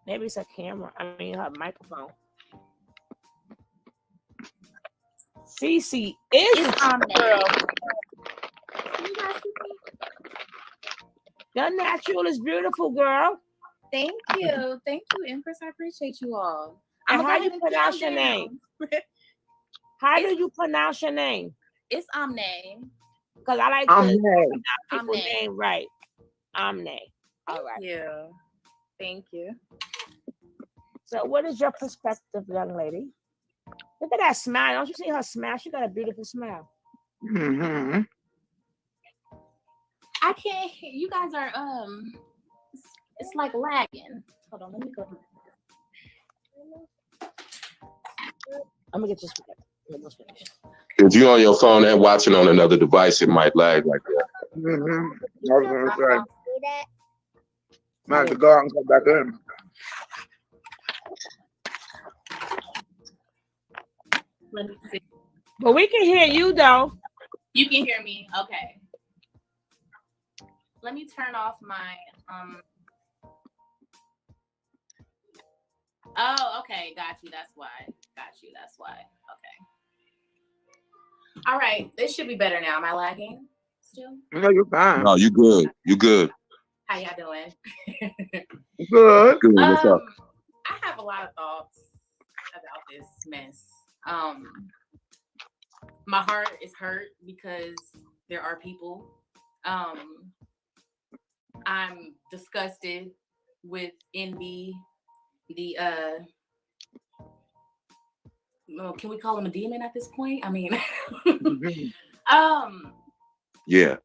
Maybe it's a camera. I mean, her microphone. Cece is girl. Your natural is beautiful, girl. Thank you. Thank you, Empress. I appreciate you all. And how do you pronounce your name? How do you pronounce your name? It's Amne. Because I like to pronounce people's name right. Amne. All right. Yeah. Thank you. So what is your perspective, young lady? Look at that smile. Don't you see her smile? She got a beautiful smile. I can't hear you guys are it's like lagging. Hold on, let me go. I'm gonna get this. If you're on your phone and watching on another device, it might lag like that. I was gonna say. Might have to go out and come back in. Let me see. But we can hear you though. You can hear me. Okay. Let me turn off my Oh, okay. Got you. That's why. Okay. All right. This should be better now. Am I lagging? still? No, you're fine. No, you good. You good. How y'all doing? Good. Good. What's up? I have a lot of thoughts about this mess. My heart is hurt because there are people. I'm disgusted with envy. The can we call him a demon at this point? I mean, Yeah.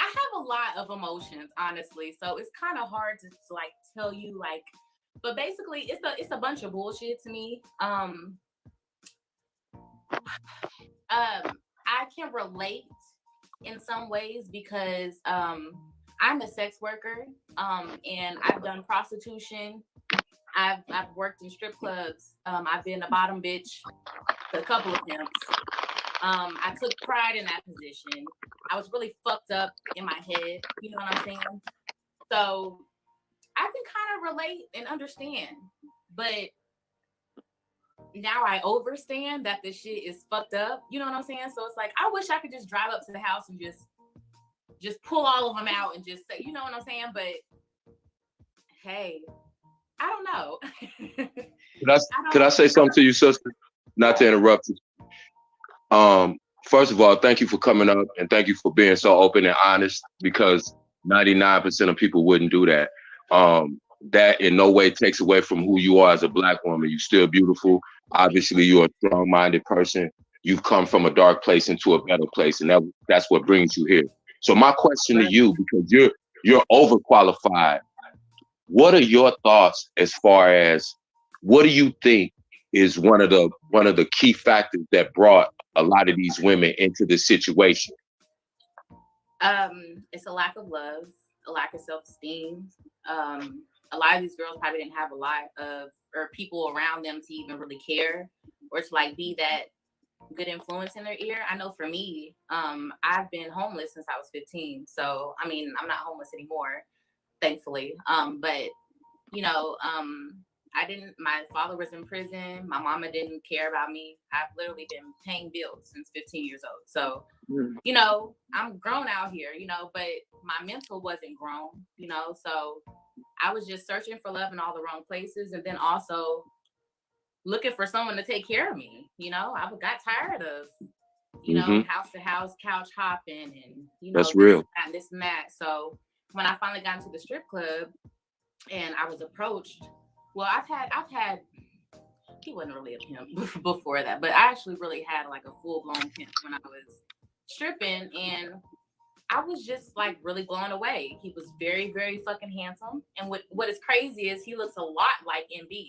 I have a lot of emotions, honestly. So it's kind of hard to like tell you like, but basically it's a bunch of bullshit to me. I can relate in some ways because I'm a sex worker and I've done prostitution. I've worked in strip clubs. I've been a bottom bitch to a couple of pimps. I took pride in that position. I was really fucked up in my head. You know what I'm saying? So I can kind of relate and understand. But now I overstand that this shit is fucked up. You know what I'm saying? So it's like, I wish I could just drive up to the house and just pull all of them out and just say, you know what I'm saying? But hey, I don't know. Could I say something to you, sister? Not to interrupt you. First of all, thank you for coming up and thank you for being so open and honest, because 99% of people wouldn't do that. That in no way takes away from who you are as a Black woman. You're still beautiful. Obviously, you're a strong-minded person. You've come from a dark place into a better place, and that's what brings you here. So my question to you, because you're overqualified, what are your thoughts as far as what do you think is one of the key factors that brought a lot of these women into this situation? It's a lack of love, a lack of self-esteem. A lot of these girls probably didn't have a lot of or people around them to even really care or to like be that good influence in their ear. I know for me, I've been homeless since I was 15. So I mean, I'm not homeless anymore, thankfully. But you know, my father was in prison. My mama didn't care about me. I've literally been paying bills since 15 years old. So, you know, I'm grown out here, you know, but my mental wasn't grown, you know, so I was just searching for love in all the wrong places. And then also looking for someone to take care of me. You know, I got tired of, you know, house to house, couch hopping and, you know, that's real. This and that. So when I finally got into the strip club and I was approached, well, I've had, he wasn't really a pimp before that, but I actually really had like a full-blown pimp when I was stripping, and I was just like really blown away. He was very, very fucking handsome. And what is crazy is he looks a lot like MB,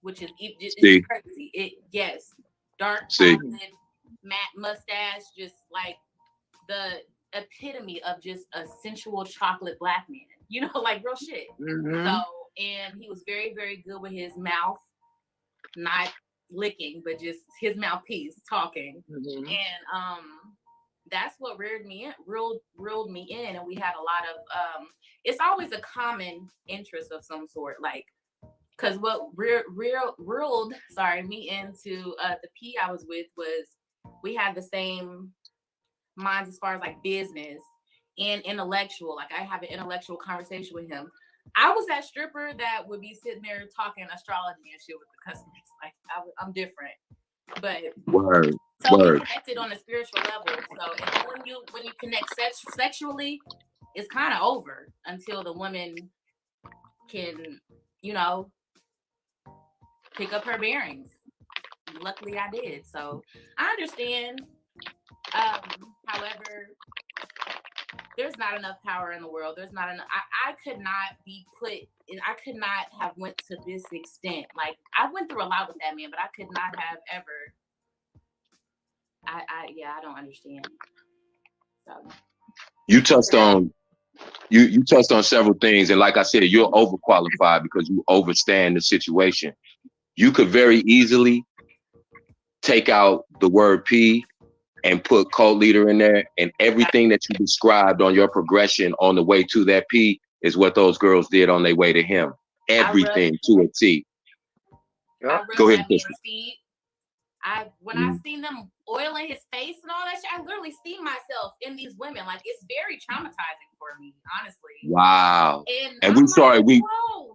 which is it's just crazy. Yes, dark chocolate, matte mustache, just like the epitome of just a sensual chocolate Black man, you know, like real shit. So, and he was very, very good with his mouth, not licking, but just his mouthpiece talking. And that's what reeled me in. And we had a lot of it's always a common interest of some sort, like, because what reeled me into the P I was with was we had the same minds as far as like business and intellectual. Like I have an intellectual conversation with him. I was that stripper that would be sitting there talking astrology and shit with the customers. Like I'm different, but Word. We connected on a spiritual level. So and then when you connect sexually, it's kind of over until the woman can, you know, pick up her bearings. Luckily, I did. So I understand. However, there's not enough power in the world. There's not enough. I could not be put in, I could not have went to this extent. Like I went through a lot with that man, but I could not have ever. I don't understand. So You touched on you touched on several things, and like I said, you're overqualified because you overstand the situation. You could very easily take out the word P and put cult leader in there, and everything that you described on your progression on the way to that P is what those girls did on their way to him. Everything to a T. I Go ahead, man's feet. When I seen them oiling his face and all that shit, I literally see myself in these women. Like, it's very traumatizing for me, honestly. Wow. And I'm we're sorry, like,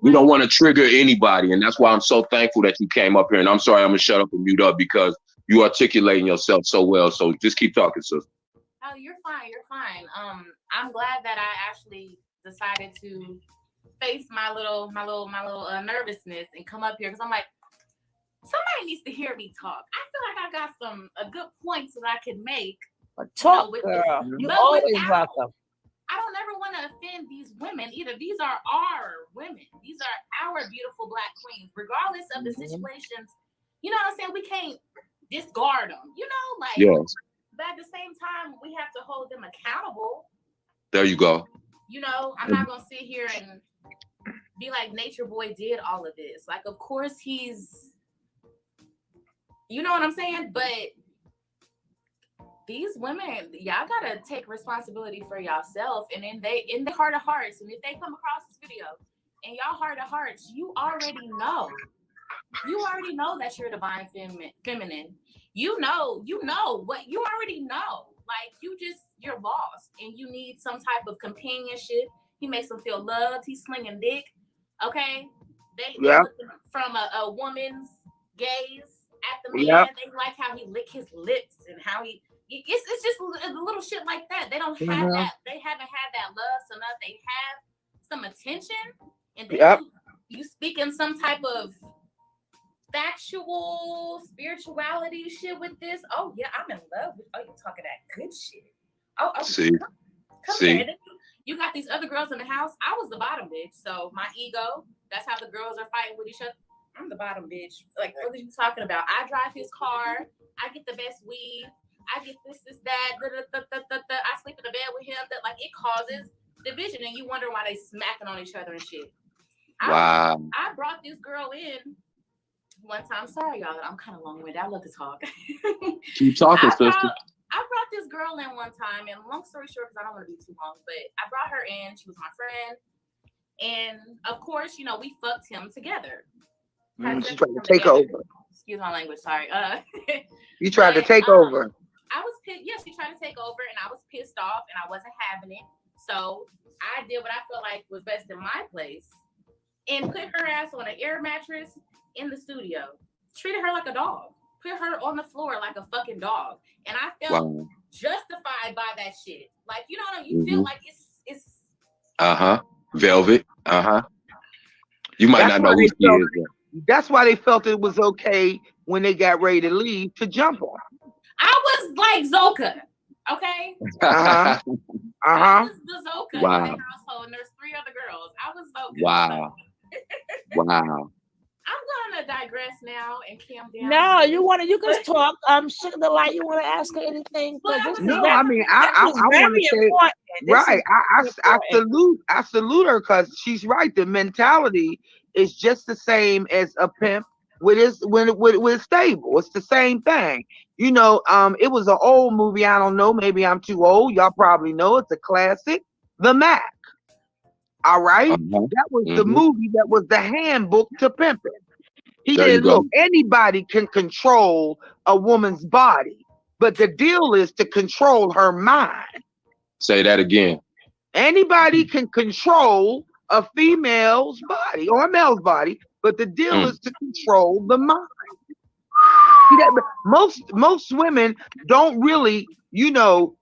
we don't want to trigger anybody, and that's why I'm so thankful that you came up here. And I'm sorry, I'm gonna shut up and mute up because you articulating yourself so well. So just keep talking, sister. Oh, you're fine. You're fine. I'm glad that I actually decided to face my little nervousness and come up here because I'm like, somebody needs to hear me talk. I feel like I got a good points that I can make. Talk, girl. You always welcome. I don't ever want to offend these women either. These are our women. These are our beautiful Black queens, regardless of the situations. You know what I'm saying? We can't discard them. You know, like. Yes. But at the same time, we have to hold them accountable. There you go. You know, I'm not gonna sit here and be like Nature Boy did all of this. Like, of course he's. You know what I'm saying? But these women, y'all gotta take responsibility for yourself. And in their heart of hearts, and if they come across this video, in y'all heart of hearts, you already know. You already know that you're divine feminine. You know what you already know. Like, you're lost and you need some type of companionship. He makes them feel loved. He's slinging dick. Okay? They looking from a woman's gaze at the man. They like how he lick his lips and how it's just a little shit like that. They don't have that. They haven't had that love so enough. They have some attention, and then you speak in some type of factual spirituality shit with this. Oh yeah, I'm in love with. Oh, you're talking that good shit. Oh, see, come here. You got these other girls in the house. I was the bottom bitch, so my ego. That's how the girls are fighting with each other. I'm the bottom bitch. Like, what are you talking about? I drive his car. I get the best weed. I get this, that. I sleep in the bed with him. That, like, it causes division, and you wonder why they smacking on each other and shit. Wow. I brought this girl in one time. Sorry, y'all. I'm kind of long-winded. I love to talk. Keep talking, sister. I brought this girl in one time, and long story short, because I don't want to be too long, but I brought her in. She was my friend. And, of course, you know, we fucked him together. She tried to take over. Excuse my language, sorry. You tried to take over. I was pissed. Yeah, she tried to take over, and I was pissed off, and I wasn't having it. So I did what I felt like was best in my place and put her ass on an air mattress in the studio. Treated her like a dog. Put her on the floor like a fucking dog. And I felt justified by that shit. Like, you know what I mean? You feel like it's Velvet. You might not know who she is. That's why they felt it was okay when they got ready to leave to jump on. I was like Zoka, okay? I was the Zoka in the Wow. household, and there's 3 other girls. I was Zoka. Wow. Wow. I'm gonna digress now and calm down. No, you can talk. Sugar the light. You want to ask her anything? No, I mean, I want to say, right. I salute her because she's right. The mentality is just the same as a pimp with his with stable. It's the same thing. You know, it was an old movie. I don't know. Maybe I'm too old. Y'all probably know. It's a classic. The Mac. All right. That was the movie that was the handbook to pimping. He said, look, anybody can control a woman's body, but the deal is to control her mind. Say that again. Anybody can control a female's body or a male's body, but the deal is to control the mind. See that? Most women don't really, you know,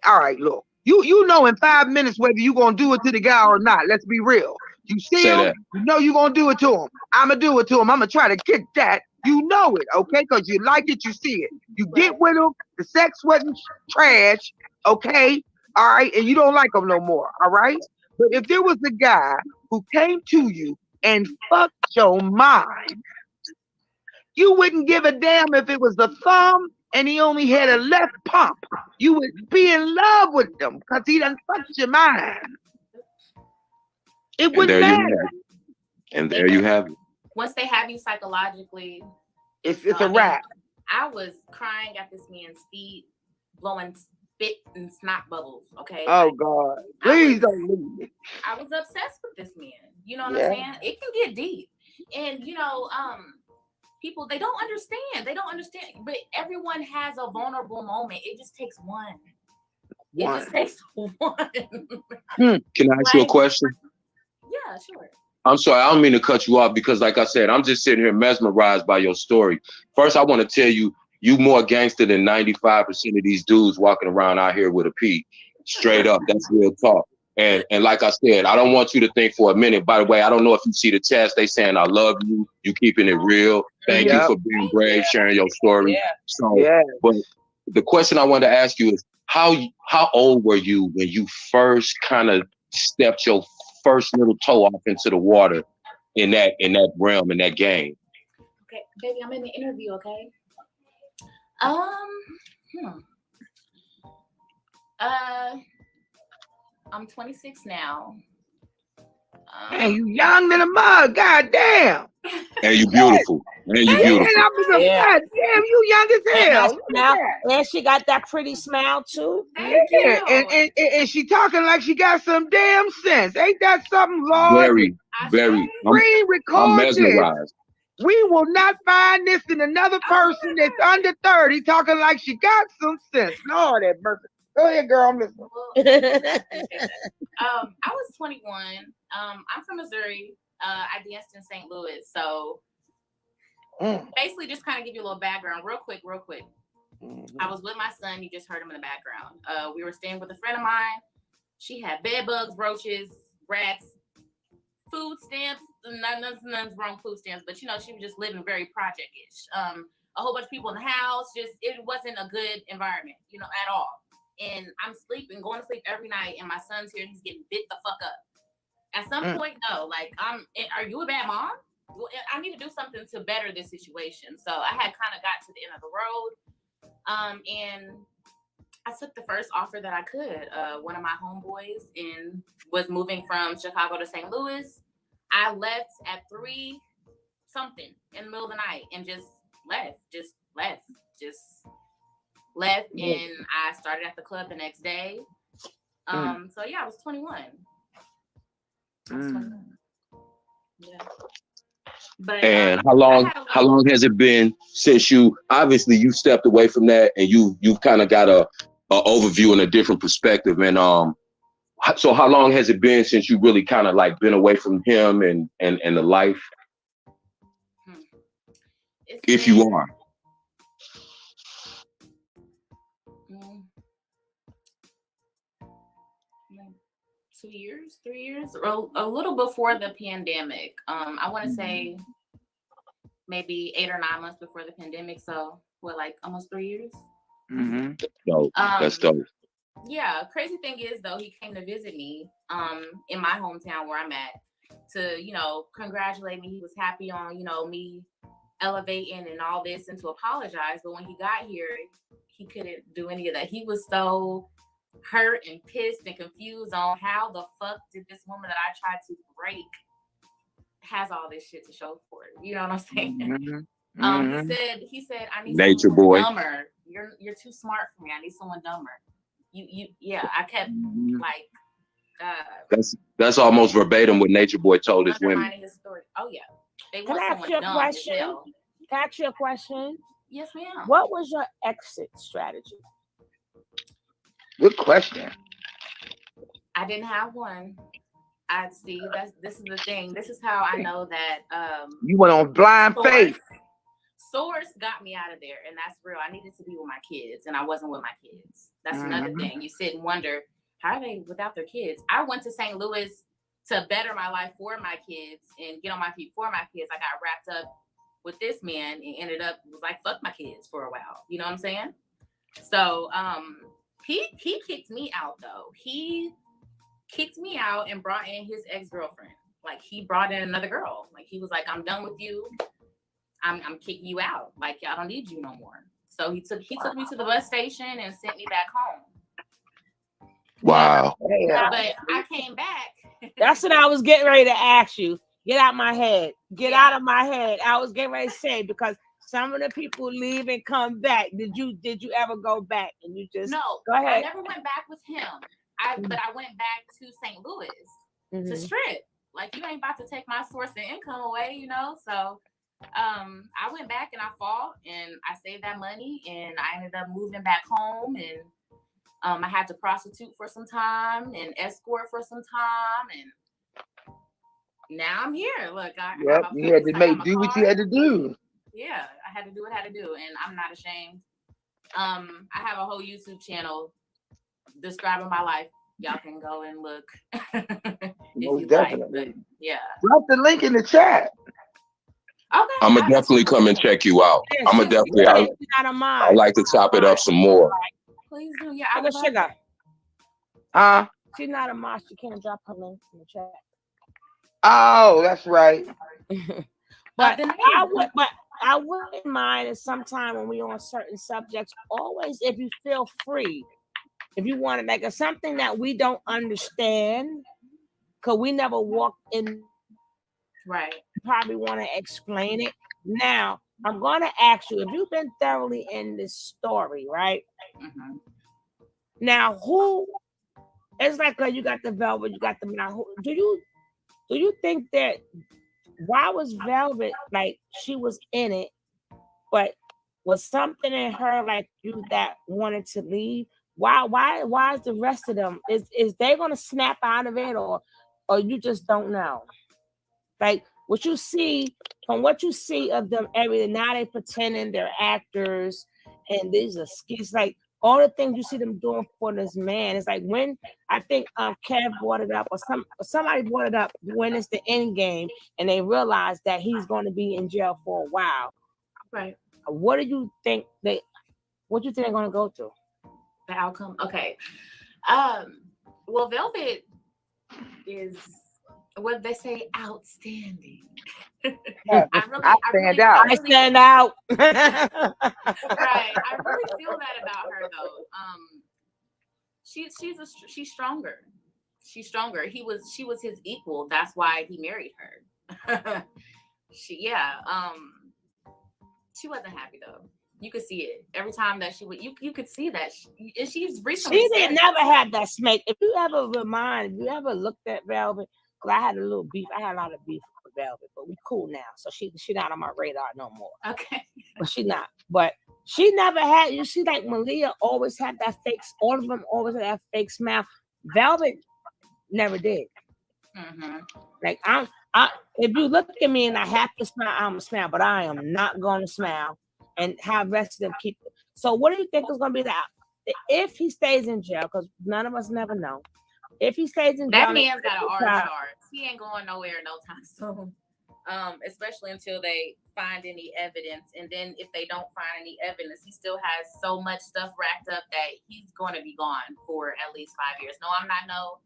all right, look. You know in 5 minutes whether you're going to do it to the guy or not. Let's be real. You see him, you know you're going to do it to him. I'm going to do it to him. I'm going to try to kick that. You know it, okay? Because you like it, you see it. You get with him. The sex wasn't trash, okay? All right? And you don't like him no more, all right? But if there was a guy who came to you and fucked your mind, you wouldn't give a damn if it was the thumb and he only had a left pump. You would be in love with him because he done fucked your mind. It wouldn't matter. And there you have it. Once they have you psychologically, it's a wrap. I was crying at this man's feet, blowing spit and snot bubbles. Okay. Oh God! Please don't leave me. I was obsessed with this man. You know what I'm saying? It can get deep, and you know, people, they don't understand. They don't understand. But everyone has a vulnerable moment. It just takes one. It just takes one. Can I ask you a question? Yeah, sure. I'm sorry, I don't mean to cut you off because, like I said, I'm just sitting here mesmerized by your story. First, I want to tell you, you more gangster than 95% of these dudes walking around out here with a P. Straight up, that's real talk. And like I said, I don't want you to think for a minute. By the way, I don't know if you see the text. They saying I love you. You keeping it real. Thank you for being brave, sharing your story. So, but the question I wanted to ask you is, how old were you when you first kind of stepped your first little toe off into the water in that realm, in that game? Okay, baby, I'm in the interview, okay? I'm 26 now. Man, you young than a mug, goddamn. And you beautiful. And you beautiful. Yeah. God damn, you young as hell. And she got that pretty smile too. Yeah, and she talking like she got some damn sense. Ain't that something, Lord? Very. Pre-record I'm this. mesmerized. We will not find this in another person that's under 30 talking like she got some sense. Lord have mercy. Go ahead, girl. I'm listening. I was 21. I'm from Missouri. I danced in St. Louis. So basically just kind of give you a little background real quick. I was with my son. You just heard him in the background. We were staying with a friend of mine. She had bed bugs, roaches, rats, food stamps. None's wrong food stamps, but you know, she was just living very project-ish. A whole bunch of people in the house. Just, it wasn't a good environment, you know, at all. And I'm going to sleep every night, and my son's here, and he's getting bit the fuck up. At some point, no, like, are you a bad mom? Well, I need to do something to better this situation. So I had kind of got to the end of the road. And I took the first offer that I could. One of my homeboys was moving from Chicago to St. Louis. I left at 3-something in the middle of the night and just left. And I started at the club the next day. So yeah, I was 21. Yeah. But and how long has it been since you stepped away from that and you've kind of got a overview and a different perspective, and so how long has it been since you really kind of like been away from him and the life, if you are? 2 years, 3 years, or a little before the pandemic. I want to say maybe 8 or 9 months before the pandemic. So like almost 3 years. That's dope. Yeah. Crazy thing is though, he came to visit me in my hometown where I'm at to, you know, congratulate me. He was happy on, you know, me elevating and all this and to apologize. But when he got here, he couldn't do any of that. He was so hurt and pissed and confused on how the fuck did this woman that I tried to break has all this shit to show for it. You know what I'm saying? He said, I need Nature someone boy. dumber. You're too smart for me. I need someone dumber. I kept like that's almost verbatim what Nature Boy told his women. his story. Oh yeah. They Can want I ask someone you a dumb question? as hell. Can I ask you a question? Yes, ma'am. What was your exit strategy? Good question. I didn't have one. This is the thing. This is how I know that you went on blind faith. Source got me out of there, and that's real. I needed to be with my kids, and I wasn't with my kids. That's another thing. You sit and wonder, how are they without their kids? I went to St. Louis to better my life for my kids and get on my feet for my kids. I got wrapped up with this man and ended up was like, fuck my kids for a while. You know what I'm saying? So he kicked me out though. He kicked me out and brought in his ex-girlfriend. Like he brought in another girl. Like he was like, I'm done with you. I'm kicking you out. Like I don't need you no more. So he took me to the bus station and sent me back home. Wow. But I came back. That's what I was getting ready to ask you. Get out my head. Get out of my head. I was getting ready to say, because some of the people leave and come back. Did you ever go back? And you just go ahead. I never went back with him. But I went back to St. Louis to strip. Like you ain't about to take my source of income away, you know. So I went back and I fought and I saved that money and I ended up moving back home and I had to prostitute for some time and escort for some time and now I'm here. Look, I Yep, got my you had place, to I got my do what you car. had to do. Yeah, I had to do what I had to do and I'm not ashamed. I have a whole YouTube channel describing my life. Y'all can go and look if Most you definitely. like. But yeah. Drop the link in the chat. Okay. I'm gonna definitely come and check you out. Yeah, I'm gonna she's definitely. good. She's not a I mod. like to chop it up some more. Please do. Yeah, I Sugar, would love sugar. that. She's not a mod. She can't drop her link in the chat. Oh, that's right. But I wouldn't mind if sometime when we on certain subjects, always if you feel free, if you want to make it something that we don't understand, because we never walked in, right? Probably want to explain it. Now, I'm going to ask you if you've been thoroughly in this story, right? Mm-hmm. Now, who? It's like you got the Velvet, you got the. Now, do you think that? Why was Velvet like she was in it, but was something in her like you that wanted to leave? Why is the rest of them? Is they gonna snap out of it or you just don't know? Like what you see from what you see of them every now they pretending they're actors and these are skits like all the things you see them doing for this man. It's like when I think Kev brought it up or somebody brought it up when it's the end game and they realize that he's going to be in jail for a while. Right. What do you think they're going to go through? The outcome. Okay. Well, Velvet is what they say outstanding. I stand out. I stand out. Right. I really feel that about her though. She's stronger. She's stronger. She was his equal. That's why he married her. She wasn't happy though. You could see it every time that she would. You could see that she's recently. She didn't never have that snake. If you ever looked at Velvet, because I had a little beef. I had a lot of beef with Velvet, but we cool now. So she not on my radar no more. Okay. But she not. But she never had. You see, like Malia always had that fake. All of them always had that fake smile. Velvet never did. Mm-hmm. Like if you look at me and I have to smile, I'm gonna smile, but I am not gonna smile and have rest of them keep it. So what do you think is gonna be that if he stays in jail? Because none of us never know. If he stays in jail, that man's got an hard start. He ain't going nowhere no time soon. Especially until they find any evidence, and then if they don't find any evidence, he still has so much stuff racked up that he's going to be gone for at least 5 years. No, I'm not no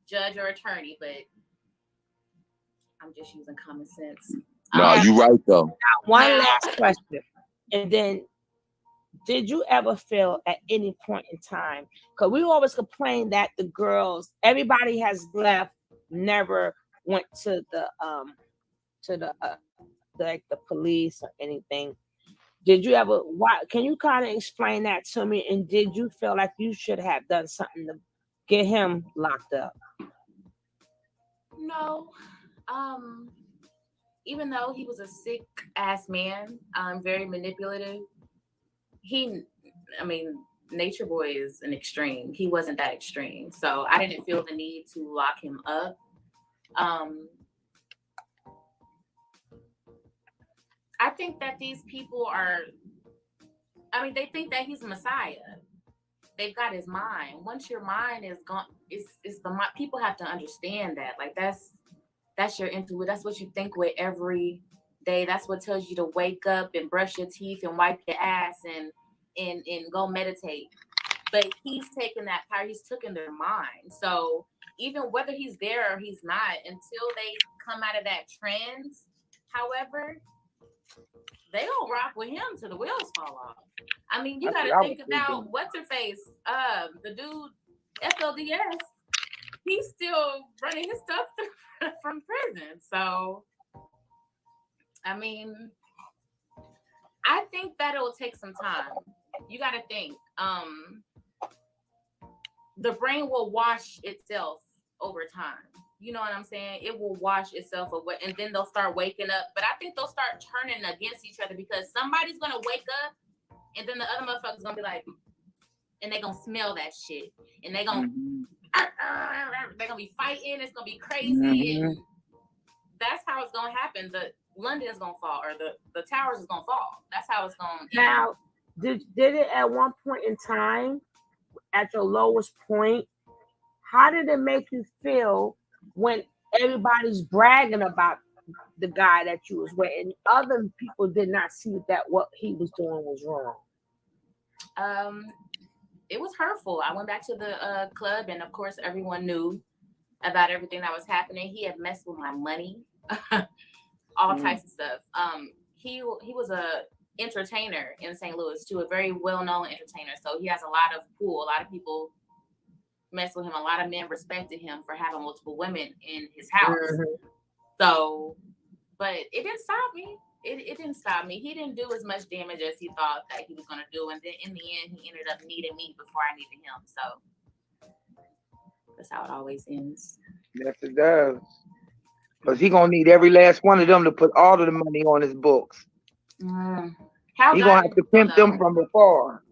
judge or attorney, but I'm just using common sense. No, you're right though. One last question, and then did you ever feel at any point in time? Because we always complain that the girls, everybody has left, never went to the police or anything. Did you ever? Why? Can you kind of explain that to me? And did you feel like you should have done something to get him locked up? No. Even though he was a sick ass man, very manipulative. Nature Boy is an extreme. He wasn't that extreme. So I didn't feel the need to lock him up. I think that these people they think that he's a messiah. They've got his mind. Once your mind is gone, it's the mind. People have to understand that. Like that's your intuition. That's what you think with every day. That's what tells you to wake up and brush your teeth and wipe your ass and go meditate. But he's taken that power. He's taken their mind. So even whether he's there or he's not, until they come out of that trance, however, they don't rock with him till the wheels fall off. I mean, you got to think about what's her face, the dude FLDS. He's still running his stuff from prison. So, I mean, I think that it will take some time. You got to think. The brain will wash itself over time. You know what I'm saying? It will wash itself away, and then they'll start waking up. But I think they'll start turning against each other because somebody's gonna wake up, and then the other motherfucker's gonna be like, and they're gonna smell that shit, and they're gonna be fighting. It's gonna be crazy, and that's how it's gonna happen. The London's gonna fall, or the towers is gonna fall. That's how it's gonna. Now, did it at one point in time, at your lowest point? How did it make you feel when everybody's bragging about the guy that you was with, and other people did not see that what he was doing was wrong? It was hurtful. I went back to the club, and of course, everyone knew about everything that was happening. He had messed with my money, all types of stuff. He was a entertainer in St. Louis too, a very well-known entertainer. So he has a lot of pull. A lot of people messed with him. A lot of men respected him for having multiple women in his house. So, but it didn't stop me. It didn't stop me. He didn't do as much damage as he thought that he was going to do. And then in the end, he ended up needing me before I needed him. So that's how it always ends. Yes, it does. Because he's going to need every last one of them to put all of the money on his books. He's going to have to pimp them from afar.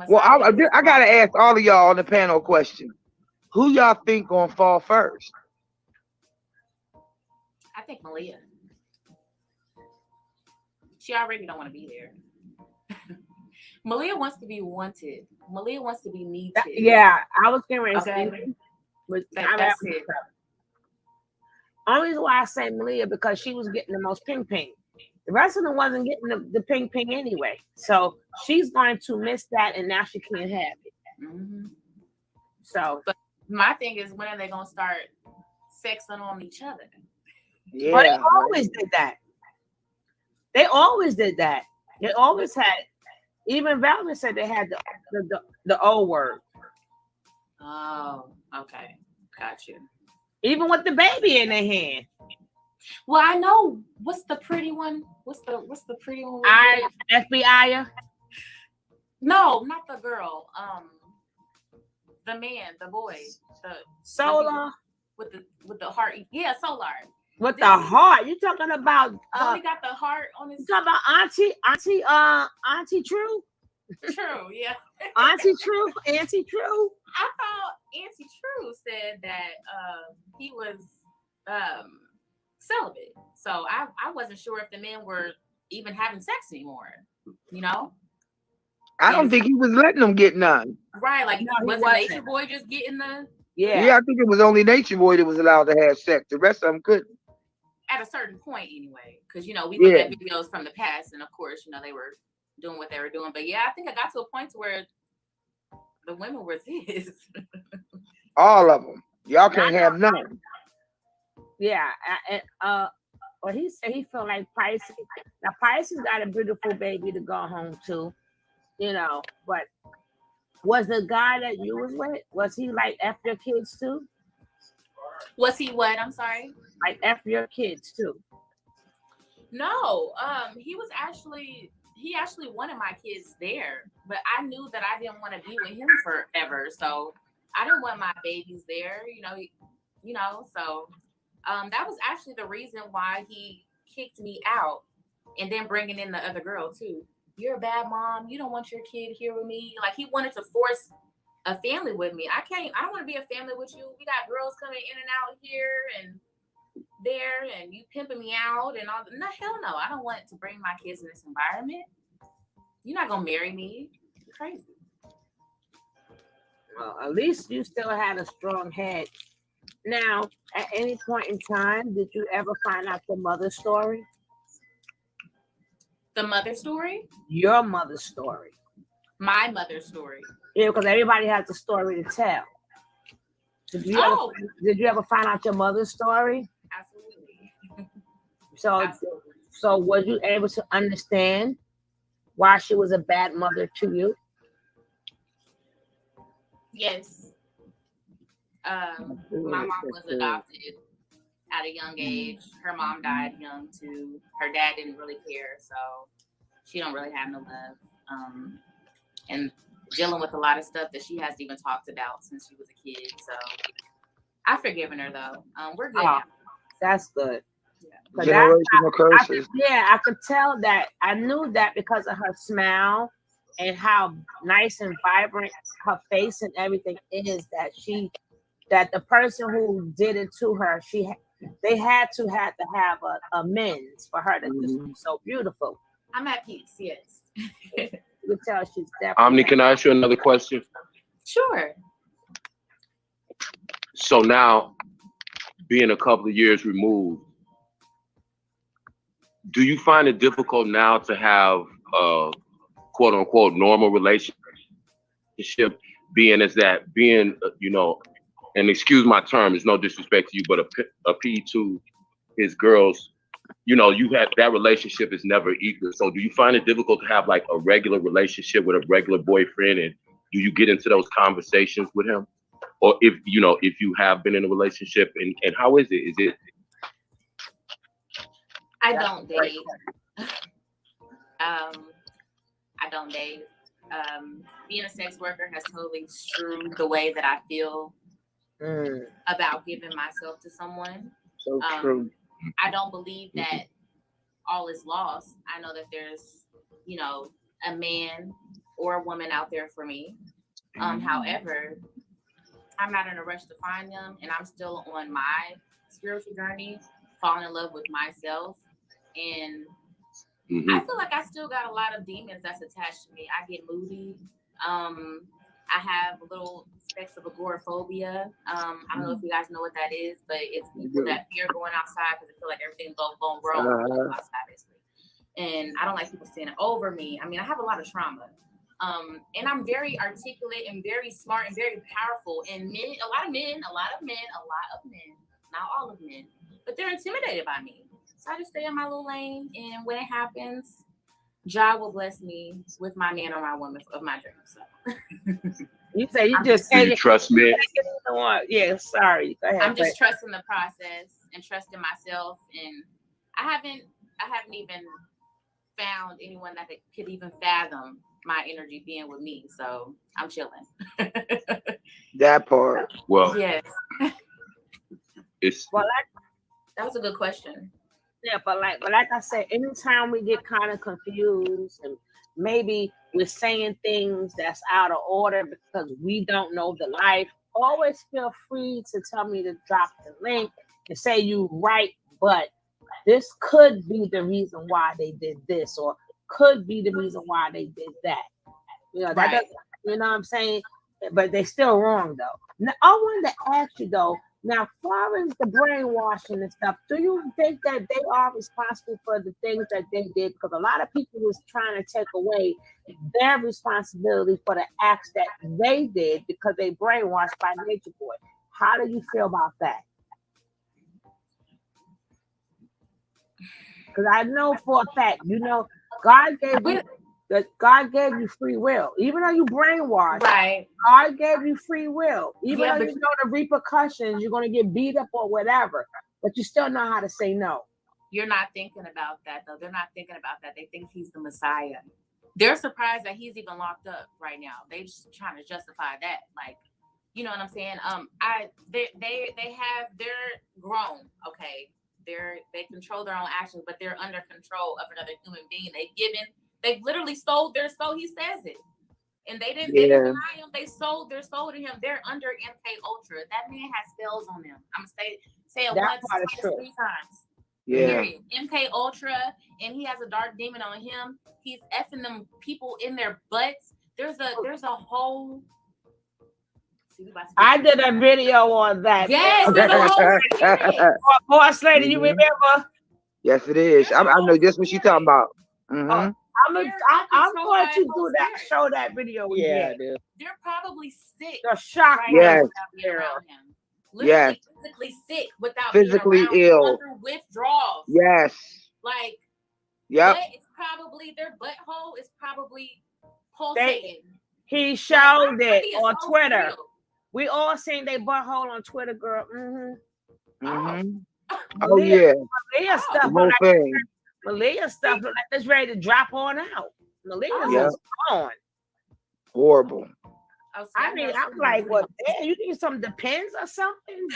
Well, I got to ask all of y'all on the panel a question. Who y'all think going to fall first? I think Malia. She already don't want to be there. Malia wants to be wanted. Malia wants to be needed. Yeah, I was getting ready to say that's it. Only reason why I say Malia because she was getting the most ping ping. The rest of them wasn't getting the ping ping anyway. So she's going to miss that, and now she can't have it. So, but my thing is, when are they gonna start sexing on each other? Yeah, but they always did that. They always did that. They always had. Even Valerie said they had the old word. Oh, okay, got you. Even with the baby in their hand. Well, I know. What's the pretty one? What's the pretty one? FBI. No, not the girl. The man, the boy, the Solar with the heart. Yeah, Solar. With the heart. You talking about? He got the heart on his. You talking about Auntie True? True, yeah. Auntie True, Auntie True. I thought Auntie True said that he was celibate. So I wasn't sure if the men were even having sex anymore. You know? I don't think he was letting them get none. Right, like was Nature Boy just getting the? Yeah, I think it was only Nature Boy that was allowed to have sex. The rest of them couldn't. At a certain point, anyway, because we look at videos from the past, and of course, they were doing what they were doing. But yeah, I think I got to a point where the women were his. All of them. Y'all can't have none. Yeah, well, he said he felt like Pisces. Now Pisces got a beautiful baby to go home to, But was the guy that you was with? Was he like F your kids too? Was he what? I'm sorry. Like F your kids too? No, he actually wanted my kids there, but I knew that I didn't want to be with him forever, so I didn't want my babies there, So that was actually the reason why he kicked me out, and then bringing in the other girl too. You're a bad mom. You don't want your kid here with me. Like he wanted to force a family with me. I don't want to be a family with you. We got girls coming in and out here and there, and you pimping me out and all. No, hell no. I don't want to bring my kids in this environment. You're not gonna marry me. You're crazy. Well, at least you still had a strong head. Now, at any point in time, did you ever find out the mother's story? The mother's story? Your mother's story. My mother's story. Yeah, because everybody has a story to tell. Did you ever find out your mother's story? Absolutely. So was you able to understand why she was a bad mother to you? Yes. My mom was adopted at a young age. Her mom died young too. Her dad didn't really care, so she don't really have no love. And dealing with a lot of stuff that she hasn't even talked about since she was a kid. So I've forgiven her though. We're good Oh, now. that's good. But Generational curses. I could tell that. I knew that because of her smile and how nice and vibrant her face and everything is. That the person who did it to her, they had to have a amends for her to just be so beautiful. I'm at peace. Yes. You can tell she's definitely. Omni, can I ask you another question? Sure. So now, being a couple of years removed, do you find it difficult now to have a quote unquote normal relationship, being, you know, and excuse my term, it's no disrespect to you, but appeal to his girls, you know, you have that relationship is never equal. So do you find it difficult to have like a regular relationship with a regular boyfriend, and do you get into those conversations with him? Or if you have been in a relationship, and how is it? Is it? I don't date. I don't date. Being a sex worker has totally screwed the way that I feel about giving myself to someone. So true. I don't believe that all is lost. I know that there's, a man or a woman out there for me. However, I'm not in a rush to find them, and I'm still on my spiritual journey, falling in love with myself. And I feel like I still got a lot of demons that's attached to me. I get moody. I have little specks of agoraphobia. I don't know if you guys know what that is, but it's people that fear going outside because they feel like everything's going wrong outside, basically. And I don't like people standing over me. I mean, I have a lot of trauma. And I'm very articulate and very smart and very powerful. And a lot of men, not all of men, but they're intimidated by me. So I just stay in my little lane, and when it happens, God will bless me with my man or my woman of my dreams. So. You say you just do you trust me? Yeah, sorry. Go ahead, I'm just trusting the process and trusting myself, and I haven't even found anyone that could even fathom my energy being with me. So I'm chilling. That part. Well, yes. That was a good question. Yeah, but like I said, anytime we get kind of confused and maybe we're saying things that's out of order because we don't know the life, always feel free to tell me to drop the link and say you right, but this could be the reason why they did this, or could be the reason why they did that. That doesn't, you know what I'm saying? But they're still wrong though. Now, I wanted to ask you though, now, as far as the brainwashing and stuff, do you think that they are responsible for the things that they did? Because a lot of people was trying to take away their responsibility for the acts that they did because they brainwashed by Nature Boy. How do you feel about that? Because I know for a fact, God gave you free will, even though you brainwashed. Right. God gave you free will, even though you know the repercussions. You're going to get beat up or whatever, but you still know how to say no. You're not thinking about that though. They're not thinking about that. They think he's the Messiah. They're surprised that he's even locked up right now. They just trying to justify that, like, you know what I'm saying? They're grown, okay. They control their own actions, but they're under control of another human being. They've literally sold their soul. He says it. And they didn't deny him. They sold their soul to him. They're under MK Ultra. That man has spells on them. I'm going to say it once, twice, 3 times. Yeah. Period. MK Ultra, and he has a dark demon on him. He's effing them people in their butts. There's a whole... I did a video on that. Yes, there's a whole Boss lady, you remember? Yes, it is. I know just what she's talking about. I'm going to do that. Show that video again. They're probably sick. They're shocked. Yes. Literally physically sick without physically being around, ill. going through withdrawals. Yes. Like, yep. Their butthole is probably pulsating. He showed it on Twitter. Real. We all seen their butthole on Twitter, girl. Oh yeah. Malia stuff. Malia stuff like it's ready to drop on out. Malia's is gone. Horrible. I mean, I'm like, well, damn, you need some Depends or something?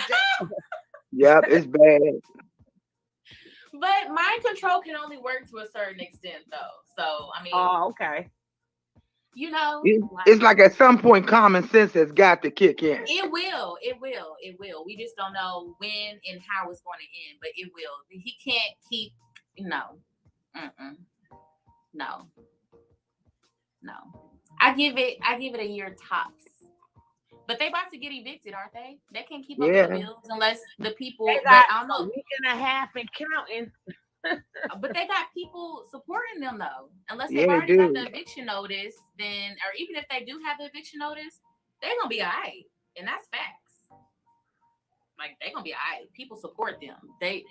Yep, it's bad. But mind control can only work to a certain extent, though. So, I mean, oh, okay. You know, It's like at some point, common sense has got to kick in. It will. We just don't know when and how it's going to end, but it will. He can't keep. No. No. I give it a year tops. But they about to get evicted, aren't they? They can't keep up with the bills unless the people. They But got I don't know. a week and a half and counting. But they got people supporting them though. Unless they've Yeah, they already got do. the eviction notice, then, or even if they do have the eviction notice, they're gonna be all right, and that's facts. Like they're gonna be all right. People support them. They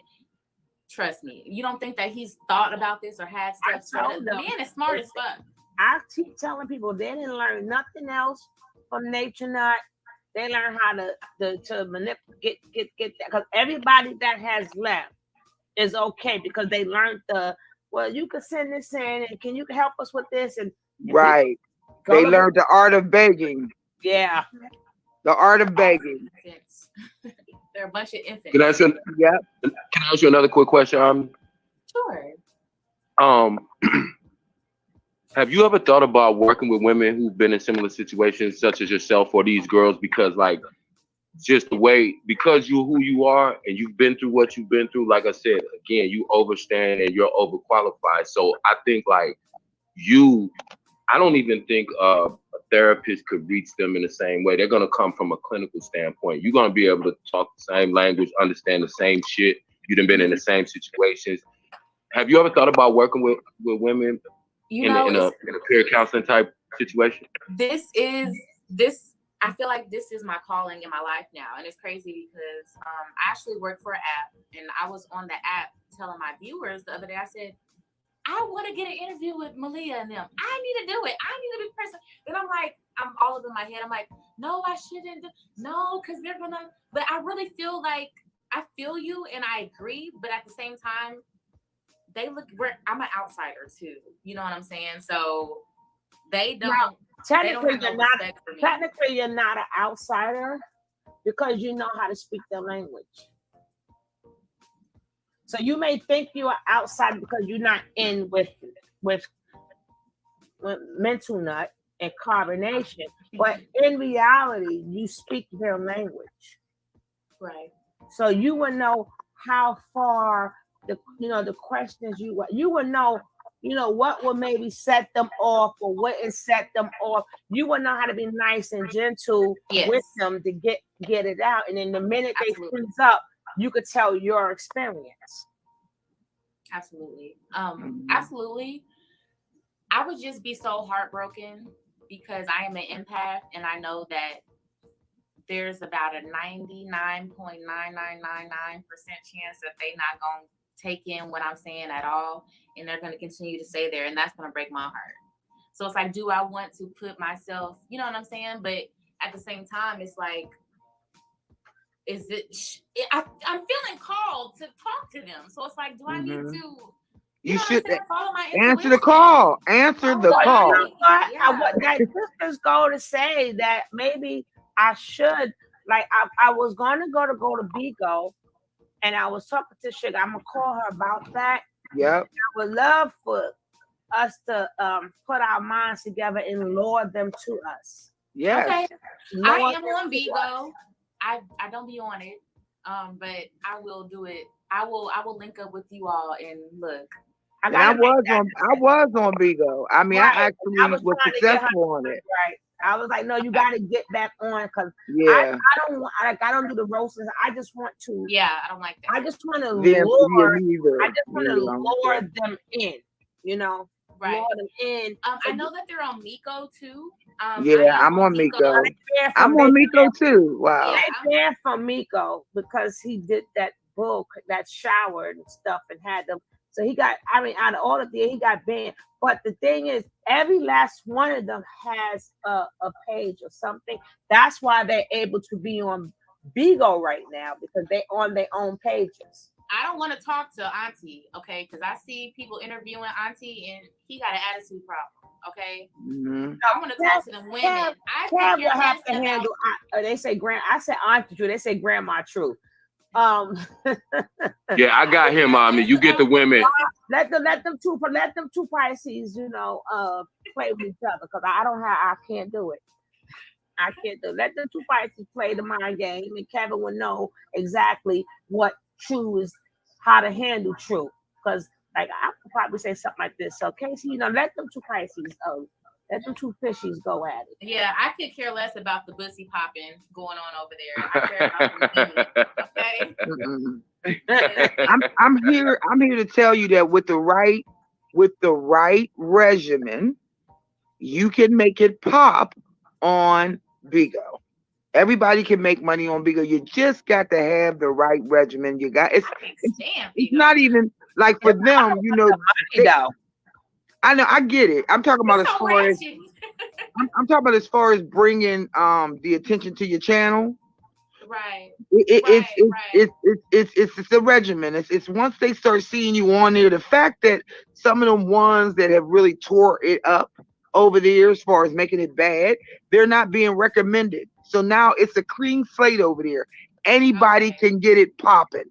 trust me. You don't think that he's thought about this or had stuff? The man is smart as fuck. I keep telling people they didn't learn nothing else from Nature Nut. They learn how to manipulate, get that. Because everybody that has left is okay because they learned you can send this in and can you help us with this? And Right. They learned the art of begging. Yeah. The art of begging. They're a bunch of infants. Can I ask you another quick question? Sure. Have you ever thought about working with women who've been in similar situations, such as yourself or these girls? Because just the way, because you're who you are and you've been through what you've been through, like I said, again, you overstand and you're overqualified. So I think I don't even think a therapist could reach them in the same way. They're going to come from a clinical standpoint. You're going to be able to talk the same language, understand the same shit. You've been in the same situations. Have you ever thought about working with women in a peer counseling type situation? I feel like this is my calling in my life now. And it's crazy because I actually work for an app, and I was on the app telling my viewers the other day, I said, I want to get an interview with Malia and them. I need to do it. I need to be present. And I'm all up in my head. I'm like, no, I shouldn't. No, because they're going to. But I really feel like I feel you and I agree. But at the same time, I'm an outsider too. You know what I'm saying? So they don't. Now, technically, you're not an outsider because you know how to speak their language. So you may think you are outside because you're not in with Mental Nut and Carbonnation, but in reality, you speak their language. Right. So you will know how far the questions you will know. What will maybe set them off or what is set them off. You will know how to be nice and gentle with them to get it out. And then the minute they freeze up, you could tell your experience. Absolutely. Absolutely. I would just be so heartbroken because I am an empath and I know that there's about a 99.9999% chance that they're not going to take in what I'm saying at all, and they're going to continue to stay there, and that's going to break my heart. So it's like, do I want to put myself, you know what I'm saying? But at the same time, it's like, I'm feeling called to talk to them. So it's like, do I need to? You should follow my answer the call. Answer the call. That sisters go to say that maybe I should, I was going to go to Bigo, and I was talking to Sugar. I'm gonna call her about that. Yep. I would love for us to put our minds together and lure them to us. Yes. Okay. I am on Bigo. I don't be on it, but I will do it. I will link up with you all and look. I was on Bigo. I mean, right. I actually was successful on it. Right. I was like, no, you got to get back on because I don't do the roasters. I just want to. Yeah, I don't like that. I just want to lure. I just want to lure them in. Right. Lure them in. I know that they're on Miko too. I'm on Miko. I'm on Miko too. Wow. They banned from Miko because he did that book that showered and stuff and had them. So he got, out of all of them, he got banned. But the thing is, every last one of them has a page or something. That's why they're able to be on Bigo right now because they're on their own pages. I don't want to talk to Auntie, okay? Because I see people interviewing Auntie and he got an attitude problem. Okay, Mm-hmm. I want to talk to them women. I Cav could will care have less to about. handle. They say I said Auntie True. They say Grandma True. Yeah, I got him, mommy. You get the women. Let them two Pisces, play with each other because I can't do it. I can't do it. Let them two Pisces play the mind game, and Kevin will know exactly what True is, how to handle True. Because like I could probably say something like this. So Casey, let them two Pisces, let them two fishies go at it. Yeah, I could care less about the bussy popping going on over there. I care about the women. Okay. I'm here to tell you that with the right regimen, you can make it pop on Bigo. Everybody can make money on Bigo. You just got to have the right regimen. You got it's not even like for them, I know, I get it. I'm talking about as far as I'm talking about as far as bringing the attention to your channel. Right. It's the regimen. It's once they start seeing you on there, the fact that some of them ones that have really tore it up over there as far as making it bad, they're not being recommended. So now it's a clean slate over there. Anybody can get it popping.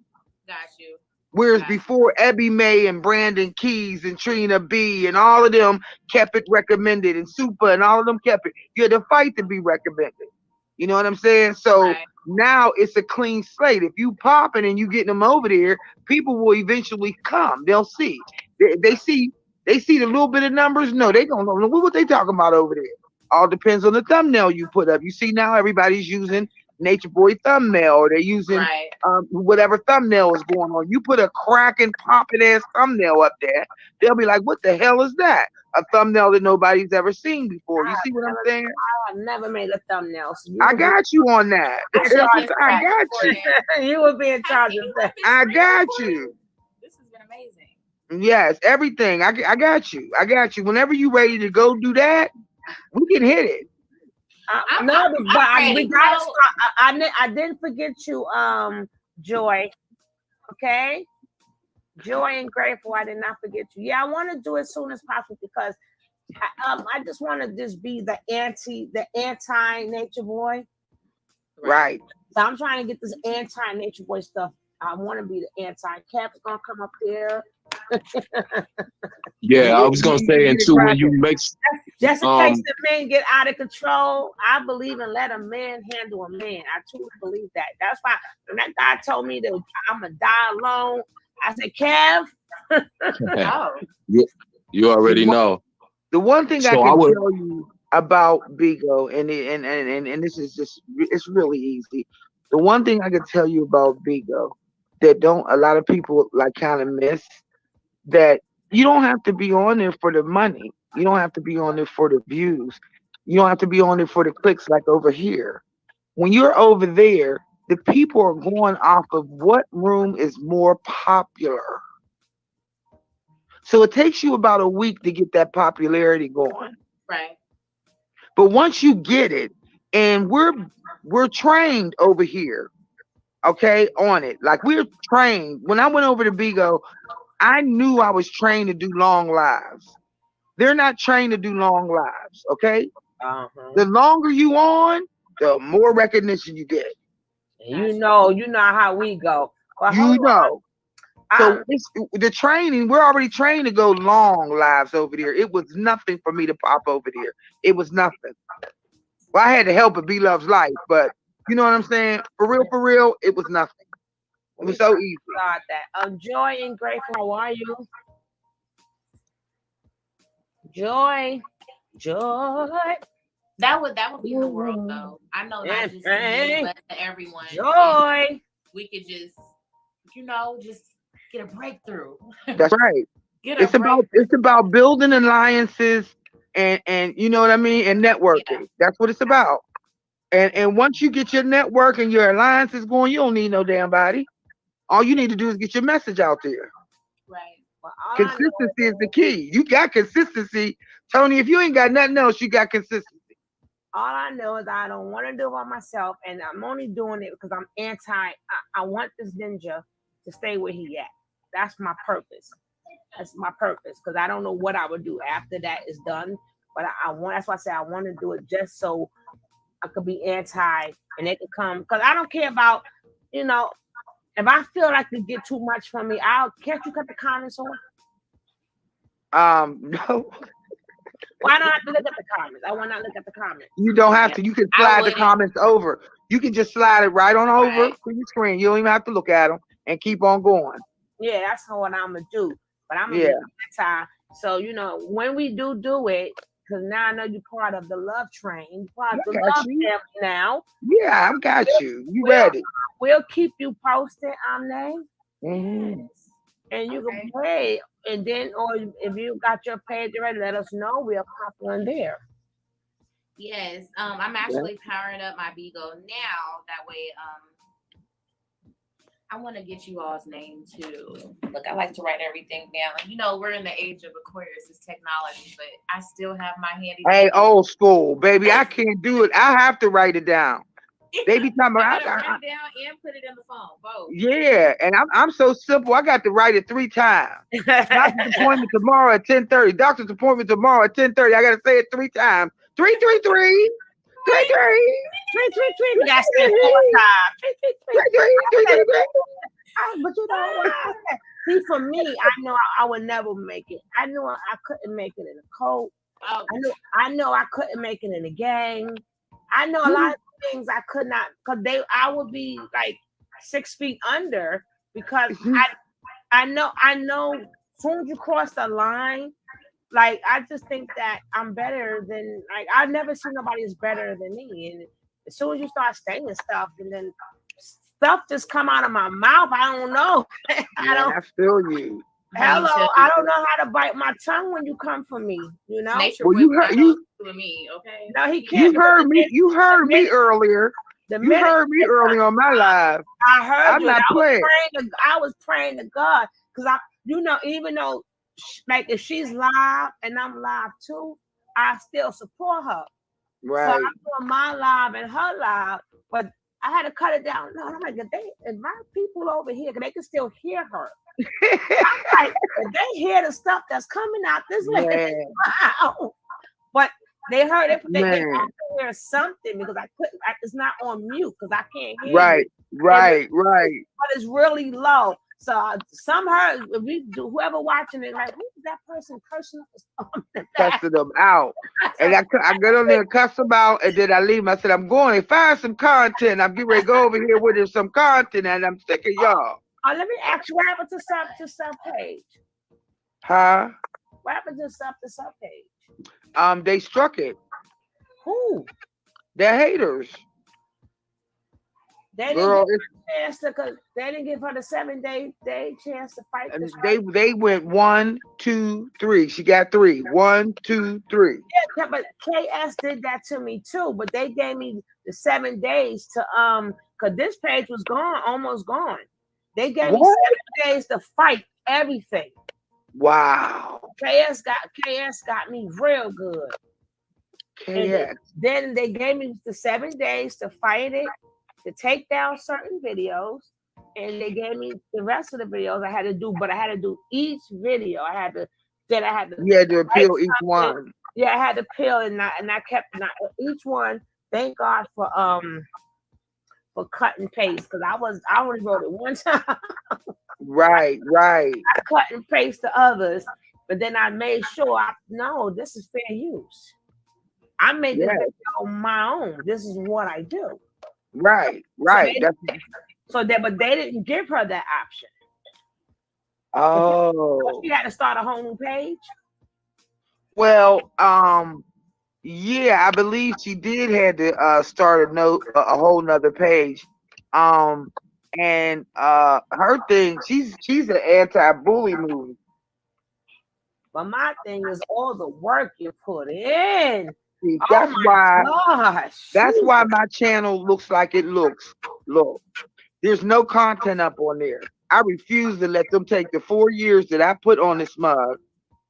Got you. Whereas before, Ebby May and Brandon Keys and Trina B and all of them kept it recommended, and Super and all of them kept it. You had to fight to be recommended. You know what I'm saying? So now it's a clean slate. If you popping and you getting them over there, people will eventually come. They'll see. They see the little bit of numbers. No, they don't know what they talking about over there. All depends on the thumbnail you put up. You see now everybody's using Nature Boy thumbnail, or they're using whatever thumbnail is going on. You put a cracking, popping ass thumbnail up there, they'll be like, "What the hell is that?" A thumbnail that nobody's ever seen before. You see what I'm saying? I've never made a thumbnail. So I got you on that. I got you. You will be in charge of that. I got you. This has been amazing. Yes, everything. I got you. I got you. Whenever you ready to go do that, we can hit it. I didn't forget you, Joy. Okay, Joy and Grateful. I did not forget you. Yeah, I want to do it as soon as possible because I just want to just be the anti Nature Boy. Right. So I'm trying to get this anti Nature Boy stuff. I want to be the anti. Cap's gonna come up here. Yeah, I was gonna say, and too, when you make just in case the men get out of control, I believe in let a man handle a man. I truly believe that. That's why when that guy told me that I'm gonna die alone, I said, Kev. You already know. The one thing I can tell you about Bigo, and this is just, it's really easy. The one thing I can tell you about Bigo that a lot of people like kind of miss, that you don't have to be on there for the money. You don't have to be on there for the views. You don't have to be on there for the clicks like over here. When you're over there, the people are going off of what room is more popular. So it takes you about a week to get that popularity going. Right. But once you get it, and we're trained over here, okay, on it. Like we're trained. When I went over to Bigo, I knew I was trained to do long lives. They're not trained to do long lives, okay? The longer you on, the more recognition you get. You know how we go. Well, you know. So the training, we're already trained to go long lives over there. It was nothing for me to pop over there. It was nothing. Well, I had to help it Be Love's life, but you know what I'm saying? For real, it was nothing. It was so easy. Got that. Joy and Grateful, how are you? Joy. That would be the world, though. I know not just to me, but to everyone. Joy. We could just, just get a breakthrough. That's right. It's about building alliances and you know what I mean, and networking. Yeah. That's what it's about. And once you get your network and your alliances going, you don't need no damn body. All you need to do is get your message out there. Right. Well, consistency is the key. You got consistency. Tony, if you ain't got nothing else, you got consistency. All I know is I don't want to do it by myself, and I'm only doing it because I'm I want this ninja to stay where he at. That's my purpose. That's my purpose, because I don't know what I would do after that is done. But I want. That's why I say I want to do it just so I could be anti, and they could come. Because I don't care about, you know, if I feel like they get too much from me, can't you cut the comments off? No. Why don't I have to look at the comments? I want to look at the comments. You don't have to. You can slide the comments over. You can just slide it right on over to your screen. You don't even have to look at them and keep on going. Yeah, that's what I'm gonna do. But I'm gonna be anti. So when we do it, because now I know you're part of the love train. You're part of the love family now. Yeah, I got you. You ready? We'll keep you posted on there. Mm-hmm. And you can play, and then, or if you got your page already, let us know. We'll pop on there. Yes, I'm actually powering up my Bigo now. That way, I want to get you all's name too. Look, I like to write everything down. And we're in the age of Aquarius, it's technology, but I still have my handy. Hey, old school, baby, I can't do it. I have to write it down. They be talking about write it down and put it in the phone, both. Yeah, and I'm so simple. I got to write it 3 times. Doctor's appointment tomorrow at 10:30. Doctor's appointment tomorrow at 10:30. I got to say it 3 times. 333. 33. 333. We got to say it 4 times. 333. But you know what? See, for me, I know I would never make it. I knew I couldn't make it in a cult. I know I couldn't make it in a gang. I know a lot of things I could not, because I would be like 6 feet under, because I know as soon as you cross the line, like I just think that I'm better than, like, I've never seen nobody is better than me. And as soon as you start saying stuff, and then stuff just come out of my mouth, I don't know. I feel you. Hello, I don't know how to bite my tongue when you come for me. Nature well, you heard you. Me, okay? No, he can't. You heard me. You heard me earlier. You heard me earlier on my live. I heard I'm you. not playing. I was praying to God, because even though, like, if she's live and I'm live too, I still support her. Right. So I'm doing my live and her live, but I had to cut it down. No, I'm like, if my people over here, they can still hear her. I'm like, if they hear the stuff that's coming out this way, wow. But they heard it. They have to hear something, because I couldn't. It's not on mute because I can't hear. Right, you. right. But it's really low. So somehow, if we do, whoever watching it, like, who is that person cursing? Cussing them out, and I got on there and cuss them out, and then I leave. I said, I'm going to find some content. I'm getting ready to go over here with some content, and I'm sick of y'all. Let me ask you, what happened to sub page? Huh? What happened to sub page? They struck it. Who? They're haters. They didn't give her the 7-day chance to fight. They went 1, 2, 3. She got 3. 1, 2, 3. Yeah, but KS did that to me too. But they gave me the 7 days to because this page was gone, almost gone. They gave me 7 days to fight everything. Wow. KS got me real good. KS. Then they gave me the 7 days to fight it, to take down certain videos, and they gave me the rest of the videos I had to do. But I had to do each video. I had to. You had to appeal each one. Yeah, I had to appeal, and I kept each one. Thank God for cut and paste, because I only wrote it one time. Right. I cut and paste the others, but then I made sure this is fair use. I made this video on my own. This is what I do. Right. But they didn't give her that option. Oh. She had to start a whole new page. Well, yeah, I believe she did have to start a whole nother page. And her thing, she's an anti-bully movie. But my thing is all the work you put in. See, that's why my channel looks like it looks. Look, there's no content up on there. I refuse to let them take the 4 years that I put on this mug.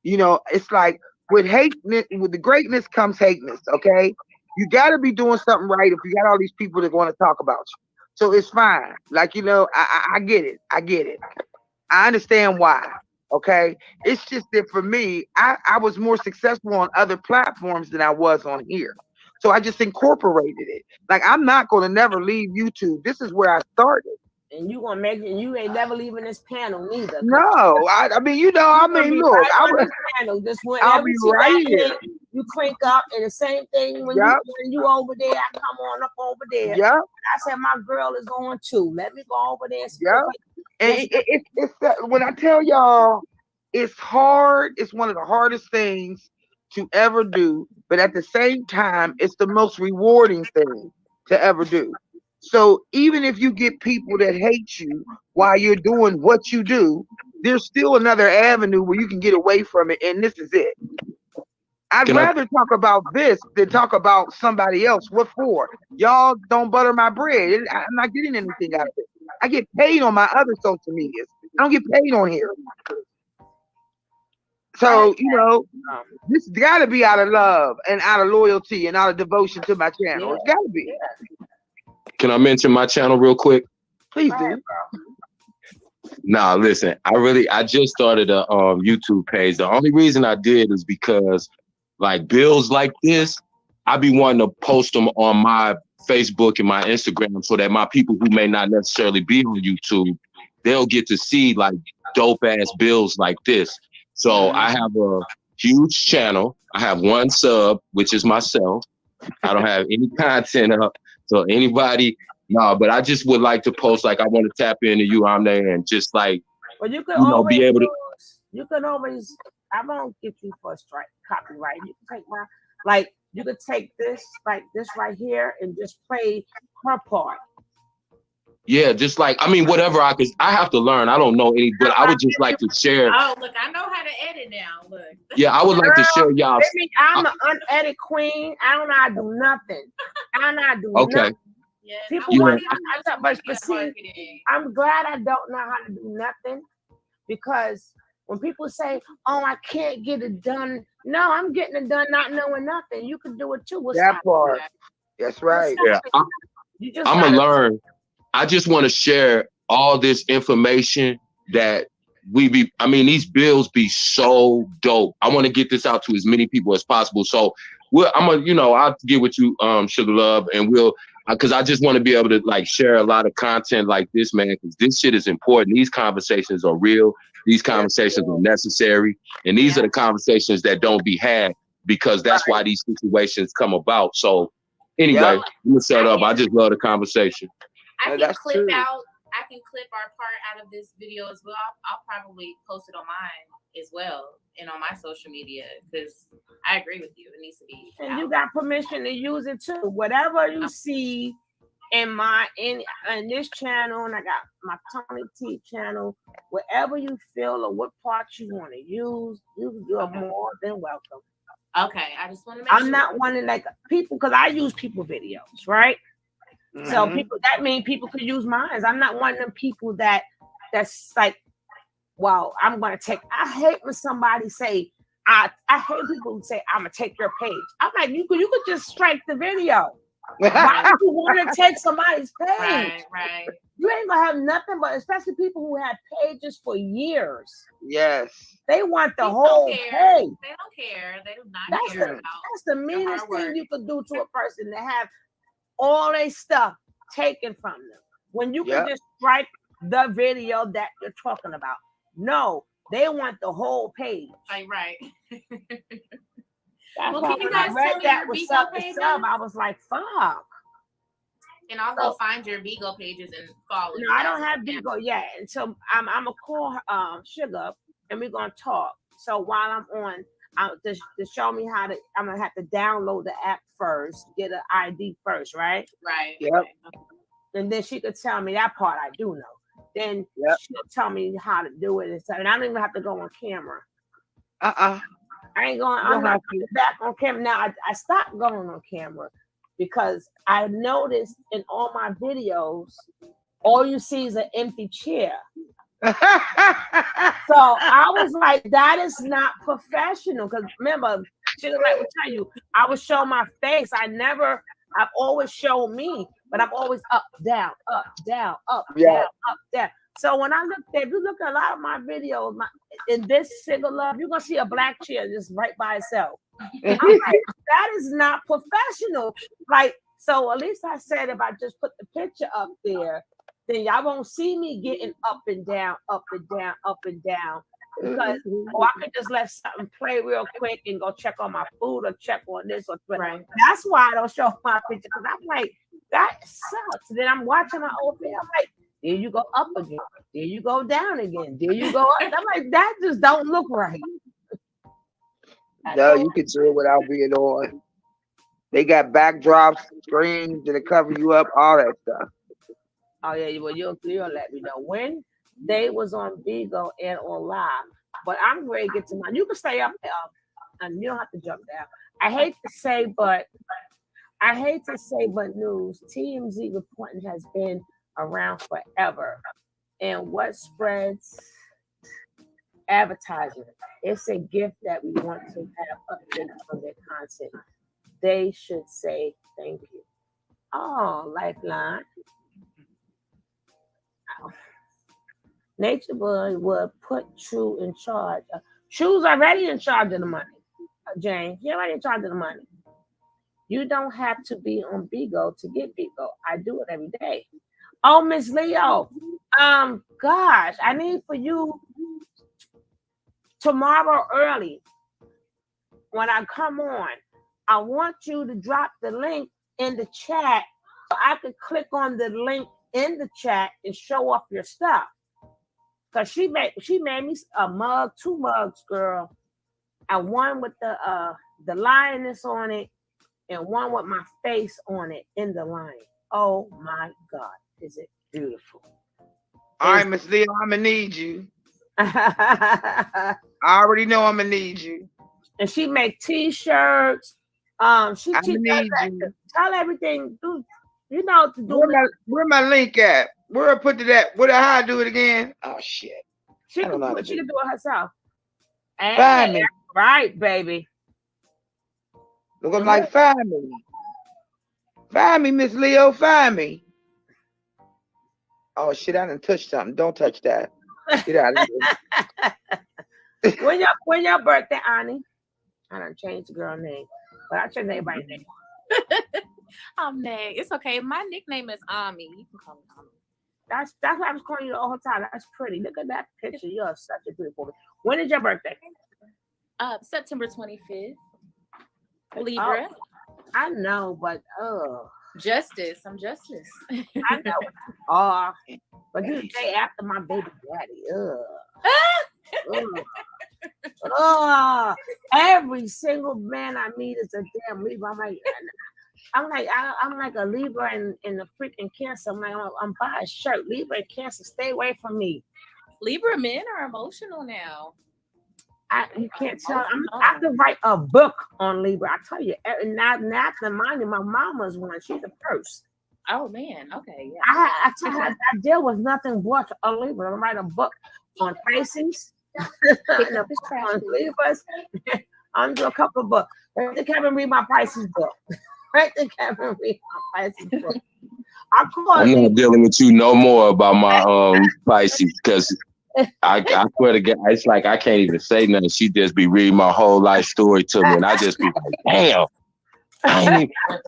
It's like with the greatness comes hateness. Okay, you got to be doing something right if you got all these people that want to talk about you. So it's fine. Like, I get it. I understand why. Okay, it's just that for me, I was more successful on other platforms than I was on here. So I just incorporated it. Like I'm not going to never leave YouTube. This is where I started. And you gonna make it. You ain't never leaving this panel neither. No, I mean, you know, I mean, look, right I on was, this panel. Just I'll whenever be you right got here. in, you crank up, and the same thing when Yep. you over there, I come on up over there. Yep. I said my girl is on too. Let me go over there. Yep. And it's when I tell y'all, it's hard. It's one of the hardest things to ever do, but at the same time, it's the most rewarding thing to ever do. So even if you get people that hate you while you're doing what you do, there's still another avenue where you can get away from it, and this is it. I'd rather talk about this than talk about somebody else. What for? Y'all don't butter my bread. I'm not getting anything out of it. I get paid on my other social medias. I don't get paid on here. So, you know, this got to be out of love and out of loyalty and out of devotion to my channel. It's got to be. Can I mention my channel real quick? Please do. Nah, listen, I just started a YouTube page. The only reason I did is because like bills like this, I be wanting to post them on my Facebook and my Instagram so that my people who may not necessarily be on YouTube, they'll get to see like dope ass bills like this. So I have a huge channel. I have one sub, which is myself. I don't have any content up. So anybody, no, but I just would like to post like I want to tap into you, Amne, and just like Well, you could be able to. You can always. I won't get you for a strike copyright. You can take my like. You could take this like this right here and just play her part. Yeah, just like I mean, whatever I have to learn. I don't know any, but I would just like to share. Oh, look, I know how to edit now. Look. Yeah, I would like to share y'all. I'm an unedited queen. I don't know how to do nothing. I don't know how to do nothing. People want but see, I'm glad I don't know how to do nothing because when people say, "Oh, I can't get it done," no, I'm getting it done, not knowing nothing. You can do it too. What's that part? That's right. Yeah, I'm gonna learn. I just want to share all this information that I mean, these bills be so dope. I want to get this out to as many people as possible. So I'll get with you, Sugar Love, and because I just want to be able to like share a lot of content like this, man, because this shit is important. These conversations are real. These conversations are necessary. And these are the conversations that don't be had because that's why these situations come about. So anyway, I'm gonna shut up. I just love the conversation. I can clip our part out of this video as well. I'll probably post it on mine as well and on my social media because I agree with you. It needs to be. And you got permission to use it too. Whatever you see in this channel, and I got my Tony T channel. Whatever you feel or what parts you want to use, you're more than welcome. Okay, I just want to make I'm not wanting like people because I use people videos, right? So that means people could use mine. I'm not one of them people that's like, well, I'm gonna take. I hate when somebody say, I hate people who say, I'm gonna take your page. I'm like, you could just strike the video. Why do you want to take somebody's page? Right. You ain't gonna have nothing but especially people who have pages for years. Yes. They want the whole page. They don't care. They do not care about. That's the meanest thing you could do to a person to have all their stuff taken from them when you can just strike the video that you're talking about. No, they want the whole page. Right. That's Well, why can you when I guys read tell me that your was Bigo sub to pages? sub, I was like, fuck. And I'll go find your Bigo pages and follow. No, I don't have Bigo yet. And so I'm gonna call Sugar and we're gonna talk. So while I'm on, to show me how to, I'm gonna have to download the app first, get an ID first, right? Right. Yep. And then she could tell me that part I do know. Then she'll tell me how to do it and stuff. And I don't even have to go on camera. I ain't going. I'm not coming back on camera now. I stopped going on camera because I noticed in all my videos, all you see is an empty chair. So I was like, that is not professional. Because remember, she was like, "Will tell you, I would show my face. I've always shown me, but I'm always up, down, up, down, up, down, up, down." So when I looked at, if you look at a lot of my videos, in this single love, you're gonna see a black chair just right by itself. I'm like, that is not professional. Like, so at least I said if I just put the picture up there, then y'all won't see me getting up and down, up and down, up and down. Because I could just let something play real quick and go check on my food or check on this or right. That's why I don't show my picture, because I'm like, that sucks. Then I'm watching my old video. I'm like, there you go up again. There you go down again. There you go up. I'm like, that just don't look right. No, you can do it without being on. They got backdrops, screens that cover you up, all that stuff. Oh yeah, well you'll let me know when they was on Vigo and on live. But I'm ready to get to mine. You can stay up and you don't have to jump down. I hate to say, but news, TMZ reporting has been around forever. And what spreads advertising? It's a gift that we want to have updates on their content. They should say thank you. Oh, Lifeline. Nature Boy would put True in charge. True's already in charge of the money. James, you're already in charge of the money. You don't have to be on Bigo to get Bigo. I do it every day. Oh, Miss Leo. Gosh, I need for you tomorrow early when I come on. I want you to drop the link in the chat so I could click on the link in the chat and show off your stuff. Cause she made me a mug, 2 mugs, girl, and one with the lioness on it, and one with my face on it in the lion. Oh my God, is it beautiful? All right, Miss Leo, I'm gonna need you. I already know I'm gonna need you. And she make T-shirts. She tell everything. You know to do. Where my link at? Where I put it at? How I do it again? Oh shit! She can do it herself. Find me, right, baby. Look like find me, Miss Leo, find me. Oh shit! I done touched something. Don't touch that. Get out of here. When your birthday, Annie? I done changed the girl name, but I changed everybody's name. I'm Nay. It's okay. My nickname is Ami. You can call me Ami. That's what I was calling you the whole time. That's pretty. Look at that picture. You're such a beautiful woman. When is your birthday? September 25th. Libra. Oh, I know, but Justice. I'm Justice. I know. But you the day after my baby daddy. Every single man I meet is a damn Libra. I'm like a Libra in the freaking Cancer. I'm buying a shirt. Libra and Cancer, stay away from me. Libra men are emotional now. You can't tell. I have to write a book on Libra. I tell you, not the mind. My mama's one. She's the first. Oh man, okay, yeah. I tell you, I deal with nothing but a Libra. I write a book on Pisces, on Libras. I'm doing a couple of books. They can't even read my Pisces book. They can't even read my Pisces book. I'm not dealing with you no more about my Pisces, because I swear to God, it's like I can't even say nothing. She just be reading my whole life story to me, and I just be like, damn. I ain't even...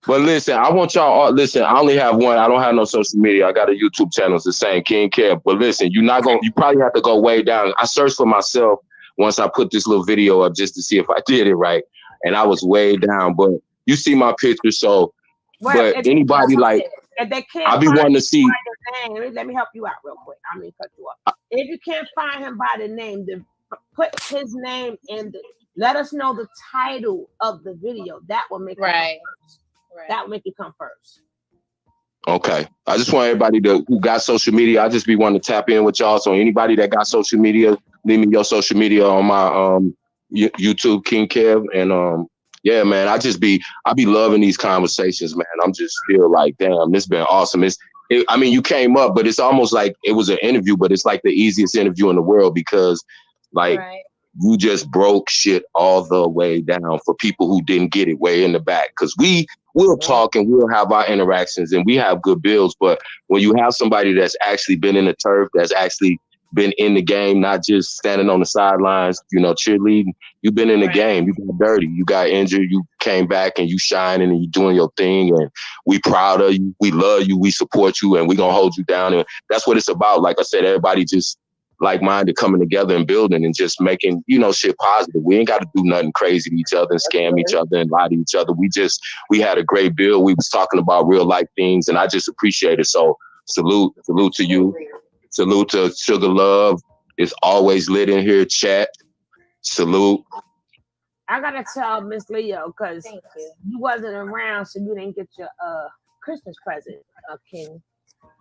But listen, I want y'all all listen. I only have one. I don't have no social media. I got a YouTube channel. It's the same, King Kev. But listen, you probably have to go way down. I searched for myself once I put this little video up just to see if I did it right, and I was way down. But you see my picture, so. Well, but anybody like, if they can't I'll be wanting to see. Let me help you out real quick. I'm gonna cut you off. If you can't find him by the name, then put his name in let us know the title of the video. That will make right. That will make you come first. Okay. I just want everybody who got social media. I just be wanting to tap in with y'all. So anybody that got social media, leave me your social media on my YouTube, King Kev, and yeah, man, I be loving these conversations, man. I'm just feel like, damn, this been awesome. I mean, you came up, but it's almost like it was an interview, but it's like the easiest interview in the world because, like, you just broke shit all the way down for people who didn't get it way in the back. Because we'll talk and we'll have our interactions and we have good builds, but when you have somebody that's actually been in the turf, that's actually been in the game, not just standing on the sidelines, you know, cheerleading. You've been in the game. You got dirty. You got injured. You came back and you shining and you doing your thing. And we proud of you. We love you. We support you. And we going to hold you down. And that's what it's about. Like I said, everybody just like-minded coming together and building and just making, you know, shit positive. We ain't got to do nothing crazy to each other and scam each other and lie to each other. We had a great build. We was talking about real life things and I just appreciate it. So salute to you. Salute to Sugar Love. It's always lit in here, chat. Salute. I gotta tell Miss Leo, because you wasn't around, so you didn't get your Christmas present, King.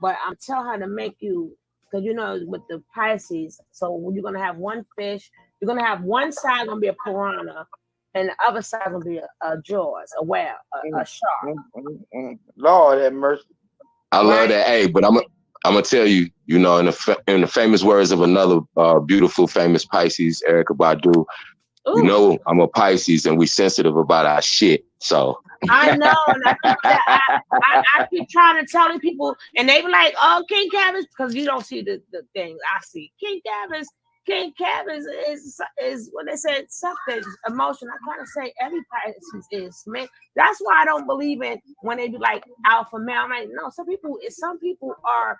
But I'm telling her to make you, because you know, with the Pisces, so you're gonna have one fish, you're gonna have one side gonna be a piranha, and the other side gonna be a jaws, a whale, a shark. Lord have mercy. I love that. Hey, but I'm gonna tell you, you know, in the famous words of another beautiful, famous Pisces, Erykah Badu, you know, I'm a Pisces and we sensitive about our shit. So I know, and I keep trying to tell these people, and they be like, "Oh, King Cabbage," because you don't see the things I see. King Cabbage is when they said something emotion. I kind of say every Pisces is, man. That's why I don't believe in when they be like alpha male. I'm like, no, some people are.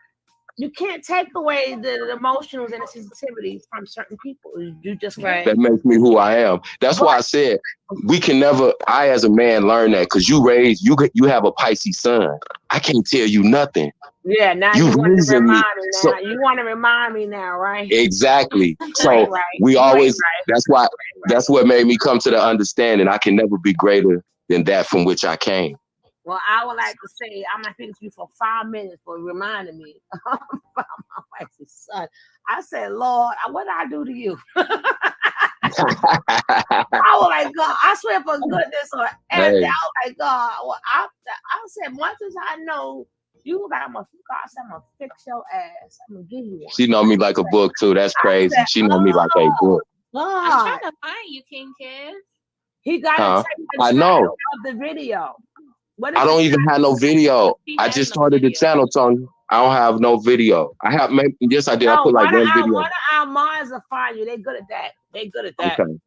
You can't take away the emotions and the sensitivities from certain people. You just can't. That makes me who I am. That's why I said we can never. I, as a man, learn that because you have a Pisces son. I can't tell you nothing. Yeah, now you want to remind me now. So, you want to remind me now, right? Exactly. So we always. That's why. That's what made me come to the understanding. I can never be greater than that from which I came. Well, I would like to say I'm not speaking to you for 5 minutes for reminding me about my wife's son. I said, Lord, what did I do to you? I was like, God, I swear for goodness or anything. I was like, God, well, I said, much as I know you, like, I'm gonna fix your ass. I'm gonna give you one. She know me like a book too. That's crazy. Said, she know me like a book. I'm trying to find you, King Kev. He got to take the title of the video. I don't even have no video. I just started the channel, Tony. I don't have no video. I have maybe yes, I did. I put like one video. One of our minds will find you. They good at that. Okay.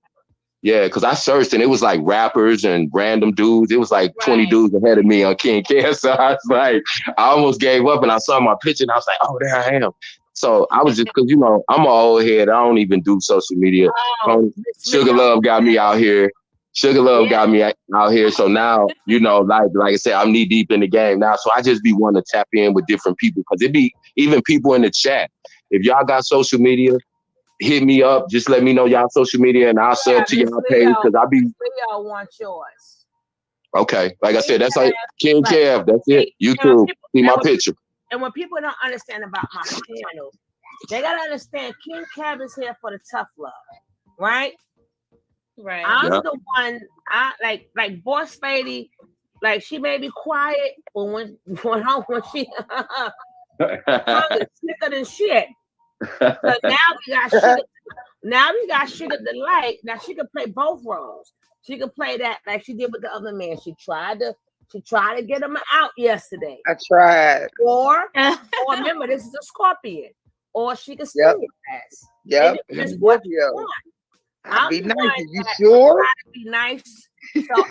Yeah, because I searched and it was like rappers and random dudes. It was like 20 dudes ahead of me on King Kev. So I was like, I almost gave up and I saw my picture and I was like, oh, there I am. So I was just because you know I'm an old head. I don't even do social media. Sugar Love got me out here. Sugar Love got me out here. So now, you know, like I said, I'm knee deep in the game now. So I just be wanting to tap in with different people because it be even people in the chat. If y'all got social media, hit me up. Just let me know y'all social media and I'll sub to y'all page because I be. Leo wants yours. Okay. Like I said, that's like King Kev. That's it. YouTube. See my picture. And when people don't understand about my channel, they got to understand King Kev is here for the tough love, right? Right. I'm the one. I like Boss Lady. Like she may be quiet, but when she sicker than shit. So now we got Sugar. Now we got Sugar Delight. Now she can play both roles. She can play that like she did with the other man. She tried to get him out yesterday. I tried. Or remember, this is a Scorpion. Or she can steal your ass. Yep. Just what you want. I'll be nice. Are you sure? I'll be nice. So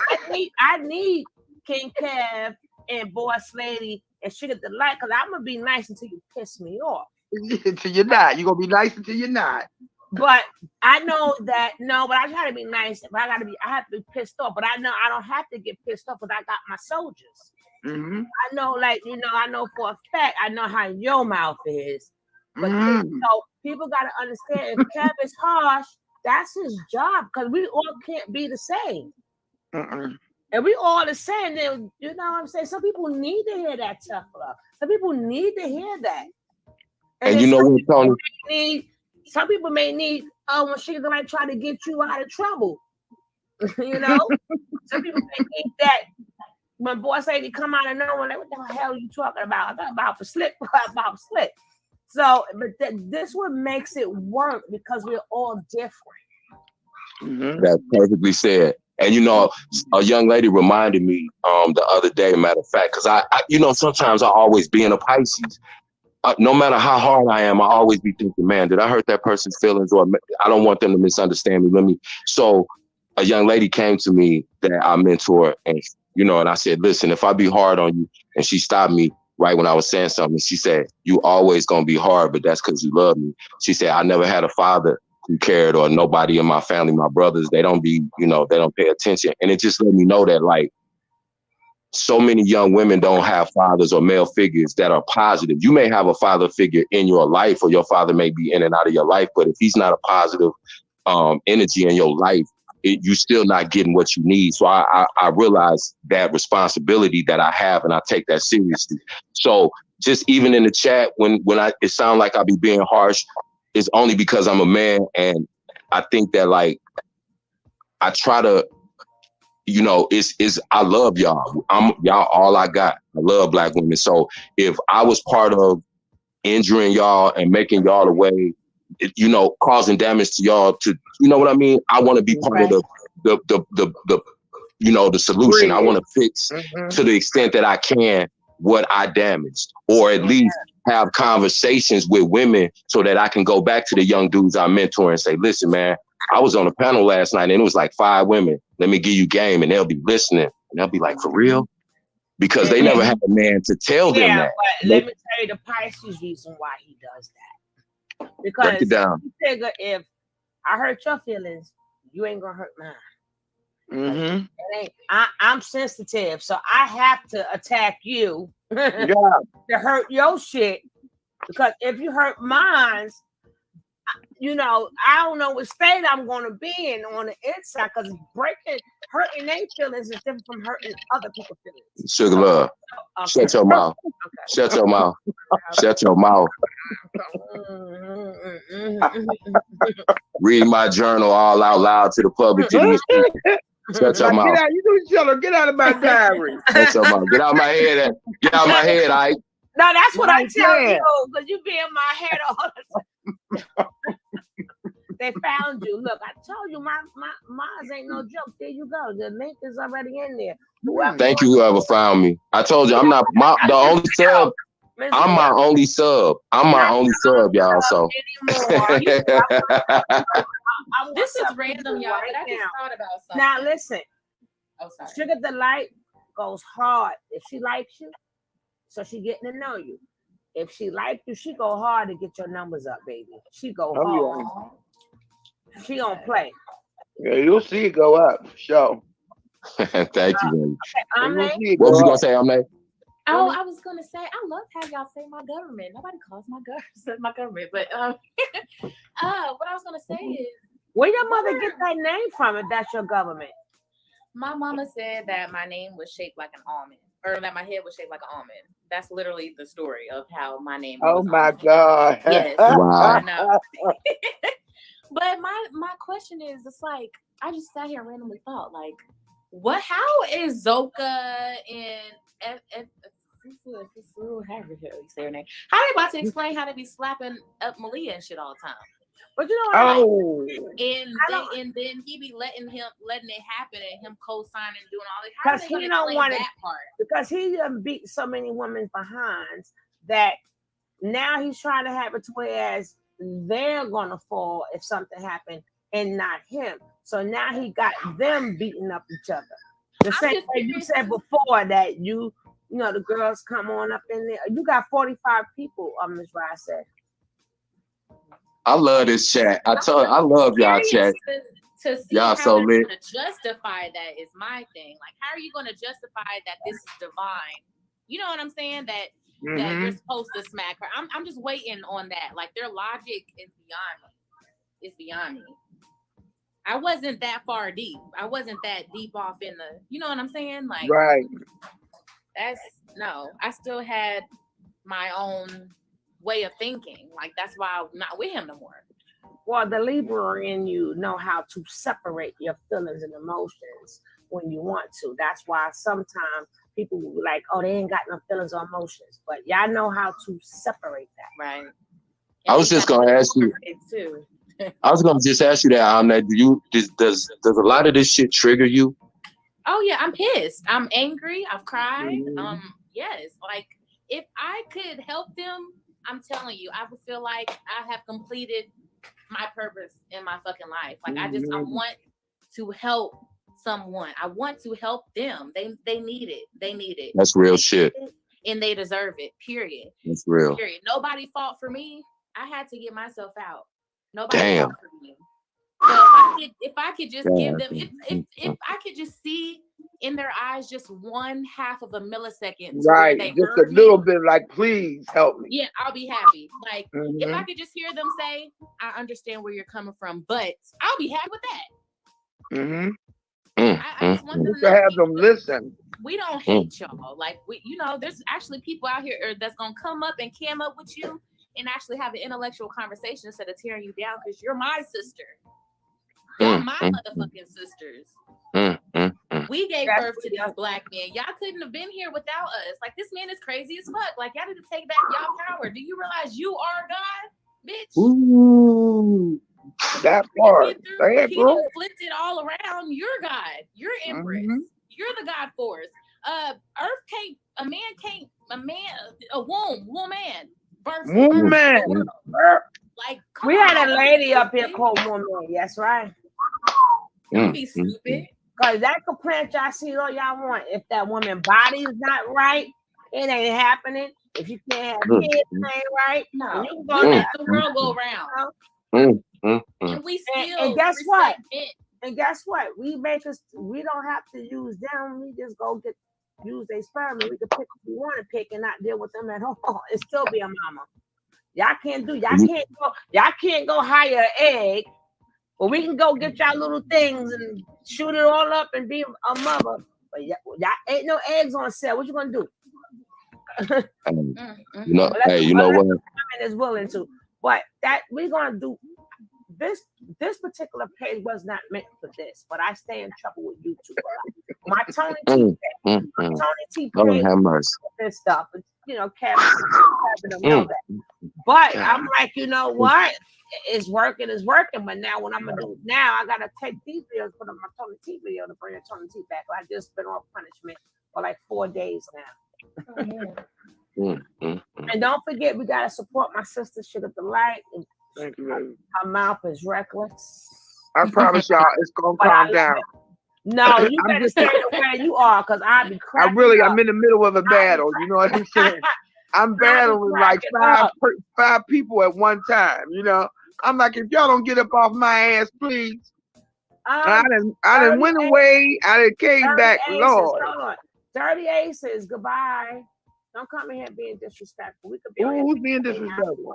I need King Kev and Boss Lady and Sugar Delight because I'm gonna be nice until you piss me off. Until you're not. You're gonna be nice until you're not. But I know that but I try to be nice. But I have to be pissed off. But I know I don't have to get pissed off because I got my soldiers. Mm-hmm. I know, I know for a fact. I know how your mouth is. But so people gotta understand if Kev is harsh. That's his job because we all can't be the same. And we all the same. Then you know what I'm saying? Some people need to hear that tough love. Some people need to hear that. And you know what, Tony? Some people may need when she's like trying to get you out of trouble. You know? Some people may need that when Boss Lady come out of nowhere, like, what the hell are you talking about? About the slip. So, but this what makes it work because we're all different. That's perfectly said. And you know, a young lady reminded me the other day, matter of fact, because I you know, sometimes I always be in a Pisces. no matter how hard I am, I always be thinking, man, did I hurt that person's feelings? Or I don't want them to misunderstand me. So a young lady came to me that I mentor, and and I said, listen, if I be hard on you, and she stopped me right when I was saying something. She said, you always gonna be hard, but that's because you love me. She said, I never had a father who cared, or nobody in my family, my brothers, they don't be, they don't pay attention. And it just let me know that, like, so many young women don't have fathers or male figures that are positive. You may have a father figure in your life, or your father may be in and out of your life, but if he's not a positive energy in your life, you're still not getting what you need. So I realize that responsibility that I have, and I take that seriously. So just even in the chat, when it sounds like I be being harsh, it's only because I'm a man, and I think that, like, I try to, I love y'all. Y'all all I got. I love Black women. So if I was part of injuring y'all and making y'all away, causing damage to y'all, to, you know what I mean? I want to be part of the solution. I want to fix to the extent that I can what I damaged, or at least have conversations with women so that I can go back to the young dudes I mentor and say, listen, man, I was on a panel last night and it was like 5 women. Let me give you game. And they'll be listening and they'll be like, for real? Because they never had a man to tell them that. But let me tell you the Pisces reason why he does that. Because break it down. you figure if I hurt your feelings, you ain't gonna hurt mine. I'm sensitive, so I have to attack you to hurt your shit. Because if you hurt mine, I don't know what state I'm going to be in on the inside, because hurting their feelings is different from hurting other people's feelings. Sugar love. Okay. Shut your mouth. Okay. Shut your mouth. Shut your mouth. Read my journal all out loud to the public. Shut your mouth. Get out of my diary. Shut your mouth. Get out of my head. Get out of my head, all right? No, that's what I tell you, because you be in my head all the time. They found you. Look, I told you, mine ain't no joke. There you go. The link is already in there. Thank you, whoever found me. I told you, I'm not the only sub. I'm my only sub. I'm my only sub, y'all. So this is random, y'all. But I just thought about something. Now listen. Oh, sorry. Sugar Delight goes hard if she likes you, so she getting to know you. If she likes you, she go hard to get your numbers up, baby. She go hard. Yeah. She don't play. Yeah, you'll see it go up for sure. Thank you, baby. What was you gonna say, Amne? Oh, I was gonna say, I love how y'all say my government. Nobody calls my government, but what I was gonna say is, where your mother get that name from if that's your government? My mama said that my name was shaped like an almond, or that my head was shaped like an almond. That's literally the story of how my name was. Oh my God. Yes. Wow. I know. But my question is, it's like, I just sat here and randomly thought, like, how is Zoka and however you say her name, how they about to explain how they be slapping up Malia and shit all the time? But you know what? And then he be letting it happen, and him co-signing and doing all this. How Because he don't want that part. Because he done beat so many women behind that now he's trying to have it to whereas they're gonna fall if something happened and not him. So now he got them beating up each other. The same way you said before that you know the girls come on up in there. You got 45 people, Ms. Rice said. I love this chat. I love y'all chat. To see y'all how so they're lit. going to justify that is my thing. Like, how are you going to justify that this is divine? You know what I'm saying? That you're supposed to smack her. I'm just waiting on that. Like, their logic is beyond me. It's beyond me. I wasn't that far deep. I wasn't that deep off in the, you know what I'm saying? Like, right. I still had my own way of thinking. Like, that's why I'm not with him no more. Well, the Libra in you know how to separate your feelings and emotions when you want to. That's why sometimes people will be like, oh, they ain't got no feelings or emotions. But y'all know how to separate that. Right. I was just going to ask you. I was going to just ask you that, does a lot of this shit trigger you? Oh, yeah, I'm pissed. I'm angry. I've cried. Yes. Like, if I could help them I'm telling you, I feel like I have completed my purpose in my fucking life. Like I want to help someone. I want to help them. They need it. They need it. That's real shit. And they deserve it. Period. That's real. Period. Nobody fought for me. I had to get myself out. Nobody fought for me. So if I could just give them, if I could just see in their eyes just 1/2 of a millisecond, right? They just a little bit, like, please help me. Yeah, I'll be happy. Like if I could just hear them say, "I understand where you're coming from," but I'll be happy with that. I just want them to have them listen. We don't hate y'all. Like there's actually people out here that's gonna come up and cam up with you and actually have an intellectual conversation instead of tearing you down because you're my sister. Y'all my motherfucking sisters. We gave birth to these black men. Y'all couldn't have been here without us. Like this man is crazy as fuck. Like y'all need to take back y'all power. Do you realize you are God, bitch? Ooh, that part. He didn't flipped it all around. You're God. You're Empress. You're the God force. A woman. Woman. Like we had a lady up here called Woman. Yes, right. Don't be stupid. Cause that could plant y'all see all y'all want. If that woman body is not right, it ain't happening. If you can't have kids, it ain't right. No, you go let the world go around. And we still and guess what? And guess what? We don't have to use them. We just go use their sperm and we can pick who we want to pick and not deal with them at home. It still be a mama. Y'all can't go hire an egg. But we can go get y'all little things and shoot it all up and be a mother. But y'all ain't no eggs on sale. What you gonna do? You know what? Is willing to, but that we're gonna do. This particular page was not meant for this, but I stay in trouble with YouTube. My Tony T page, Lord have mercy. This stuff, Kevin don't know that. But I'm like, you know what? It's working. But now what I'm gonna do now, I gotta take these videos, put on my Tony T video to bring the Tony T back. I just been on punishment for like 4 days now. And don't forget, we gotta support my sister. Shit at the light. Thank you, baby. Her mouth is reckless. I promise y'all, it's gonna calm down. No, you better stay where you are, cause I'll be cracking I'm in the middle of a battle. You know what I'm saying? I'm battling like five people at one time. I'm like, if y'all don't get up off my ass, please. I done went away. I done came back. Lord. 30 aces. Goodbye. Don't come in here being disrespectful. We could be who's being disrespectful?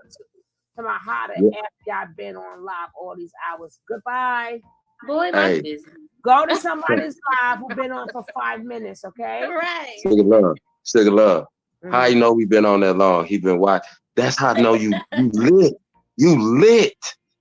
To my heart after y'all been on live all these hours. Goodbye. Boy, my business. Go to somebody's live who's been on for 5 minutes, okay? All right. Stick of love. How you know we been on that long? He been watching. That's how I know you lit. You lit.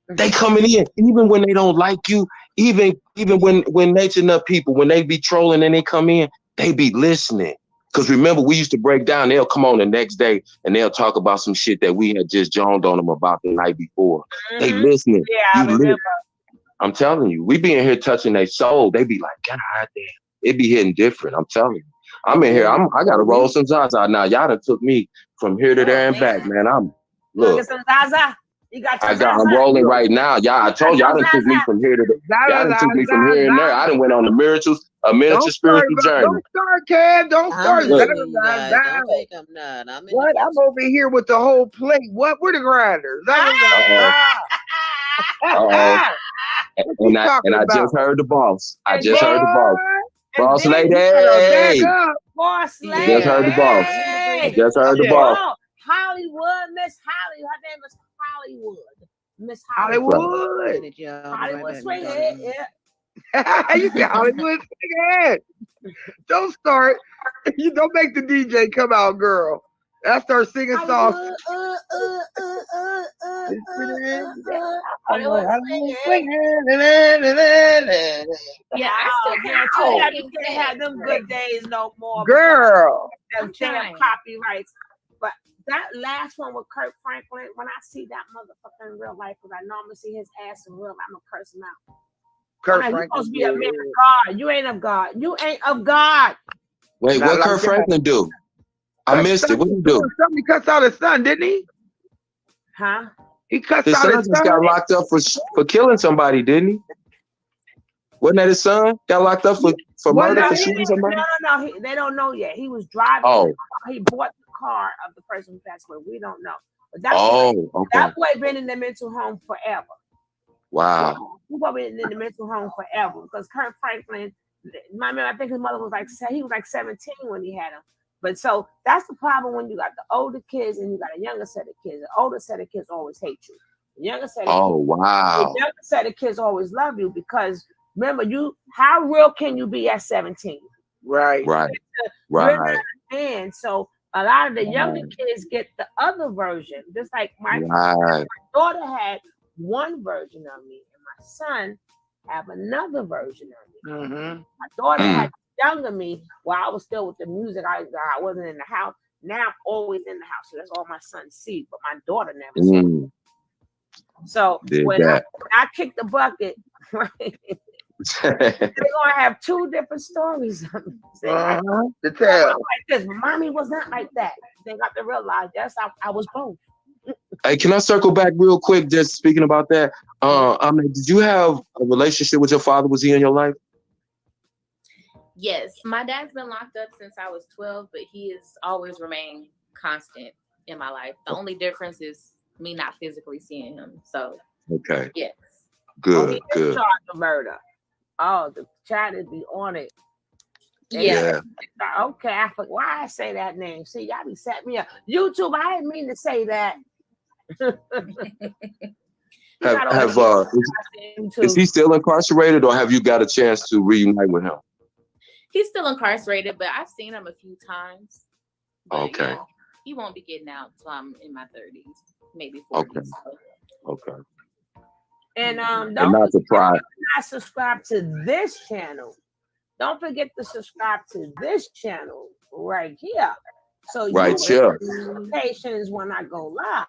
They coming in, even when they don't like you, even when nature enough people, when they be trolling and they come in, they be listening. Because remember, we used to break down, they'll come on the next day and they'll talk about some shit that we had just joned on them about the night before. They listening. Yeah, I remember. I'm telling you, we be in here touching their soul. They be like, God damn, it be hitting different. I'm telling you. I'm in here. I gotta roll some Zaza now. Y'all done took me from here to there and back, man. Look. Some Zaza. I'm rolling right now. Y'all, I told y'all done took me from here to there. Y'all done took me from here and there. I done went on a miniature spiritual journey. Don't start, Kev. Don't start. What? I'm over here with the whole plate. What? We're the grinders. And I just heard the boss. Boss lady. Boss lady. Just heard the boss. Hollywood, Miss Holly. Her name is Hollywood. Miss Hollywood. Hollywood swinghead. Yeah. You say Hollywood swinghead. Don't start. You don't make the DJ come out, girl. I start singing songs. Yeah, I can't have them good days no more. Girl. Them damn copyrights. But that last one with Kirk Franklin, when I see that motherfucker in real life, because I normally see his ass in real life, I'm a curse him out. Kirk Franklin, you're supposed to be a man of God. You ain't of God. You ain't of God. Wait, what Kirk Franklin do? I missed it. What did he do? Somebody cuts out his son, didn't he? Huh? He cussed His out son his just son. got locked up for killing somebody, didn't he? Wasn't that his son? Got locked up for murder, for shooting somebody? No. They don't know yet. He was driving. Oh. He bought the car of the person who passed away. We don't know. But that boy been in the mental home forever. Wow. He probably been in the mental home forever because Kurt Franklin, I think his mother was like 17 when he had him. But so that's the problem when you got the older kids and you got a younger set of kids. The older set of kids always hate you. The younger set of kids, wow. The younger set of kids always love you because remember, how real can you be at 17? Right. And so a lot of the younger kids get the other version. Just like my daughter had one version of me, and my son have another version of me. Mm-hmm. My daughter had younger me while I was still with the music. I wasn't in the house. Now I'm always in the house. So that's all my son sees, but my daughter never saw it. So when I kick the bucket, right, they're gonna have two different stories. To tell. Like this, mommy was not like that. They got to realize I was both. Hey, can I circle back real quick? Just speaking about that. Did you have a relationship with your father? Was he in your life? Yes, my dad's been locked up since I was 12, but he has always remained constant in my life. The only difference is me not physically seeing him. So, okay. Yes. Good. Charged of murder. Oh, the chat is be on it. Yeah. Okay, I forgot why I say that name. See, y'all be setting me up. YouTube, I didn't mean to say that. Is he still incarcerated, or have you got a chance to reunite with him? He's still incarcerated, but I've seen him a few times. But okay. Yeah, he won't be getting out until I'm in my 30s, maybe 40s. Okay. And and not surprised. Not subscribe to this channel. Don't forget to subscribe to this channel right here. So you get notifications when I go live.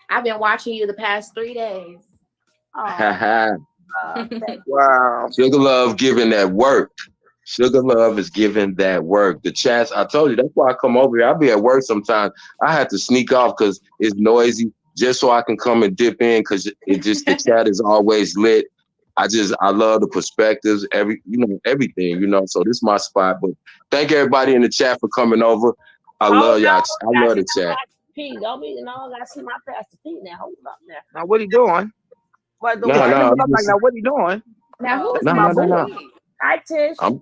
I've been watching you the past 3 days. Wow. Sugar Love giving that work. Sugar Love is giving that work. The chats, I told you, that's why I come over here. I'll be at work sometimes. I have to sneak off because it's noisy, just so I can come and dip in because the chat is always lit. I love the perspectives, everything, so this is my spot. But thank everybody in the chat for coming over. I love y'all. I love the chat. Don't be, I see my Pastor P now. Hold up now. Now what he doing? What now what he doing? Now who is my boy? Hi Tish. I'm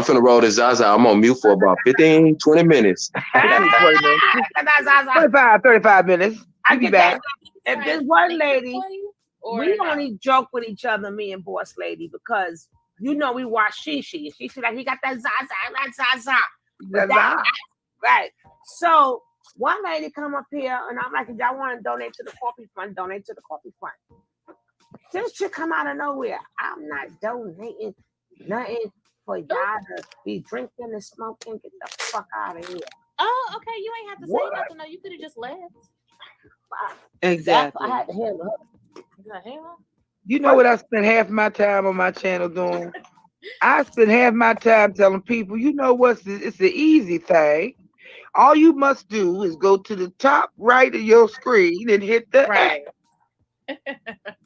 finna roll this Zaza. I'm on mute for about 15, 20 minutes. 35 minutes. I get back. If this one lady, we only joke with each other, me and Boss Lady, because we watch Shishi. Shishi like he got that Zaza. Right. So one lady come up here and I'm like, if y'all want to donate to the coffee fund, donate to the coffee fund. This should come out of nowhere. I'm not donating nothing for y'all to be drinking and smoking. Get the fuck out of here. Oh, okay. You ain't have to say nothing. No, you could have just left. Exactly. I had to handle her. You know what I spend half my time on my channel doing? I spend half my time telling people, it's an easy thing. All you must do is go to the top right of your screen and hit the X.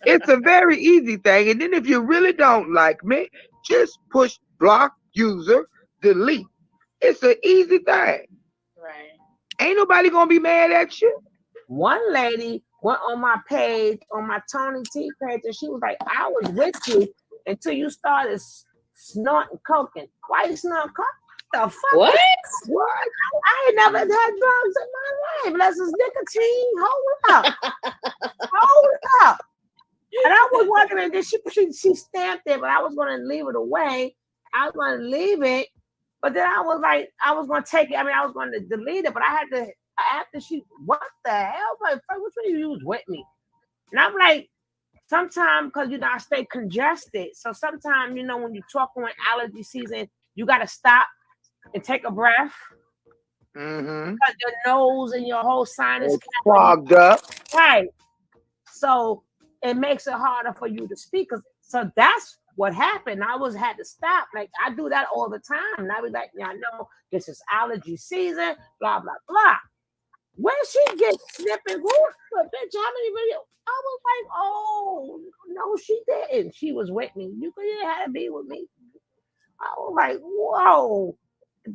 It's a very easy thing. And then if you really don't like me, just push block user, delete. It's an easy thing. Right. Ain't nobody gonna be mad at you. One lady went on my page, on my Tony T page, and she was like, I was with you until you started snorting cocaine. Why you snorting coke? The fuck? What? I ain't never had drugs in my life. Unless it's nicotine. Hold up. And I was wondering, did she stamped it, but I was going to leave it away. I was going to leave it, but then I was like, I was going to take it. I mean, I was going to delete it, but I had to, after what the hell? Like, which one you use with me? And I'm like, sometimes, because, I stay congested. So sometimes, when you're talking when allergy season, you got to stop and take a breath. Mm-hmm. Because your nose and your whole sinus clogged up. Right. So it makes it harder for you to speak. So that's what happened. I had to stop. Like I do that all the time. And I be like, I know this is allergy season, blah, blah, blah. When she get snipping, who the bitch? How many videos? I was like, oh no, she didn't. She was with me. You could have to be with me. I was like, whoa,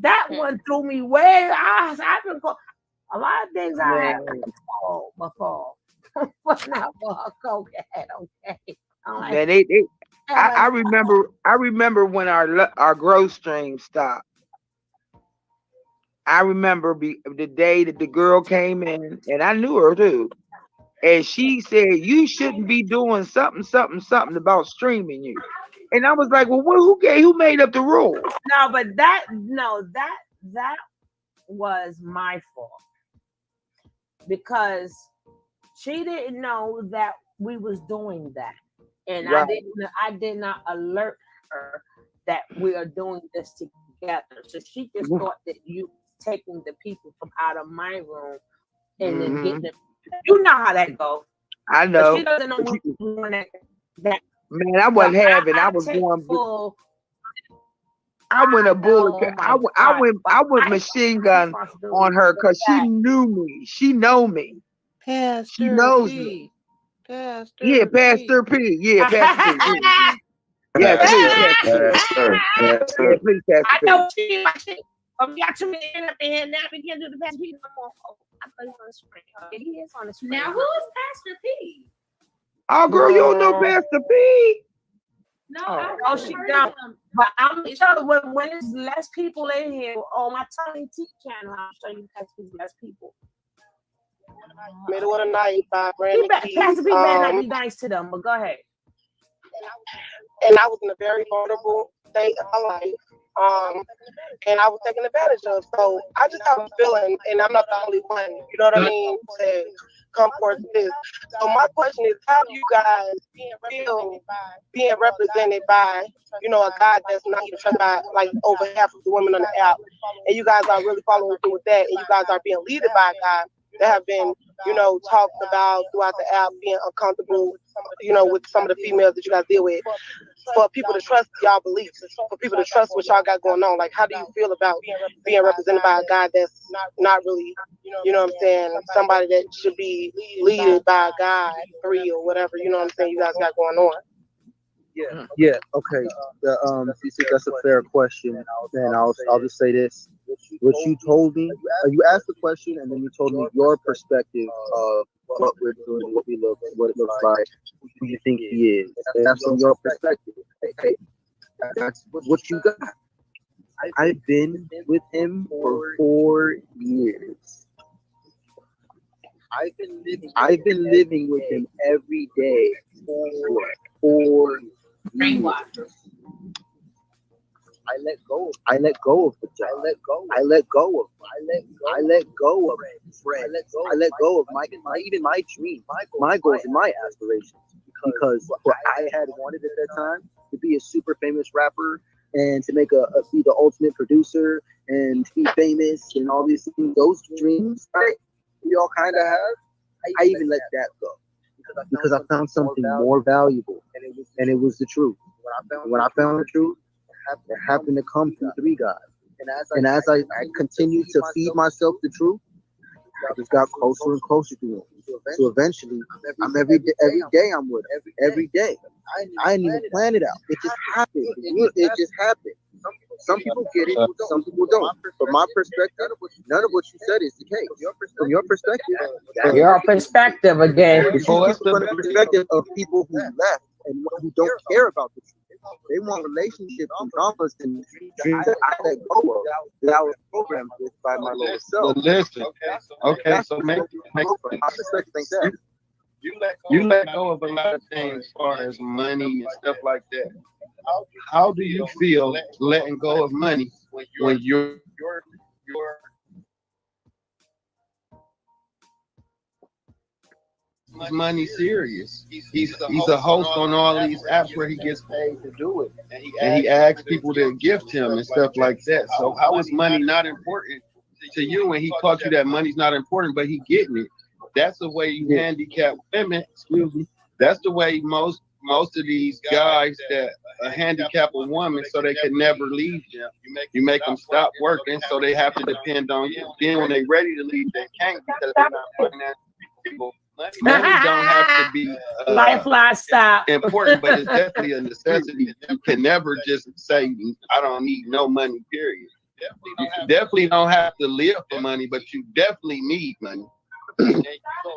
that one threw me way. I've been a lot of things I have called before, but not for her cocaine. Okay, I'm Man, like, I remember when our growth stream stopped. I remember the day that the girl came in, and I knew her too. And she said, you shouldn't be doing something about streaming you. And I was like, well, who made up the rule? No, but that was my fault. Because she didn't know that we was doing that. And Right. I did not alert her that we are doing this together. So she just thought that you taking the people from out of my room and then getting them. You know how that goes. I know. She doesn't know that. Man, I wasn't having. I was going full. I went a bullet. I went machine gun on her because she knew me. She know me. Pastor She knows P. me. Pastor Yeah, Pastor P. Yeah, Pastor P. Yeah, please, Pastor P. Yeah, please, Pastor I P. know she got too many in up in here now. We can't do the Pastor P no more. Oh, I thought he was on the screen. He is on the screen. Now, who is Pastor P? Oh, girl, you don't know Pastor P. No, she don't. But I'm sure when there's less people in here on my Tony T channel, I'll show you less people. Middle of the night by Brandon Keys. Pastor P better not be nice to them, but go ahead. And I was in a very vulnerable state of my life. And I was taken advantage of. So I just have a feeling, and I'm not the only one, you know what I mean, to come forth with this. So my question is, how do you guys feel being represented by, you know, a God that's not even trusted by like over half of the women on the app, and you guys are really following through with that, and you guys are being led by a God that have been, you know, talked about throughout the app, being uncomfortable, you know, with some of the females that you guys deal with, for people to trust y'all beliefs, for people to trust what y'all got going on. Like, how do you feel about being represented by a God that's not really, you know what I'm saying, somebody that should be led by a God, free or whatever, you know what I'm saying, you guys got going on? Yeah. Okay. That's a fair question, and I'll just say this: what you told me, you asked the question, and then you told me your perspective of what we're doing, what it looks like, who you think he is. And that's from your perspective. Okay, that's what you got. I've been with him for 4 years. I've been living with him every day for 4 years. I let go of the job. I let go of friends. I let go of my dreams, my goals, and my aspirations. Because what I had wanted at that time to be a super famous rapper and to make be the ultimate producer and to be famous and all these things, those dreams, right? We all kind of have. I even let that go because I found something more valuable, and it was the truth. When I found the truth, it happened to come through 3 God. And as I continued to feed myself the truth, I just got closer and closer to him. So eventually, I'm every day I'm with him. Every day. I didn't even plan it out. It just happened. It just happened. Some people get it, some people don't. From my perspective, none of what you said is the case. From your perspective, Your perspective again. from the perspective of people who left and who don't care about the truth. They want relationships and dramas and dreams that I let go of, that I was programmed with by my lower self. Listen, okay, so make you let go of a lot of things as far as money and stuff like that. How do you feel letting go of money when you're money serious? He's a host on all these apps where he gets paid to do it, and he asks people to gift him and stuff like that. So how is money not important to you when he taught you that money's not important, but he getting it? That's the way you handicap women. Excuse me. That's the way most most of these guys that handicap a woman so they can never leave them. You make them stop working, so they have to depend on you. Then when they're ready to leave, they can't because they're not financially. Money don't have to be lifeline stop important, but it's definitely a necessity. You can never just say, I don't need no money, period. You definitely don't have to live for money, but you definitely need money. And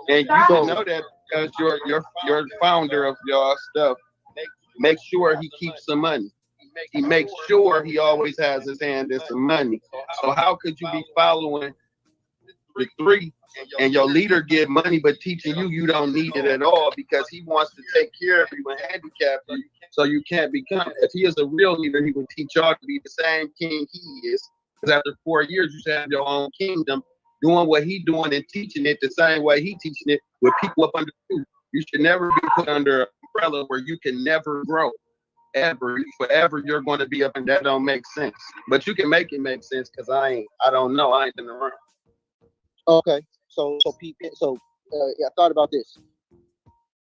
you can know that because your founder of y'all stuff make sure he keeps some money. He makes sure he always has his hand in some money. So how could you be following the three and your leader get money but teaching you don't need it at all because he wants to take care of you and handicap you so you can't become. If he is a real leader, he would teach y'all to be the same king he is. Because after 4 years, you should have your own kingdom, doing what he doing and teaching it the same way he teaching it with people up under you. You should never be put under an umbrella where you can never grow. Ever, forever, you're going to be up, and that don't make sense. But you can make it make sense because I don't know. I ain't been around. Okay, so I thought about this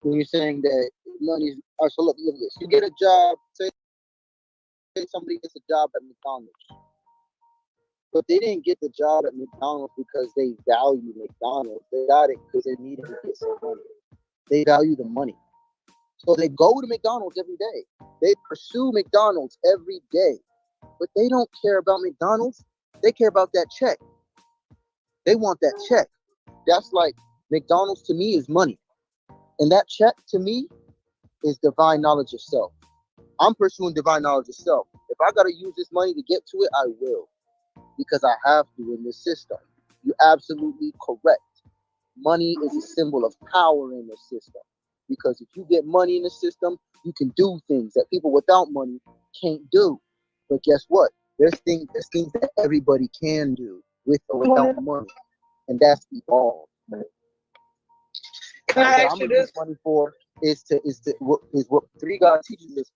when you're saying that money's. All right, so look at this. You get a job. Say somebody gets a job at McDonald's, but they didn't get the job at McDonald's because they value McDonald's. They got it because they needed to get some money. They value the money. So they go to McDonald's every day. They pursue McDonald's every day. But they don't care about McDonald's. They care about that check. They want that check. That's like McDonald's to me is money. And that check to me is divine knowledge of self. I'm pursuing divine knowledge of self. If I got to use this money to get to it, I will. Because I have to in this system. You're absolutely correct. Money is a symbol of power in the system. Because if you get money in the system, you can do things that people without money can't do. But guess what? There's things that everybody can do with or without money. And that's evolve. Can I ask you this? Money for is what three God teaches us.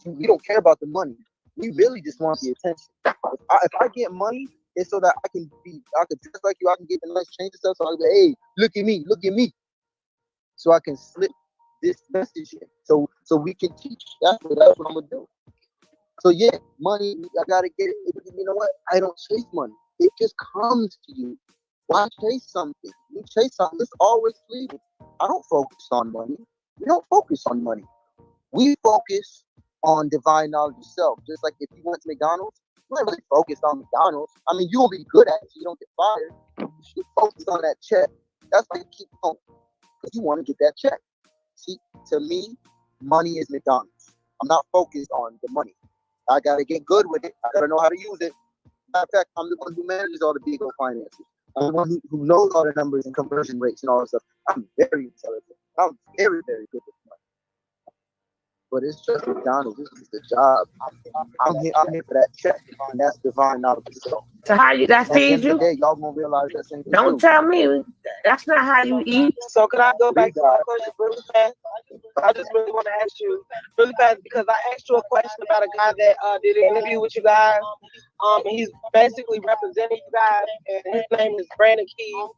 We don't care about the money. We really just want the attention. If I get money, it's so that I can dress like you. I can get the nice change and stuff. So I can be, hey, look at me. So I can slip this message in. So we can teach. That's what I'm gonna do. So yeah, money, I gotta get it. You know what? I don't chase money. It just comes to you. Why chase something? You chase something, it's always fleeting. I don't focus on money. We don't focus on money. We focus on divine knowledge of self. Just like if you went to McDonald's, you're not really focused on McDonald's. I mean, you'll be good at it so you don't get fired. You focus on that check. That's why you keep going. Because you want to get that check. See, to me, money is McDonald's. I'm not focused on the money. I got to get good with it. I got to know how to use it. Matter of fact, I'm the one who manages all the Beagle finances. I'm the one who knows all the numbers and conversion rates and all that stuff. I'm very intelligent. I'm very, very good with money. But it's just McDonald's. This is the job. I'm here for that check. And that's divine knowledge. So how you that feed you? Day, y'all gonna realize that same thing. Don't tell me that's not how you eat. So can I go back to my question really fast? I just really want to ask you really fast because I asked you a question about a guy that did an interview with you guys. He's basically representing you guys, and his name is Brandon Keys.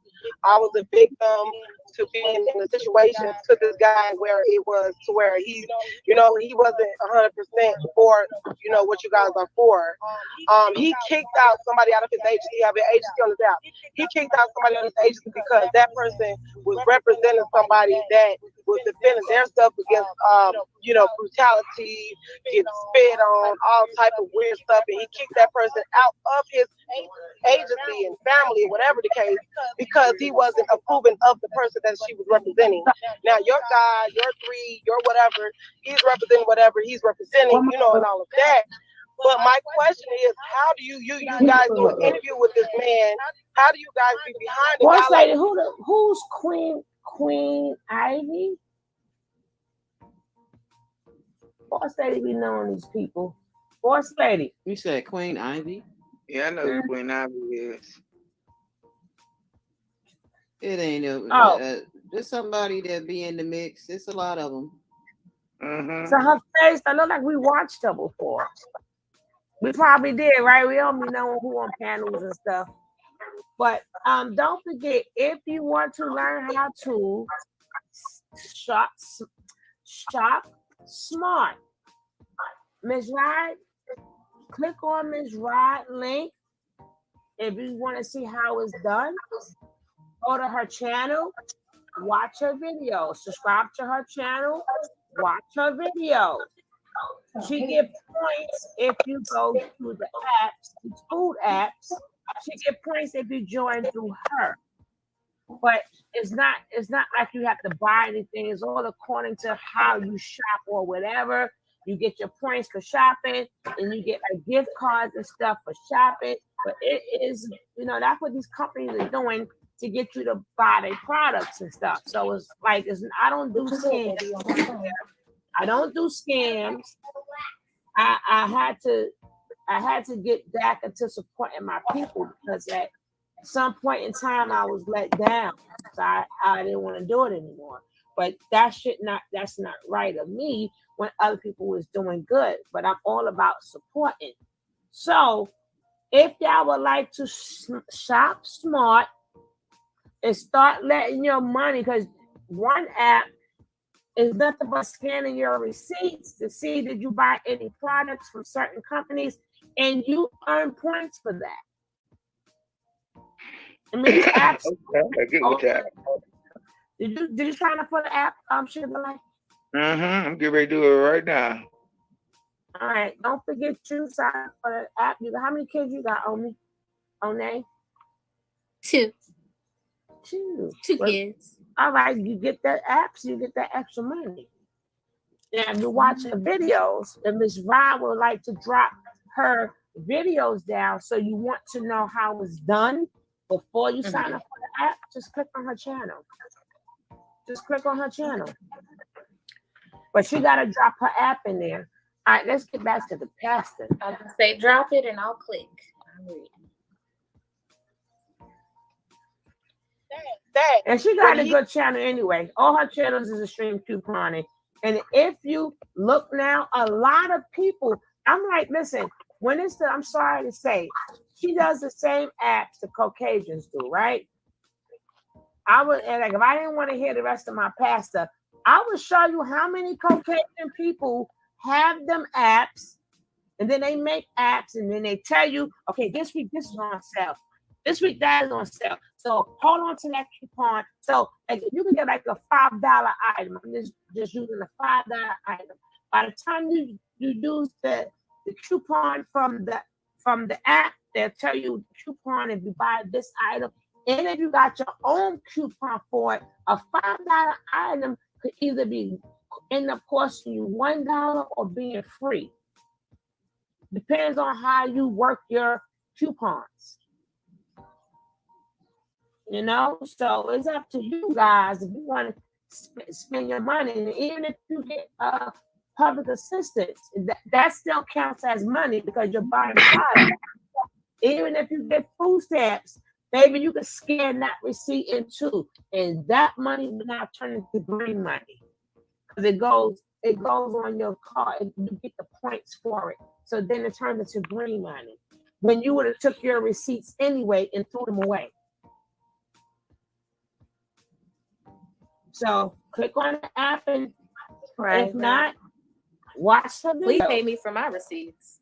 I was a victim to being in a situation to this guy where it was to where he wasn't 100% for what you guys are for. He kicked out somebody out of his agency. He have an agency on his out. He kicked out somebody out of his agency because that person was representing somebody that was defending their stuff against brutality, getting spit on, all type of weird stuff, and he kicked that person out of his agency and family, whatever the case, because he wasn't approving of the person that she was representing. Now your guy, your three, your whatever, he's representing whatever he's representing, and all of that. But my question is, how do you guys do an interview with this man? How do you guys be behind the guy? Lady, who's Queen Ivy? Boss lady be knowing these people. Boss lady. You said Queen Ivy? Yeah, I know who Queen Ivy is. It ain't there's somebody that be in the mix. It's a lot of them. Mm-hmm. So her face, I look like we watched her before. We probably did, right? We don't be knowing who on panels and stuff. But don't forget, if you want to learn how to shop Smart. Miss Rod, click on Miss Rod link if you want to see how it's done. Go to her channel, watch her videos, subscribe to her channel, watch her videos. She get points if you go to the apps, these food apps. She get points if you join through her. But it's not like you have to buy anything. It's all according to how you shop or whatever. You get your points for shopping, and you get like gift cards and stuff for shopping. But it is, that's what these companies are doing to get you to buy their products and stuff. So it's like, I don't do scams. I don't do scams. I had to get back into supporting my people because at some point in time I was let down. So I didn't want to do it anymore. But that's not right of me when other people was doing good. But I'm all about supporting. So if y'all would like to shop smart and start letting your money, because one app is nothing but scanning your receipts to see that you buy any products from certain companies, and you earn points for that. I mean, apps. Okay, I get with that. Did you sign up for the app, Sugar Life? I'm getting ready to do it right now. All right, don't forget to sign up for the app. How many kids you got, Omi? One? Two kids. All right, you get that app, so you get that extra money. Now, if you're watching videos, and Miss Rod would like to drop her videos down, so you want to know how it's done before you sign up for the app, just click on her channel. But she got to drop her app in there. All right, let's get back to the pastor. I can say drop it and I'll click. I'm reading. And she got a good channel anyway. All her channels is extreme couponing. And if you look now, a lot of people, I'm like, listen, I'm sorry to say, she does the same apps the Caucasians do, right? If I didn't want to hear the rest of my pastor, I would show you how many Caucasian people have them apps, and then they make apps, and then they tell you, okay, this week this is on sale. This week that is on sale. So hold on to that coupon. So like, you can get like a $5 item. I'm just using a $5 item. By the time you use the coupon from the app, they'll tell you the coupon if you buy this item. And if you got your own coupon for it, a $5 item could either end up costing you $1 or being free. Depends on how you work your coupons. So it's up to you guys if you want to spend your money. And even if you get public assistance, that still counts as money because you're buying products. Even if you get food stamps, baby, you can scan that receipt in too, and that money will now turn into green money because it goes on your card and you get the points for it. So then it turns into green money when you would have took your receipts anyway and threw them away. So click on the app, and if not, watch the video. Please pay me for my receipts.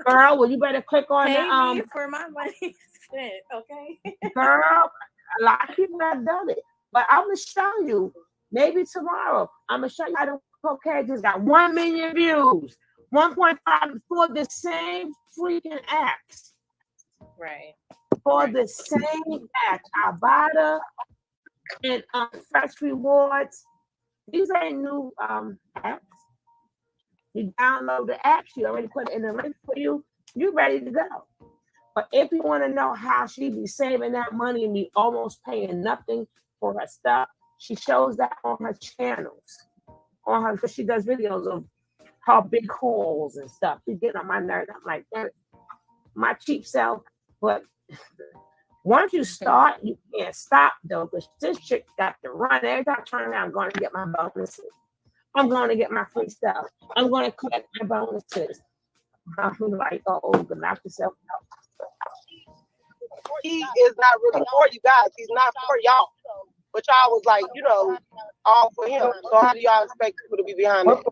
Girl, well, you better click on pay me for my money spent, okay? Girl, a lot of people have done it, but I'm gonna show you. Maybe tomorrow, I'm gonna show you how the Caucasians got 1 million views, 1.5 for the same freaking apps. Right. For the same apps, Ibotta and Fresh Rewards. These ain't new apps. You download the app, she already put it in the link for you. You ready to go. But if you want to know how she be saving that money and be almost paying nothing for her stuff, she shows that on her channels. Because she does videos of her big hauls and stuff. She's getting on my nerves. I'm like, damn it, my cheap self. But once you start, you can't stop though, because this chick got to run. Every time I turn around, I'm going to get my bonuses. I'm going to get my free stuff. I'm going to collect my bonuses. I'm like, knock yourself out. He is not really for you guys. He's not for y'all. but y'all was like, all for him. So how do y'all expect people to be behind that?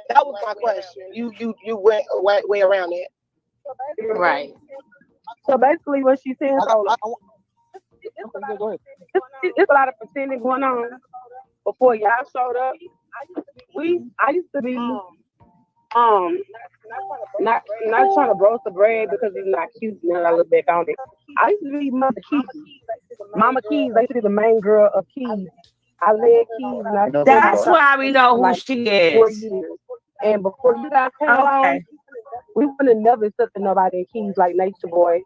That was my question. You went way around that. Right. So basically, what she's saying, it's a lot of pretending going on before y'all showed up. I used to be not trying to roast the bread because it's not cute. Now I look back on it. I used to be Mama Keys. Mama Keys, I used to be the main girl of Keys. I led Keys, and That's why we know who like she 4 is. years. And before you guys came along, we wouldn't have never accepted nobody in Keys like Nature Boy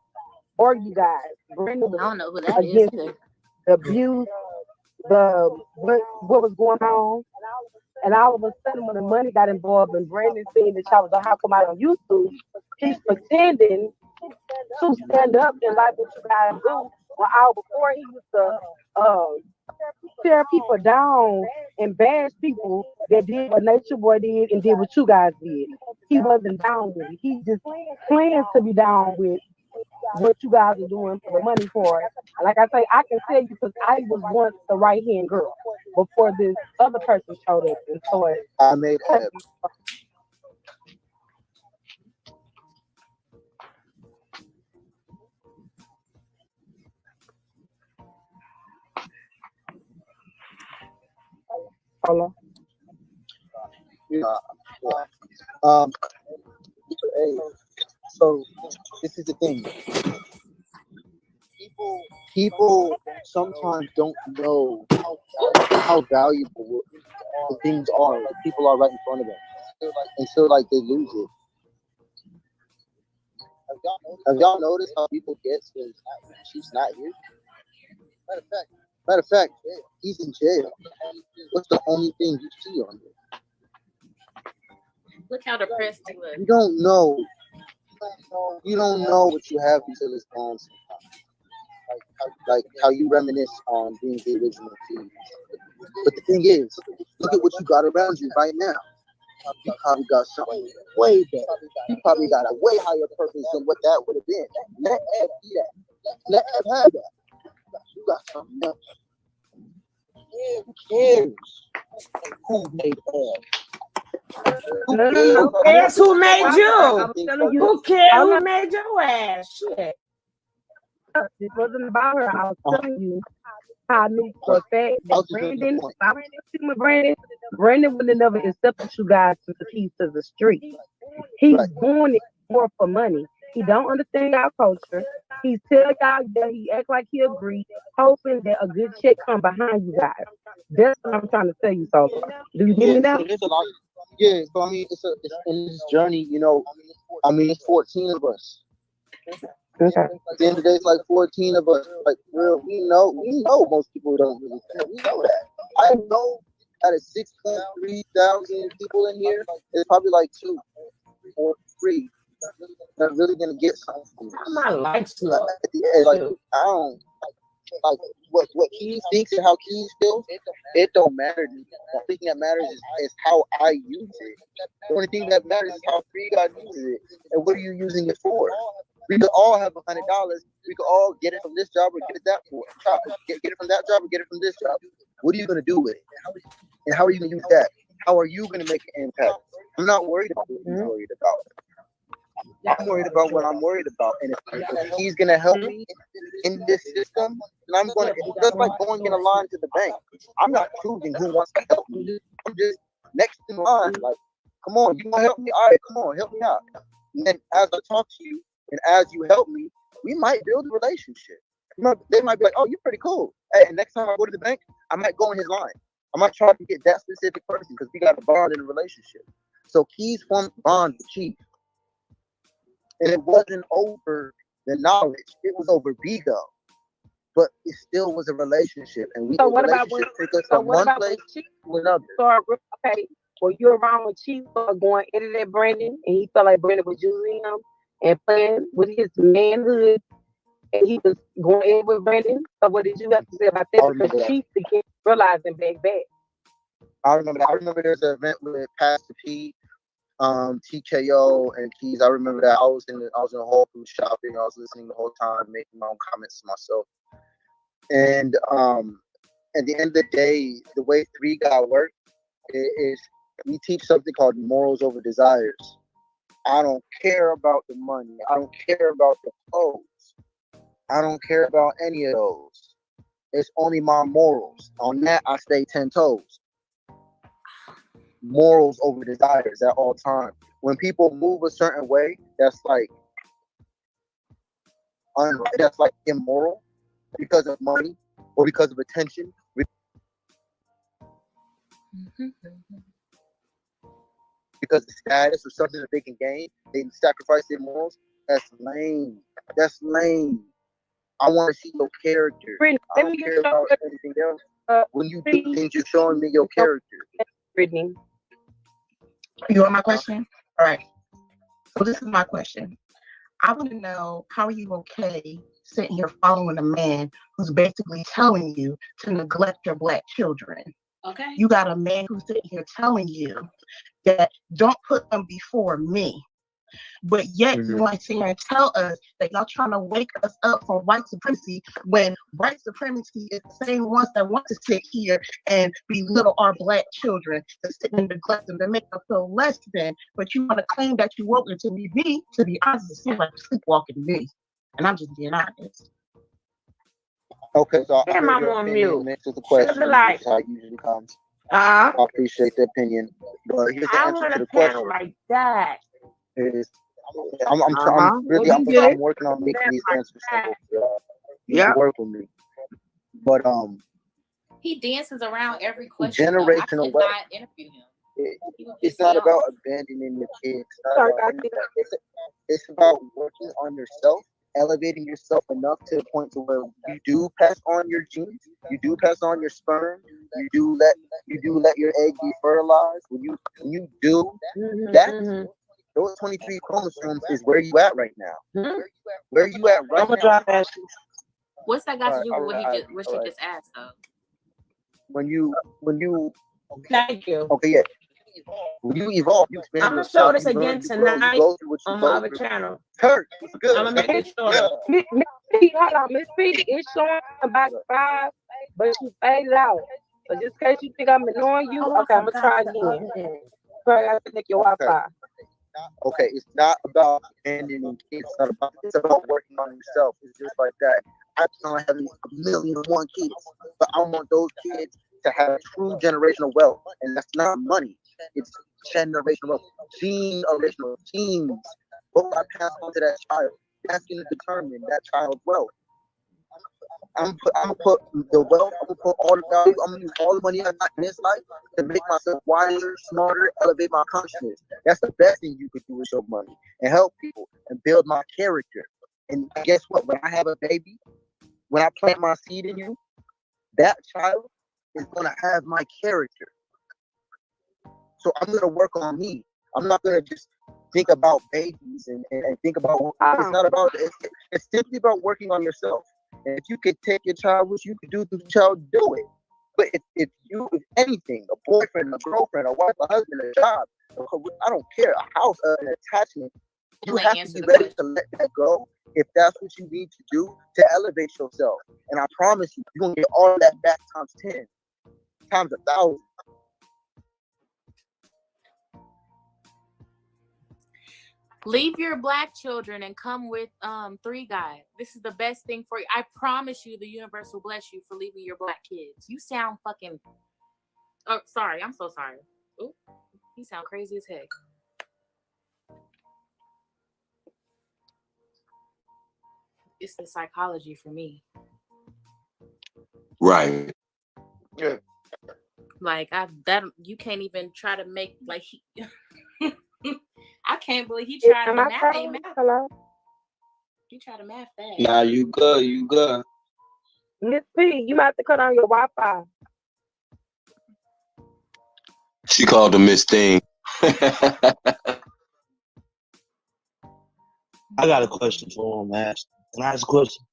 or you guys. Brandon was I don't know who that is against either. the abuse, the what was going on. And all of a sudden, when the money got involved and Brandon seen that y'all was on How Come I Don't Used to, he's pretending to stand up and like what you guys do. Well, all before he used to tear people down and bash people that did what Nature Boy did and did what you guys did. He wasn't down with it. He just plans to be down with what you guys are doing for the money for it. Like I say, I can tell you because I was once the right hand girl before this other person showed up and started. I made it. Hello. Yeah. Hey, so this is the thing. People sometimes don't know how valuable the things are. Like people are right in front of them, and feel like they lose it. Have y'all noticed how people get when she's not here? Matter of fact, he's in jail. What's the only thing you see on him? Look how depressed he looks. You don't know. You don't know what you have until it's gone. Like how you reminisce on being the original team. But the thing is, look at what you got around you right now. You probably got something way better. You probably got a way higher purpose than what that would have been. Let Ed be that. Let Ed have that. You got something else. Who cares who made Ed? Who cares who made you? Who cares who made your ass? Shit. This wasn't about her. I was telling you how I knew for a fact that Brandon, if I was sitting with Brandon would have never accepted you guys to the keys to the street. He's doing it more for money. He don't understand our culture. He tell y'all that he act like he agreed, hoping that a good check come behind you guys. That's what I'm trying to tell you, so do you get me now? So there's a lot. Yeah, so I mean, it's in this journey, it's 14 of us. Okay. At the end of the day, it's like 14 of us. Like, real, we know most people don't really care. We know that. I know out of 6.3 thousand people in here, there's probably like 2 or 3 that are really gonna get something from this. My life's low. Yeah, like I don't like what Keys thinks and how Keys feels. It don't matter to me. The only thing that matters is how I use it. The only thing that matters is how Free God uses it, and what are you using it for? We could all have $100. We could all get it from this job or get it that for get it from that job or get it from this job. What are you gonna do with it? And how are you gonna use that? How are you gonna make an impact? I'm not worried about what I'm worried about. I'm worried about what I'm worried about. And if he's gonna help me in this system, and I'm gonna, just like going in a line to the bank. I'm not choosing who wants to help me. I'm just next in line. Like, come on, you wanna help me? All right, come on, help me out. And then as I talk to you, and as you help me, we might build a relationship. They might be like, oh, you're pretty cool. Hey, and next time I go to the bank, I might go in his line. I might try to get that specific person because we got a bond in a relationship. So Keys formed a bond with Chief. And it wasn't over the knowledge. It was over Bigo. But it still was a relationship. And we So what about when Chief to another. Okay, well, you're around when Chief started going into that Brandon, and he felt like Brandon was using him and playing with his manhood, and he was going in with Brandon. So what did you have to say about that? Because Chief began realizing back. I remember that. I remember there's an event with Pastor P, TKO and Keys. I remember that I was in Whole Foods shopping. I was listening the whole time, making my own comments to myself. And at the end of the day, the way Three God work is we teach something called morals over desires. I don't care about the money. I don't care about the clothes. I don't care about any of those. It's only my morals. On that, I stay 10 toes. Morals over desires at all times. When people move a certain way, that's like immoral because of money or because of attention. Because of status or something that they can gain, they sacrifice their morals. That's lame. That's lame. I want to see your character. I don't care about anything else. When you do things, you're showing me your character. Brittany. You want my question? All right. So this is my question. I want to know, how are you okay sitting here following a man who's basically telling you to neglect your Black children? Okay. You got a man who's sitting here telling you that don't put them before me. But yet you want to sit here and tell us that y'all trying to wake us up from white supremacy when white supremacy is the same ones that want to sit here and belittle our Black children, to sit and neglect them, to make them feel less than. But you want to claim that you woke, and to be honest, it seems like sleepwalking to me. And I'm just being honest. Okay, so I Damn, heard I'm your on opinion mute. mixed with the question. Like, That's how it usually comes. I appreciate the opinion, but here's the I answer want to the a panel question. like that. Is I'm working on making these answers simple. You can work with me, but He dances around every question. I generational could wealth. not interview him. It's not about abandoning your kids. It's about working on yourself, elevating yourself enough to the point to where you do pass on your genes, you do pass on your sperm, you do let your egg be fertilized. When you do that, those 23 chromosomes is where you at right now. Where you at right now? What's that got to do with what she just asked though? When you Thank you. Okay, yeah. When you evolve, you expand I'm gonna yourself. show this You learn, again you grow, you tonight go through what you on go my other through. channel. Kurt, what's good? I'm gonna make it short. Yeah. Miss P, hold on, Miss P, it's showing about 5, but she faded out. So just in case you think I'm ignoring you, okay, I'm gonna try again. I gotta connect your Wi-Fi. Okay, it's not about abandoning kids. It's about working on yourself. It's just like that. I plan on having 1,000,001 kids, but I want those kids to have true generational wealth, and that's not money. It's generational wealth, generational genes. What I pass on to that child, that's going to determine that child's wealth. I'm gonna put the wealth. I'm gonna put all the value. I'm gonna use all the money I got in this life to make myself wiser, smarter, elevate my consciousness. That's the best thing you could do with your money, and help people and build my character. And guess what? When I have a baby, when I plant my seed in you, that child is gonna have my character. So I'm gonna work on me. I'm not gonna just think about babies and think about. It's not about. It's simply about working on yourself. And if you could take your child, which you could do to the child, do it. But if anything, a boyfriend, a girlfriend, a wife, a husband, a job, I don't care, a house, an attachment, you have to be ready to let that go if that's what you need to do to elevate yourself. And I promise you, you're going to get all that back times 10, times 1,000. Leave your Black children and come with Three God. This is the best thing for you. I promise you the universe will bless you for leaving your Black kids. You sound fucking... Oh, sorry. I'm so sorry. Ooh, you sound crazy as heck. It's the psychology for me. Right. Yeah. Like, you can't even try to make, like... I can't believe he tried to math. Hello? He tried to math that. Nah, you good. You good. Miss P, you might have to cut on your Wi-Fi. She called him Miss Thing. I got a question for him, man. Can I ask a question?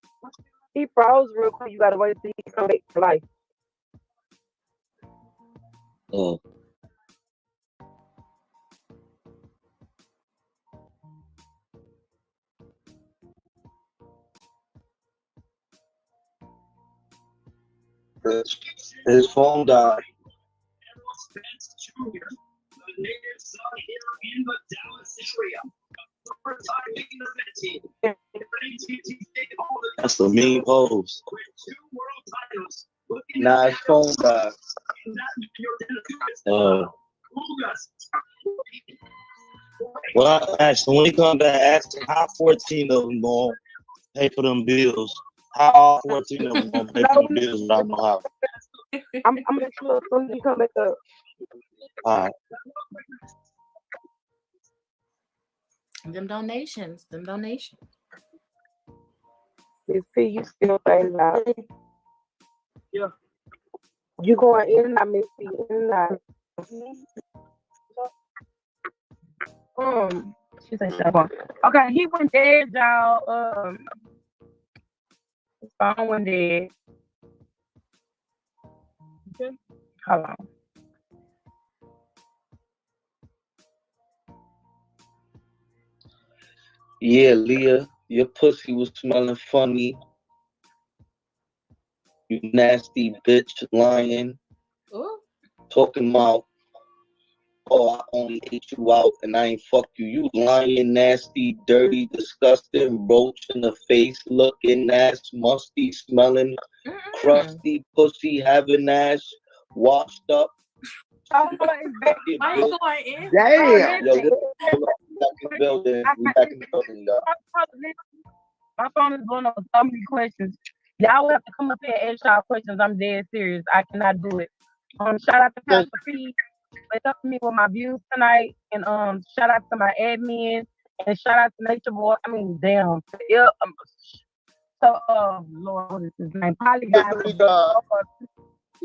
He froze real quick. You gotta wait till he come back to life. His phone died. That's a mean pose. Nah, his phone died. Well, actually, when he come back, ask him how 14 of them gonna pay for them bills. How all 14 of them gonna pay for them bills without no how? I'm gonna sure as soon as you come back up. All right. Them donations. You see, you still think about it. Yeah. You going in and out, Missy, in and out. She said cell phone. Okay, he went dead, y'all. His phone went dead. Okay. Hold on. Yeah, Leah, your pussy was smelling funny. You nasty bitch, lying. Ooh. Talking about, oh, I only ate you out and I ain't fuck you. You lying, nasty, dirty, disgusting, roach in the face looking ass, musty smelling, crusty pussy having ass, washed up. Why you going in? Damn! Yo, we back in the building, y'all. My phone is going on so many questions. Y'all will have to come up here and ask y'all questions. I'm dead serious. I cannot do it. Shout out to Pastor P for helping me with my views tonight. And shout out to my admin. And shout out to Nature Boy. I mean, damn. Yeah, so, Lord, what is his name? Poly Guy.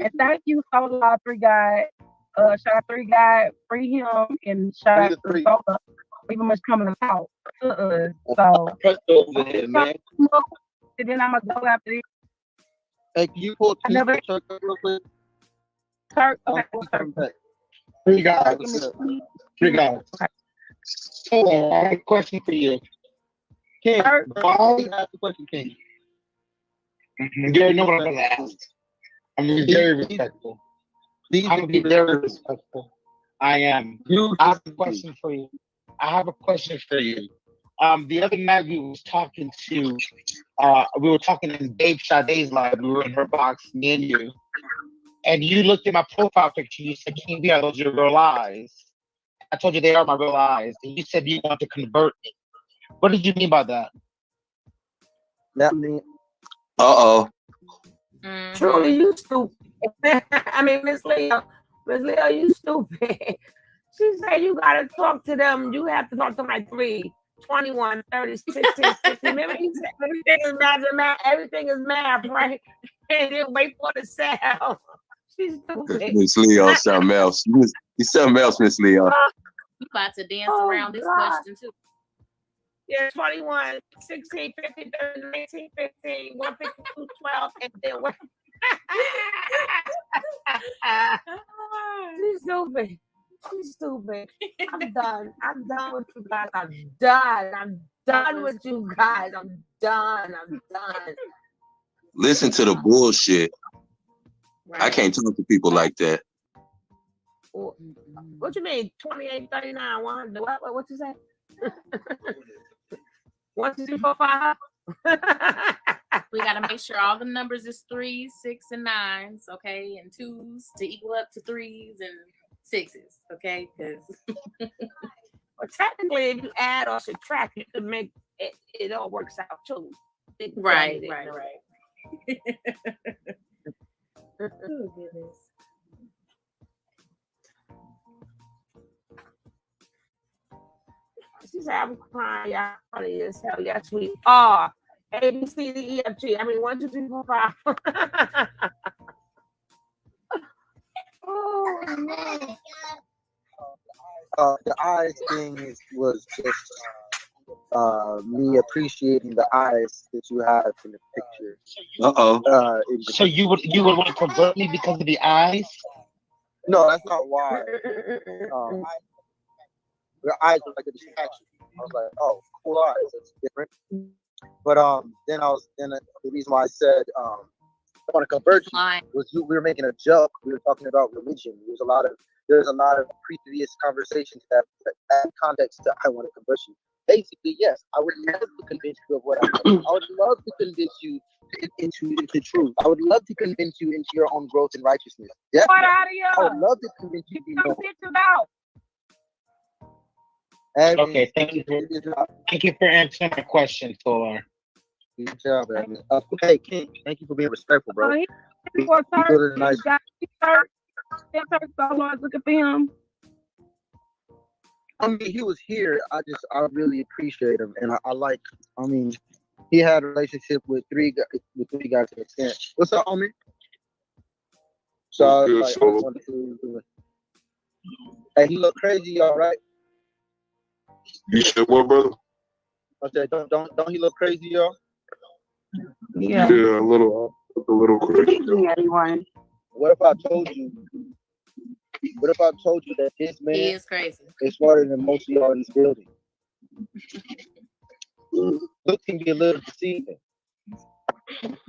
And thank you, Solar 3 Guy. Shout out 3 Guy. Free him. And shout out to Solar. Even much coming to talk to us. So, over here, man. And then I'm going to go after this. Hey, can you pull Turk up real quick? Turk, okay. 3 guys. 3 guys. So, I have a question for you. King, why ask the question, King? You already know what I'm going to ask. I'm going to be very respectful. I'm going to be very respectful. I am. I have a question for you. The other night we was talking in Dave Sade's live. We were in her box, me and you. And you looked at my profile picture. You said, King B, are those your real eyes? I told you they are my real eyes. And you said you want to convert me. What did you mean by that? That means. Truly, you stupid. I mean, Miss Leo, you stupid. She said you gotta talk to them. You have to talk to my 3, 21, 30, 16, 60. Remember, he said everything is math, right? And then wait for the sound. She's stupid. Miss Leo, something else. He's something else, Miss Leo. You about to dance around this question too. Yeah, 21, 16, 15, 30, 19, 15, 152, 12, and then what? She's stupid. She's stupid. I'm done. I'm done with you guys. I'm done with you guys. I'm done. Listen to the bullshit. Right. I can't talk to people like that. What you mean? 28, 39, 100? What you say? 1, 2, 3, 4, 5. We gotta make sure all the numbers is 3s, 6, and 9s, okay, and 2s to equal up to 3s and 6s, okay? Because well, technically, if you add or subtract, you can make it. It all works out too. Right. Oh goodness. She said, I'm crying. Y'all funny as hell. Yes, we are. A, B, C, D, E, F, G. I mean, 1, 2, 3, 4, 5. Oh, no. The eyes thing was just me appreciating the eyes that you have in the picture. So you would want to convert me because of the eyes? No, that's not why. Your eyes were like a distraction. I was like, oh, cool eyes. That's different. But then the reason why I said on a conversion we were making a joke. We were talking about religion. There's a lot of previous conversations that add context to I want a conversion. Basically, yes, I would love to convince you of what I know. I would love to convince you into truth. I would love to convince you into your own growth and righteousness. Yeah, I would love to convince you. Okay, thank you for answering my question, Tor. Good job, Evan. Hey, King, thank you for being respectful, bro. You did a nice. Looking for him. I mean, he was here. I really appreciate him, and he had a relationship with three guys to extent. What's up, homie? So I was like, I wanted to. Hey, he look crazy, all right? You said what, brother? I said, don't he look crazy, y'all? Yeah, a little crazy. What if I told you? What if I told you that this man He is crazy. is smarter than most of y'all in this building? Look can be a little deceiving.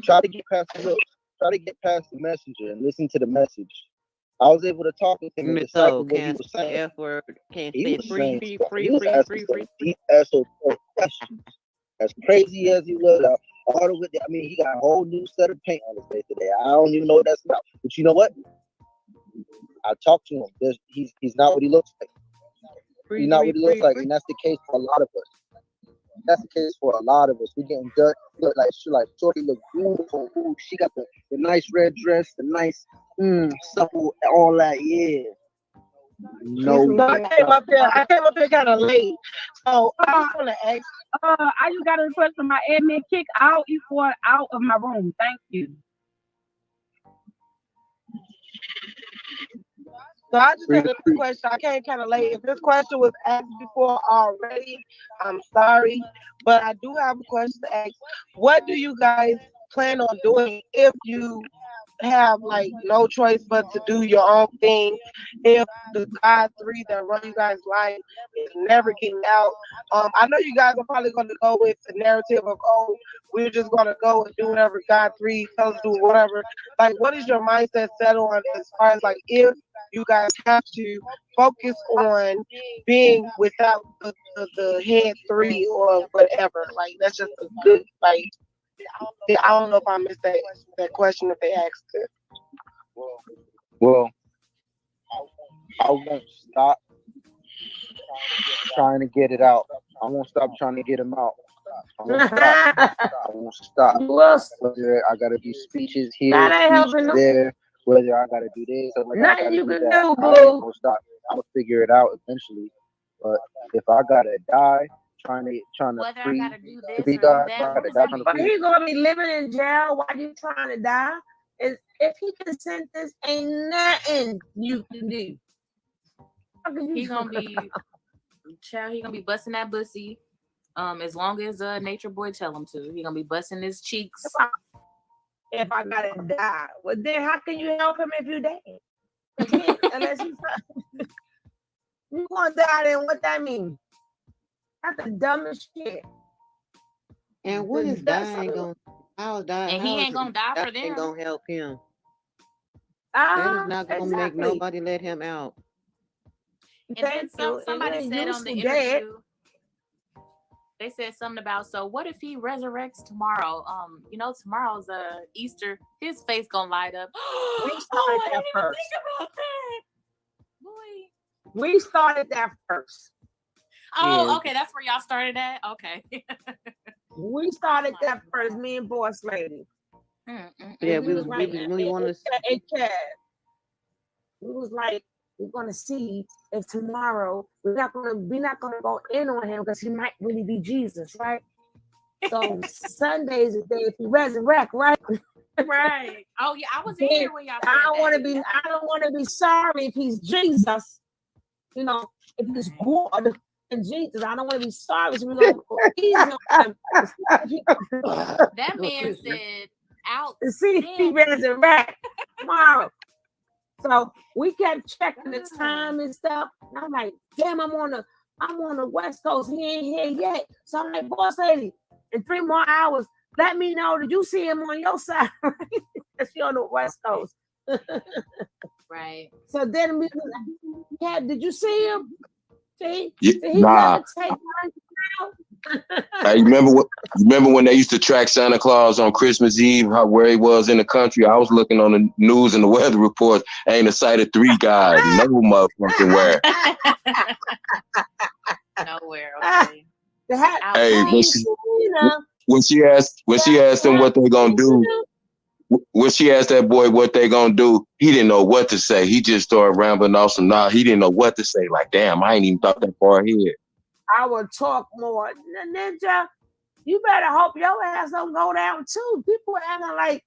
Try to get past the looks. Try to get past the messenger and listen to the message. I was able to talk with him and decipher what he was saying. F-word, can't He say was free, saying free, stuff. free, He was free, asking free, some deep SO4 questions. As crazy as he looked, all the way. I mean, he got a whole new set of paint on his face today. I don't even know what that's about. But you know what? I talked to him. He's not what he looks like. He's not what he looks like, and that's the case for a lot of us. That's the case for a lot of us. We getting judged. Look like Shorty look beautiful. Ooh, she got the nice red dress, the nice supple, all that. Yeah. No. So I came up here kind of late. So I just want to ask. I just got a request from my admin. Kick out E4 out of my room. Thank you. So I just had a question. I came kind of late. If this question was asked before already, I'm sorry. But I do have a question to ask. What do you guys plan on doing if you have like no choice but to do your own thing? If the God 3 that run you guys' life is never getting out, I know you guys are probably going to go with the narrative of, oh, we're just going to go and do whatever God 3 tells us to do, whatever. Like, what is your mindset set on as far as like if you guys have to focus on being without the head 3 or whatever? Like, that's just a good, like, I don't know if I missed that question if they asked it. Well, I won't stop trying to get it out. I won't stop trying to get him out. I won't stop. Whether I gotta do speeches here, speeches there, whether I gotta do this, or like nothing you can do, I boo. won't stop. I'm gonna figure it out eventually. But if I gotta die trying to free to be God, but he's gonna be living in jail while you trying to die. If he consent, this ain't nothing you can do. He's gonna be, child. He gonna be busting that pussy, as long as Nature Boy tell him to. He gonna be busting his cheeks. If I gotta die, well then how can you help him if you dead? Unless you gonna die, then what that mean? That's the dumbest shit. And what is dying gonna? How die? And he ain't gonna die for them. Ain't gonna help him. That is not gonna make nobody let him out. And then somebody said on the interview, they said something about, so what if he resurrects tomorrow? Tomorrow's Easter. His face gonna light up. We started that first. Think about that. Boy. We started that first. Oh, okay. That's where y'all started at? Okay. We started that first, me and Boss Lady. Yeah, we really want to see. We was like, we're gonna see if tomorrow we're not gonna go in on him because he might really be Jesus, right? So Sunday's the day if he resurrect, right? Right. Oh yeah, I was in here when y'all said I don't want to be sorry if he's Jesus. If he's God and Jesus, I don't want to be sorry. So we're gonna go easy on him. That man said out. See, he resurrect tomorrow. So we kept checking the time and stuff. And I'm like, damn, I'm on the West Coast. He ain't here yet. So I'm like, Boss Lady, in 3 more hours, let me know that you see him on your side. She on the West Coast. Right. So then did you see him? See? Yeah, Did he nah. never take one out? Hey, you remember when they used to track Santa Claus on Christmas Eve, where he was in the country? I was looking on the news and the weather reports. Ain't a sight of 3 guys. No motherfucking where. Nowhere. Okay. Hey, when she asked them what they gonna do, when she asked that boy what they gonna do, he didn't know what to say. He just started rambling off some he didn't know what to say. Like, damn, I ain't even thought that far ahead. I would talk more. Ninja, you better hope your ass don't go down too. People acting like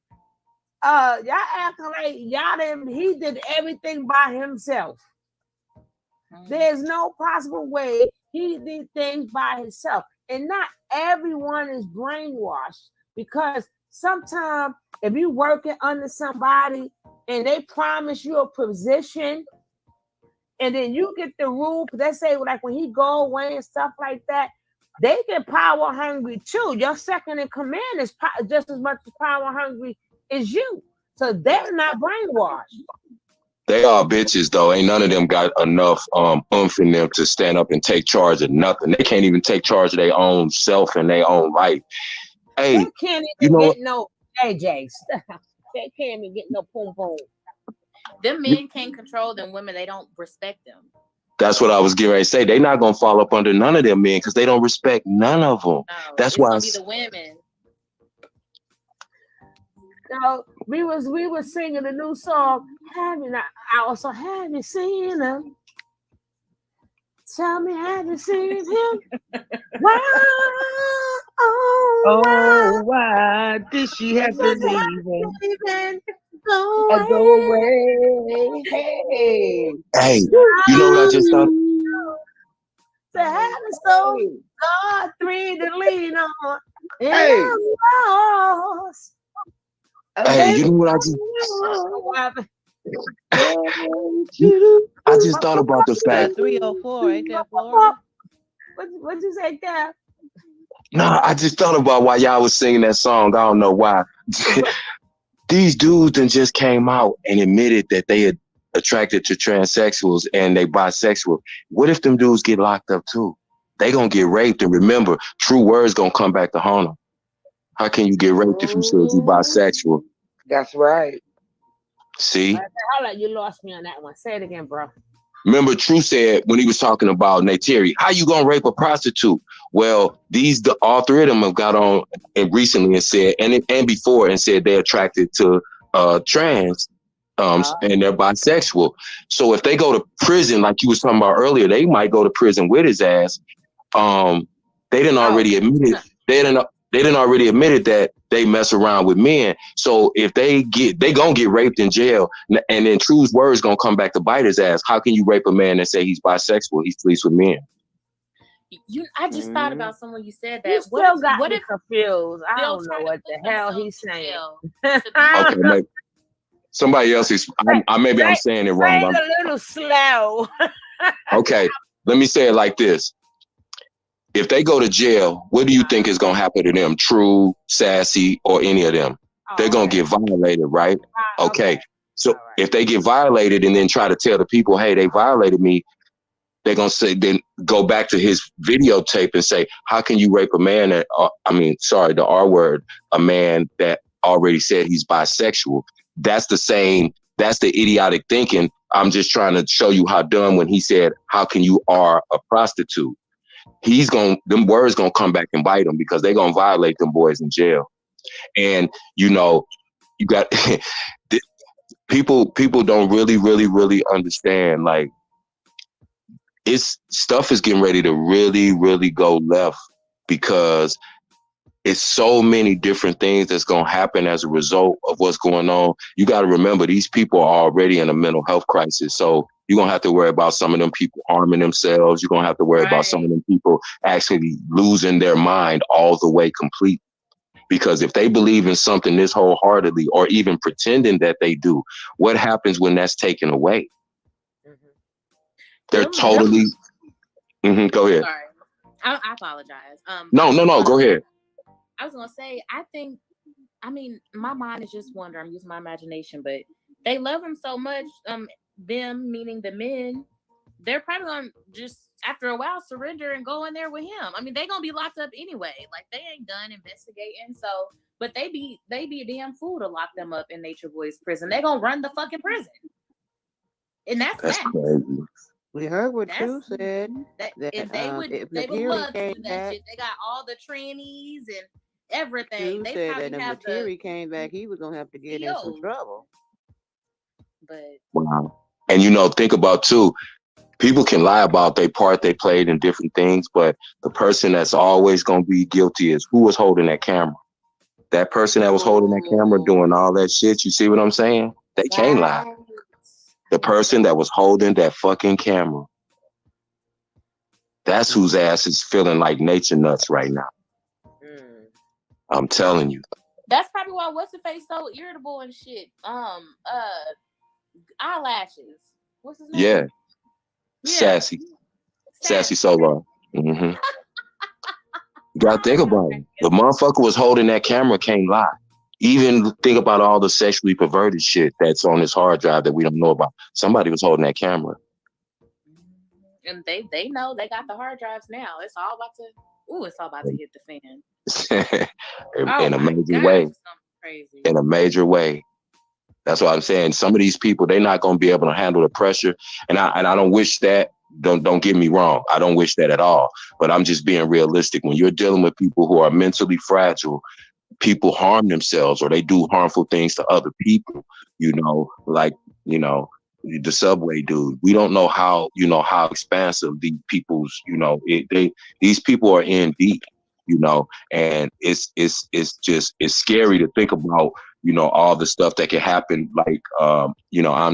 y'all acting like he did everything by himself. There's no possible way he did things by himself. And not everyone is brainwashed, because sometimes if you working under somebody and they promise you a position, and then you get the rule, they say like when he go away and stuff like that, they get power hungry too. Your second in command is just as much as power hungry as you. So they're not brainwashed. They are bitches though. Ain't none of them got enough oomph in them to stand up and take charge of nothing. They can't even take charge of their own self and their own life. Hey, they can't even get no AJ stuff. They can't even get no boom boom. Them men can't control them women. They don't respect them. That's what I was getting ready to say. They're not gonna fall up under none of them men because they don't respect none of them. No, that's it's why gonna be the women. So we was singing a new song. Have you seen him? Tell me, have you seen him? Why did she have to leave him? Go away. Hey, you know what I just thought? To have a soul, God 3 to lean on. Hey. Lost. Hey, you know what I just thought about the fact. 304, ain't that Florida? What'd you say, Cap? Nah, I just thought about why y'all was singing that song. I don't know why. These dudes then just came out and admitted that they had attracted to transsexuals and they bisexual. What if them dudes get locked up too? They gonna get raped, and remember, true words gonna come back to haunt them. How can you get raped if you said you bisexual? That's right. See? Hold on, you lost me on that one. Say it again, bro. Remember, True said when he was talking about Neytiri, how you gonna rape a prostitute? Well, all 3 of them have got on and recently and said, and before, and said they're attracted to trans, and they're bisexual. So if they go to prison, like you was talking about earlier, they might go to prison with his ass. They didn't already admit it. They didn't already admitted that they mess around with men. So if they gonna get raped in jail, and then True's words gonna come back to bite his ass. How can you rape a man and say he's bisexual? He sleeps with men. I just thought about someone you said that. You still got me confused. I don't know what the hell he's saying. Okay, maybe somebody else is. Maybe I'm saying it wrong. Say it a little slow. Okay, let me say it like this. If they go to jail, what do you think is going to happen to them? True, Sassy, or any of them? They're going to get violated, right? Okay. So if they get violated and then try to tell the people, hey, they violated me, they're going to say, then go back to his videotape and say, how can you rape a man that, the R word, a man that already said he's bisexual? That's the idiotic thinking. I'm just trying to show you how dumb when he said, how can you are a prostitute? Them words gonna come back and bite them because they're gonna violate them boys in jail. And you got people don't really understand. Like, stuff is getting ready to really go left because it's so many different things that's gonna happen as a result of what's going on. You got to remember, these people are already in a mental health crisis, so you're going to have to worry about some of them people harming themselves. You're going to have to worry about some of them people actually losing their mind all the way complete. Because if they believe in something this wholeheartedly or even pretending that they do, what happens when that's taken away? They're totally... Go ahead. Sorry. I apologize. No, go ahead. I was going to say, I think I mean, my mind is just wondering. I'm using my imagination, but they love him so much. Them meaning the men, they're probably gonna just after a while surrender and go in there with him. I mean, they gonna be locked up anyway. Like they ain't done investigating, so but they be a damn fool to lock them up in Nature Boy's prison. They gonna run the fucking prison, and that's crazy. We heard what you said. That if if they would Nakiri love to came do that back, shit. They got all the trannies and everything. you They said probably that if have Nakiri came back, he was gonna have to get in some CEOs. trouble. But Wow. And think about too, people can lie about their part they played in different things, but the person that's always gonna be guilty is who was holding that camera. That person that was holding that camera doing all that shit, you see what I'm saying? They can't lie. The person that was holding that fucking camera. That's whose ass is feeling like nature nuts right now. I'm telling you. that's probably why what's the face so irritable and shit. Eyelashes. What's his name? Yeah. Sassy Solo. Mm-hmm. You gotta think about it. The motherfucker was holding that camera, can't lie. Even think about all the sexually perverted shit that's on his hard drive that we don't know about. Somebody was holding that camera. And they know they got the hard drives now. It's all about to hit the fan. in a major way. Crazy. In a major way. That's what I'm saying. Some of these people, they're not going to be able to handle the pressure. And I don't wish that. Don't get me wrong. I don't wish that at all. But I'm just being realistic. When you're dealing with people who are mentally fragile, people harm themselves or they do harmful things to other people, like the subway dude. We don't know how expansive these people's, these people are in deep, and it's scary to think about, all the stuff that can happen. Like,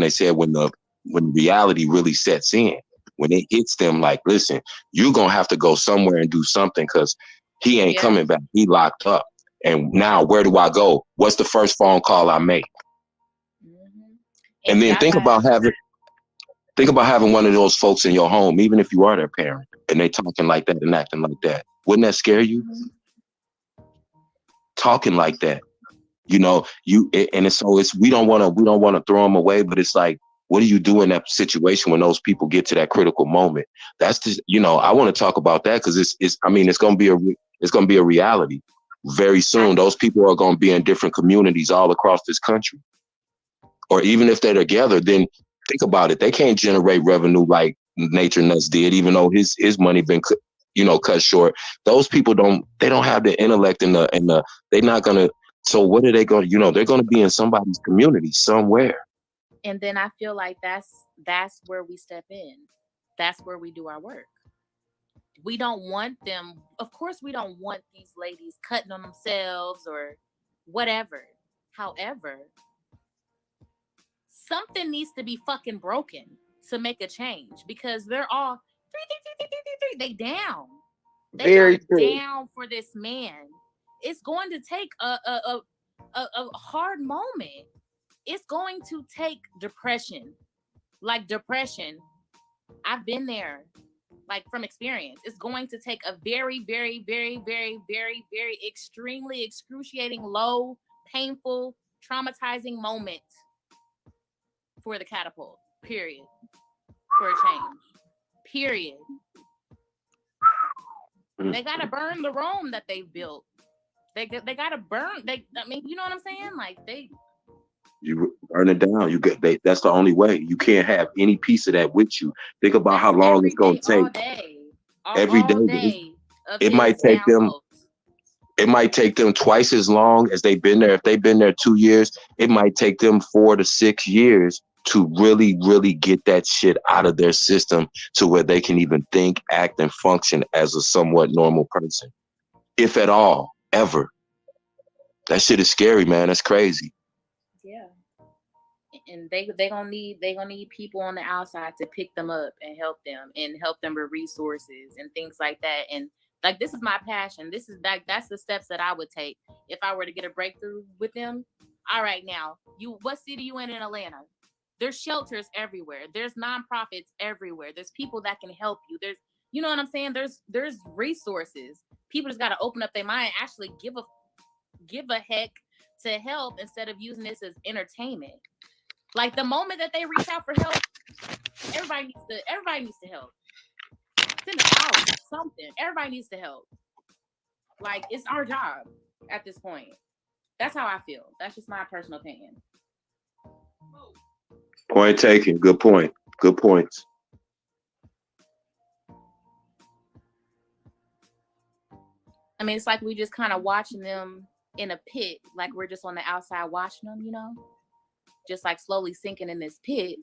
they said when reality really sets in, when it hits them, like, listen, you're going to have to go somewhere and do something because he ain't coming back. He locked up. And now where do I go? What's the first phone call I make? And then think about having one of those folks in your home, even if you are their parent, and they talking like that and acting like that. Wouldn't that scare you? Talking like that, we don't want to throw them away, but it's like, what do you do in that situation when those people get to that critical moment? That's just, I want to talk about that because it's going to be a reality very soon. Those people are going to be in different communities all across this country. Or even if they're together, then think about it. They can't generate revenue like Nature Nuts did, even though his money been cut short. Those people don't have the intellect and they're not gonna. So what are they going to? They're going to be in somebody's community somewhere. And then I feel like that's where we step in. That's where we do our work. We don't want them. Of course, we don't want these ladies cutting on themselves or whatever. However, something needs to be fucking broken to make a change because they're all they down. They are down for this man. It's going to take a hard moment. It's going to take depression. Like depression, I've been there. Like from experience, it's going to take a very, very, very, very, very, very extremely excruciating, low, painful, traumatizing moment for the catapult. Period. For a change. Period. They gotta burn the Rome that they've built. They gotta burn. You know what I'm saying? Like you burn it down. That's the only way. You can't have any piece of that with you. Think about how long it's going to take. Every day. It might take them. It might take them twice as long as they've been there. If they've been there 2 years, it might take them 4 to 6 years to really, really get that shit out of their system to where they can even think, act, and function as a somewhat normal person. If at all, ever. That shit is scary, man. That's crazy. Yeah. And they gonna need people on the outside to pick them up and help them with resources and things like that. And like, this is my passion. That's the steps that I would take if I were to get a breakthrough with them. All right, now, what city you in Atlanta? There's shelters everywhere. There's nonprofits everywhere. There's people that can help you. There's, you know what I'm saying? There's resources. People just got to open up their mind, actually give a heck to help instead of using this as entertainment. Like the moment that they reach out for help, everybody needs to help. Send it out, something. Everybody needs to help. Like it's our job at this point. That's how I feel. That's just my personal opinion. Point taken. Good point. Good points. I mean, it's like we just kind of watching them in a pit, like we're just on the outside watching them, you know, just like slowly sinking in this pit.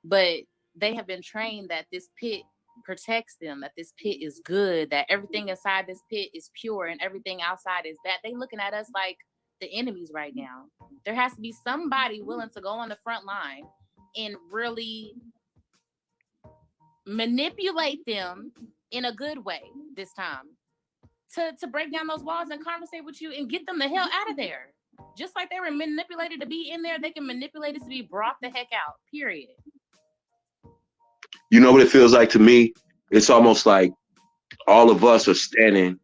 But they have been trained that this pit protects them, that this pit is good, that everything inside this pit is pure and everything outside is bad. They looking at us like the enemies right now. There has to be somebody willing to go on the front line and really manipulate them in a good way this time to break down those walls and conversate with you and get them the hell out of there. Just like they were manipulated to be in there, they can manipulate us to be brought the heck out, period. You know what it feels like to me? It's almost like all of us are standing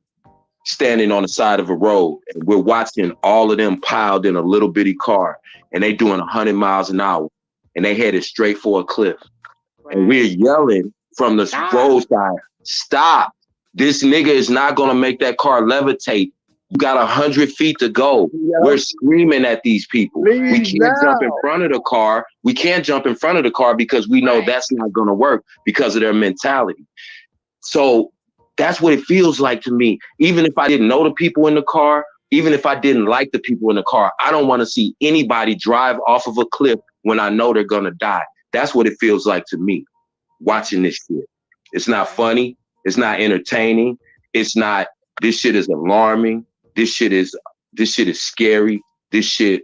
on the side of a road, and we're watching all of them piled in a little bitty car, and they doing 100 miles an hour, and they headed straight for a cliff. Right. And we're yelling from the roadside, stop. This nigga is not going to make that car levitate. You got 100 feet to go. Yep. We're screaming at these people. We can't jump in front of the car. We can't jump in front of the car because we know that's not going to work because of their mentality. So that's what it feels like to me. Even if I didn't know the people in the car, even if I didn't like the people in the car, I don't want to see anybody drive off of a cliff when I know they're going to die. That's what it feels like to me, watching this shit. It's not funny. It's not entertaining. It's not, this shit is alarming. This shit is scary. This shit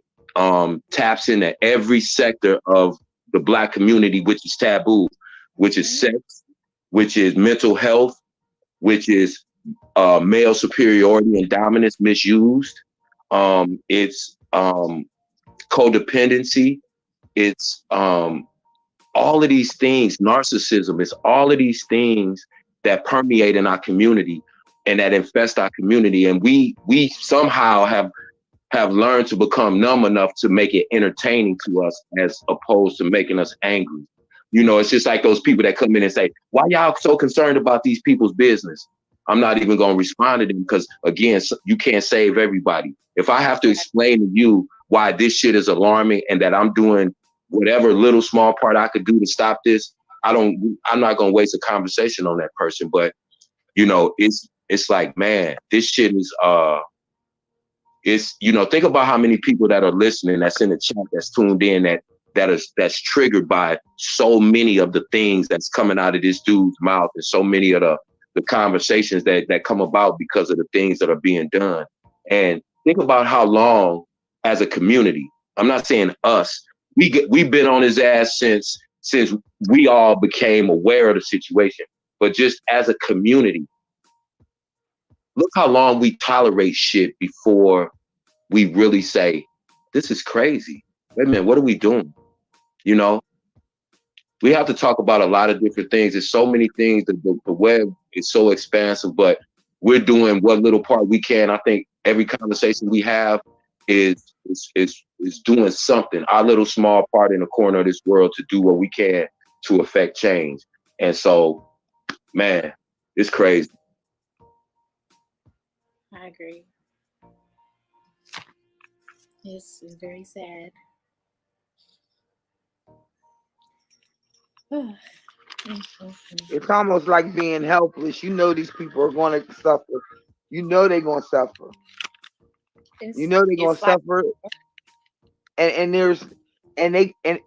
taps into every sector of the Black community, which is taboo, which is sex, which is mental health, which is male superiority and dominance misused. It's codependency. It's all of these things, narcissism. It's all of these things that permeate in our community and that infest our community. And we somehow have learned to become numb enough to make it entertaining to us as opposed to making us angry. You know, it's just like those people that come in and say, why y'all so concerned about these people's business? I'm not even going to respond to them because, again, you can't save everybody. If I have to explain to you why this shit is alarming and that I'm doing whatever little small part I could do to stop this, I'm not going to waste a conversation on that person. But, you know, it's like, man, this shit is, it's, you know, think about how many people that are listening, that's in the chat, that's tuned in, that's triggered by so many of the things that's coming out of this dude's mouth and so many of the conversations that come about because of the things that are being done. And think about how long as a community, I'm not saying us, we've been on his ass since we all became aware of the situation, but just as a community, look how long we tolerate shit before we really say, this is crazy. Wait a minute, what are we doing? You know, we have to talk about a lot of different things. There's so many things. The web is so expansive, but we're doing what little part we can. I think every conversation we have is doing something, our little small part in the corner of this world to do what we can to affect change. And so, man, it's crazy. I agree. It's very sad. It's almost like being helpless. You know these people are going to suffer. You know they're going to suffer. You know they're going to suffer. And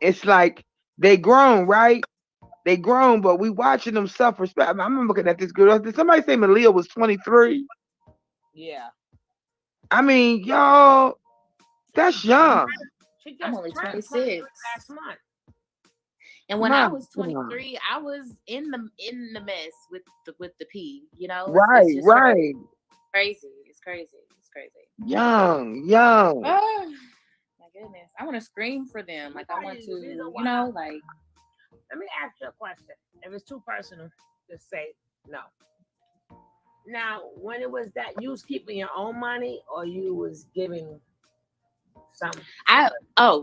it's like they grown, right? They grown, but we watching them suffer. I remember looking at this girl. Did somebody say Malia was 23? Yeah. I mean, y'all, that's young. I'm only 26. Last month. And when I was 23, I was in the mess with the P, you know? Right. Crazy. It's crazy. Young. Oh, my goodness. I want to scream for them. Like, I want to, you know, like. Let me ask you a question. If it's too personal, just say no. Now, when it was that you was keeping your own money or you was giving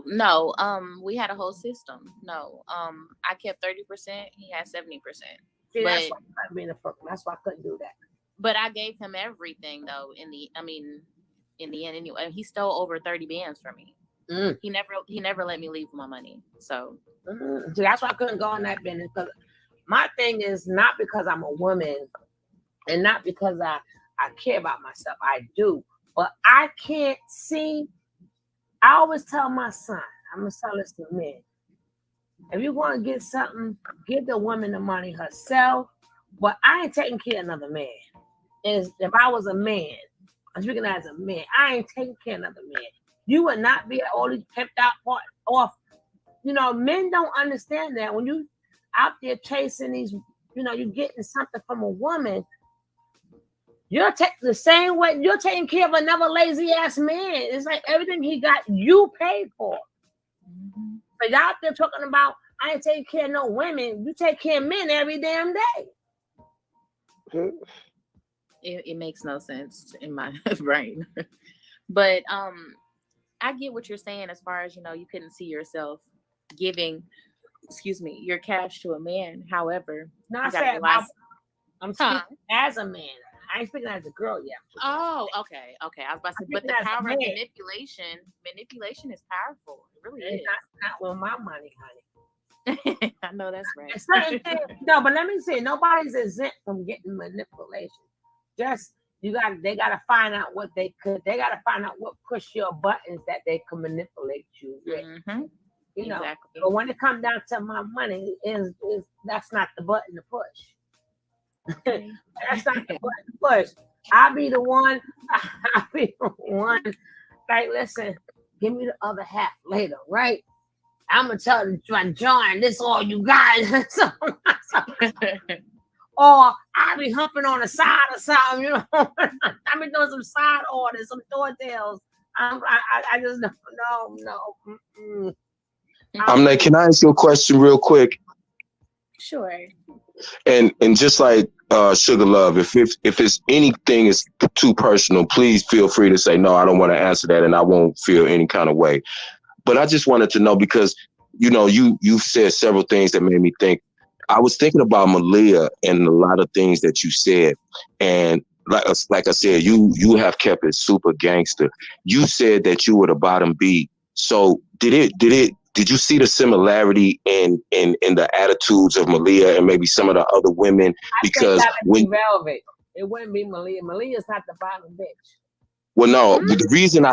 No. We had a whole system. No. I kept 30%. He had 70%. See, that's why I couldn't be in the program. That's why I couldn't do that. But I gave him everything though. In the end, anyway, he stole over 30 bands from me. He never let me leave with my money. So See, that's why I couldn't go in that business. Because my thing is not because I'm a woman, and not because I care about myself. I do, but I can't see. I always tell my son, I'm gonna tell this to men. If you want to get something, give the woman the money herself. But I ain't taking care of another man. If I was a man, I'm speaking as a man, I ain't taking care of another man. You would not be all these kept out part off. You know, men don't understand that when you out there chasing these, you know, you're getting something from a woman. You're the same way you're taking care of another lazy ass man. It's like everything he got, you paid for. But y'all out there talking about I ain't taking care of no women. You take care of men every damn day. it makes no sense in my brain. But I get what you're saying as far as, you know, you couldn't see yourself giving, your cash to a man. However, no, I said I'm speaking as a man. I ain't speaking as a girl yet. Oh, okay. I was about to say, but the power of manipulation is powerful. It really is. Not with my money, honey. I know that's right. No, but let me say, nobody's exempt from getting manipulation. Just they gotta find out what they gotta find out what push your buttons that they can manipulate you with. You know, exactly. But when it comes down to my money, is that's not the button to push. That's not the button to push. I'll be the one. Like, listen, give me the other half later, right? I'm gonna tell them to join. This all you guys. Or I'll be humping on the side or something, you know. I've been doing some side orders, some doorbells. I just no. Like, can I ask you a question real quick? Sure. And just like Sugar Love, if it's anything is too personal, please feel free to say no. I don't want to answer that, and I won't feel any kind of way. But I just wanted to know because you know you've said several things that made me think. I was thinking about Malia and a lot of things that you said, and like I said, you have kept it super gangster. You said that you were the bottom beat. So did you see the similarity in the attitudes of Malia and maybe some of the other women? Because I think that would be Velvet. It wouldn't be Malia. Malia's not the bottom bitch. Well, no, the reason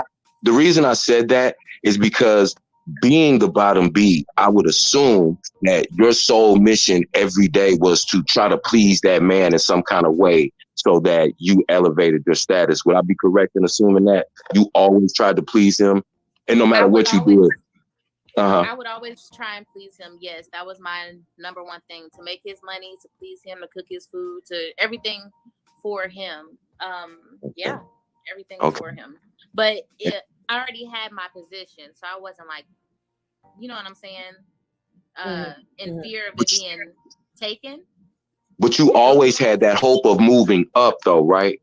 I said that is because being the bottom beat, I would assume that your sole mission every day was to try to please that man in some kind of way so that you elevated your status. Would I be correct in assuming that you always tried to please him? And no matter what you did. I would always try and please him. Yes, that was my number one thing, to make his money, to please him, to cook his food, to everything for him. Everything was for him. But I already had my position, so I wasn't like, you know what I'm saying, in fear of it being taken. But you always had that hope of moving up, though, right?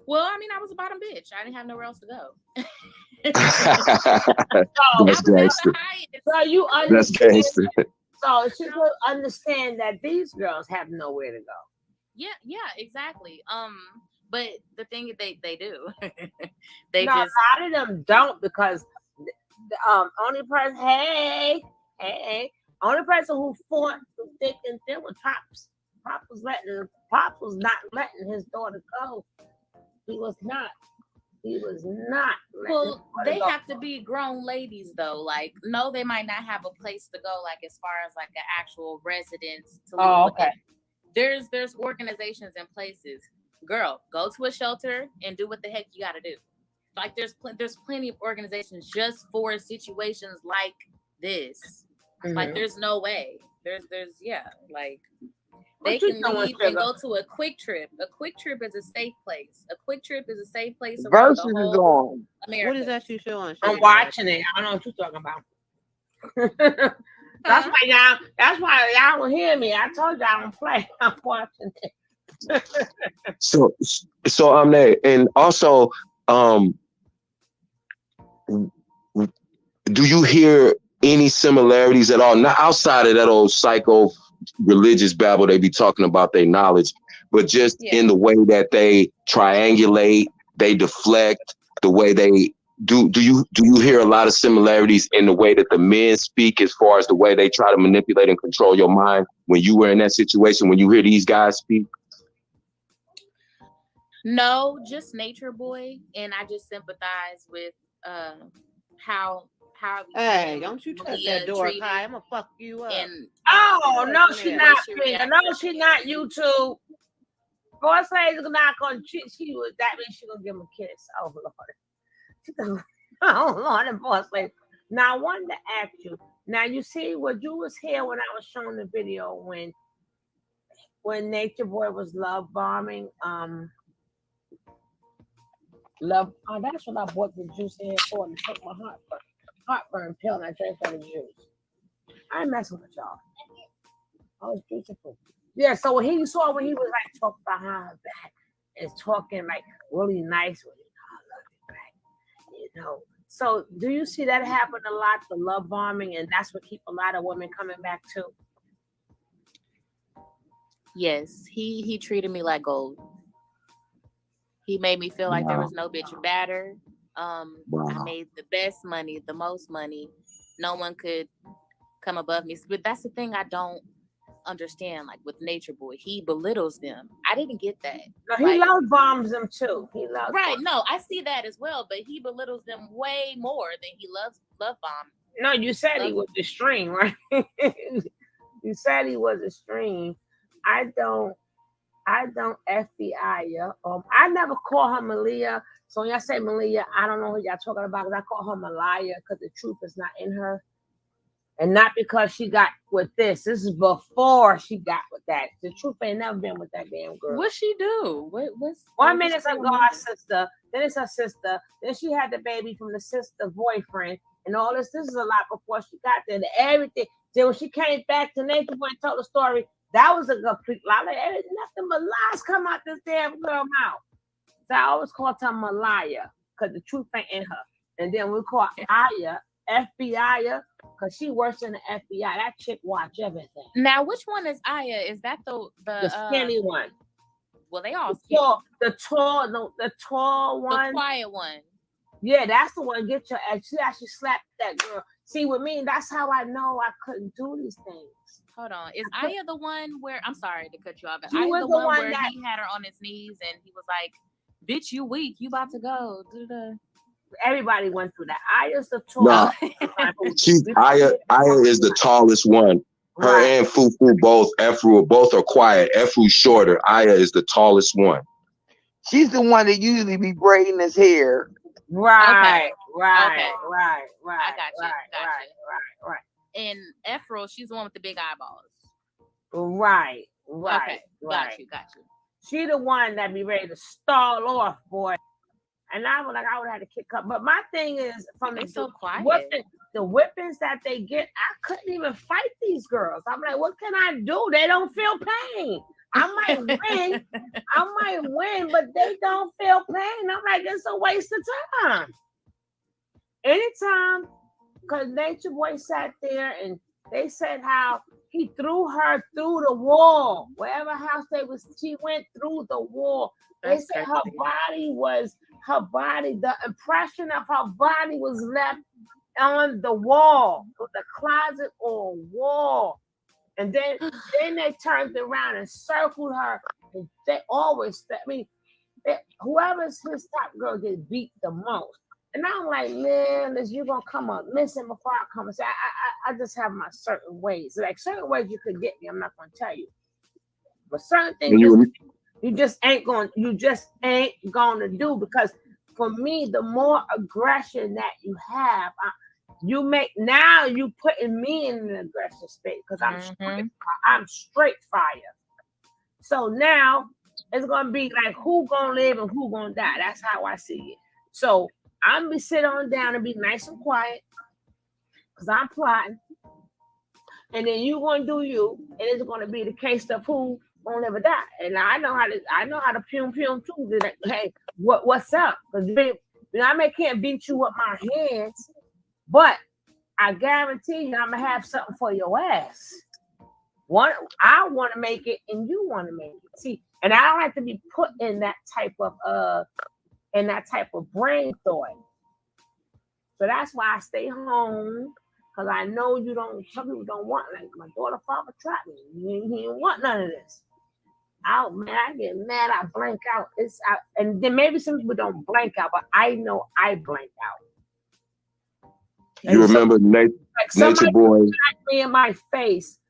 Well, I mean, I was a bottom bitch. I didn't have nowhere else to go. That's gangster. So you understand. That's gangster. So she could understand that these girls have nowhere to go. Yeah, exactly. But the thing is, they do. A lot of them don't, because the only person, only person who fought through thick and thin was Pops. Pops was not letting his daughter go. He was not. Well, they have to be grown ladies, though. Like, no, they might not have a place to go, like as far as like an actual residence to live within. There's organizations and places. Girl, go to a shelter and do what the heck you got to do. Like, there's plenty of organizations just for situations like this. Like, there's no way. There's like. They can leave and go to a quick trip. A quick trip is a safe place. A quick trip is a safe place around Versus the whole is on. America. What is that you showing? I'm watching it. I don't know what you're talking about. That's why y'all don't hear me. I told y'all I don't play. I'm watching it. So and also do you hear any similarities at all? Not outside of that old psycho religious babble they be talking about their knowledge, but just in the way that they triangulate, they deflect, the way they do you hear a lot of similarities in the way that the men speak as far as the way they try to manipulate and control your mind when you were in that situation, when you hear these guys speak? No, just Nature Boy, and I just sympathize with how Hey, don't you touch that door, Kai. I'm gonna fuck you up. And oh no, she's not. reacts No, she's not. YouTube. Boss lady's not gonna. She was that means she gonna give him a kiss. Oh Lord. Oh Lord, and boss lady. Now I wanted to ask you. Now you see what you was here when I was showing the video when Nature Boy was love bombing. Love. Oh, that's what I bought the juice here for to take my heartburn pill, and I drank all the juice. I ain't messing with y'all. Oh, it's beautiful. Yeah, so when he saw when he was like talking behind her back and talking like really nice with it, I love you back. You know. So do you see that happen a lot, the love bombing, and that's what keep a lot of women coming back too? Yes, he treated me like gold. He made me feel like there was no bitch better. I made the best money, the most money. No one could come above me. But that's the thing I don't understand. Like with Nature Boy, he belittles them. I didn't get that. No, he love bombs them too. He loves right. bombs. No, I see that as well. But he belittles them way more than he loves love bomb. No, you said he was extreme, right? You said he was extreme. I don't FBI ya. I never call her Malia. So when y'all say Malia, I don't know who y'all talking about because I call her Malaya because the truth is not in her. And not because she got with this. This is before she got with that. The truth ain't never been with that damn girl. What she do? What's 1 minute it's her god sister, then it's her sister, then she had the baby from the sister boyfriend, and all this. This is a lot before she got there. Everything. Then when she came back to Nature Boy and told the story, that was a complete lie. Like, nothing but lies come out this damn girl mouth. So I always call her Malaya because the truth ain't in her. And then we call Aya FBI because she works in the FBI. That chick watch everything. Now, which one is Aya? Is that the skinny one? Well, they all skinny. The tall one. The quiet one. Yeah, that's the one. Get your ass. She actually slapped that girl. See, with me, that's how I know I couldn't do these things. Hold on. Is Aya the one where I'm sorry to cut you off, but She Aya was the the one one where that- he had her on his knees and he was like, "Bitch, you weak. You about to go." Everybody went through that. Aya's the tall. Nah, Aya is the tallest one. Her and Fufu both. Efru both are quiet. Efru's shorter. Aya is the tallest one. She's the one that usually be braiding his hair. Right. I got you. Right. And Efro, she's the one with the big eyeballs. Right. Okay. Got you. She the one that be ready to stall off, boy. And I would have had to kick up. But my thing is, from the whippings that they get, I couldn't even fight these girls. I'm like, what can I do? They don't feel pain. I might win, but they don't feel pain. I'm like, it's a waste of time. Anytime, because Nature Boy sat there and they said how he threw her through the wall. Wherever house she went through the wall. They said her body, the impression of her body was left on the wall, the closet or wall. And then they turned around and circled her. And they always, whoever's his top girl gets beat the most. And I'm like, man, you're going to come up missing before I come and say, I just have my certain ways. Like certain ways you could get me, I'm not going to tell you. But certain things you just ain't going to do, because for me, the more aggression that you have, you putting me in an aggressive state because I'm straight fire. So now it's going to be like who going to live and who going to die. That's how I see it. So I'm going to sit on down and be nice and quiet because I'm plotting. And then you going to do you. And it's going to be the case of who won't ever die. And I know how to pum too. Like, hey, what's up? Because You know, I can't beat you with my hands, but I guarantee you, I'm gonna have something for your ass. I want to make it, and you want to make it. See, and I don't have to be put in that type of brain thought. So that's why I stay home, because I know you don't. Some people don't want, like my daughter, father trapped me. He didn't want none of this. Out, man, I get mad. I blank out. It's out, and then maybe some people don't blank out, but I know I blank out. You remember Nature Boy? Smack me in my face.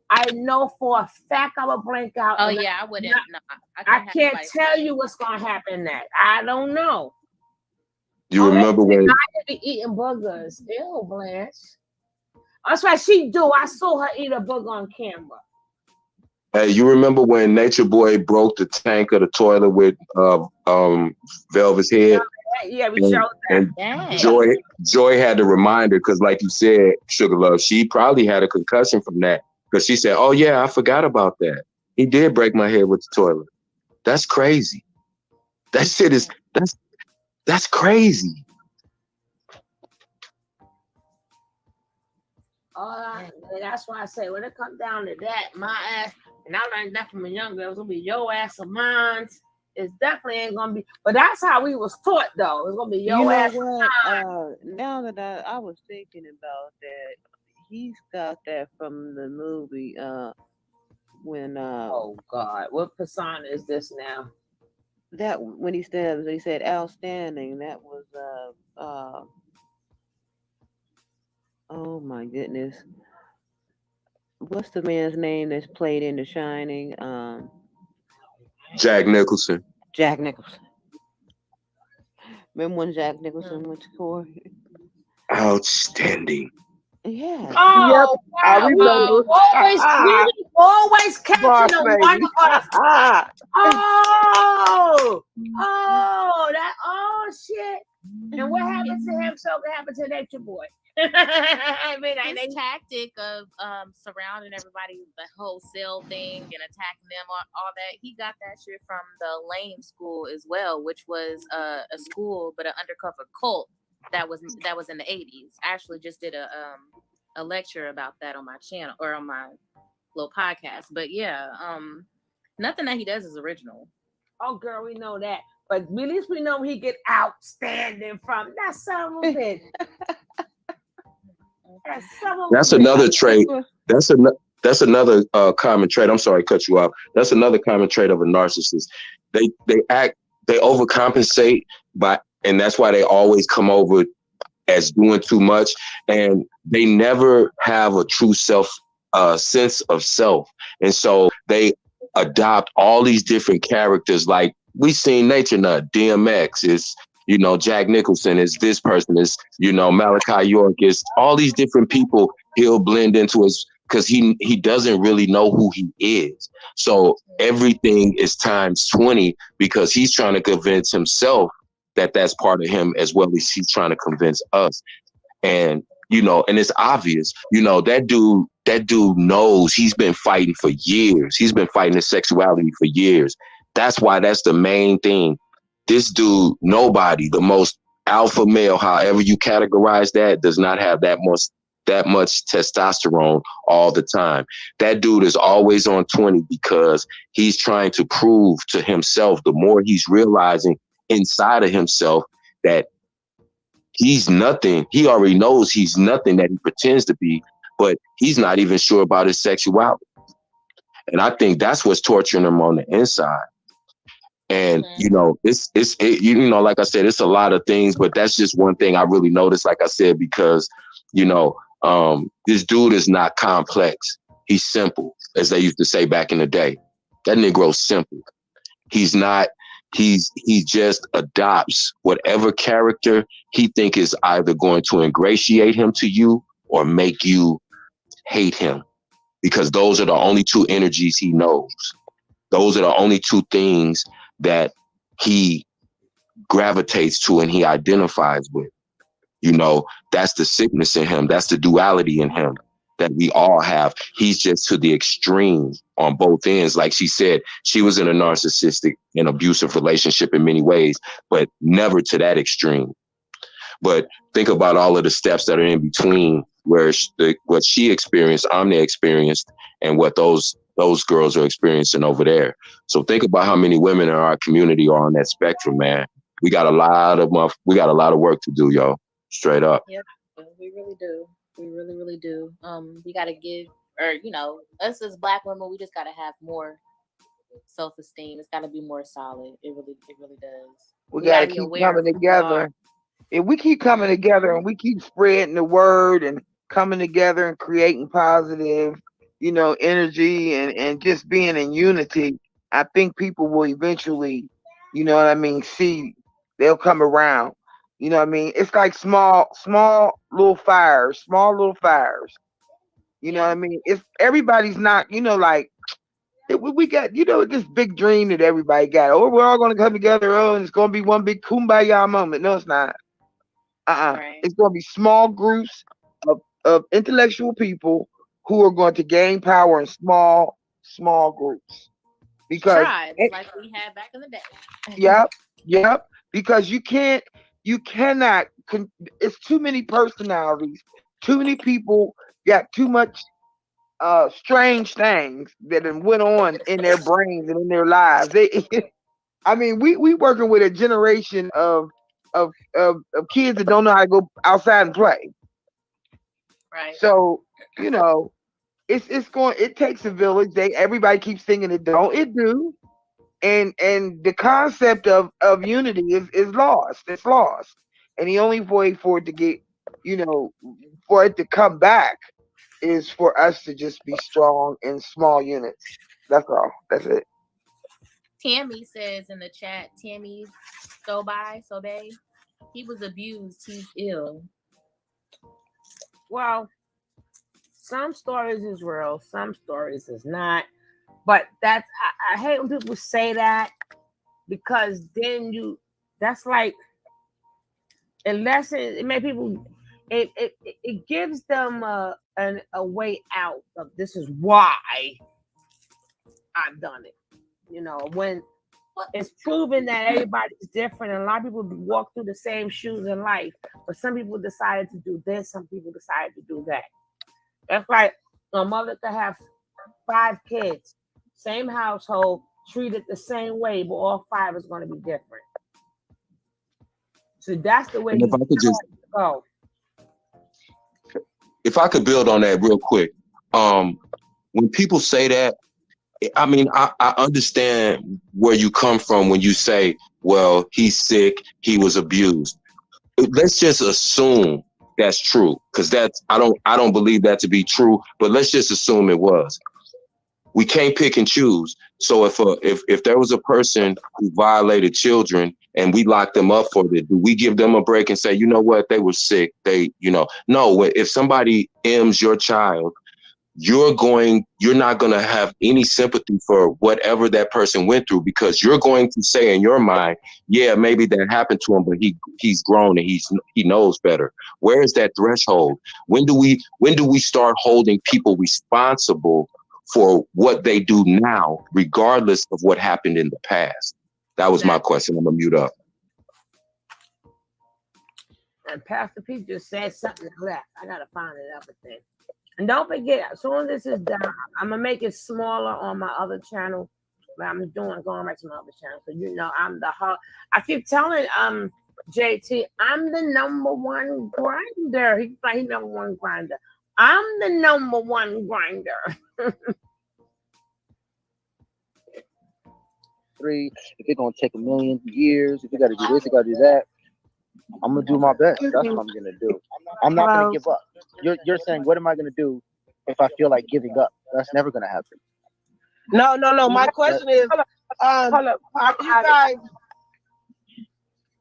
I know for a fact I will blank out. Oh yeah, I wouldn't. No, I can't tell you what's gonna happen next. I don't know. You remember when I be eating boogers? Ew, Blanche. That's what she do. I saw her eat a booger on camera. Hey, you remember when Nature Boy broke the tank of the toilet with Velvet's head? Yeah, we showed that. And Joy had to remind her, because like you said, Sugar Love, she probably had a concussion from that, because she said, "Oh yeah, I forgot about that. He did break my head with the toilet." That's crazy. That shit is that's crazy. That's why I say when it comes down to that, my ass, and I learned that from a young girl, it's gonna be your ass or mine. It's definitely ain't gonna be, but that's how we was taught though. It's gonna be your ass. Now that I was thinking about that, he's got that from the movie when oh God, what persona is this now? That when he said outstanding, that was oh my goodness. What's the man's name that's played in The Shining? Jack Nicholson. Jack Nicholson. Remember when Jack Nicholson went to court? Outstanding. Yeah. Oh, yep, I remember. Always catching the one. Shit. And what happened to him? So what happened to Nature Boy? I mean, his tactic of surrounding everybody with the whole cell thing and attacking them, all that, he got that shit from the Lane School as well, which was a school but an undercover cult that was in the 80s. I actually just did a lecture about that on my channel or on my little podcast. But yeah, nothing that he does is original. Oh girl, we know that. But at least we know he get outstanding from that son of a bitch. That's another trait. That's another common trait. I'm sorry, cut you off. That's another common trait of a narcissist. They overcompensate and that's why they always come over as doing too much, and they never have a true sense of self, and so they adopt all these different characters. Like we seen Nature Nut, DMX is, Jack Nicholson is this person, is, Malachi York is all these different people he'll blend into his, because he doesn't really know who he is. So everything is times 20 because he's trying to convince himself that that's part of him as well as he's trying to convince us. And, and it's obvious, that dude knows he's been fighting for years. He's been fighting his sexuality for years. That's why that's the main thing. This dude, nobody, the most alpha male, however you categorize that, does not have that much testosterone all the time. That dude is always on 20 because he's trying to prove to himself, the more he's realizing inside of himself that he's nothing. He already knows he's nothing that he pretends to be, but he's not even sure about his sexuality. And I think that's what's torturing him on the inside. And, it's like I said, it's a lot of things, but that's just one thing I really noticed, like I said, because, this dude is not complex. He's simple, as they used to say back in the day. That Negro's simple. He's not, he just adopts whatever character he think is either going to ingratiate him to you or make you hate him, because those are the only two energies he knows. Those are the only two things that he gravitates to and he identifies with. That's the sickness in him. That's the duality in him that we all have. He's just to the extreme on both ends. Like she said, she was in a narcissistic and abusive relationship in many ways, but never to that extreme. But think about all of the steps that are in between, where what she experienced, Omni experienced, and what those girls are experiencing over there. So think about how many women in our community are on that spectrum, man. We got a lot of work to do, yo. Straight up. Yep, we really do. We really, really do. We gotta give, or us as Black women, we just gotta have more self-esteem. It's gotta be more solid. It really does. We gotta keep coming together. If we keep coming together and we keep spreading the word and coming together and creating positive, energy and just being in unity, I think people will eventually, see, they'll come around. It's like small little fires. It's everybody's not, like we got, this big dream that everybody got. Oh, we're all gonna come together. Oh, and it's gonna be one big kumbaya moment. No, it's not. Right. It's going to be small groups of intellectual people who are going to gain power in small groups. Because tribes like we had back in the day. Yep. Because you cannot. It's too many personalities. Too many people got too much strange things that went on in their brains and in their lives. We working with a generation of kids that don't know how to go outside and play. Right. So, it takes a village. Everybody keeps thinking it don't. It do. And the concept of unity is lost. It's lost. And the only way for it to get, for it to come back is for us to just be strong in small units. That's all. That's it. Tammy says in the chat, Tammy Sobay, he was abused, he's ill. Well, some stories is real, some stories is not. But I hate when people say that, because then that's like a lesson. It makes people, it gives them a way out of this is why I've done it. When it's proven that everybody's different, and a lot of people walk through the same shoes in life, but some people decided to do this, some people decided to do that. That's like a mother could have 5 kids, same household, treated the same way, but all 5 is going to be different. So that's the way go. If I could build on that real quick, when people say that, I understand where you come from when you say, well, he's sick, he was abused. Let's just assume that's true, because I don't believe that to be true, but let's just assume it was. We can't pick and choose. So if there was a person who violated children and we locked them up for it, do we give them a break and say, you know what, they were sick? No, if somebody M's your child, you're not going to have any sympathy for whatever that person went through, because you're going to say in your mind, yeah, maybe that happened to him, but he's grown and he knows better. Where is that threshold? When do we start holding people responsible for what they do now, regardless of what happened in the past? That was my question. I'm gonna mute up. And Pastor Pete just said something left. I gotta find it up again. And don't forget, as soon as this is done, I'm gonna make it smaller on my other channel. But I'm going right to my other channel, so I'm the hard. I keep telling JT, I'm the #1 grinder. He's like he #1 grinder. I'm the #1 grinder. 3. If it's gonna take a million years, if you gotta do this, you gotta do that, I'm gonna do my best. That's what I'm gonna do. I'm not gonna give up. You're saying, what am I gonna do if I feel like giving up? That's never gonna happen. No. My question is, are you guys?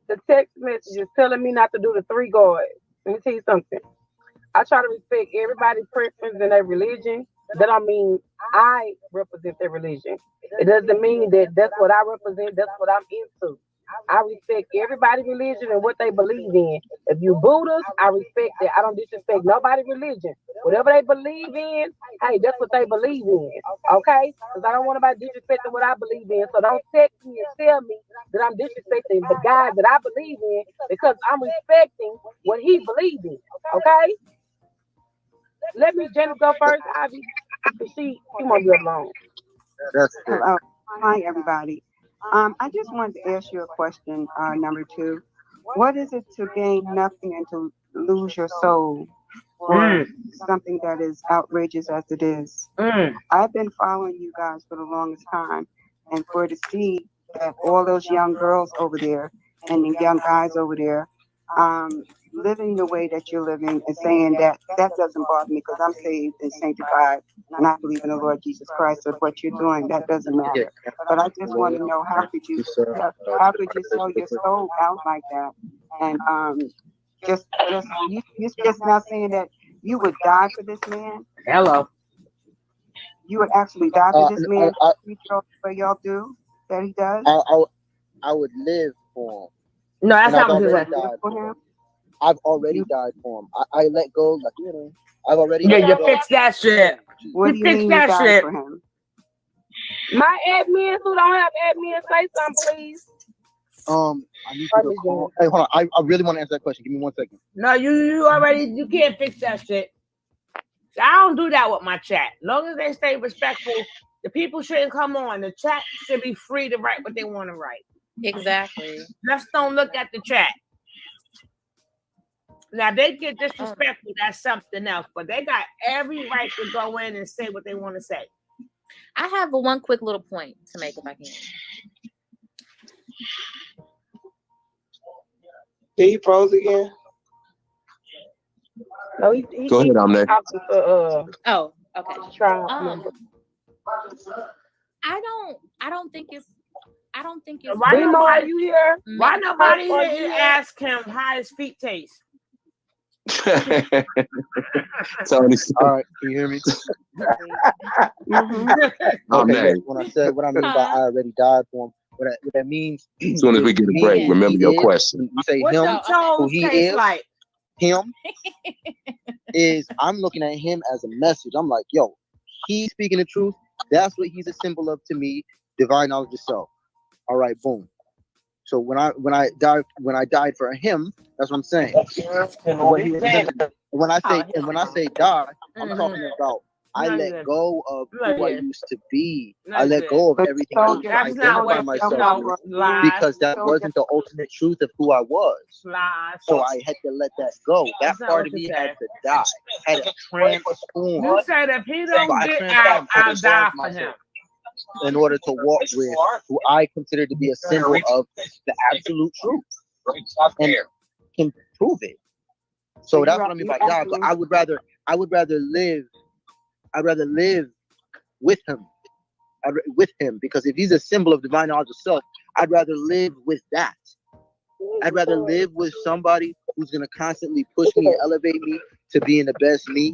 The text message is telling me not to do the 3 guards. Let me tell you something. I try to respect everybody's preference and their religion. That don't mean I represent their religion. It doesn't mean that that's what I represent. That's what I'm into. I respect everybody's religion and what they believe in. If you Buddhist, I respect it. I don't disrespect nobody's religion. Whatever they believe in, hey, that's what they believe in. Okay? Because I don't want nobody disrespecting what I believe in. So don't text me and tell me that I'm disrespecting the God that I believe in because I'm respecting what he believes in. Okay? Let me Janice go first, Ivy. She won't be alone. That's it. Hello. Hi, everybody. I just wanted to ask you a question, number two. What is it to gain nothing and to lose your soul for something that is outrageous as it is? I've been following you guys for the longest time, and for to see that all those young girls over there and the young guys over there living the way that you're living and saying that doesn't bother me because I'm saved and sanctified and I believe in the Lord Jesus Christ. So what you're doing, that doesn't matter. But I just want to know how could you sell your soul out like that? And you just now saying that you would die for this man. Hello. You would actually die for this man. What y'all do that he does. I would live for him. No, that's not what you said. I've already died for him. I let go, like I've already. Yeah, you fix that shit. What do you mean you died for him? My admins who don't have admins, say something, please. I need you to call. Hey, hold on. I really want to answer that question. Give me 1 second. No, you can't fix that shit. I don't do that with my chat. Long as they stay respectful, the people shouldn't come on. The chat should be free to write what they want to write. Exactly. Just don't look at the chat. Now they get disrespectful, that's something else, but they got every right to go in and say what they want to say. I have one quick little point to make if I can. Did he froze again? No, he Go ahead, I'm there. Oh, okay. I don't think it's Why nobody you here? Why nobody didn't ask him how his feet taste? Tony. All right, can you hear me? When I said what I mean by I already died for him, what that means. As soon as we get a break, remember your question. You say what him, who he is, like? Him is. I'm looking at him as a message. I'm like, yo, he's speaking the truth. That's what he's a symbol of to me. Divine knowledge of self. All right, boom. So when I died for him, that's what I'm saying. When I say die, I'm talking about I let go of who I used to be. I let go of everything I used to identify myself with because that wasn't the ultimate truth of who I was. So I had to let that go. That part of me had to die. Had to transform. You said if he don't get out, I'll die for him. In order to walk with who I consider to be a symbol of the absolute truth and can prove it. So that's what I mean by God. But I'd rather live with him because if he's a symbol of divine knowledge of self, I'd rather live with that. I'd rather live with somebody who's gonna constantly push me and elevate me to being the best me.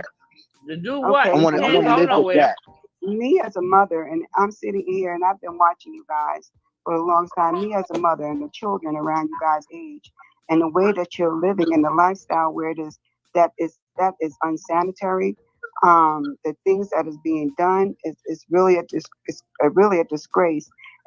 To do what? I want to live with that. Me as a mother, and I'm sitting here and I've been watching you guys for a long time. Me as a mother and the children around you guys' age, and the way that you're living and the lifestyle where it is that is unsanitary. The things that is being done is really a disgrace.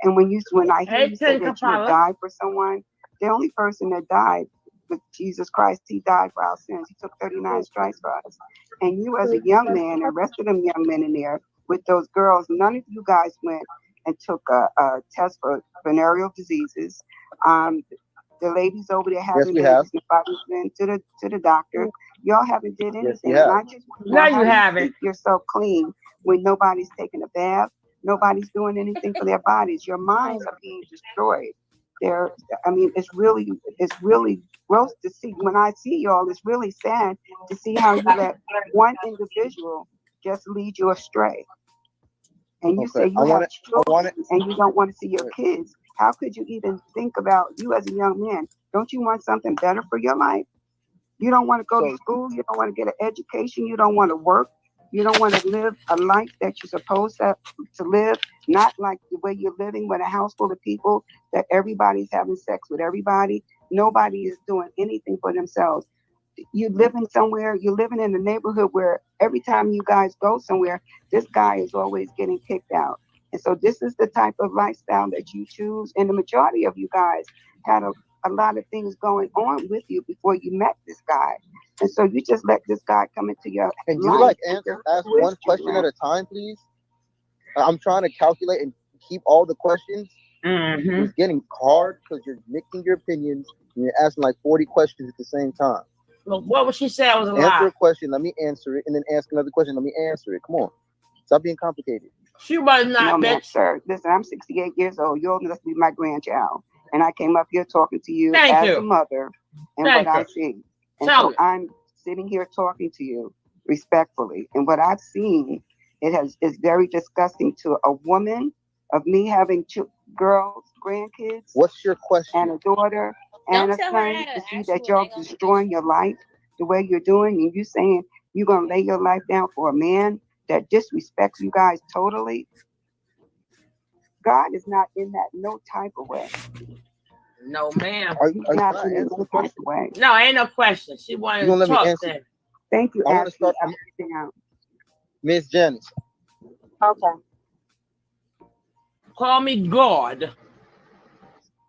And when I hear you say that you would die for someone, the only person that died was Jesus Christ. He died for our sins. He took 39 stripes for us. And you as a young man, and the rest of them young men in there with those girls, none of you guys went and took a test for venereal diseases. The ladies over there haven't been to the doctor. Y'all haven't did anything. And I just want to know how you keep yourself clean when nobody's taking a bath, nobody's doing anything for their bodies. Your minds are being destroyed. It's really gross to see. When I see y'all, it's really sad to see how you let one individual just lead you astray. And you say you have children and you don't want to see your kids. How could you even think about you as a young man? Don't you want something better for your life? You don't want to go to school. You don't want to get an education. You don't want to work. You don't want to live a life that you're supposed to live, not like the way you're living with a house full of people that everybody's having sex with everybody. Nobody is doing anything for themselves. You're living somewhere, you're living in a neighborhood where every time you guys go somewhere, this guy is always getting kicked out. And so this is the type of lifestyle that you choose. And the majority of you guys had a lot of things going on with you before you met this guy. And so you just let this guy come into your Can you life like and answer, just ask one twist you question at around. a time, please? I'm trying to calculate and keep all the questions. Mm-hmm. It's getting hard because you're mixing your opinions and you're asking like 40 questions at the same time. Look, what would she say? I was a Answer lie. a question, let me answer it, and then ask another question, let me answer it. Come on. Stop being complicated. She was not, No, ma'am, bitch. sir. Listen, I'm 68 years old. You're old enough to be my grandchild. And I came up here talking to you Thank as you. a mother and Thank what I you. see. And Tell so me. I'm sitting here talking to you respectfully. And what I've seen, is very disgusting to a woman of me having girls, grandkids, What's your question? and a daughter Don't and a tell her son how to to see ask you that and y'all they gonna destroying your life the way you're doing, and you saying you're gonna lay your life down for a man that disrespects you guys totally. God is not in that no type of way. No, ma'am. He's not in it no type of way. No, ain't no question. She You wanted gonna to let me talk answer? then. Thank you, I want to Ashley. start. Miss Janice. Okay. Call me God.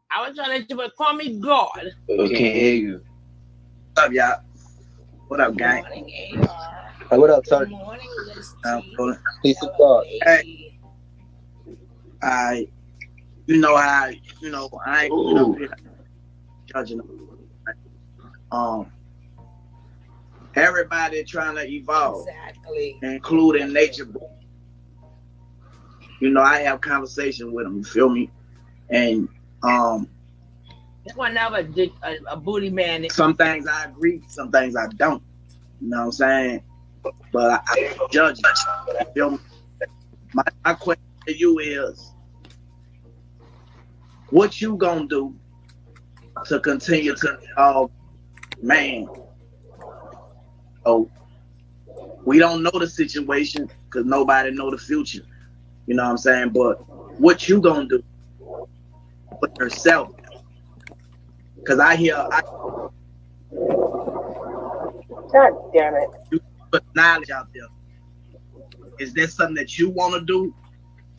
I was trying to let you, but call me God. Can't hear you. What's up, y'all? What up, gang? Hey, what up, sir? Peace of God. Hey, you know how, I ain't coming up here judging them. Everybody trying to evolve, including nature. I have conversation with them, you feel me? And This one never did a booty man. some things I agree, some things I don't. You know what I'm saying? But I judge it. You feel me? My question to you is, what you gonna do to continue to evolve, man? Oh, we don't know the situation because nobody know the future. You know what I'm saying? But what you gonna do for yourself? Because I hear God damn it. you put knowledge out there. Is that something that you want to do,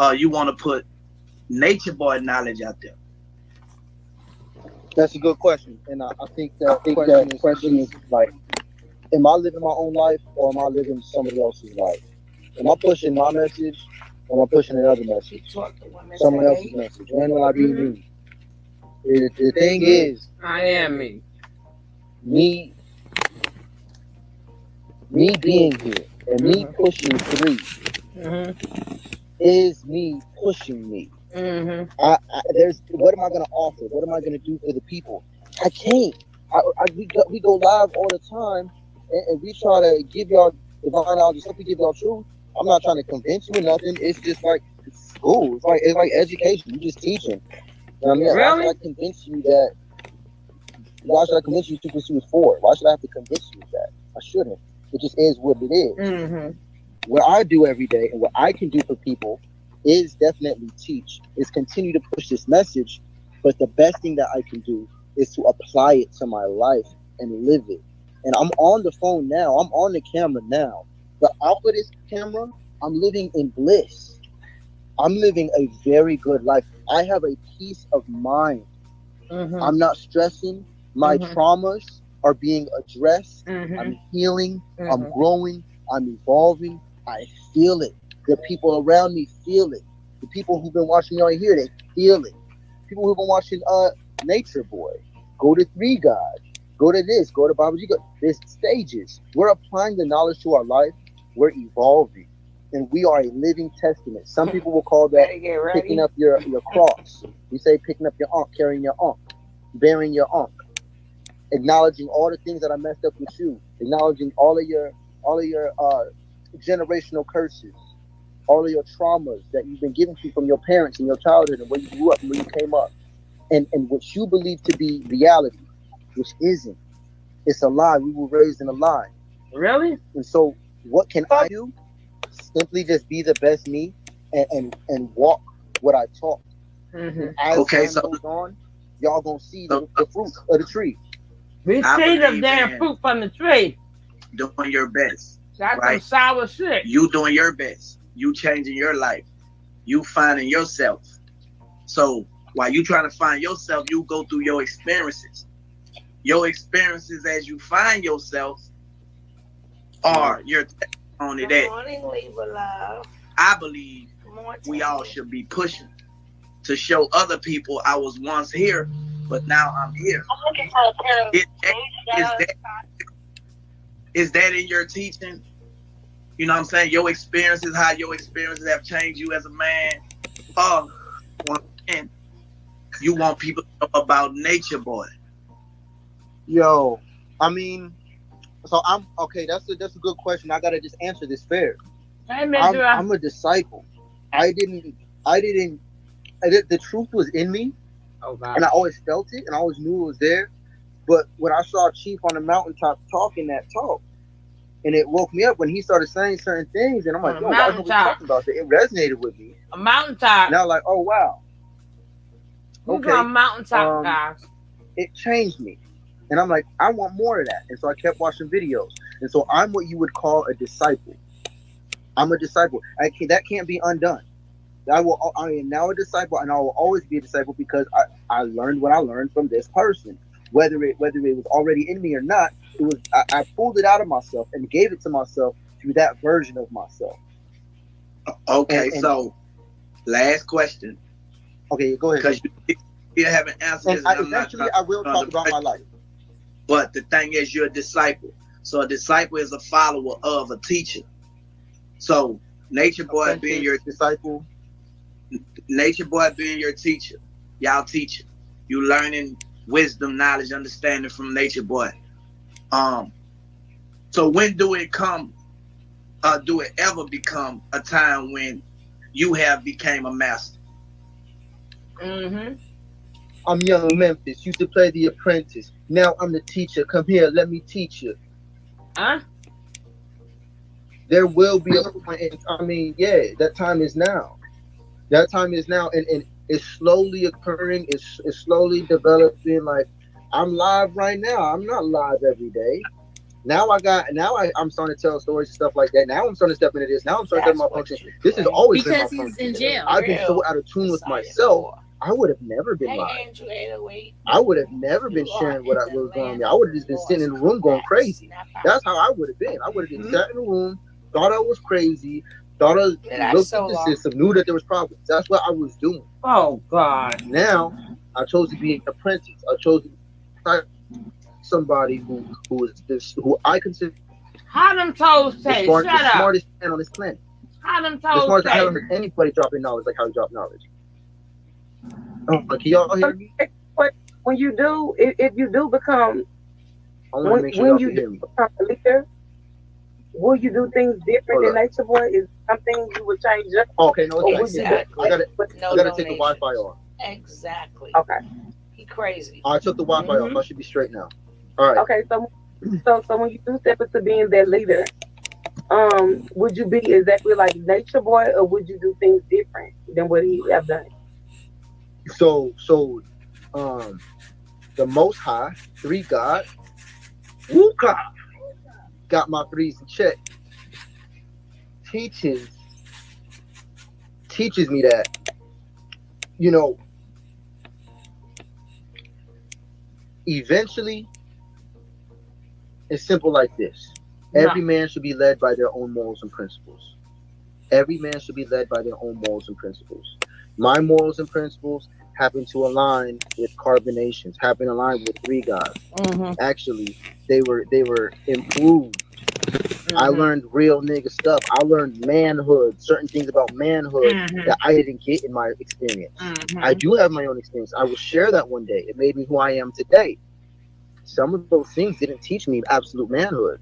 or you want to put nature boy knowledge out there? That's a good question, and I think that question is like, am I living my own life or am I living somebody else's life? Am I pushing my message or am I pushing another message? Someone else's message. When will I be me? The thing is, I am me. Me being here and me pushing 3 is me pushing me. There's what am I gonna offer? What am I gonna do for the people? I can't. We go live all the time, and we try to give y'all divine knowledge stuff. We give y'all truth. I'm not trying to convince you or nothing. It's just like school. It's like education. You just teaching. You know what I mean? Really? Why should I convince you that? Why should I convince you 2 + 2 is 4? Why should I have to convince you of that? I shouldn't. It just is what it is. What I do every day and what I can do for people is definitely teach, is continue to push this message. But the best thing that I can do is to apply it to my life and live it. And I'm on the phone now. I'm on the camera now. But off of this camera, I'm living in bliss. I'm living a very good life. I have a peace of mind. I'm not stressing. My traumas are being addressed. I'm healing. I'm growing. I'm evolving. I feel it. The people around me feel it. The people who've been watching me on here, they feel it. People who've been watching Nature Boy, go to 3 God, go to this, go to Bible. There's stages. We're applying the knowledge to our life. We're evolving. And we are a living testament. Some people will call that picking up your cross. We say picking up your ankh, carrying your ankh, bearing your ankh, acknowledging all the things that I messed up with you, acknowledging all of your generational curses, all of your traumas that you've been given to from your parents in your childhood and where you grew up and where you came up, and what you believe to be reality, which isn't. It's a lie. We were raised in a lie. Really? And so what can I do? simply just be the best me and walk what I taught. And as time goes on, y'all gonna see the fruit of the tree. We see the damn fruit from the tree. Doing your best. That's right? some sour shit. You doing your best. You changing your life. You finding yourself. So while you trying to find yourself, you go through your experiences. Your experiences as you find yourself are your testimony that I believe we all should be pushing to show other people I was once here, but now I'm here. Is that in your teaching? You know what I'm saying? Your experiences, how your experiences have changed you as a man. You want people to know about Nature Boy. Yo, I mean, so I'm okay. That's a good question. I gotta just answer this fair. Hey, I'm a disciple. The truth was in me, and I always felt it, and I always knew it was there. But when I saw Chief on the mountaintop talking that talk, and it woke me up when he started saying certain things, and I'm like, yo, why are we talking about that? It resonated with me. A mountaintop. Now, like, oh wow. Okay. A mountaintop, guys. It changed me. And I'm like, I want more of that. And so I kept watching videos. And so I'm what you would call a disciple. I'm a disciple. That can't be undone. I am now a disciple, and I will always be a disciple because I learned what I learned from this person. Whether it was already in me or not, it was I pulled it out of myself and gave it to myself through that version of myself. Okay, so last question. Okay, go ahead. Because you haven't answered this. Eventually, I will talk about my life. But the thing is, you're a disciple. So a disciple is a follower of a teacher. So Nature Boy being your disciple. Nature Boy being your teacher. Y'all teacher. You learning wisdom, knowledge, understanding from Nature Boy. So when do it ever become a time when you have became a master? I'm young Memphis, used to play the apprentice. Now I'm the teacher. Come here, let me teach you. There will be a point that time is now. That time is now, and it's slowly occurring, it's slowly developing. Like, I'm live right now. I'm not live every day. Now I'm starting to tell stories and stuff like that. Now I'm starting to step into this. Now I'm starting to get my function. This has always been my function. Because he's in jail. I've been so out of tune with myself. I would have never been live. I would have never been sharing what was going on. I would have just been sitting in the room going crazy. That's how I would have been. I would have just sat in the room, thought I was crazy, thought I looked at the system, knew that there was problems. That's what I was doing. Oh God! Now I chose to be an apprentice. I chose to be somebody who I consider. How them toes taste? Shut up. The smartest man on this planet. How them The toes smartest. I taste? haven't heard anybody dropping knowledge like how you drop knowledge. Can y'all hear me? When you do, if you do become, when you do become a leader, will you do things different than Nature Boy? Is something you would change up? Okay, no, exactly. I gotta take the Wi-Fi off. Exactly. Okay. He crazy. I took the Wi-Fi off. I should be straight now. All right. Okay, so when you do step into being that leader, would you be exactly like Nature Boy, or would you do things different than what he have done? So the Most High, 3 God, Woo-ka, got my 3s in check. Teaches me that, eventually, it's simple like this. Every man should be led by their own morals and principles. Every man should be led by their own morals and principles. My morals and principles happen to align with Carbonations, happen to align with 3 gods. Actually, they were improved. I learned real nigga stuff. I learned manhood, certain things about manhood that I didn't get in my experience. I do have my own experience. I will share that one day. It made me who I am today. Some of those things didn't teach me absolute manhood.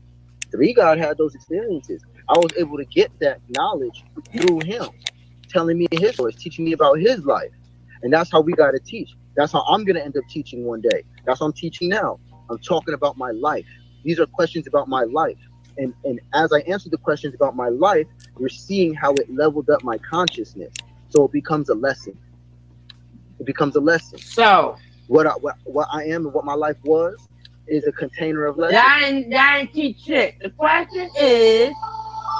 3 God had those experiences. I was able to get that knowledge through him, telling me his stories, teaching me about his life. And that's how we got to teach. That's how I'm going to end up teaching one day. That's what I'm teaching now. I'm talking about my life. These are questions about my life. And as I answer the questions about my life, you're seeing how it leveled up my consciousness. So it becomes a lesson. It becomes a lesson. So what I am and what my life was is a container of lessons. That ain't teach shit. The question is,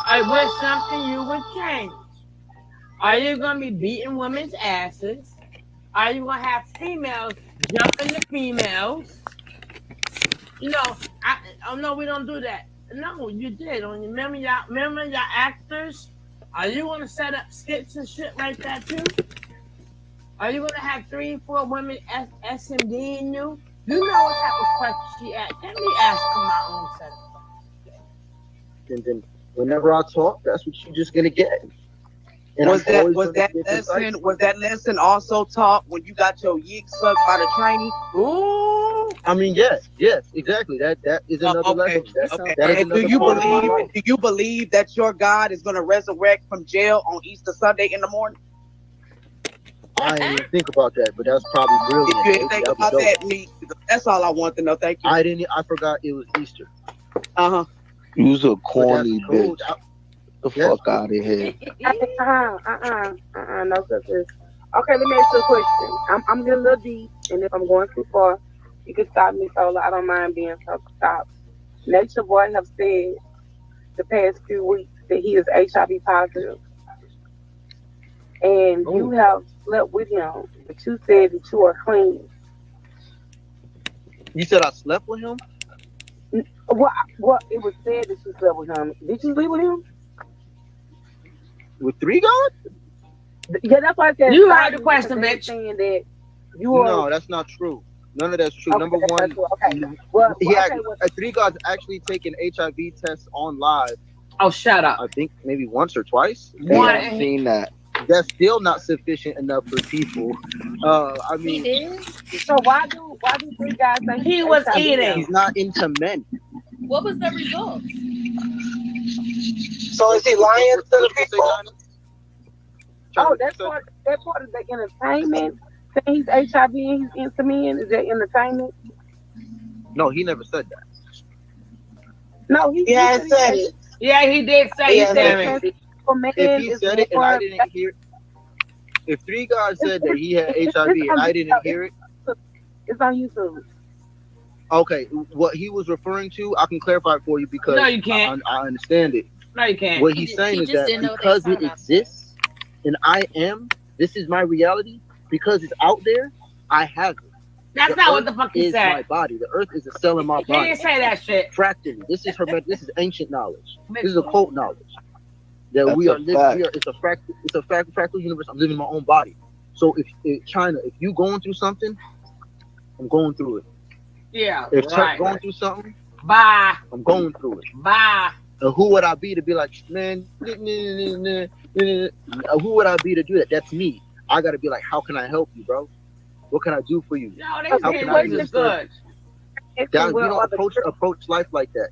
what's something you would change? Are you gonna be beating women's asses? Are you gonna have females jumping the females? You know, oh no, we don't do that. No, you did. Remember y'all actors? Are you gonna set up skits and shit like that too? Are you gonna have 3, 4 women SMDing you? You know what type of question she asked. Let me ask her my own set of questions. And then whenever I talk, that's what you're just gonna get. And was that lesson also taught when you got your yeek sucked by the trainee? Ooh. I mean, yes, exactly. That is another lesson. That is And do you believe that your God is gonna resurrect from jail on Easter Sunday in the morning? I didn't even think about that, but that's probably brilliant. If you didn't think about that, that's all I want to know. Thank you. I forgot it was Easter. You was a corny bitch. The fuck out of here. No, sisters. Okay, let me ask you a question. I'm getting a little deep, and if I'm going too far, you can stop me, Sola. I don't mind being stopped. Nature Boy have said the past few weeks that he is HIV positive, and you have slept with him, but you said that you are clean. You said I slept with him? What it was said that you slept with him. Did you sleep with him? With 3 guys? Yeah, that's why I said. You heard the question, bitch. Saying that you are. No, that's not true. None of that's true. Okay, Number one, okay. 3 guys actually taken HIV tests on live. Oh, shut up. I think maybe once or twice. I've seen that. That's still not sufficient enough for people. I mean, he did. So why do 3 guys say he was HIV? eating? He's not into men. What was the result? So is he lying to the people? Oh, that's part of the entertainment. Saying he's HIV and he's into men. Is that entertainment? No, he never said that. No, he said it. Yeah, he did say it. If he said it and I didn't hear it, if 3 guys said that he had HIV and I didn't hear it, it's on YouTube. Okay, what he was referring to, I can clarify it for you because no, you can't. I understand it. No, you can't. What he's saying is that because it exists and this is my reality, because it's out there, I have it. That's not what the fuck he said. My body. The earth is a cell in my He body. didn't say that shit. Fractally. This is ancient knowledge. This is occult knowledge. That we are living. It's a fractal universe. I'm living in my own body. So if China, if you going through something, I'm going through it. Yeah. If Chuck going through something, bye. I'm going through it. Bye. Who would I be to be like, man? Who would I be to do that? That's me. I gotta be like, how can I help you, bro? What can I do for you? No, how can I be good? We don't approach life like that.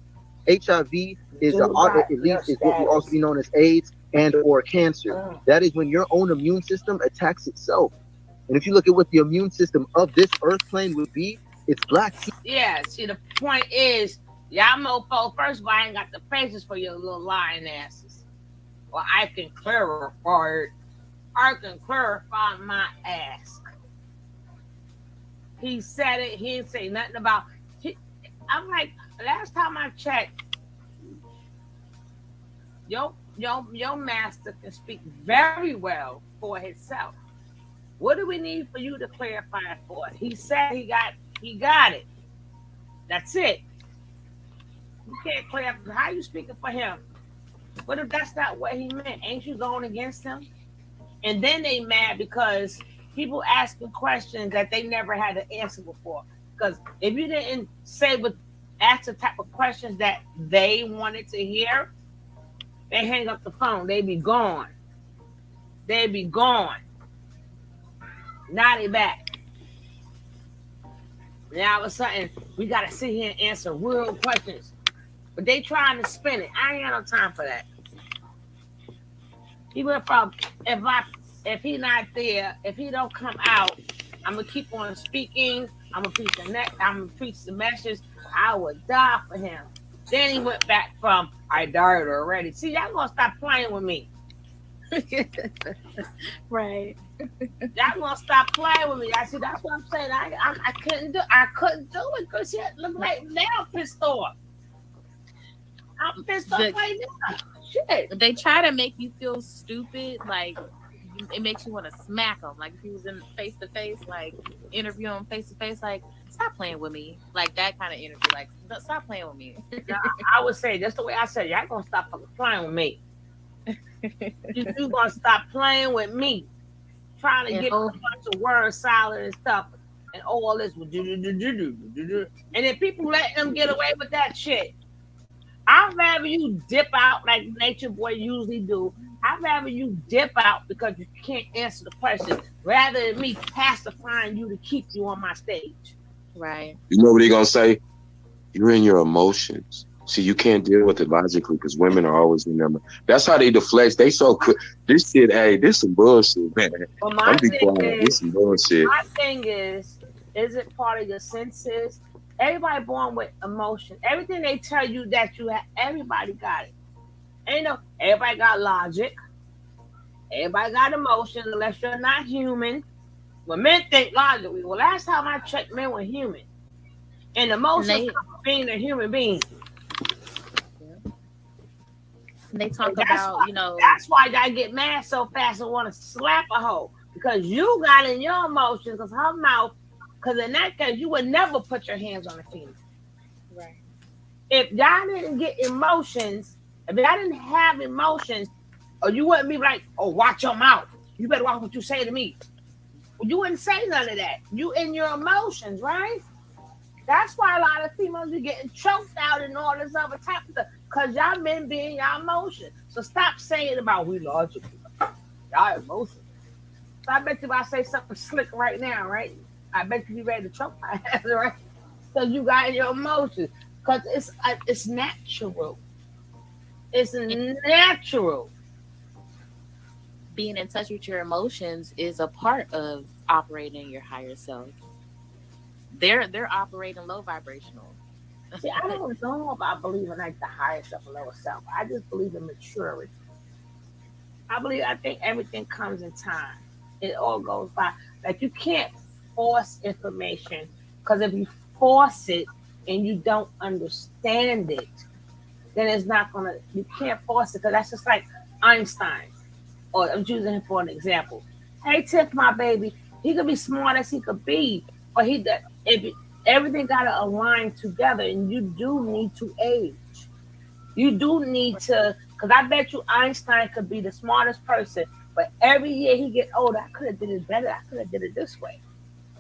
HIV is it will also be known as AIDS and or cancer. That is when your own immune system attacks itself. And if you look at what the immune system of this earth plane would be, it's black. Yeah, see, the point is, y'all mofo, first of all, I ain't got the patience for your little lying asses. Well, I can clarify my ass. He said it, he didn't say nothing about I'm like, last time I checked, your master can speak very well for himself. What do we need for you to clarify it for? He said he got it. That's it. You can't clarify. How you speaking for him? What if that's not what he meant? Ain't you going against him? And then they mad because people asking questions that they never had an answer before. Because if you didn't ask the type of questions that they wanted to hear, they hang up the phone. They be gone. Now they back. Now all of a sudden, we got to sit here and answer real questions. But they trying to spin it. I ain't got no time for that. He went from, if he not there, if he don't come out, I'm going to keep on speaking. I'm going to preach the message. I would die for him. Then he went back from I died already. See, y'all gonna stop playing with me. Right. Y'all gonna stop playing with me. I said that's what I'm saying. I couldn't do it because shit look like now I'm pissed off. I'm pissed off right now. Shit. They try to make you feel stupid, like it makes you want to smack them. Like if he was in face to face, like interview him face to face, like stop playing with me, like that kind of interview. Like stop playing with me. I would say that's the way I said. Y'all gonna stop fucking playing with me. you gonna stop playing with me, trying to get a bunch of word salad and stuff, and all this. And then people letting them get away with that shit. I'd rather you dip out like Nature Boy usually do. I'd rather you dip out because you can't answer the question, rather than me pacifying you to keep you on my stage. Right. You know what they're gonna say? You're in your emotions. See, you can't deal with it logically because women are always in them. That's how they deflect. They so quick. This shit, hey, this some bullshit, man. Well, I'm be quiet. This some bullshit. My thing is it part of your senses? Everybody born with emotion. Everything they tell you that you have, everybody got it. Ain't no, everybody got logic. Everybody got emotion, unless you're not human. When men think logically, well, last time I checked, men were human. And emotions come from being a human being. They talk about, you know. That's why I get mad so fast and want to slap a hoe. Because you got in your emotions, because her mouth, because in that case, you would never put your hands on a female. Right. If y'all didn't get emotions, if y'all didn't have emotions, or you wouldn't be like, oh, watch your mouth. You better watch what you say to me. Well, you wouldn't say none of that. You in your emotions, right? That's why a lot of females are getting choked out and all this other type of stuff. Because y'all men be in y'all emotions. So stop saying about we logical. Y'all emotions. So I bet you if I say something slick right now, right? I bet you be ready to choke my ass, right? Because you got your emotions. Because it's natural. It's natural. Being in touch with your emotions is a part of operating your higher self. They're operating low vibrational. See, I don't know about believing like the higher self and lower self. I just believe in maturity. I think everything comes in time. It all goes by. Like you can't force information, because if you force it and you don't understand it, then it's not gonna. You can't force it, because that's just like Einstein. Or I'm using him for an example. Hey, Tiff, my baby, he could be smart as he could be, but everything gotta align together, and you do need to age. You do need to, because I bet you Einstein could be the smartest person, but every year he get older, I could have did it better. I could have did it this way.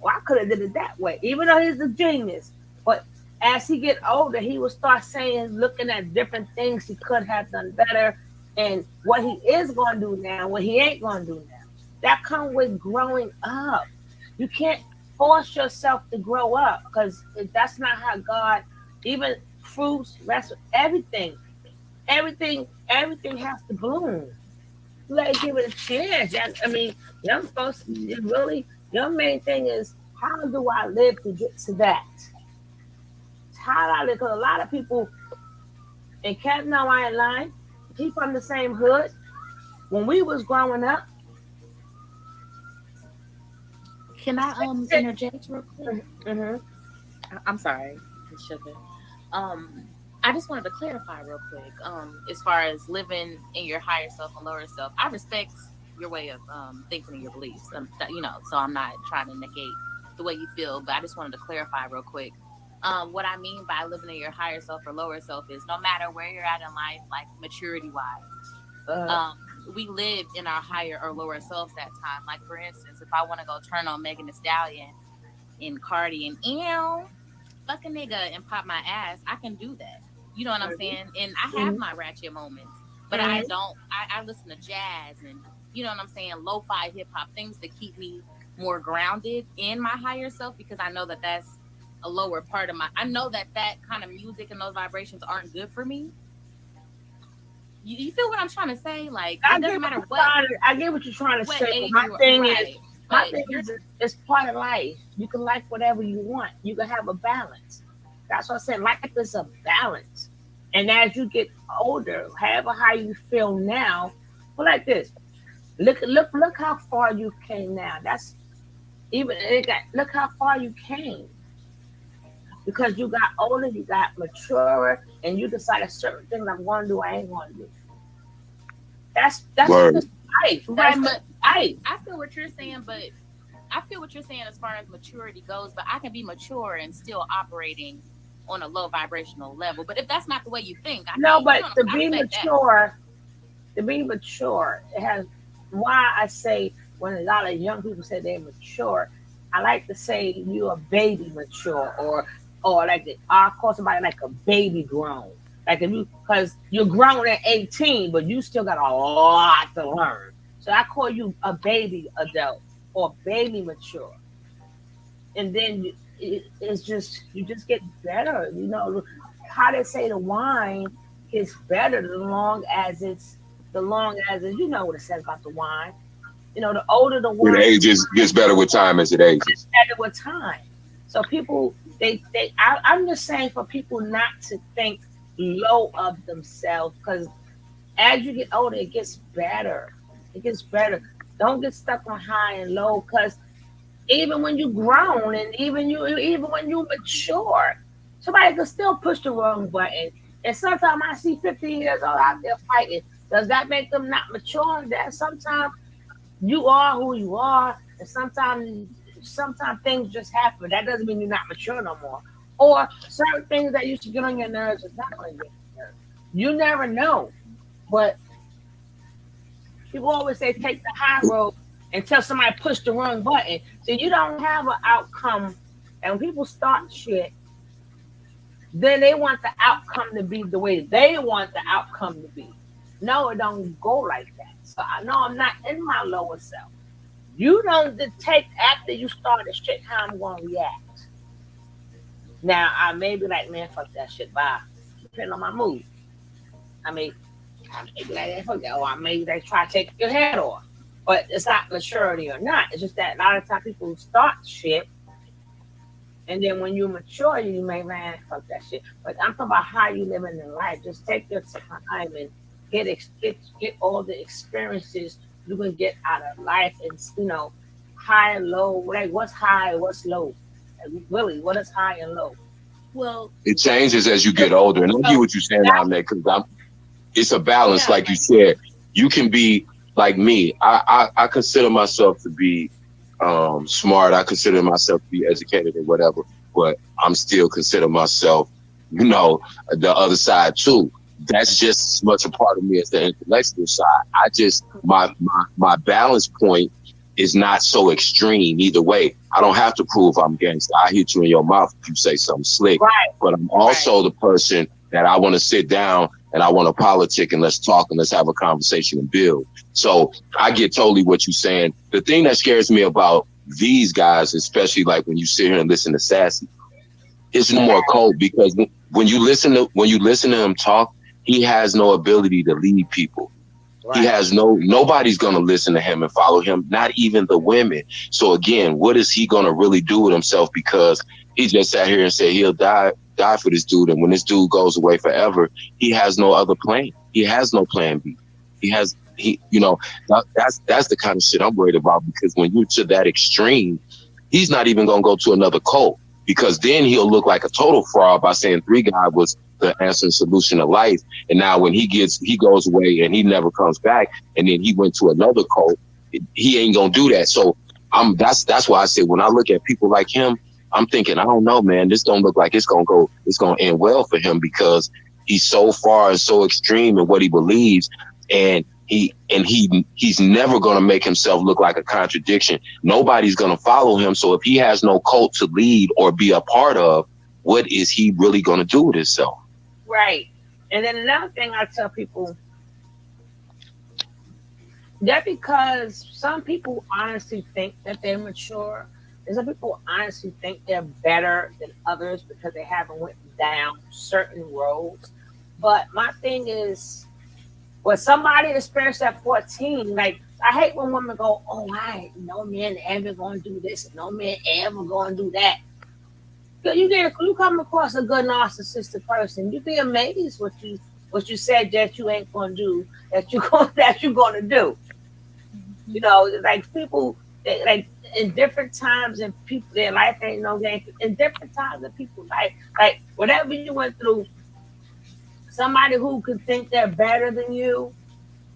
Or I could have did it that way. Even though he's a genius, but as he get older, he will start saying, looking at different things he could have done better, and what he is going to do now, what he ain't going to do now. That comes with growing up. You can't force yourself to grow up, because that's not how God, even fruits, everything has to bloom. You let it give it a chance. I mean, you're supposed to really, your main thing is, how do I live to get to that? How do I live? Because a lot of people, and Kevin, no, I ain't lying, he from the same hood. When we was growing up. Can I interject real quick? I'm sorry, Sugar. I just wanted to clarify real quick. As far as living in your higher self and lower self, I respect your way of thinking and your beliefs. So I'm not trying to negate the way you feel, but I just wanted to clarify real quick. What I mean by living in your higher self or lower self is no matter where you're at in life, like maturity wise, we live in our higher or lower selves at time. Like for instance, if I want to go turn on Megan Thee Stallion and Cardi and fuck a nigga and pop my ass, I can do that. You know what I'm saying? And I have my ratchet moments, but I listen to jazz and, you know what I'm saying, lo-fi hip-hop, things that keep me more grounded in my higher self, because I know that that's a lower part of I know that kind of music and those vibrations aren't good for me. You feel what I'm trying to say? Like, it doesn't matter what. I get what you're trying to say. My thing is, it's part of life. You can like whatever you want. You can have a balance. That's what I said. Life is a balance. And as you get older, however how you feel now, but like this, look how far you came now. That's even it got look how far you came because you got older, you got maturer, and you decided certain things I'm going to do, I ain't going to do. That's Word. just life. Right, That's but just life. I feel what you're saying, but I feel what you're saying as far as maturity goes, but I can be mature and still operating on a low vibrational level. But if that's not the way you think, No, but I to respect be mature, it has why I say when a lot of young people say they're mature, I like to say you're a baby mature or like I call somebody like a baby grown. Like if you because you're grown at 18, but you still got a lot to learn. So I call you a baby adult or baby mature. And then it's just you just get better. You know how they say the wine gets better the long as it, you know what it says about the wine. You know, the older the It wine ages gets better with time as it gets ages. better with time. So people I'm just saying for people not to think low of themselves because as you get older it gets better. It gets better. Don't get stuck on high and low because even when you grown and even when you mature, somebody can still push the wrong button. And sometimes I see 50 years old out there fighting. Does that make them not mature? That sometimes you are who you are, and sometimes things just happen. That doesn't mean you're not mature no more. Or certain things that used to get on your nerves is not going to get on your nerves. You never know. But people always say take the high road until somebody push the wrong button. So you don't have an outcome. And when people start shit, then they want the outcome to be the way they want the outcome to be. No, it don't go like that. So I know I'm not in my lower self. You don't dictate after you start the shit how I'm going to react. Now I may be like, man, fuck that shit. Bye. Depending on my mood. I mean, I may be like, fuck that. Or I may like try to take your head off. But it's not maturity or not. It's just that a lot of times people start shit, and then when you mature, you may man fuck that shit. But I'm talking about how you living in life. Just take your time and get all the experiences you can get out of life, and high and low. Like what's high, what's low? Like, really, what is high and low? Well, It changes as you get older. And I get what you're saying, Ahmed, because it's a balance, like you said. You can be like me. I consider myself to be smart. I consider myself to be educated or whatever, but I'm still consider myself, the other side too. That's just as much a part of me as the intellectual side. I just my balance point is not so extreme either way. I don't have to prove I'm gangster. I hit you in your mouth if you say something slick. Right. But I'm also the person that I want to sit down and I want to politic and let's talk and let's have a conversation and build. So I get totally what you're saying. The thing that scares me about these guys, especially like when you sit here and listen to Sassy, it's no more cold because when you listen to him talk, he has no ability to lead people. Right. He has nobody's going to listen to him and follow him, not even the women. So again, what is he going to really do with himself? Because he just sat here and said he'll die for this dude. And when this dude goes away forever, he has no other plan. He has no plan B. That's the kind of shit I'm worried about, because when you're to that extreme, he's not even going to go to another cult, because then he'll look like a total fraud by saying 3 God was the answer and solution to life. And now when he goes away and he never comes back, and then he went to another cult, he ain't gonna do that. So that's why I say when I look at people like him, I'm thinking, I don't know, man, this don't look like it's gonna end well for him, because he's so far and so extreme in what he believes, and he's never gonna make himself look like a contradiction. Nobody's gonna follow him. So if he has no cult to lead or be a part of, what is he really gonna do with himself? Right. And then another thing I tell people, that because some people honestly think that they're mature, and some people honestly think they're better than others because they haven't went down certain roads. But my thing is, when somebody experienced at 14, like I hate when women go, "Oh, no man ever gonna do this, no man ever gonna do that." You come across a good narcissistic person, you'd be amazed what you said that you ain't gonna do that you're gonna do. You know, like people like in different times in people their life ain't no game. In different times in people's life, like whatever you went through, somebody who could think they're better than you,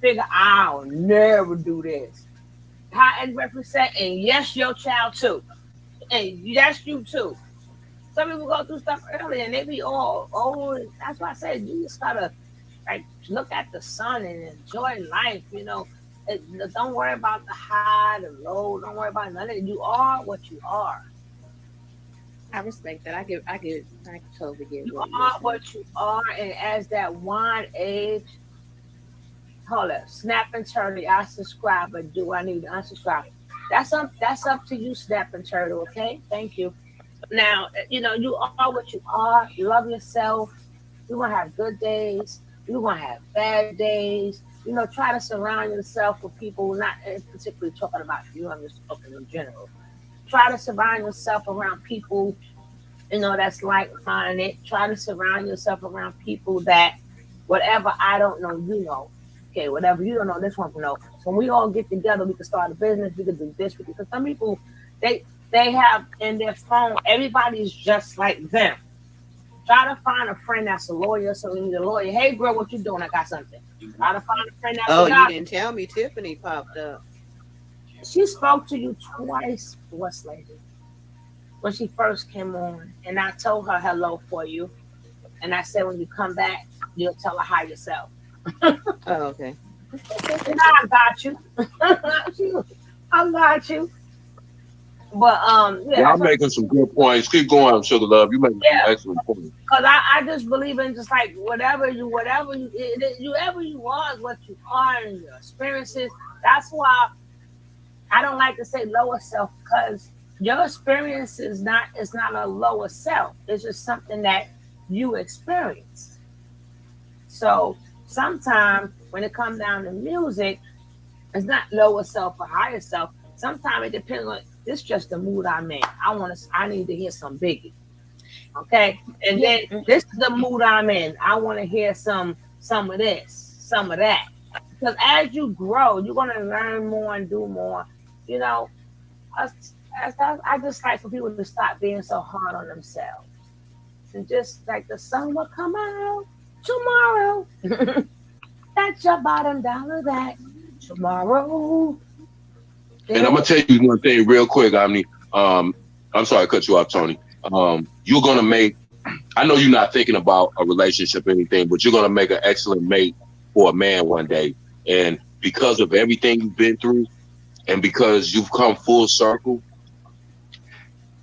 figure I'll never do this. How and represent, and yes, your child too, and yes, you too. Some people go through stuff early and they be all old. That's why I said you just gotta like look at the sun and enjoy life. You know, don't worry about the high, the low. Don't worry about none of it. You are what you are. I respect that. I totally get You what you're are saying. what you are, and as that wine age, hold up, Snap and Turtle, I subscribe, but do I need to unsubscribe? That's up to you, Snap and Turtle. Okay, thank you. Now, you know, you are what you are. Love yourself. You're gonna have good days. You're gonna have bad days. You know, try to surround yourself with people, not particularly talking about you. I'm just talking in general. Try to surround yourself around people, you know, that's like-minded. Try to surround yourself around people that, whatever I don't know, you know. Okay, whatever you don't know, this one will know. So when we all get together, we can start a business. We can do this. Because some people, they they have in their phone, everybody's just like them. Try to find a friend that's a lawyer. So you need a lawyer. Hey, girl, what you doing? I got something. Try to find a friend that's Oh, a you doctor. didn't tell me Tiffany popped up. She spoke to you twice, what's lady, when she first came on, and I told her hello for you, and I said when you come back, you'll tell her hi yourself. Oh, okay. Now I got you. I got you. But yeah, Y'all that's what, making some good points. Keep going, Sugar Love. You making some yeah. excellent points. Cause I just believe in just like whatever you are is what you are and your experiences. That's why I don't like to say lower self because your experience is not it's not a lower self. It's just something that you experienced. So sometimes when it comes down to music, it's not lower self or higher self. Sometimes it depends on it's just the mood I'm in. I need to hear some Biggie. Okay. And then this is the mood I'm in. I want to hear some of this, some of that. Because as you grow, you're gonna learn more and do more. You know, I just like for people to stop being so hard on themselves. And just like the sun will come out tomorrow. That's your bottom dollar that tomorrow. And I'm gonna tell you one thing real quick, Omni. I'm sorry to cut you off, Tony. You're gonna make. I know you're not thinking about a relationship or anything, but you're gonna make an excellent mate for a man one day. And because of everything you've been through, and because you've come full circle,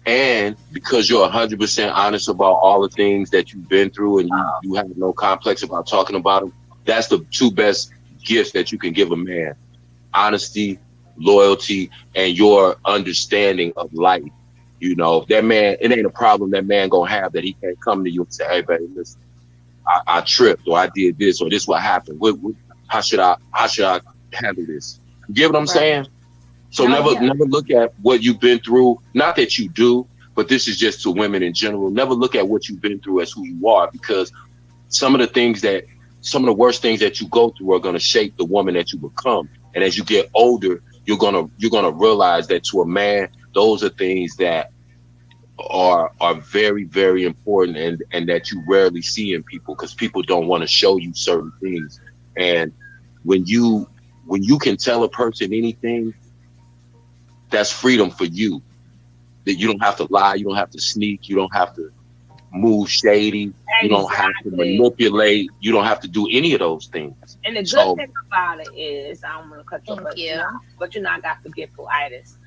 and because you're 100% honest about all the things that you've been through, and you have no complex about talking about them, that's the two best gifts that you can give a man: honesty, loyalty, and your understanding of life. You know, that man, it ain't a problem that man gonna have that he can't come to you and say, "Hey, baby, listen, I tripped, or I did this, or this what happened. How should I handle this?" You get what I'm saying? So never look at what you've been through. Not that you do, but this is just to women in general. Never look at what you've been through as who you are, because some of the worst things that you go through are gonna shape the woman that you become. And as you get older, you're gonna realize that to a man, those are things that are very, very important, and that you rarely see in people, because people don't want to show you certain things. And when you can tell a person anything, that's freedom for you. That you don't have to lie, you don't have to sneak, you don't have to move shady, you don't have to Exactly. manipulate, you don't have to do any of those things. And the good So thing about it is, I'm gonna cut you off, Thank you. but you know I got forgetful-itis.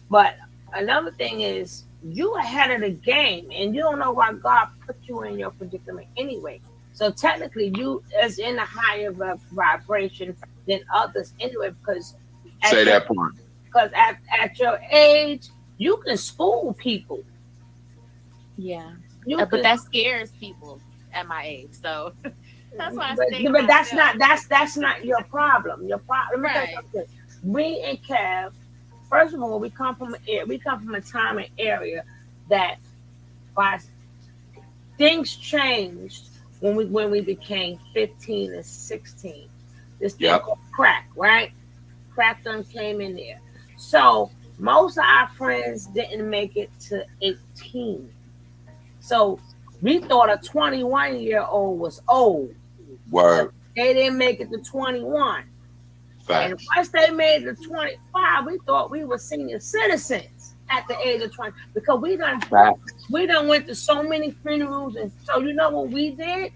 But another thing is, you ahead of the game, and you don't know why God put you in your predicament anyway. So technically, you is in a higher vibration than others anyway, because say that part. because at your age, you can school people. Yeah. You But can, that scares people at my age. So that's why I stay to but that's myself. that's not your problem. Your problem. Right. We and Kev, first of all, we come from a time and area that But things changed when we became 15 and 16. This thing called crack, right? Crack done came in there. So most of our friends didn't make it to 18. So we thought a 21-year-old was old. Word. They didn't make it to 21. Facts. And once they made it to 25, we thought we were senior citizens at the age of 20 because we done went to so many funerals. And so you know what we did?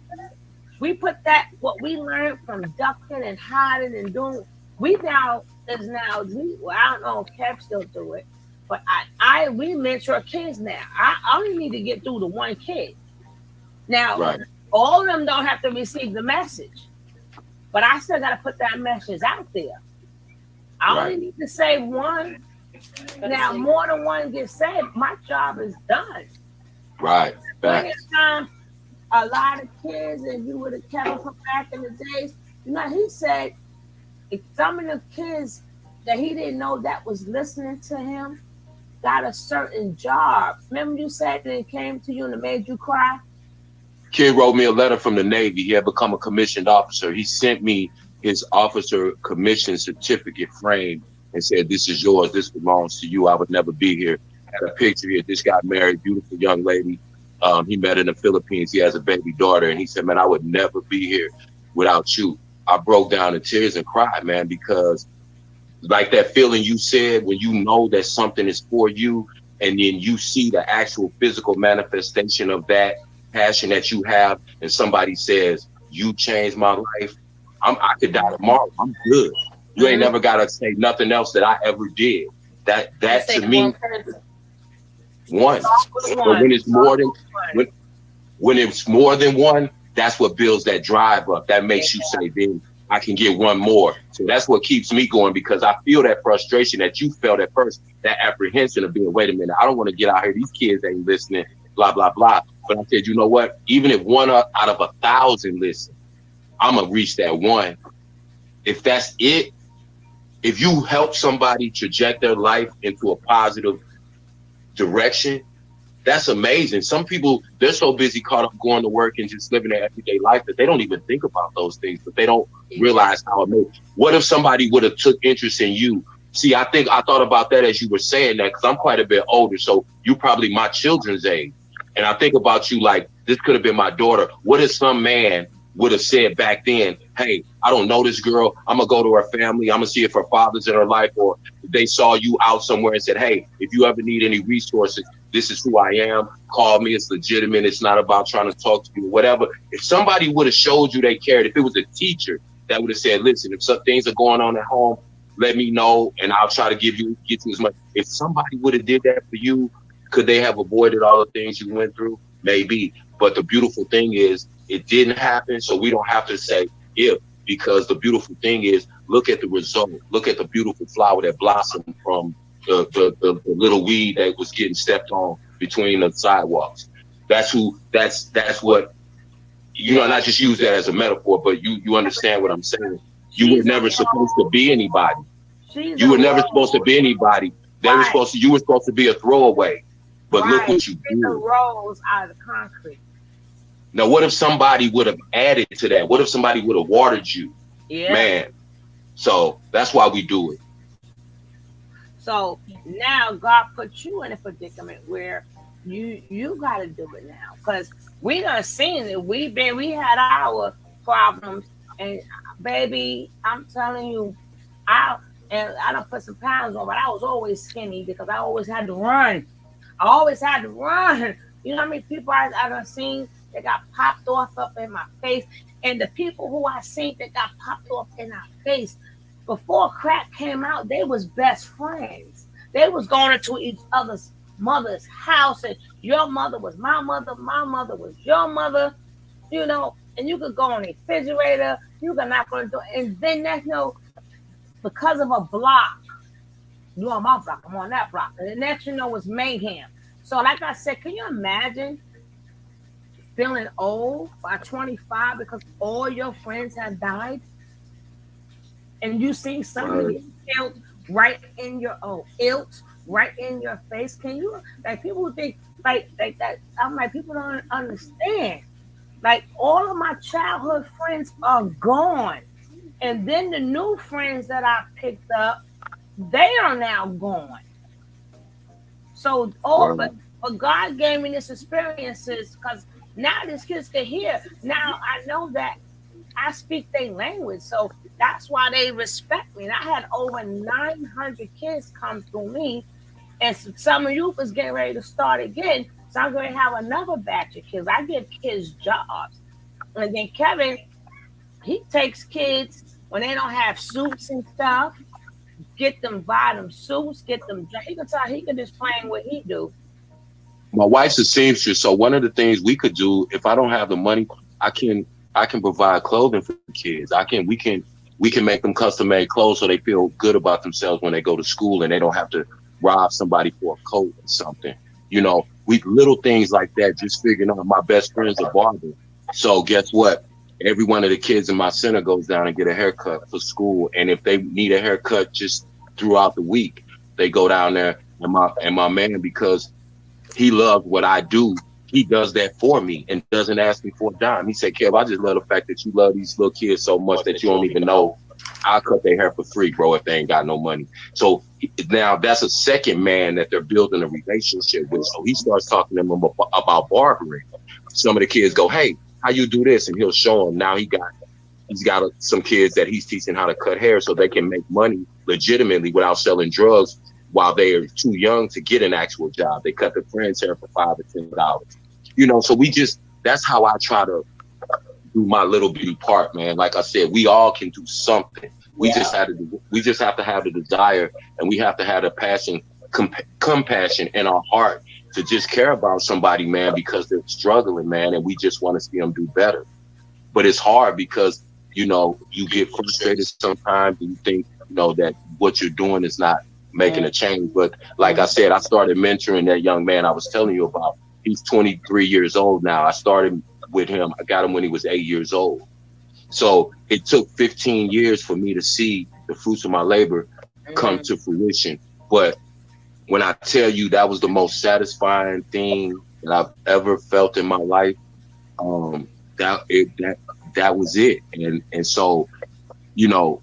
We put what we learned from ducking and hiding and doing. I don't know if Kev still do it, but we mentor kids now. I only need to get through to one kid. Now, all of them don't have to receive the message, but I still got to put that message out there. I only need to save one. Now, more than one gets saved, my job is done. Right. Many times, a lot of kids, and you would have kept from back in the days, you know, he said some of the kids that he didn't know that was listening to him got a certain job. Remember you said that it came to you and it made you cry? Kid wrote me a letter from the Navy. He had become a commissioned officer. He sent me his officer commission certificate framed and said, "This is yours. This belongs to you. I would never be here." I had a picture here. This guy married, beautiful young lady. He met in the Philippines. He has a baby daughter. And he said, "Man, I would never be here without you." I broke down in tears and cried, man, because like that feeling you said when you know that something is for you and then you see the actual physical manifestation of that passion that you have and somebody says, "You changed my life. I could die tomorrow. I'm good. You ain't never got to say nothing else that I ever did." That to me, one. But when it's more than when it's more than one, that's what builds that drive up. That makes you say, "Then I can get one more." So that's what keeps me going, because I feel that frustration that you felt at first, that apprehension of being, wait a minute, I don't want to get out here. These kids ain't listening, blah, blah, blah. But I said, you know what? Even if one out of 1,000 listen, I'm going to reach that one. If that's it, if you help somebody traject their life into a positive direction, that's amazing. Some people, they're so busy caught up going to work and just living their everyday life that they don't even think about those things, but they don't realize how amazing. What if somebody would have took interest in you? See, I thought about that as you were saying that, because I'm quite a bit older, so you probably my children's age. And I think about you like, this could have been my daughter. What if some man would have said back then, "Hey, I don't know this girl. I'm going to go to her family. I'm going to see if her father's in her life." Or they saw you out somewhere and said, "Hey, if you ever need any resources, this is who I am. Call me. It's legitimate. It's not about trying to talk to you," whatever. If somebody would have showed you they cared, if it was a teacher that would have said, "Listen, if some things are going on at home, let me know and I'll try to get you as much." If somebody would have did that for you, could they have avoided all the things you went through? Maybe. But the beautiful thing is it didn't happen. So we don't have to say if, because the beautiful thing is, look at the result. Look at the beautiful flower that blossomed from the little weed that was getting stepped on between the sidewalks. That's what, you know, not just use that as a metaphor, but you understand what I'm saying. You were never supposed to be anybody. You were never supposed to be anybody. You were supposed to be a throwaway. But look what you did. The rolls out of the concrete. Now, what if somebody would have added to that? What if somebody would have watered you? Yeah. Man. So that's why we do it. So now God put you in a predicament where you got to do it now, because we done seen it. We had our problems, and baby, I'm telling you, I done put some pounds on, but I was always skinny because I always had to run. You know how many people I done seen that got popped off up in my face, and the people who I seen that got popped off in our face before crack came out, they was best friends. They was going into each other's mother's house, and your mother was my mother was your mother, you know, and you could go on the refrigerator, you could knock on the door, and then that's because of a block. You on my block, I'm on that block. And the next you know is mayhem. So like I said, can you imagine feeling old by 25 because all your friends have died? And you see somebody get killed right in your right in your face. Can you, like, people think like that? I'm like, people don't understand. Like, all of my childhood friends are gone, and then the new friends that I picked up, they are now gone. So all, but God gave me this experiences because now these kids can hear. Now I know that I speak their language, so that's why they respect me. And I had over 900 kids come through me, and summer youth is getting ready to start again. So I'm going to have another batch of kids. I give kids jobs, and then Kevin, he takes kids when they don't have suits and stuff. Get them, buy them suits, get them. He can tell, he can explain what he do. My wife's a seamstress, so one of the things we could do, if I don't have the money, I can provide clothing for kids. We can make them custom made clothes so they feel good about themselves when they go to school and they don't have to rob somebody for a coat or something. You know, we little things like that. Just figuring out, my best friend's a barber, so guess what? Every one of the kids in my center goes down and get a haircut for school, and if they need a haircut just throughout the week, they go down there. And my man, because he loves what I do, he does that for me and doesn't ask me for a dime. He said, Kev, I just love the fact that you love these little kids so much that you don't even know I'll cut their hair for free, bro, if they ain't got no money. So now that's a second man that they're building a relationship with. So he starts talking to them about barbering. Some of the kids go, hey, how you do this? And he'll show them. Now he's got some kids that he's teaching how to cut hair so they can make money legitimately without selling drugs while they are too young to get an actual job. They cut their friend's hair for $5 or $10. You know, so that's how I try to do my little bitty part, man. Like I said, we all can do something. We just have to have the desire, and we have to have the passion, compassion in our heart to just care about somebody, man, because they're struggling, man, and we just want to see them do better. But it's hard because, you know, you get frustrated sometimes and you think, you know, that what you're doing is not making a change. But like I said, I started mentoring that young man I was telling you about. He's 23 years old now. I started with him. I got him when he was 8 years old. So it took 15 years for me to see the fruits of my labor come to fruition. But when I tell you that was the most satisfying thing that I've ever felt in my life, that was it. And so, you know,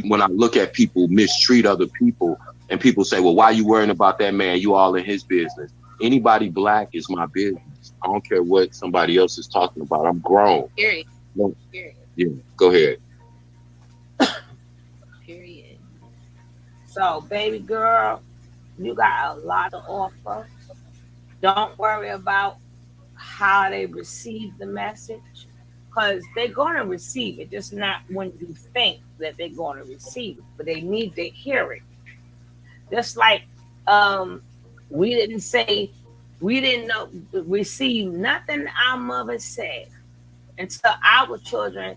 when I look at people mistreat other people and people say, well, why are you worrying about that man? You all in his business. Anybody black is my business. I don't care what somebody else is talking about. I'm grown. Period. No. Yeah, go ahead. Period. So, baby girl, you got a lot to offer. Don't worry about how they receive the message, because they're going to receive it, just not when you think that they're going to receive it, but they need to hear it. Just like we didn't know, receive nothing our mother said until our children.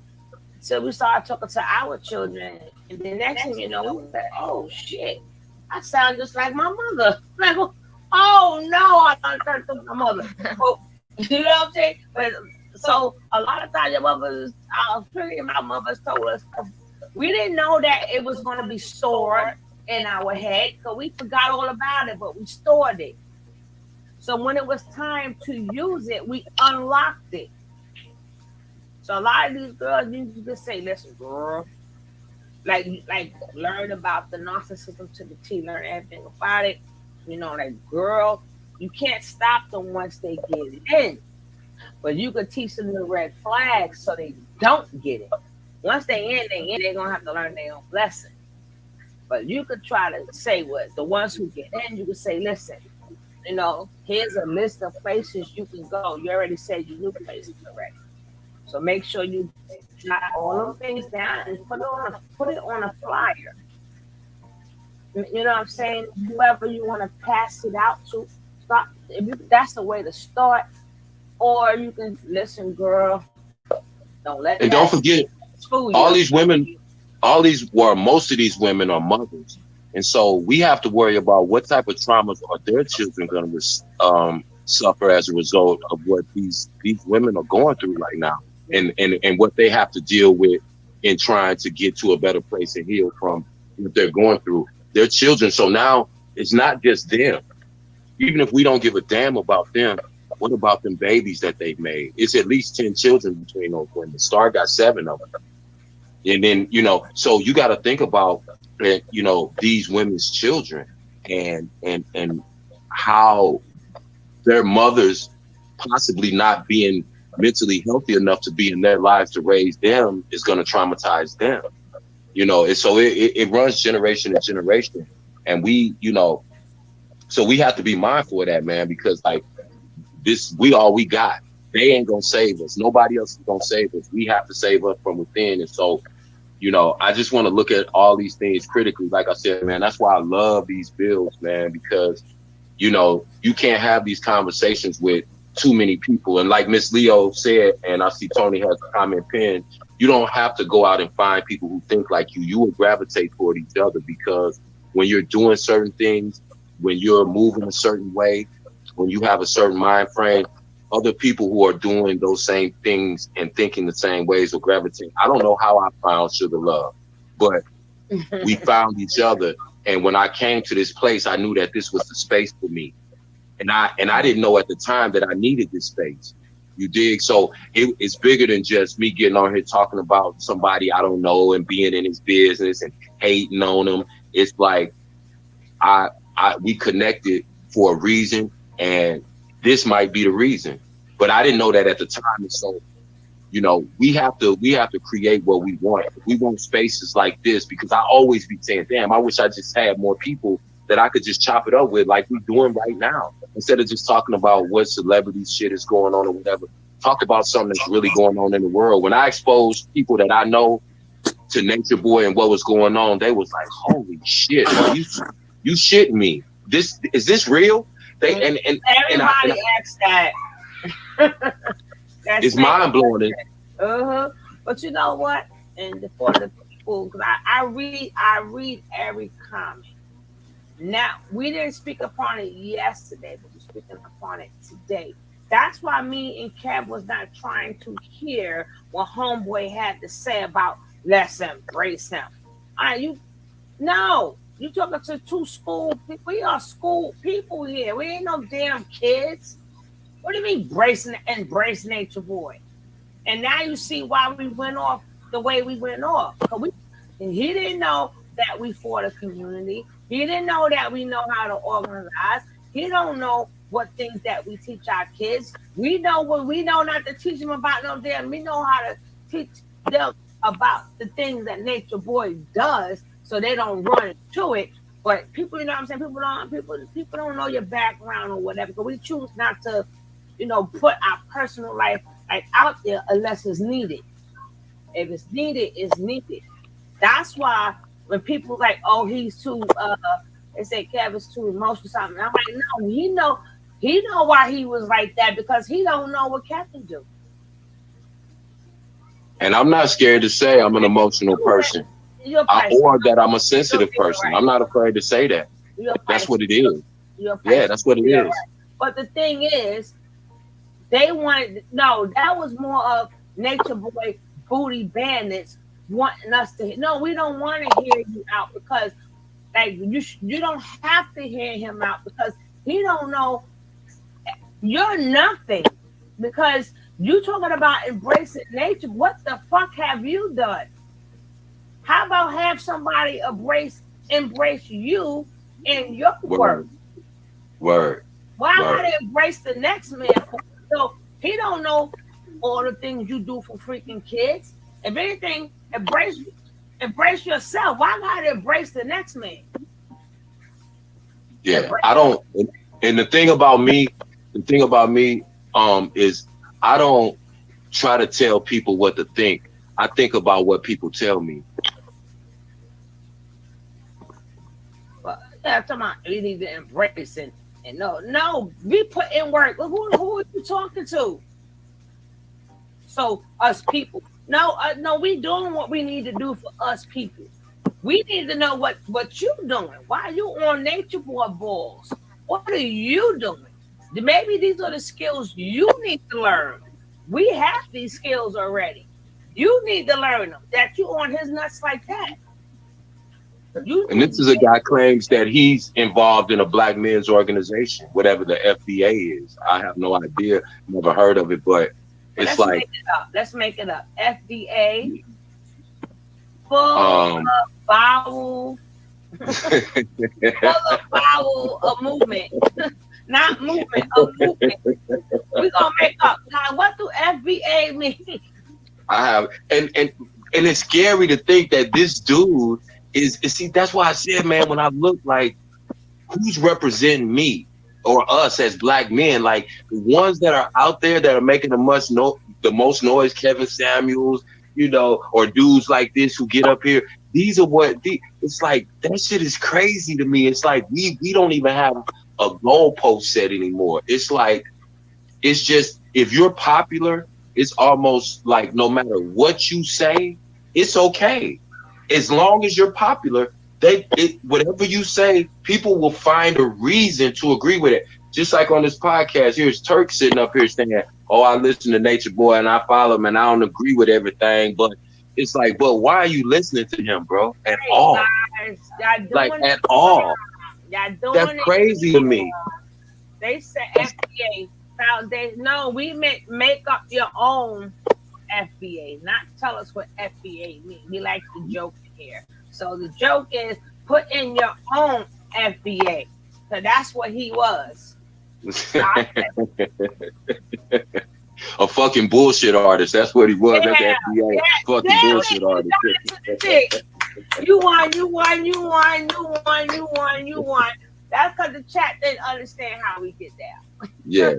So we started talking to our children, and the next thing you know, we were like, oh shit, I sound just like my mother. Like, oh no, I turned to my mother. Oh, you know what I'm saying? But so a lot of times your mothers, my mothers told us, we didn't know that it was going to be stored in our head, because we forgot all about it, but we stored it. So when it was time to use it, we unlocked it. So a lot of these girls, you just say, listen, girl, like learn about the narcissism to the T, learn everything about it. You know, like, girl, you can't stop them once they get in, but you could teach them the red flags so they don't get it. Once they in, they're gonna have to learn their own lesson. But you could try to say what the ones who get in, you could say, listen, you know, here's a list of places you can go. You already said you knew places already. So make sure you jot all those things down and put it on a flyer. You know what I'm saying? Whoever you want to pass it out to, start. That's the way to start. Or you can listen, girl. Don't let. And don't forget, all these women, most of these women are mothers, and so we have to worry about what type of traumas are their children going to suffer as a result of what these women are going through right now, and what they have to deal with in trying to get to a better place and heal from what they're going through. Their children. So now it's not just them. Even if we don't give a damn about them, what about them babies that they've made? It's at least 10 children between those women. Star got 7 of them. And then, so you got to think about, these women's children and how their mothers possibly not being mentally healthy enough to be in their lives to raise them is going to traumatize them. And so it runs generation to generation. And we have to be mindful of that, man, because like we all we got. They ain't gonna save us. Nobody else is gonna save us. We have to save us from within. And so, I just want to look at all these things critically. Like I said, man, that's why I love these bills, man, because you can't have these conversations with too many people. And like Miss Leo said, and I see Tony has a comment pinned, you don't have to go out and find people who think like you. You will gravitate toward each other, because when you're doing certain things, when you're moving a certain way, when you have a certain mind frame, other people who are doing those same things and thinking the same ways will gravitate. I don't know how I found Sugar Love, but we found each other. And when I came to this place, I knew that this was the space for me. And I didn't know at the time that I needed this space. You dig? So it's bigger than just me getting on here talking about somebody I don't know and being in his business and hating on him. It's like we connected for a reason, and this might be the reason. But I didn't know that at the time. And so, we have to create what we want. We want spaces like this, because I always be saying, damn, I wish I just had more people that I could just chop it up with like we're doing right now. Instead of just talking about what celebrity shit is going on or whatever, talk about something that's really going on in the world. When I exposed people that I know to Nature Boy and what was going on, they was like, holy shit, are you shitting me? Is this real? And everybody asks that. It's mind blowing. But you know what? And for the people, because I read every comment. Now, we didn't speak upon it yesterday, but we're speaking upon it today. That's why me and Kev was not trying to hear what Homeboy had to say about let's embrace him. You talking to 2 school people. We are school people here. We ain't no damn kids. What do you mean embrace Nature Boy? And now you see why we went off the way we went off. He didn't know that we for the community. He didn't know that we know how to organize. He don't know what things that we teach our kids. We know not to teach them about no damn. We know how to teach them about the things that Nature Boy does, so they don't run into it. But people, you know what I'm saying? People don't know your background or whatever. But we choose not to, put our personal life out there unless it's needed. If it's needed, it's needed. That's why when people like, oh, he's too they say Kevin's too emotional something. I'm like, no, he know why he was like that, because he don't know what Kevin do. And I'm not scared to say I'm an emotional person. Or that I'm a sensitive person. I'm not afraid to say that. That's what it is. Yeah, that's what it is. But the thing is, that was more of Nature Boy booty bandits wanting us to. No, we don't want to hear you out, because you don't have to hear him out, because he don't know you're nothing, because you talking about embracing nature. What the fuck have you done? How about have somebody embrace you in your work? Word. Why gotta embrace the next man? So he don't know all the things you do for freaking kids. If anything, embrace yourself. Why gotta embrace the next man? Yeah, I don't. And the thing about me is I don't try to tell people what to think. I think about what people tell me. Well, yeah, I'm talking about we need to embrace and no, we put in work. Who are you talking to? So us people. No, we doing what we need to do for us people. We need to know what you doing. Why are you on Nature Boy balls? What are you doing? Maybe these are the skills you need to learn. We have these skills already. You need to learn them. That you on his nuts like that. And this is a guy claims that he's involved in a black men's organization, whatever the FBA is. I have no idea, never heard of it, but it's Let's like make it up. Let's make it up. FDA, full of bowel, full of bowel of movement, not movement, of movement. We're gonna make up. Now, what do FBA mean? I have, and it's scary to think that this dude is see, that's why I said, man, when I look like who's representing me or us as black men, like the ones that are out there that are making the most noise, Kevin Samuels, you know, or dudes like this who get up here. These are it's like that shit is crazy to me. It's like we don't even have a goalpost set anymore. It's like it's just if you're popular, it's almost like no matter what you say, it's okay. As long as you're popular, whatever you say, people will find a reason to agree with it. Just like on this podcast, here's Turk sitting up here saying, "Oh, I listen to Nature Boy and I follow him and I don't agree with everything." But it's like, but why are you listening to him, bro? At all? Guys, like at all? That's crazy to me. They said FBA foundation. No, we make up your own FBA, not tell us what FBA means. We like to joke here. So the joke is put in your own FBA. So that's what he was. A fucking bullshit artist. That's what he was. That's FBA. Fucking bullshit artist. You won. That's because the chat didn't understand how we did that. Yeah.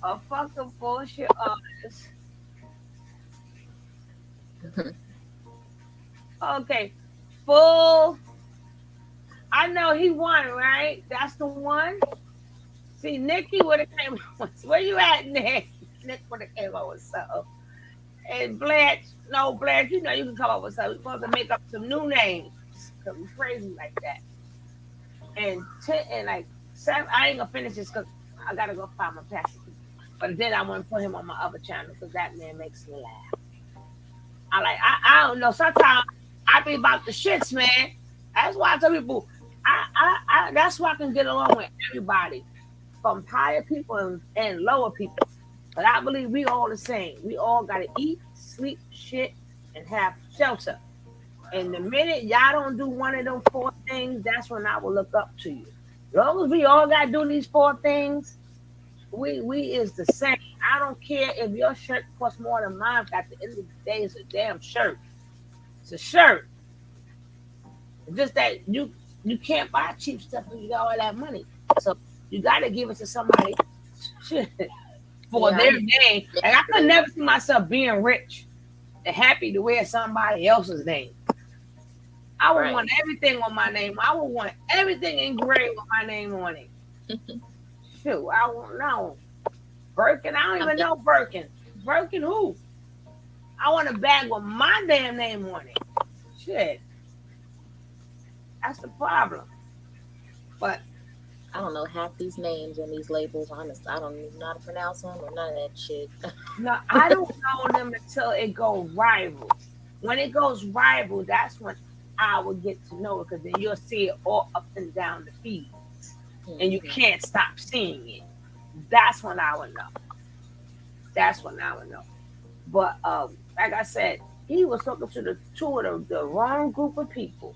A fucking bullshit artist. Okay, full. I know he won, right? That's the one. See, Nikki would have came. Where you at, Nick? Nick would have came up with something. And Blanche, you know you can come up with something. We're supposed to make up some new names. Cause we crazy like that. And like 7, I ain't gonna finish this because I gotta go find my pastor. But then I want to put him on my other channel because that man makes me laugh. I don't know. Sometimes I be about the shits, man. That's why I tell people, that's why I can get along with everybody, from higher people and lower people. But I believe we all the same. We all gotta eat, sleep, shit, and have shelter. And the minute y'all don't do one of them 4 things, that's when I will look up to you. As long as we all gotta do these 4 things, we is the same. I don't care if your shirt costs more than mine. At the end of the day, it's a damn shirt. It's a shirt. It's just that you can't buy cheap stuff when you got all that money. So you gotta give it to somebody for their name. And I could never see myself being rich and happy to wear somebody else's name. I would want everything on my name. I would want everything engraved with my name on it. Shoot, I won't know. Birkin, I don't even know Birkin. Birkin who? I want a bag with my damn name on it. Shit. That's the problem. But I don't know half these names and these labels. Honestly, I don't even know how to pronounce them or none of that shit. No, I don't know them until it goes rival. When it goes rival, that's when I will get to know it, because then you'll see it all up and down the feeds. And you can't stop seeing it. That's when I would know. But like I said, he was talking to the wrong group of people.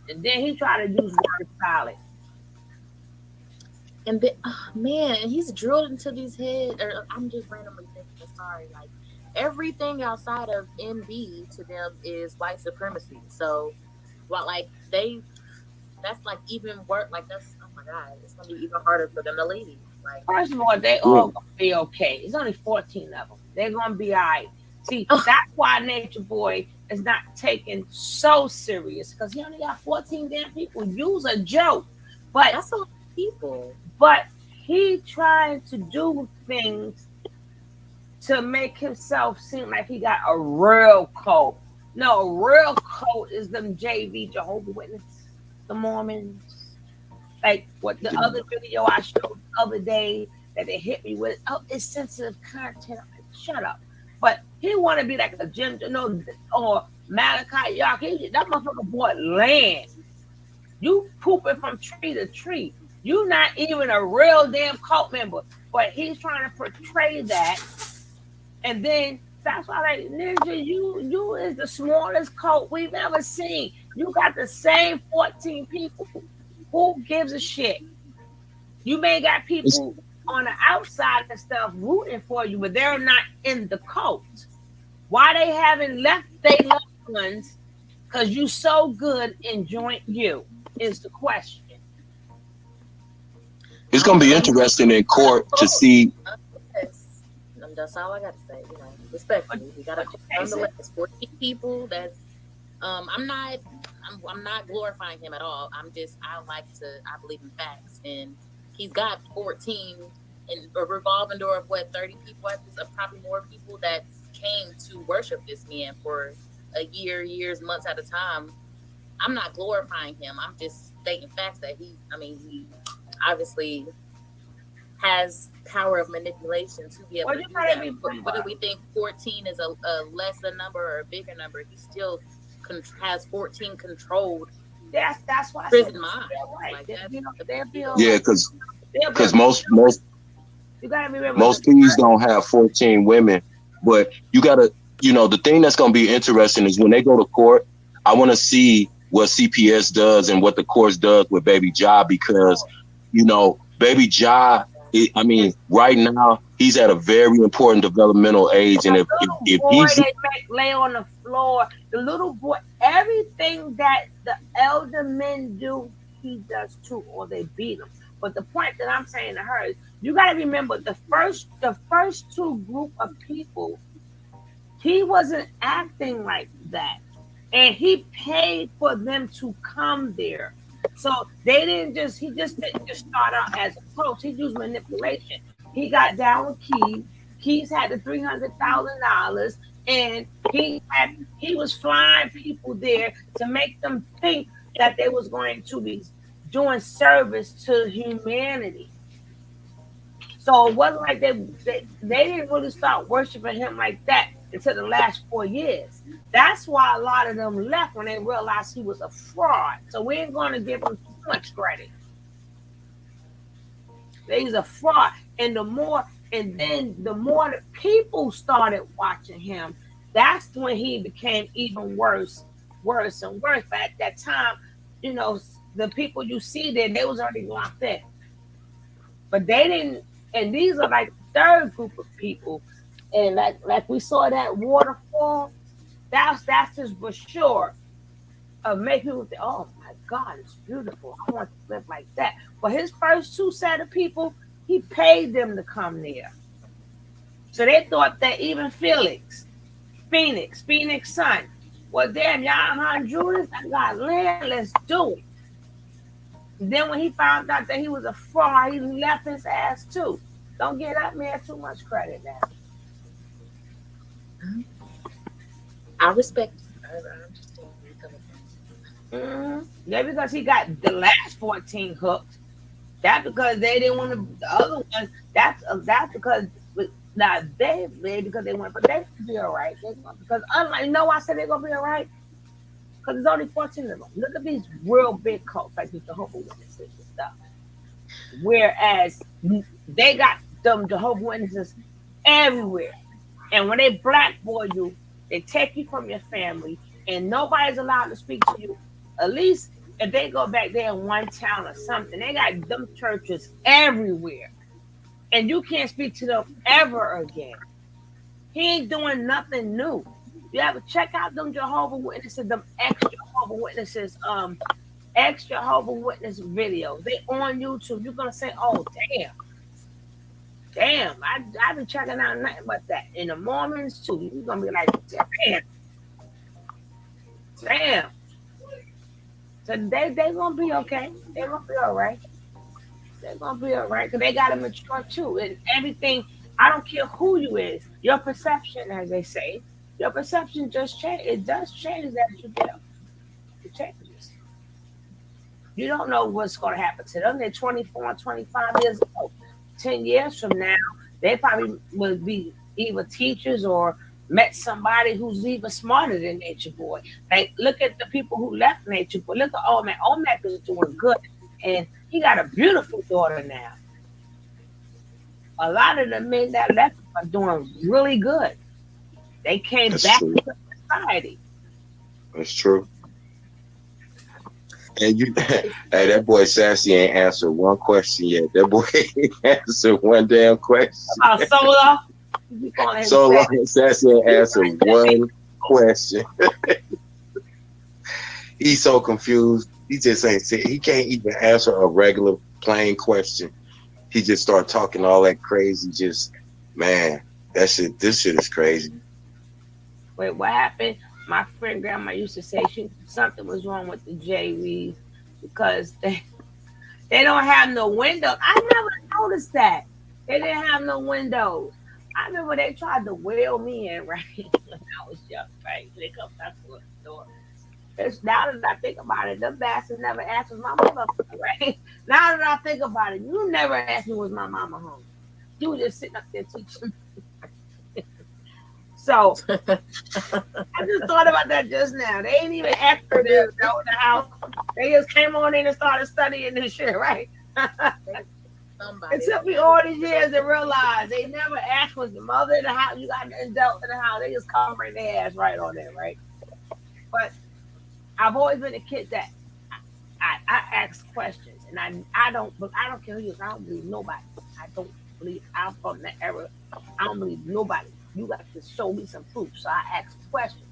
And then he tried to use word salad. And then, man, he's drilled into these heads. Or I'm just randomly thinking, sorry, like everything outside of MB to them is white supremacy. So, like that's like even work. Like that's, oh my God, it's gonna be even harder for them to leave. Like, first of all, they all gonna be okay. There's only 14 of them. They're gonna be all right. See, that's why Nature Boy is not taken so serious, because he only got 14 damn people. Use a joke, but that's a lot of people. But he trying to do things to make himself seem like he got a real cult. No, a real cult is them JV, Jehovah's Witnesses, the Mormons. Like what the other video I showed the other day that they hit me with. Oh, it's sensitive content. I'm like, shut up. But he want to be like a Jim, or Malachi York. That motherfucker bought land. You pooping from tree to tree. You not even a real damn cult member, but he's trying to portray that. And then that's why, like, Ninja, you is the smallest cult we've ever seen. You got the same 14 people. Who gives a shit? You may got people on the outside and stuff rooting for you, but they're not in the cult. Why they haven't left their loved ones? Because you so good in joint you is the question. It's gonna be interesting in court to see. That's all I got to say. You know, respectfully, we got to nonetheless 14 people. That's I'm not glorifying him at all. I believe in facts, and he's got 14 in a revolving door of 30 people, probably more people that came to worship this man for a years, months at a time. I'm not glorifying him. I'm just stating facts that he obviously has power of manipulation to be able to do that. Whether we think 14 is a lesser number or a bigger number, he still has 14 controlled. That's why prison mind. Yeah, because most P's don't have 14 women, but you gotta, the thing that's gonna be interesting is when they go to court. I want to see what CPS does and what the courts does with Baby Ja, because Baby Ja, right now he's at a very important developmental age, and if he's they lay on the floor, the little boy, everything that the elder men do, he does too, or they beat him. But the point that I'm saying to her is, you got to remember the first two group of people, he wasn't acting like that, and he paid for them to come there. So he didn't just start out as a coach. He used manipulation. He got down with Keys. Keys had the $300,000, and he was flying people there to make them think that they was going to be doing service to humanity. So it wasn't like they didn't really start worshiping him like that until the last 4 years. That's why a lot of them left when they realized he was a fraud. So we ain't going to give him too much credit. He's a fraud. And the more the people started watching him, that's when he became even worse and worse. But at that time, the people you see there, they was already locked in. But they didn't, and these are like the third group of people. And like we saw that waterfall, that's just for sure of making people think, oh my God, it's beautiful. I want to live like that. But his first two set of people, he paid them to come there. So they thought that even Phoenix son, well, damn, y'all Honduras, I got land, let's do it. And then when he found out that he was a fraud, he left his ass too. Don't get that man too much credit now. I respect. Yeah, because he got the last 14 hooked. That's because they didn't want to. The other ones. That's because because they want, but they gonna be all right. Because unlike, I said they're gonna be all right. Because there's only 14 of them. Look at these real big cults like these Jehovah's Witnesses and stuff. Whereas they got them Jehovah's Witnesses everywhere. And when they blackball you, they take you from your family, and nobody's allowed to speak to you. At least if they go back there in one town or something, they got them churches everywhere. And you can't speak to them ever again. He ain't doing nothing new. You have to check out them Jehovah's Witnesses, them ex-Jehovah's Witnesses, ex-Jehovah's Witness videos. They on YouTube. You're gonna say, oh damn, I've been checking out nothing but that. And the Mormons too. You're gonna be like, damn. So they gonna be okay. They're gonna be all right. They're gonna be all right because they gotta mature too. And everything, I don't care who you is, your perception, as they say, your perception just change. It does change as you get up. It changes. You don't know what's gonna happen to them. They're 24 and 25 years old. 10 years from now, they probably will be either teachers or met somebody who's even smarter than Nature Boy. Like, look at the people who left Nature Boy. Look at Omac. Omac is doing good, and he got a beautiful daughter now. A lot of the men that left are doing really good. They came That's back true. to society. That's true. And you, hey, that boy Sassy ain't answered one question yet. That boy ain't answered one damn question. Solo. So long, Sassy ain't answered one question. He's so confused. He just ain't. He can't even answer a regular plain question. He just start talking all that crazy. Just, man, that shit. This shit is crazy. Wait, what happened? My friend grandma used to say something was wrong with the JVs because they don't have no windows. I never noticed that. They didn't have no windows. I remember they tried to wheel me in, right? When I was young, right? They come back to the door. Now that I think about it, them bastards never asked was my mama, right? Now that I think about it, you never asked me was my mama home. You were just sitting up there teaching. So I just thought about that just now. They ain't even asked for the house. They just came on in and started studying this shit, right? It took me all these years to realize they never asked was the mother in the house. You got an adult in the house. They just come bring their ass right on there, right? But I've always been a kid that I ask questions, and I don't care who you is. I don't believe nobody. I'm from that era. I don't believe nobody. You got to show me some proof. So I ask questions.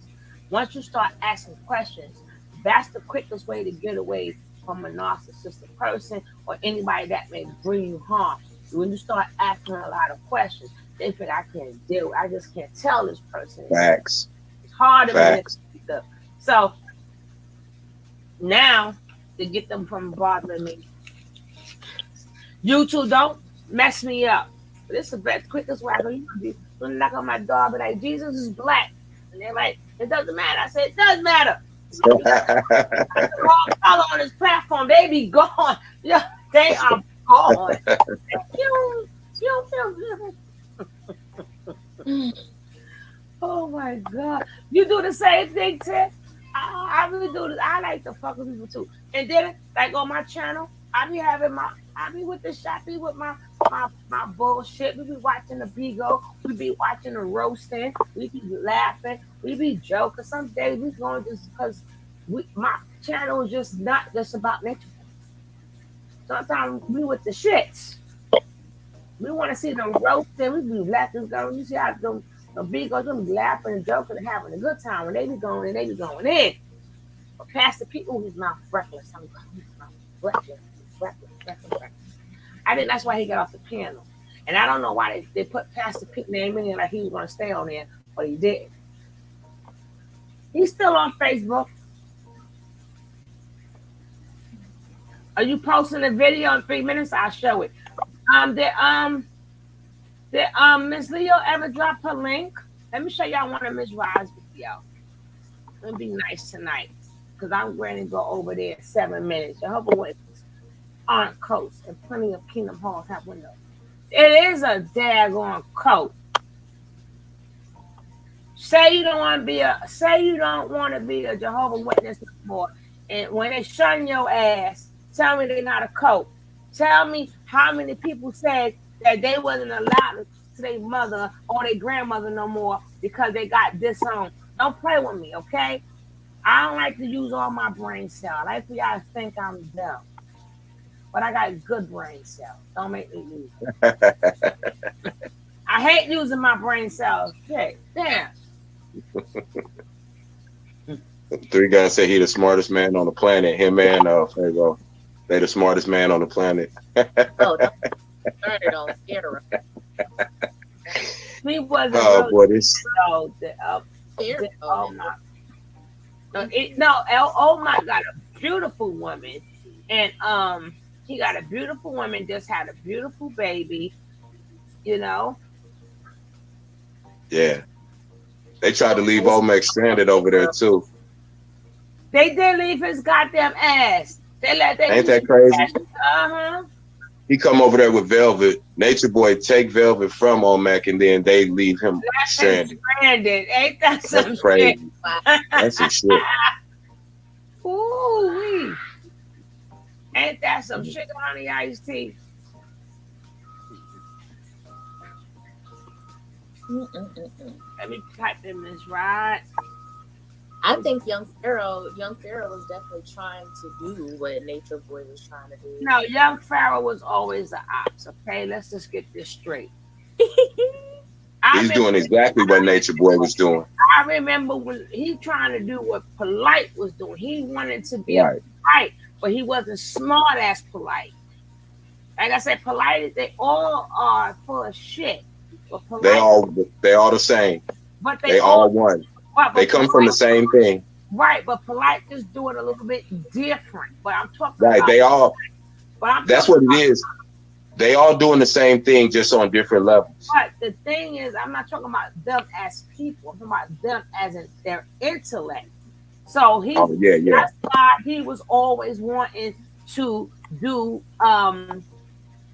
Once you start asking questions, that's the quickest way to get away from a narcissistic person or anybody that may bring you harm. When you start asking a lot of questions, they think I can't deal. I just can't tell this person. Facts. It's hard to Facts. manipulate. So now to get them from bothering me, you two don't mess me up. This is the best, quickest way I can be. When knock on my door, but like, Jesus is black. And they're like, it doesn't matter. I said, it does matter. The wrong color on this platform, they be gone. Yeah, they are gone. Oh my God. You do the same thing, Ted? I really do this. I like to fuck with people too. And then, like on my channel, I be with the shot, be with my bullshit. We be watching the Bigo, we be watching the roasting, we be laughing, we be joking. Some days we going just because my channel is just not just about nature. Sometimes we with the shits. We want to see them roasting, we be laughing. You see how the Bigos, them be laughing and joking and having a good time when they be going in, they be going in. But past the people who's not reckless, reckless. I think that's why he got off the panel. And I don't know why they put Pastor Pete name in there like he was going to stay on there, but he didn't. He's still on Facebook. Are you posting a video in 3 minutes? I'll show it. Did Miss Leo ever drop her link? Let me show y'all one of Miss Ride's video. It'll be nice tonight because I'm going to go over there in 7 minutes. Jehovah's Witnesses aren't coats, and plenty of Kingdom Halls have windows. It is a daggone coat. Say you don't want to be a Jehovah's Witness anymore, and when they shun your ass, tell me they're not a coat. Tell me how many people said that they wasn't allowed to their mother or their grandmother no more because they got disowned. Don't play with me, okay? I don't like to use all my brain cells. I like for y'all to think I'm dumb. But I got good brain cells. Don't make me use it. I hate using my brain cells. Okay, damn. 3 guys say he the smartest man on the planet. Him and Pharaoh. They the smartest man on the planet. Oh, don't scare her. He wasn't oh boy, this. Omar got a beautiful woman, and he got a beautiful woman. Just had a beautiful baby, you know. Yeah, they tried to leave Omex stranded over there too. They did leave his goddamn ass. They let that. Ain't that crazy? He come over there with Velvet. Nature Boy take Velvet from Omac, and then they leave him stranded. Ain't that some That's crazy. shit? That's some shit. Ooh-wee. Ain't that some shit, honey iced tea? Let me type in this right. I think Young Pharaoh was definitely trying to do what Nature Boy was trying to do. No, Young Pharaoh was always the ops. Okay, let's just get this straight. He's doing exactly what Nature Boy was doing. I remember when he trying to do what Polite was doing. He wanted to be a Polite, but he wasn't smart as Polite. Like I said, Polite, they all are full of shit. But Polite, they all the same. But they all one. Right, they come from the same thing. Right, but Polite just do it a little bit different. But I'm talking right. about, That's what it is. They all doing the same thing, just on different levels. But the thing is, I'm not talking about them as people. I'm talking about them as in their intellect. So that's why he was always wanting to do them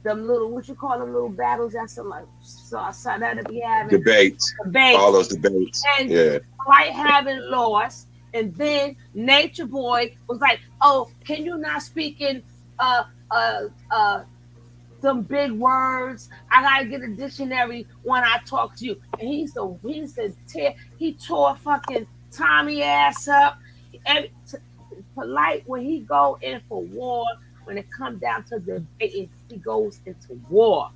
little, what you call them, little battles that's like so that'll be having debates. All those debates. And Polite having lost, and then Nature Boy was like, "Oh, can you not speak in some big words? I gotta get a dictionary when I talk to you." And he tore fucking Tommy ass up. And Polite, when he go in for war, when it comes down to debating, he goes into war.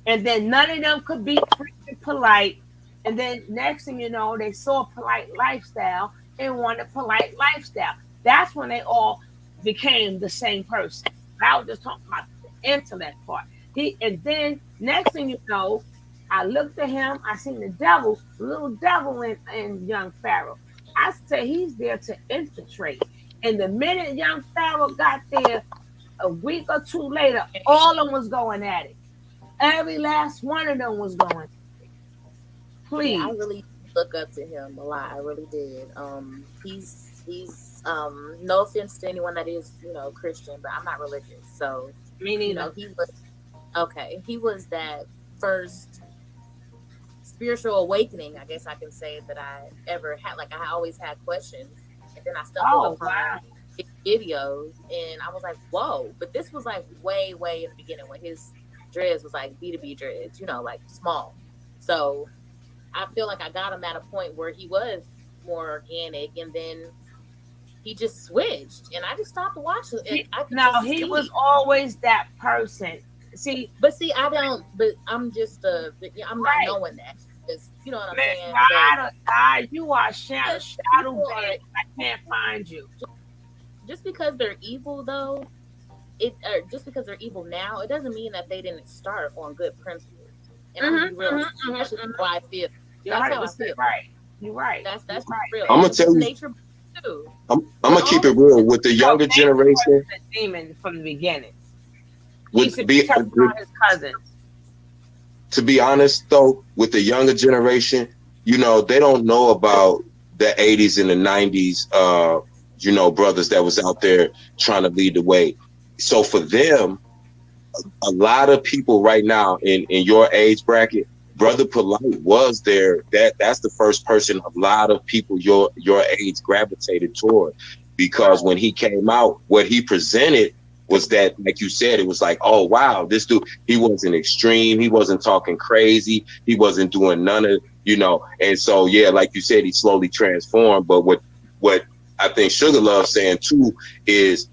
And then none of them could be freaking Polite. And then next thing you know, they saw Polite lifestyle and wanted Polite lifestyle. That's when they all became the same person. I was just talking about the intellect part. And then next thing you know, I looked at him, I seen the little devil in Young Pharaoh. I said he's there to infiltrate. And the minute Young Pharaoh got there, a week or two later, all of them was going at it. Every last one of them was going. Please. Yeah, I really look up to him a lot. I really did. He's no offense to anyone that is, Christian, but I'm not religious. So me neither. He was that first spiritual awakening, I guess I can say, that I ever had. Like, I always had questions, and then I stumbled upon videos, and I was like, whoa. But this was like way in the beginning when his dreads was like B2B dreads, like small. So I feel like I got him at a point where he was more organic, and then he just switched, and I just stopped watching it. He was always that person. But I'm just I'm not knowing that. You know what I'm saying? You are shadow banned. I can't find you. Just because they're evil, though, just because they're evil now, it doesn't mean that they didn't start on good principles. And I'm gonna be real. That's just how I feel. That's how I feel. Right. You're right. That's real. I'm gonna tell you. Nature too. I'm gonna keep it real with the younger generation. The demon from the beginning. To be honest, though, with the younger generation, they don't know about the 80s and the 90s, brothers that was out there trying to lead the way. So for them, a lot of people right now in your age bracket, Brother Polite was there. That's the first person a lot of people your age gravitated toward, because when he came out, what he presented was that, like you said, it was like, oh wow, this dude, he wasn't extreme, he wasn't talking crazy, he wasn't doing none of, and so like you said, he slowly transformed. But what I think Sugar Love's saying too is,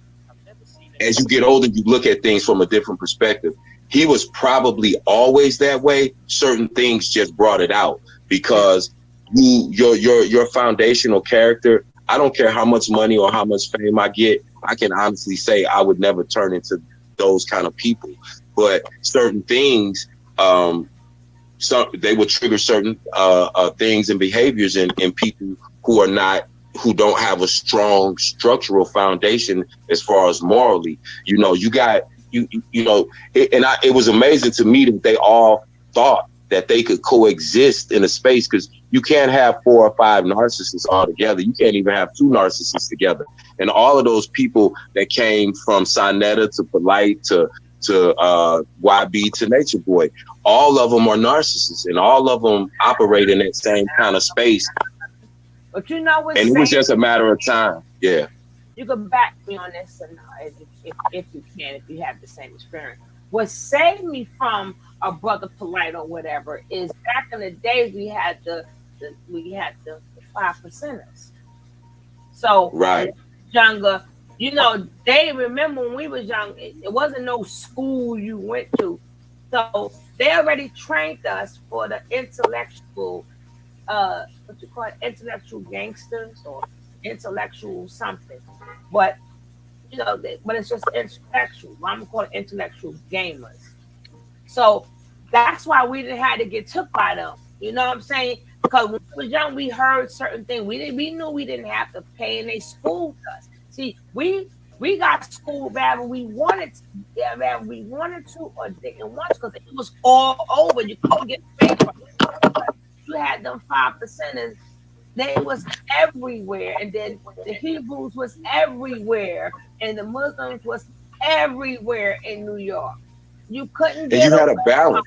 as you get older, you look at things from a different perspective. He was probably always that way. Certain things just brought it out, because your foundational character, I don't care how much money or how much fame I get, I can honestly say I would never turn into those kind of people. But certain things, they would trigger certain things and behaviors in people who don't have a strong structural foundation as far as morally. It was amazing to me that they all thought that they could coexist in a space, because you can't have 4 or 5 narcissists all together. You can't even have 2 narcissists together. And all of those people that came from Sonetta to Polite to to YB to Nature Boy. All of them are narcissists, and all of them operate in that same kind of space. But you know what's And it was just a matter of time. Yeah. You can back me on this, and if you can, if you have the same experience. What saved me from a Brother Polite or whatever is back in the days we had the 5%ers. So right, younger, you know, they remember when we was young, it wasn't no school you went to. So they already trained us for the intellectual, what you call it, intellectual gangsters or intellectual something. But you know, but it's just intellectual. I'm gonna call it intellectual gamers. So that's why we didn't have to get took by them. You know what I'm saying? Because when we was young, we heard certain things. We knew we didn't have to pay, and they schooled us. See, we got schooled whether we wanted to, whether we wanted to or didn't want to, because it was all over. You couldn't get paid for it. You had them 5%ers. They was everywhere, and then the Hebrews was everywhere, and the Muslims was everywhere in New York. You couldn't get. And you had a balance.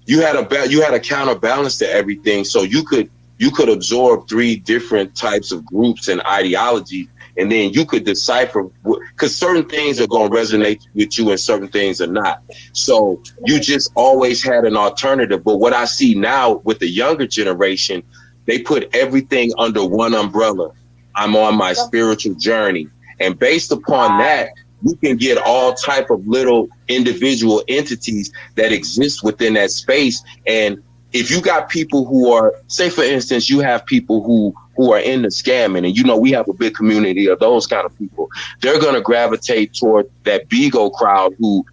You had a counterbalance to everything, so you could absorb 3 different types of groups and ideologies, and then you could decipher, because certain things are going to resonate with you and certain things are not. So you just always had an alternative. But what I see now with the younger generation, they put everything under one umbrella. I'm on my spiritual journey, and based upon that, you can get all type of little individual entities that exist within that space. And if you got people who are, say for instance, you have people who are into scamming, and you know we have a big community of those kind of people, they're going to gravitate toward that Bigo crowd who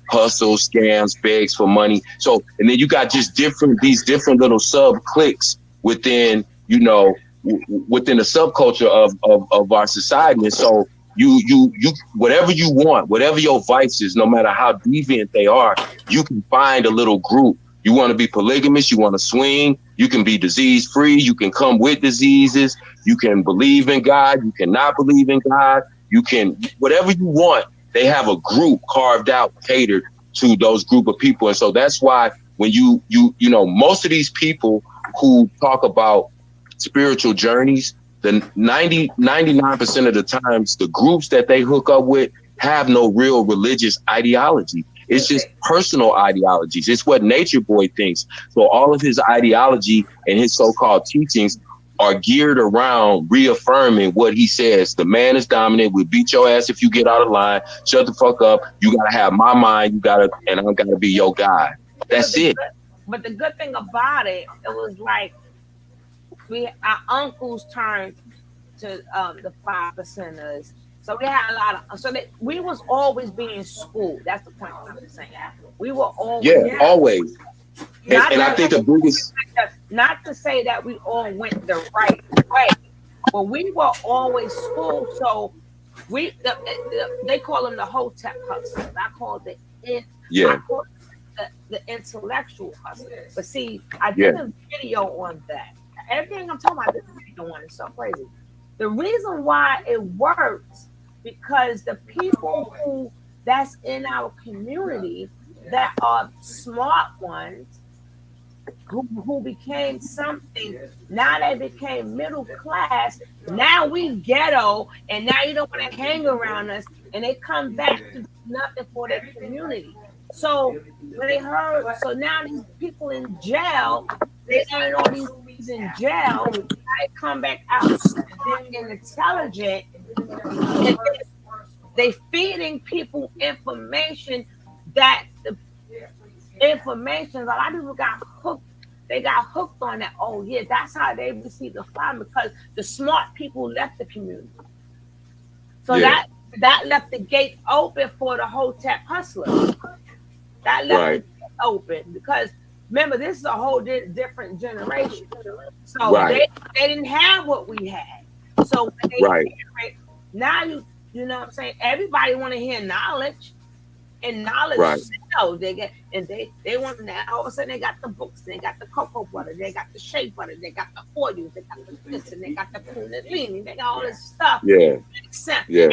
hustles, scams, begs for money. So, and then you got just these different little sub cliques within, you know, within the subculture of our society. And so you whatever you want, whatever your vices, no matter how deviant they are, you can find a little group. You want to be polygamous, you want to swing, you can be disease free, you can come with diseases, you can believe in God, you cannot believe in God, you can, whatever you want, they have a group carved out, catered to those group of people. And so that's why when you know, most of these people who talk about spiritual journeys, the 99% of the times, the groups that they hook up with have no real religious ideology. It's just personal ideologies. It's what Nature Boy thinks. So all of his ideology and his so-called teachings are geared around reaffirming what he says. The man is dominant. We beat your ass if you get out of line. Shut the fuck up. You gotta have my mind. And I'm gonna be your guy. That's it. But the good thing about it, it was like our uncles turned to the 5%ers. So we had a lot of, we was always being schooled. That's the point I'm saying. We were always. Always. And I think the biggest. Not to say that we all went the right way, but we were always schooled. So they call them the hotep hustlers. I call it the intellectual hustlers. But see, I did a video on that. Everything I'm talking about, this video on is so crazy. The reason why it works, because the people who that's in our community that are smart ones who became something, now they became middle class, now we ghetto, and now you don't want to hang around us, and they come back to do nothing for their community. So when they heard, so now these people in jail, they earn all these things in jail, they come back out and intelligent, and they feeding people information that the information, a lot of people got hooked. They got hooked on that. Oh yeah, that's how they received the fire, because the smart people left the community. So that left the gate open for the hotep hustlers. That left it open, because remember, this is a whole different generation. So they didn't have what we had. So when they hear it, now you know what I'm saying, everybody want to hear knowledge. And knowledge Right. sells. They get and they want now all of a sudden they got the books, they got the cocoa butter, they got the shea butter, they got the oils, they got the this, and they got the kundalini, they got all this stuff. Yeah. Yeah.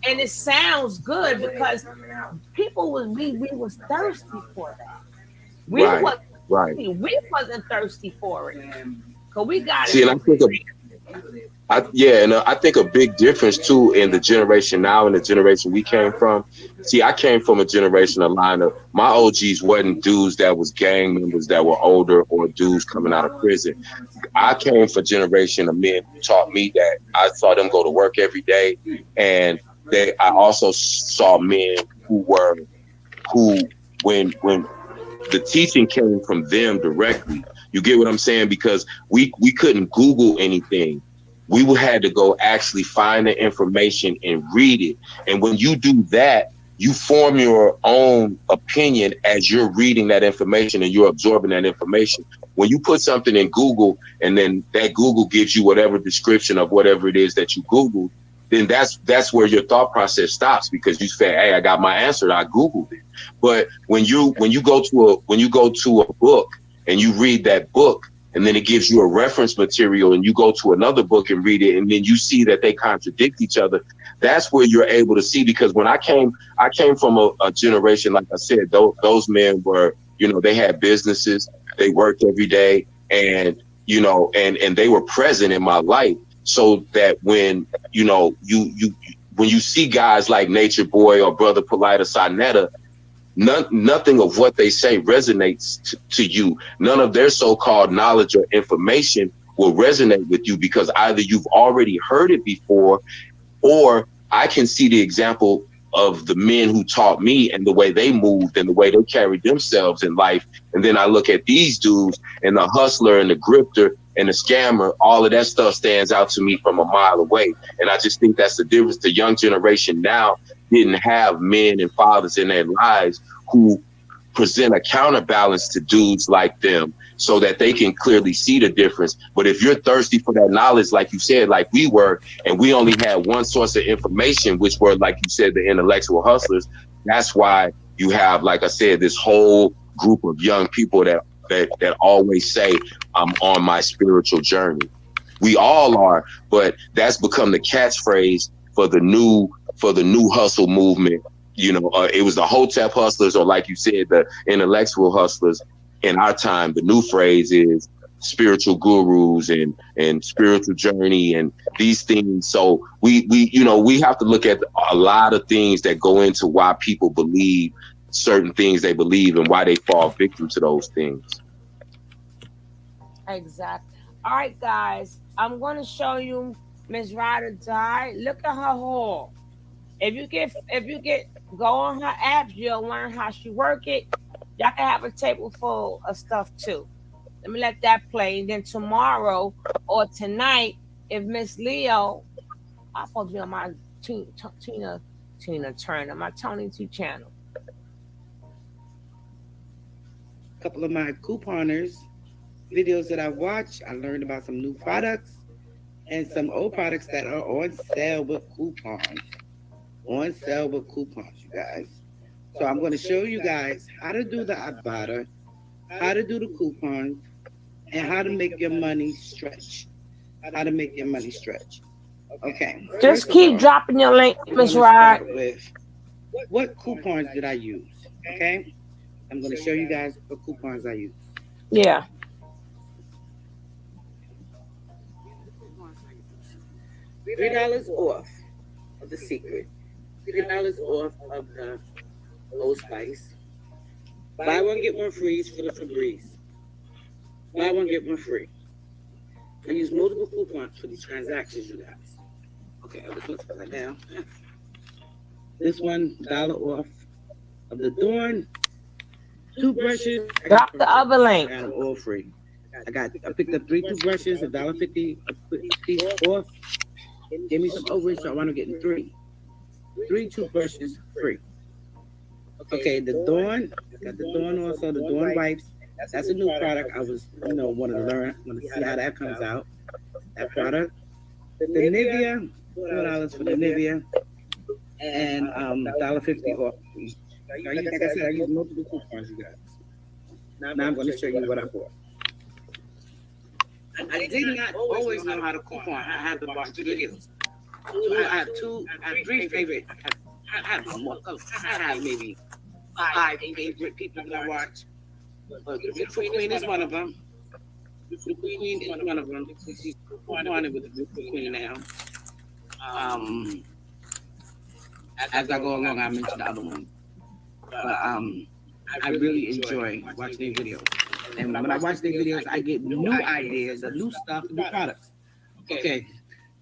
And it sounds good because people we was thirsty for that. We Right. was Right. we wasn't thirsty for it. Cause we got See, it. and I think a big difference too in the generation now and the generation we came from. See, I came from a generation, a line of my OGs wasn't dudes that was gang members that were older or dudes coming out of prison. I came from a generation of men who taught me that I saw them go to work every day, and I also saw men who when the teaching came from them directly. You get what I'm saying? Because we couldn't Google anything. We had to go actually find the information and read it. And when you do that, you form your own opinion as you're reading that information and you're absorbing that information. When you put something in Google and then that Google gives you whatever description of whatever it is that you Googled, then that's where your thought process stops, because you say, hey, I got my answer, I Googled it. But when you go to a book and you read that book, and then it gives you a reference material, and you go to another book and read it, and then you see that they contradict each other, that's where you're able to see. Because when I came from a generation, like I said, those men were, they had businesses, they worked every day, and and they were present in my life. So that when when you see guys like Nature Boy or Brother Polite or Sonetta, nothing of what they say resonates to you. None of their so-called knowledge or information will resonate with you, because either you've already heard it before, or I can see the example of the men who taught me and the way they moved and the way they carried themselves in life. And then I look at these dudes, and the hustler and the grifter and the scammer, all of that stuff stands out to me from a mile away. And I just think that's the difference. The young generation now didn't have men and fathers in their lives who present a counterbalance to dudes like them, so that they can clearly see the difference. But if you're thirsty for that knowledge, like you said, like we were, and we only had one source of information, which were, like you said, the intellectual hustlers, that's why you have, like I said, this whole group of young people that always say, I'm on my spiritual journey. We all are, but that's become the catchphrase for the new hustle movement. It was the Hotep hustlers, or like you said, the intellectual hustlers. In our time, the new phrase is spiritual gurus and spiritual journey and these things. So we have to look at a lot of things that go into why people believe certain things they believe and why they fall victim to those things. Exactly. All right, guys, I'm going to show you Miss Ryder Die. Look at her haul. If you get go on her apps, you'll learn how she work it. Y'all can have a table full of stuff too. Let me let that play. And then tomorrow or tonight, if Miss Leo, I'm supposed to be on my Tina Turner, my Tony T channel. A couple of my couponers videos that I watched, I learned about some new products and some old products that are on sale with coupons. On sale with coupons, you guys. So I'm going to show you guys how to do the Ibotta, how to do the coupons, and how to make your money stretch. How to make your money stretch. Okay. Just keep dropping your link, Miss Rod. With what coupons did I use? Okay. I'm going to show you guys what coupons I use. Yeah. $3 off of the Secret. $3 off of the Old Spice. Buy one, get one free for the Febreze. Buy one, get one free. I use multiple coupons for these transactions, you guys. Okay, I'll just put that down. This $1 off of the Dawn toothbrushes. Drop the other link. I got them all free. I picked up 3 toothbrushes, $1.50 piece off. Give me some overage, so I want to get 3. 3 toothbrushes free. Okay, the Dawn, got the Dawn also, the Dawn wipes. That's a new product. I was, wanted to learn, want to see how that comes out. That product. The Nivea, $4 for the Nivea, and $1.50 off Like I said, I use multiple coupons, you guys. Now I'm going to show you what I bought. I did not always know how to coupon. I had to watch videos. So I have three favorite. I have maybe 5 favorite people that I watch. But the Queen is one of them. The Queen is one of them. She's couponing with the Queen now. As I go along, I mention the other one. But I really enjoy watching their videos. And when I watch their videos, I get new ideas, new stuff, new products. Okay.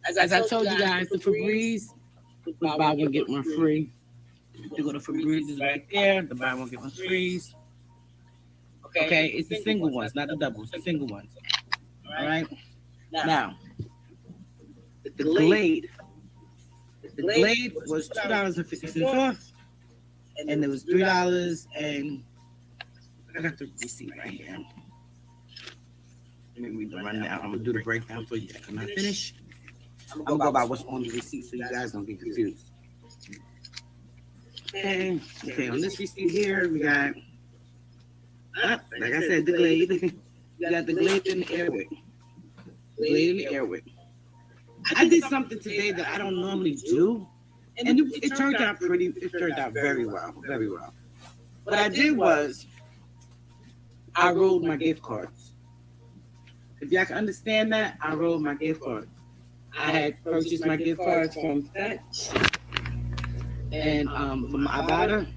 As I told you guys, the Febreze was buy one, get one free. You go to Febreze is right there. The buy one, get one free. Okay, it's the single ones, not the doubles, the single ones. All right. Now, the Glade. The Glade was $2.50 off, and it was $3 and I got the receipt right here. Let me read the rundown. I'm gonna do the breakdown for you when I finish. I'm gonna go by what's on the receipt so you guys don't get confused. Okay, on this receipt here, we got, like I said, the Glade. You got the Glade and the Airwick. Glade and the Airwick. I did something today that I don't normally do, and it turned out very well, very well. What I did was, I rolled my gift cards. If y'all can understand that, I rolled my gift cards. I had purchased my gift cards from Fetch and from Ibotta,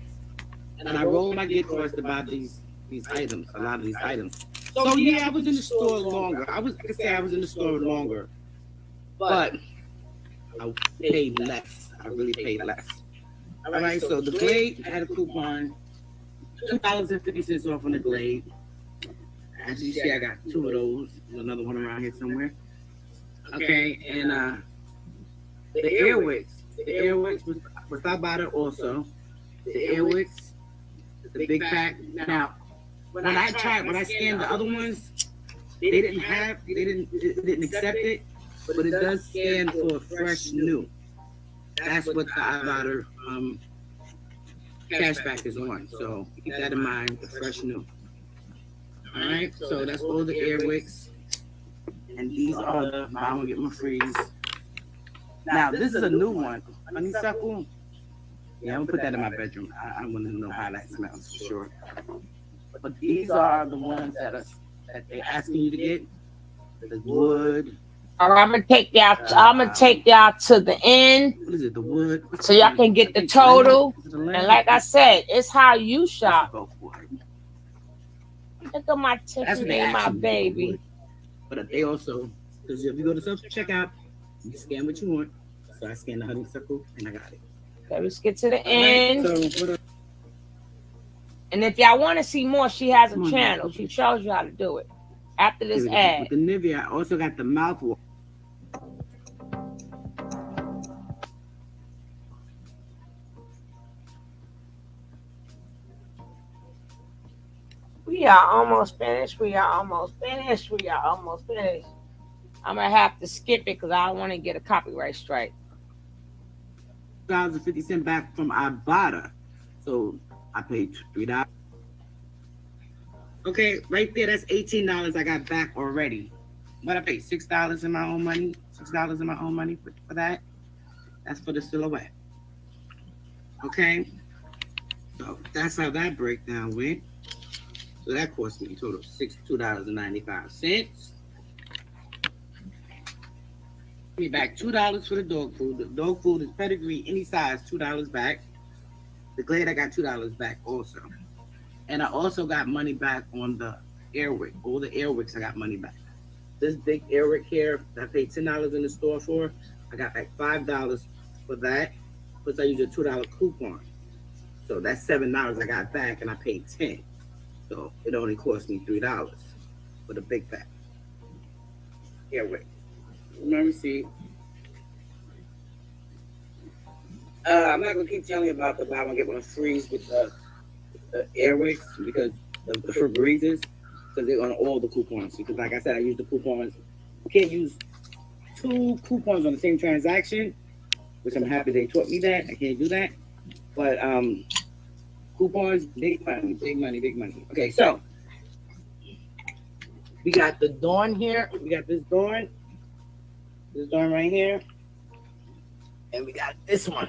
and I rolled my gift cards to buy these items, a lot of these items. So yeah, I was in the store longer. I was in the store longer, but I paid less. I really paid less. All right, so the Glade had a coupon, $2.50 off on the Glade. As you see, I got 2 of those. There's another one around here somewhere. Okay, and the Airwicks was Ibotta also. The Airwicks, the big pack. Now, when I scanned the other ones, it didn't accept it, but it does scan for fresh new. That's what the Ibotta cashback is on. So keep that in mind, the fresh new. All right, so that's all the Airwicks, and these are the buy one get one frees. Now this is a new one, honeysuckle. Yeah, I'm gonna put that in my bedroom. I want to know how that smells for sure. But these are the ones that they're asking you to get. The wood. All right, I'm gonna take y'all. I'm gonna take y'all to the end. What is it? The wood. So y'all can get the total. And like I said, it's how you shop. Look at my Tiffany, my baby. But they also, because if you go to self-checkout, you scan what you want. So I scanned the honeysuckle and I got it. Okay, let's get to the end. And if y'all want to see more, she has a channel. She shows you how to do it. After this ad. With the Nivea, I also got the mouthwash. We are almost finished. I'm gonna have to skip it because I want to get a copyright strike. $2.50 back from Ibotta. So I paid $3. Okay, right there, that's $18 I got back already. But I paid $6 in my own money. $6 in my own money for that. That's for the silhouette. Okay? So that's how that breakdown went. So that cost me a total of $2.95. Give me back $2 for the dog food. The dog food is pedigree, any size, $2 back. The Glade, I got $2 back also. And I also got money back on the Airwick. All the Airwicks, I got money back. This big Airwick here, that I paid $10 in the store for, I got back $5 for that. Plus I used a $2 coupon. So that's $7 I got back and I paid $10. So it only cost me $3 for the big pack. Airwick. My receipt. I'm not gonna keep telling you about the buy one get one freeze with the Airwicks because of the Febrezes, because they're on all the coupons. Because like I said, I use the coupons. You can't use 2 coupons on the same transaction, which I'm happy they taught me that. I can't do that. But Coupons, big money, big money, big money. Okay, so we got the Dawn here. We got this Dawn right here. And we got this one.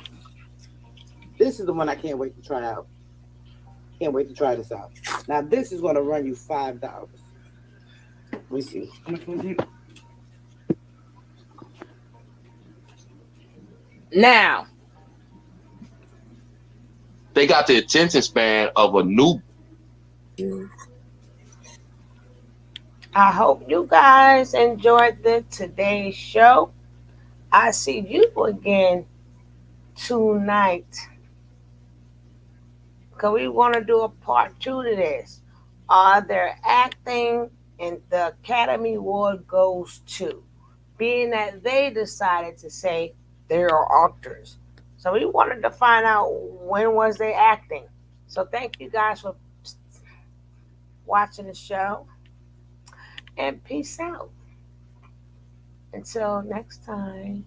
This is the one I can't wait to try out. Can't wait to try this out. Now, this is going to run you $5. Let me see. How much was it? Now, They got the attention span of a noob. I hope you guys enjoyed today's show. I see you again tonight. Because we want to do a part 2 to this. They're acting, and the Academy Award goes to, being that they decided to say they are actors. So we wanted to find out when was they acting. So thank you guys for watching the show. And peace out. Until next time.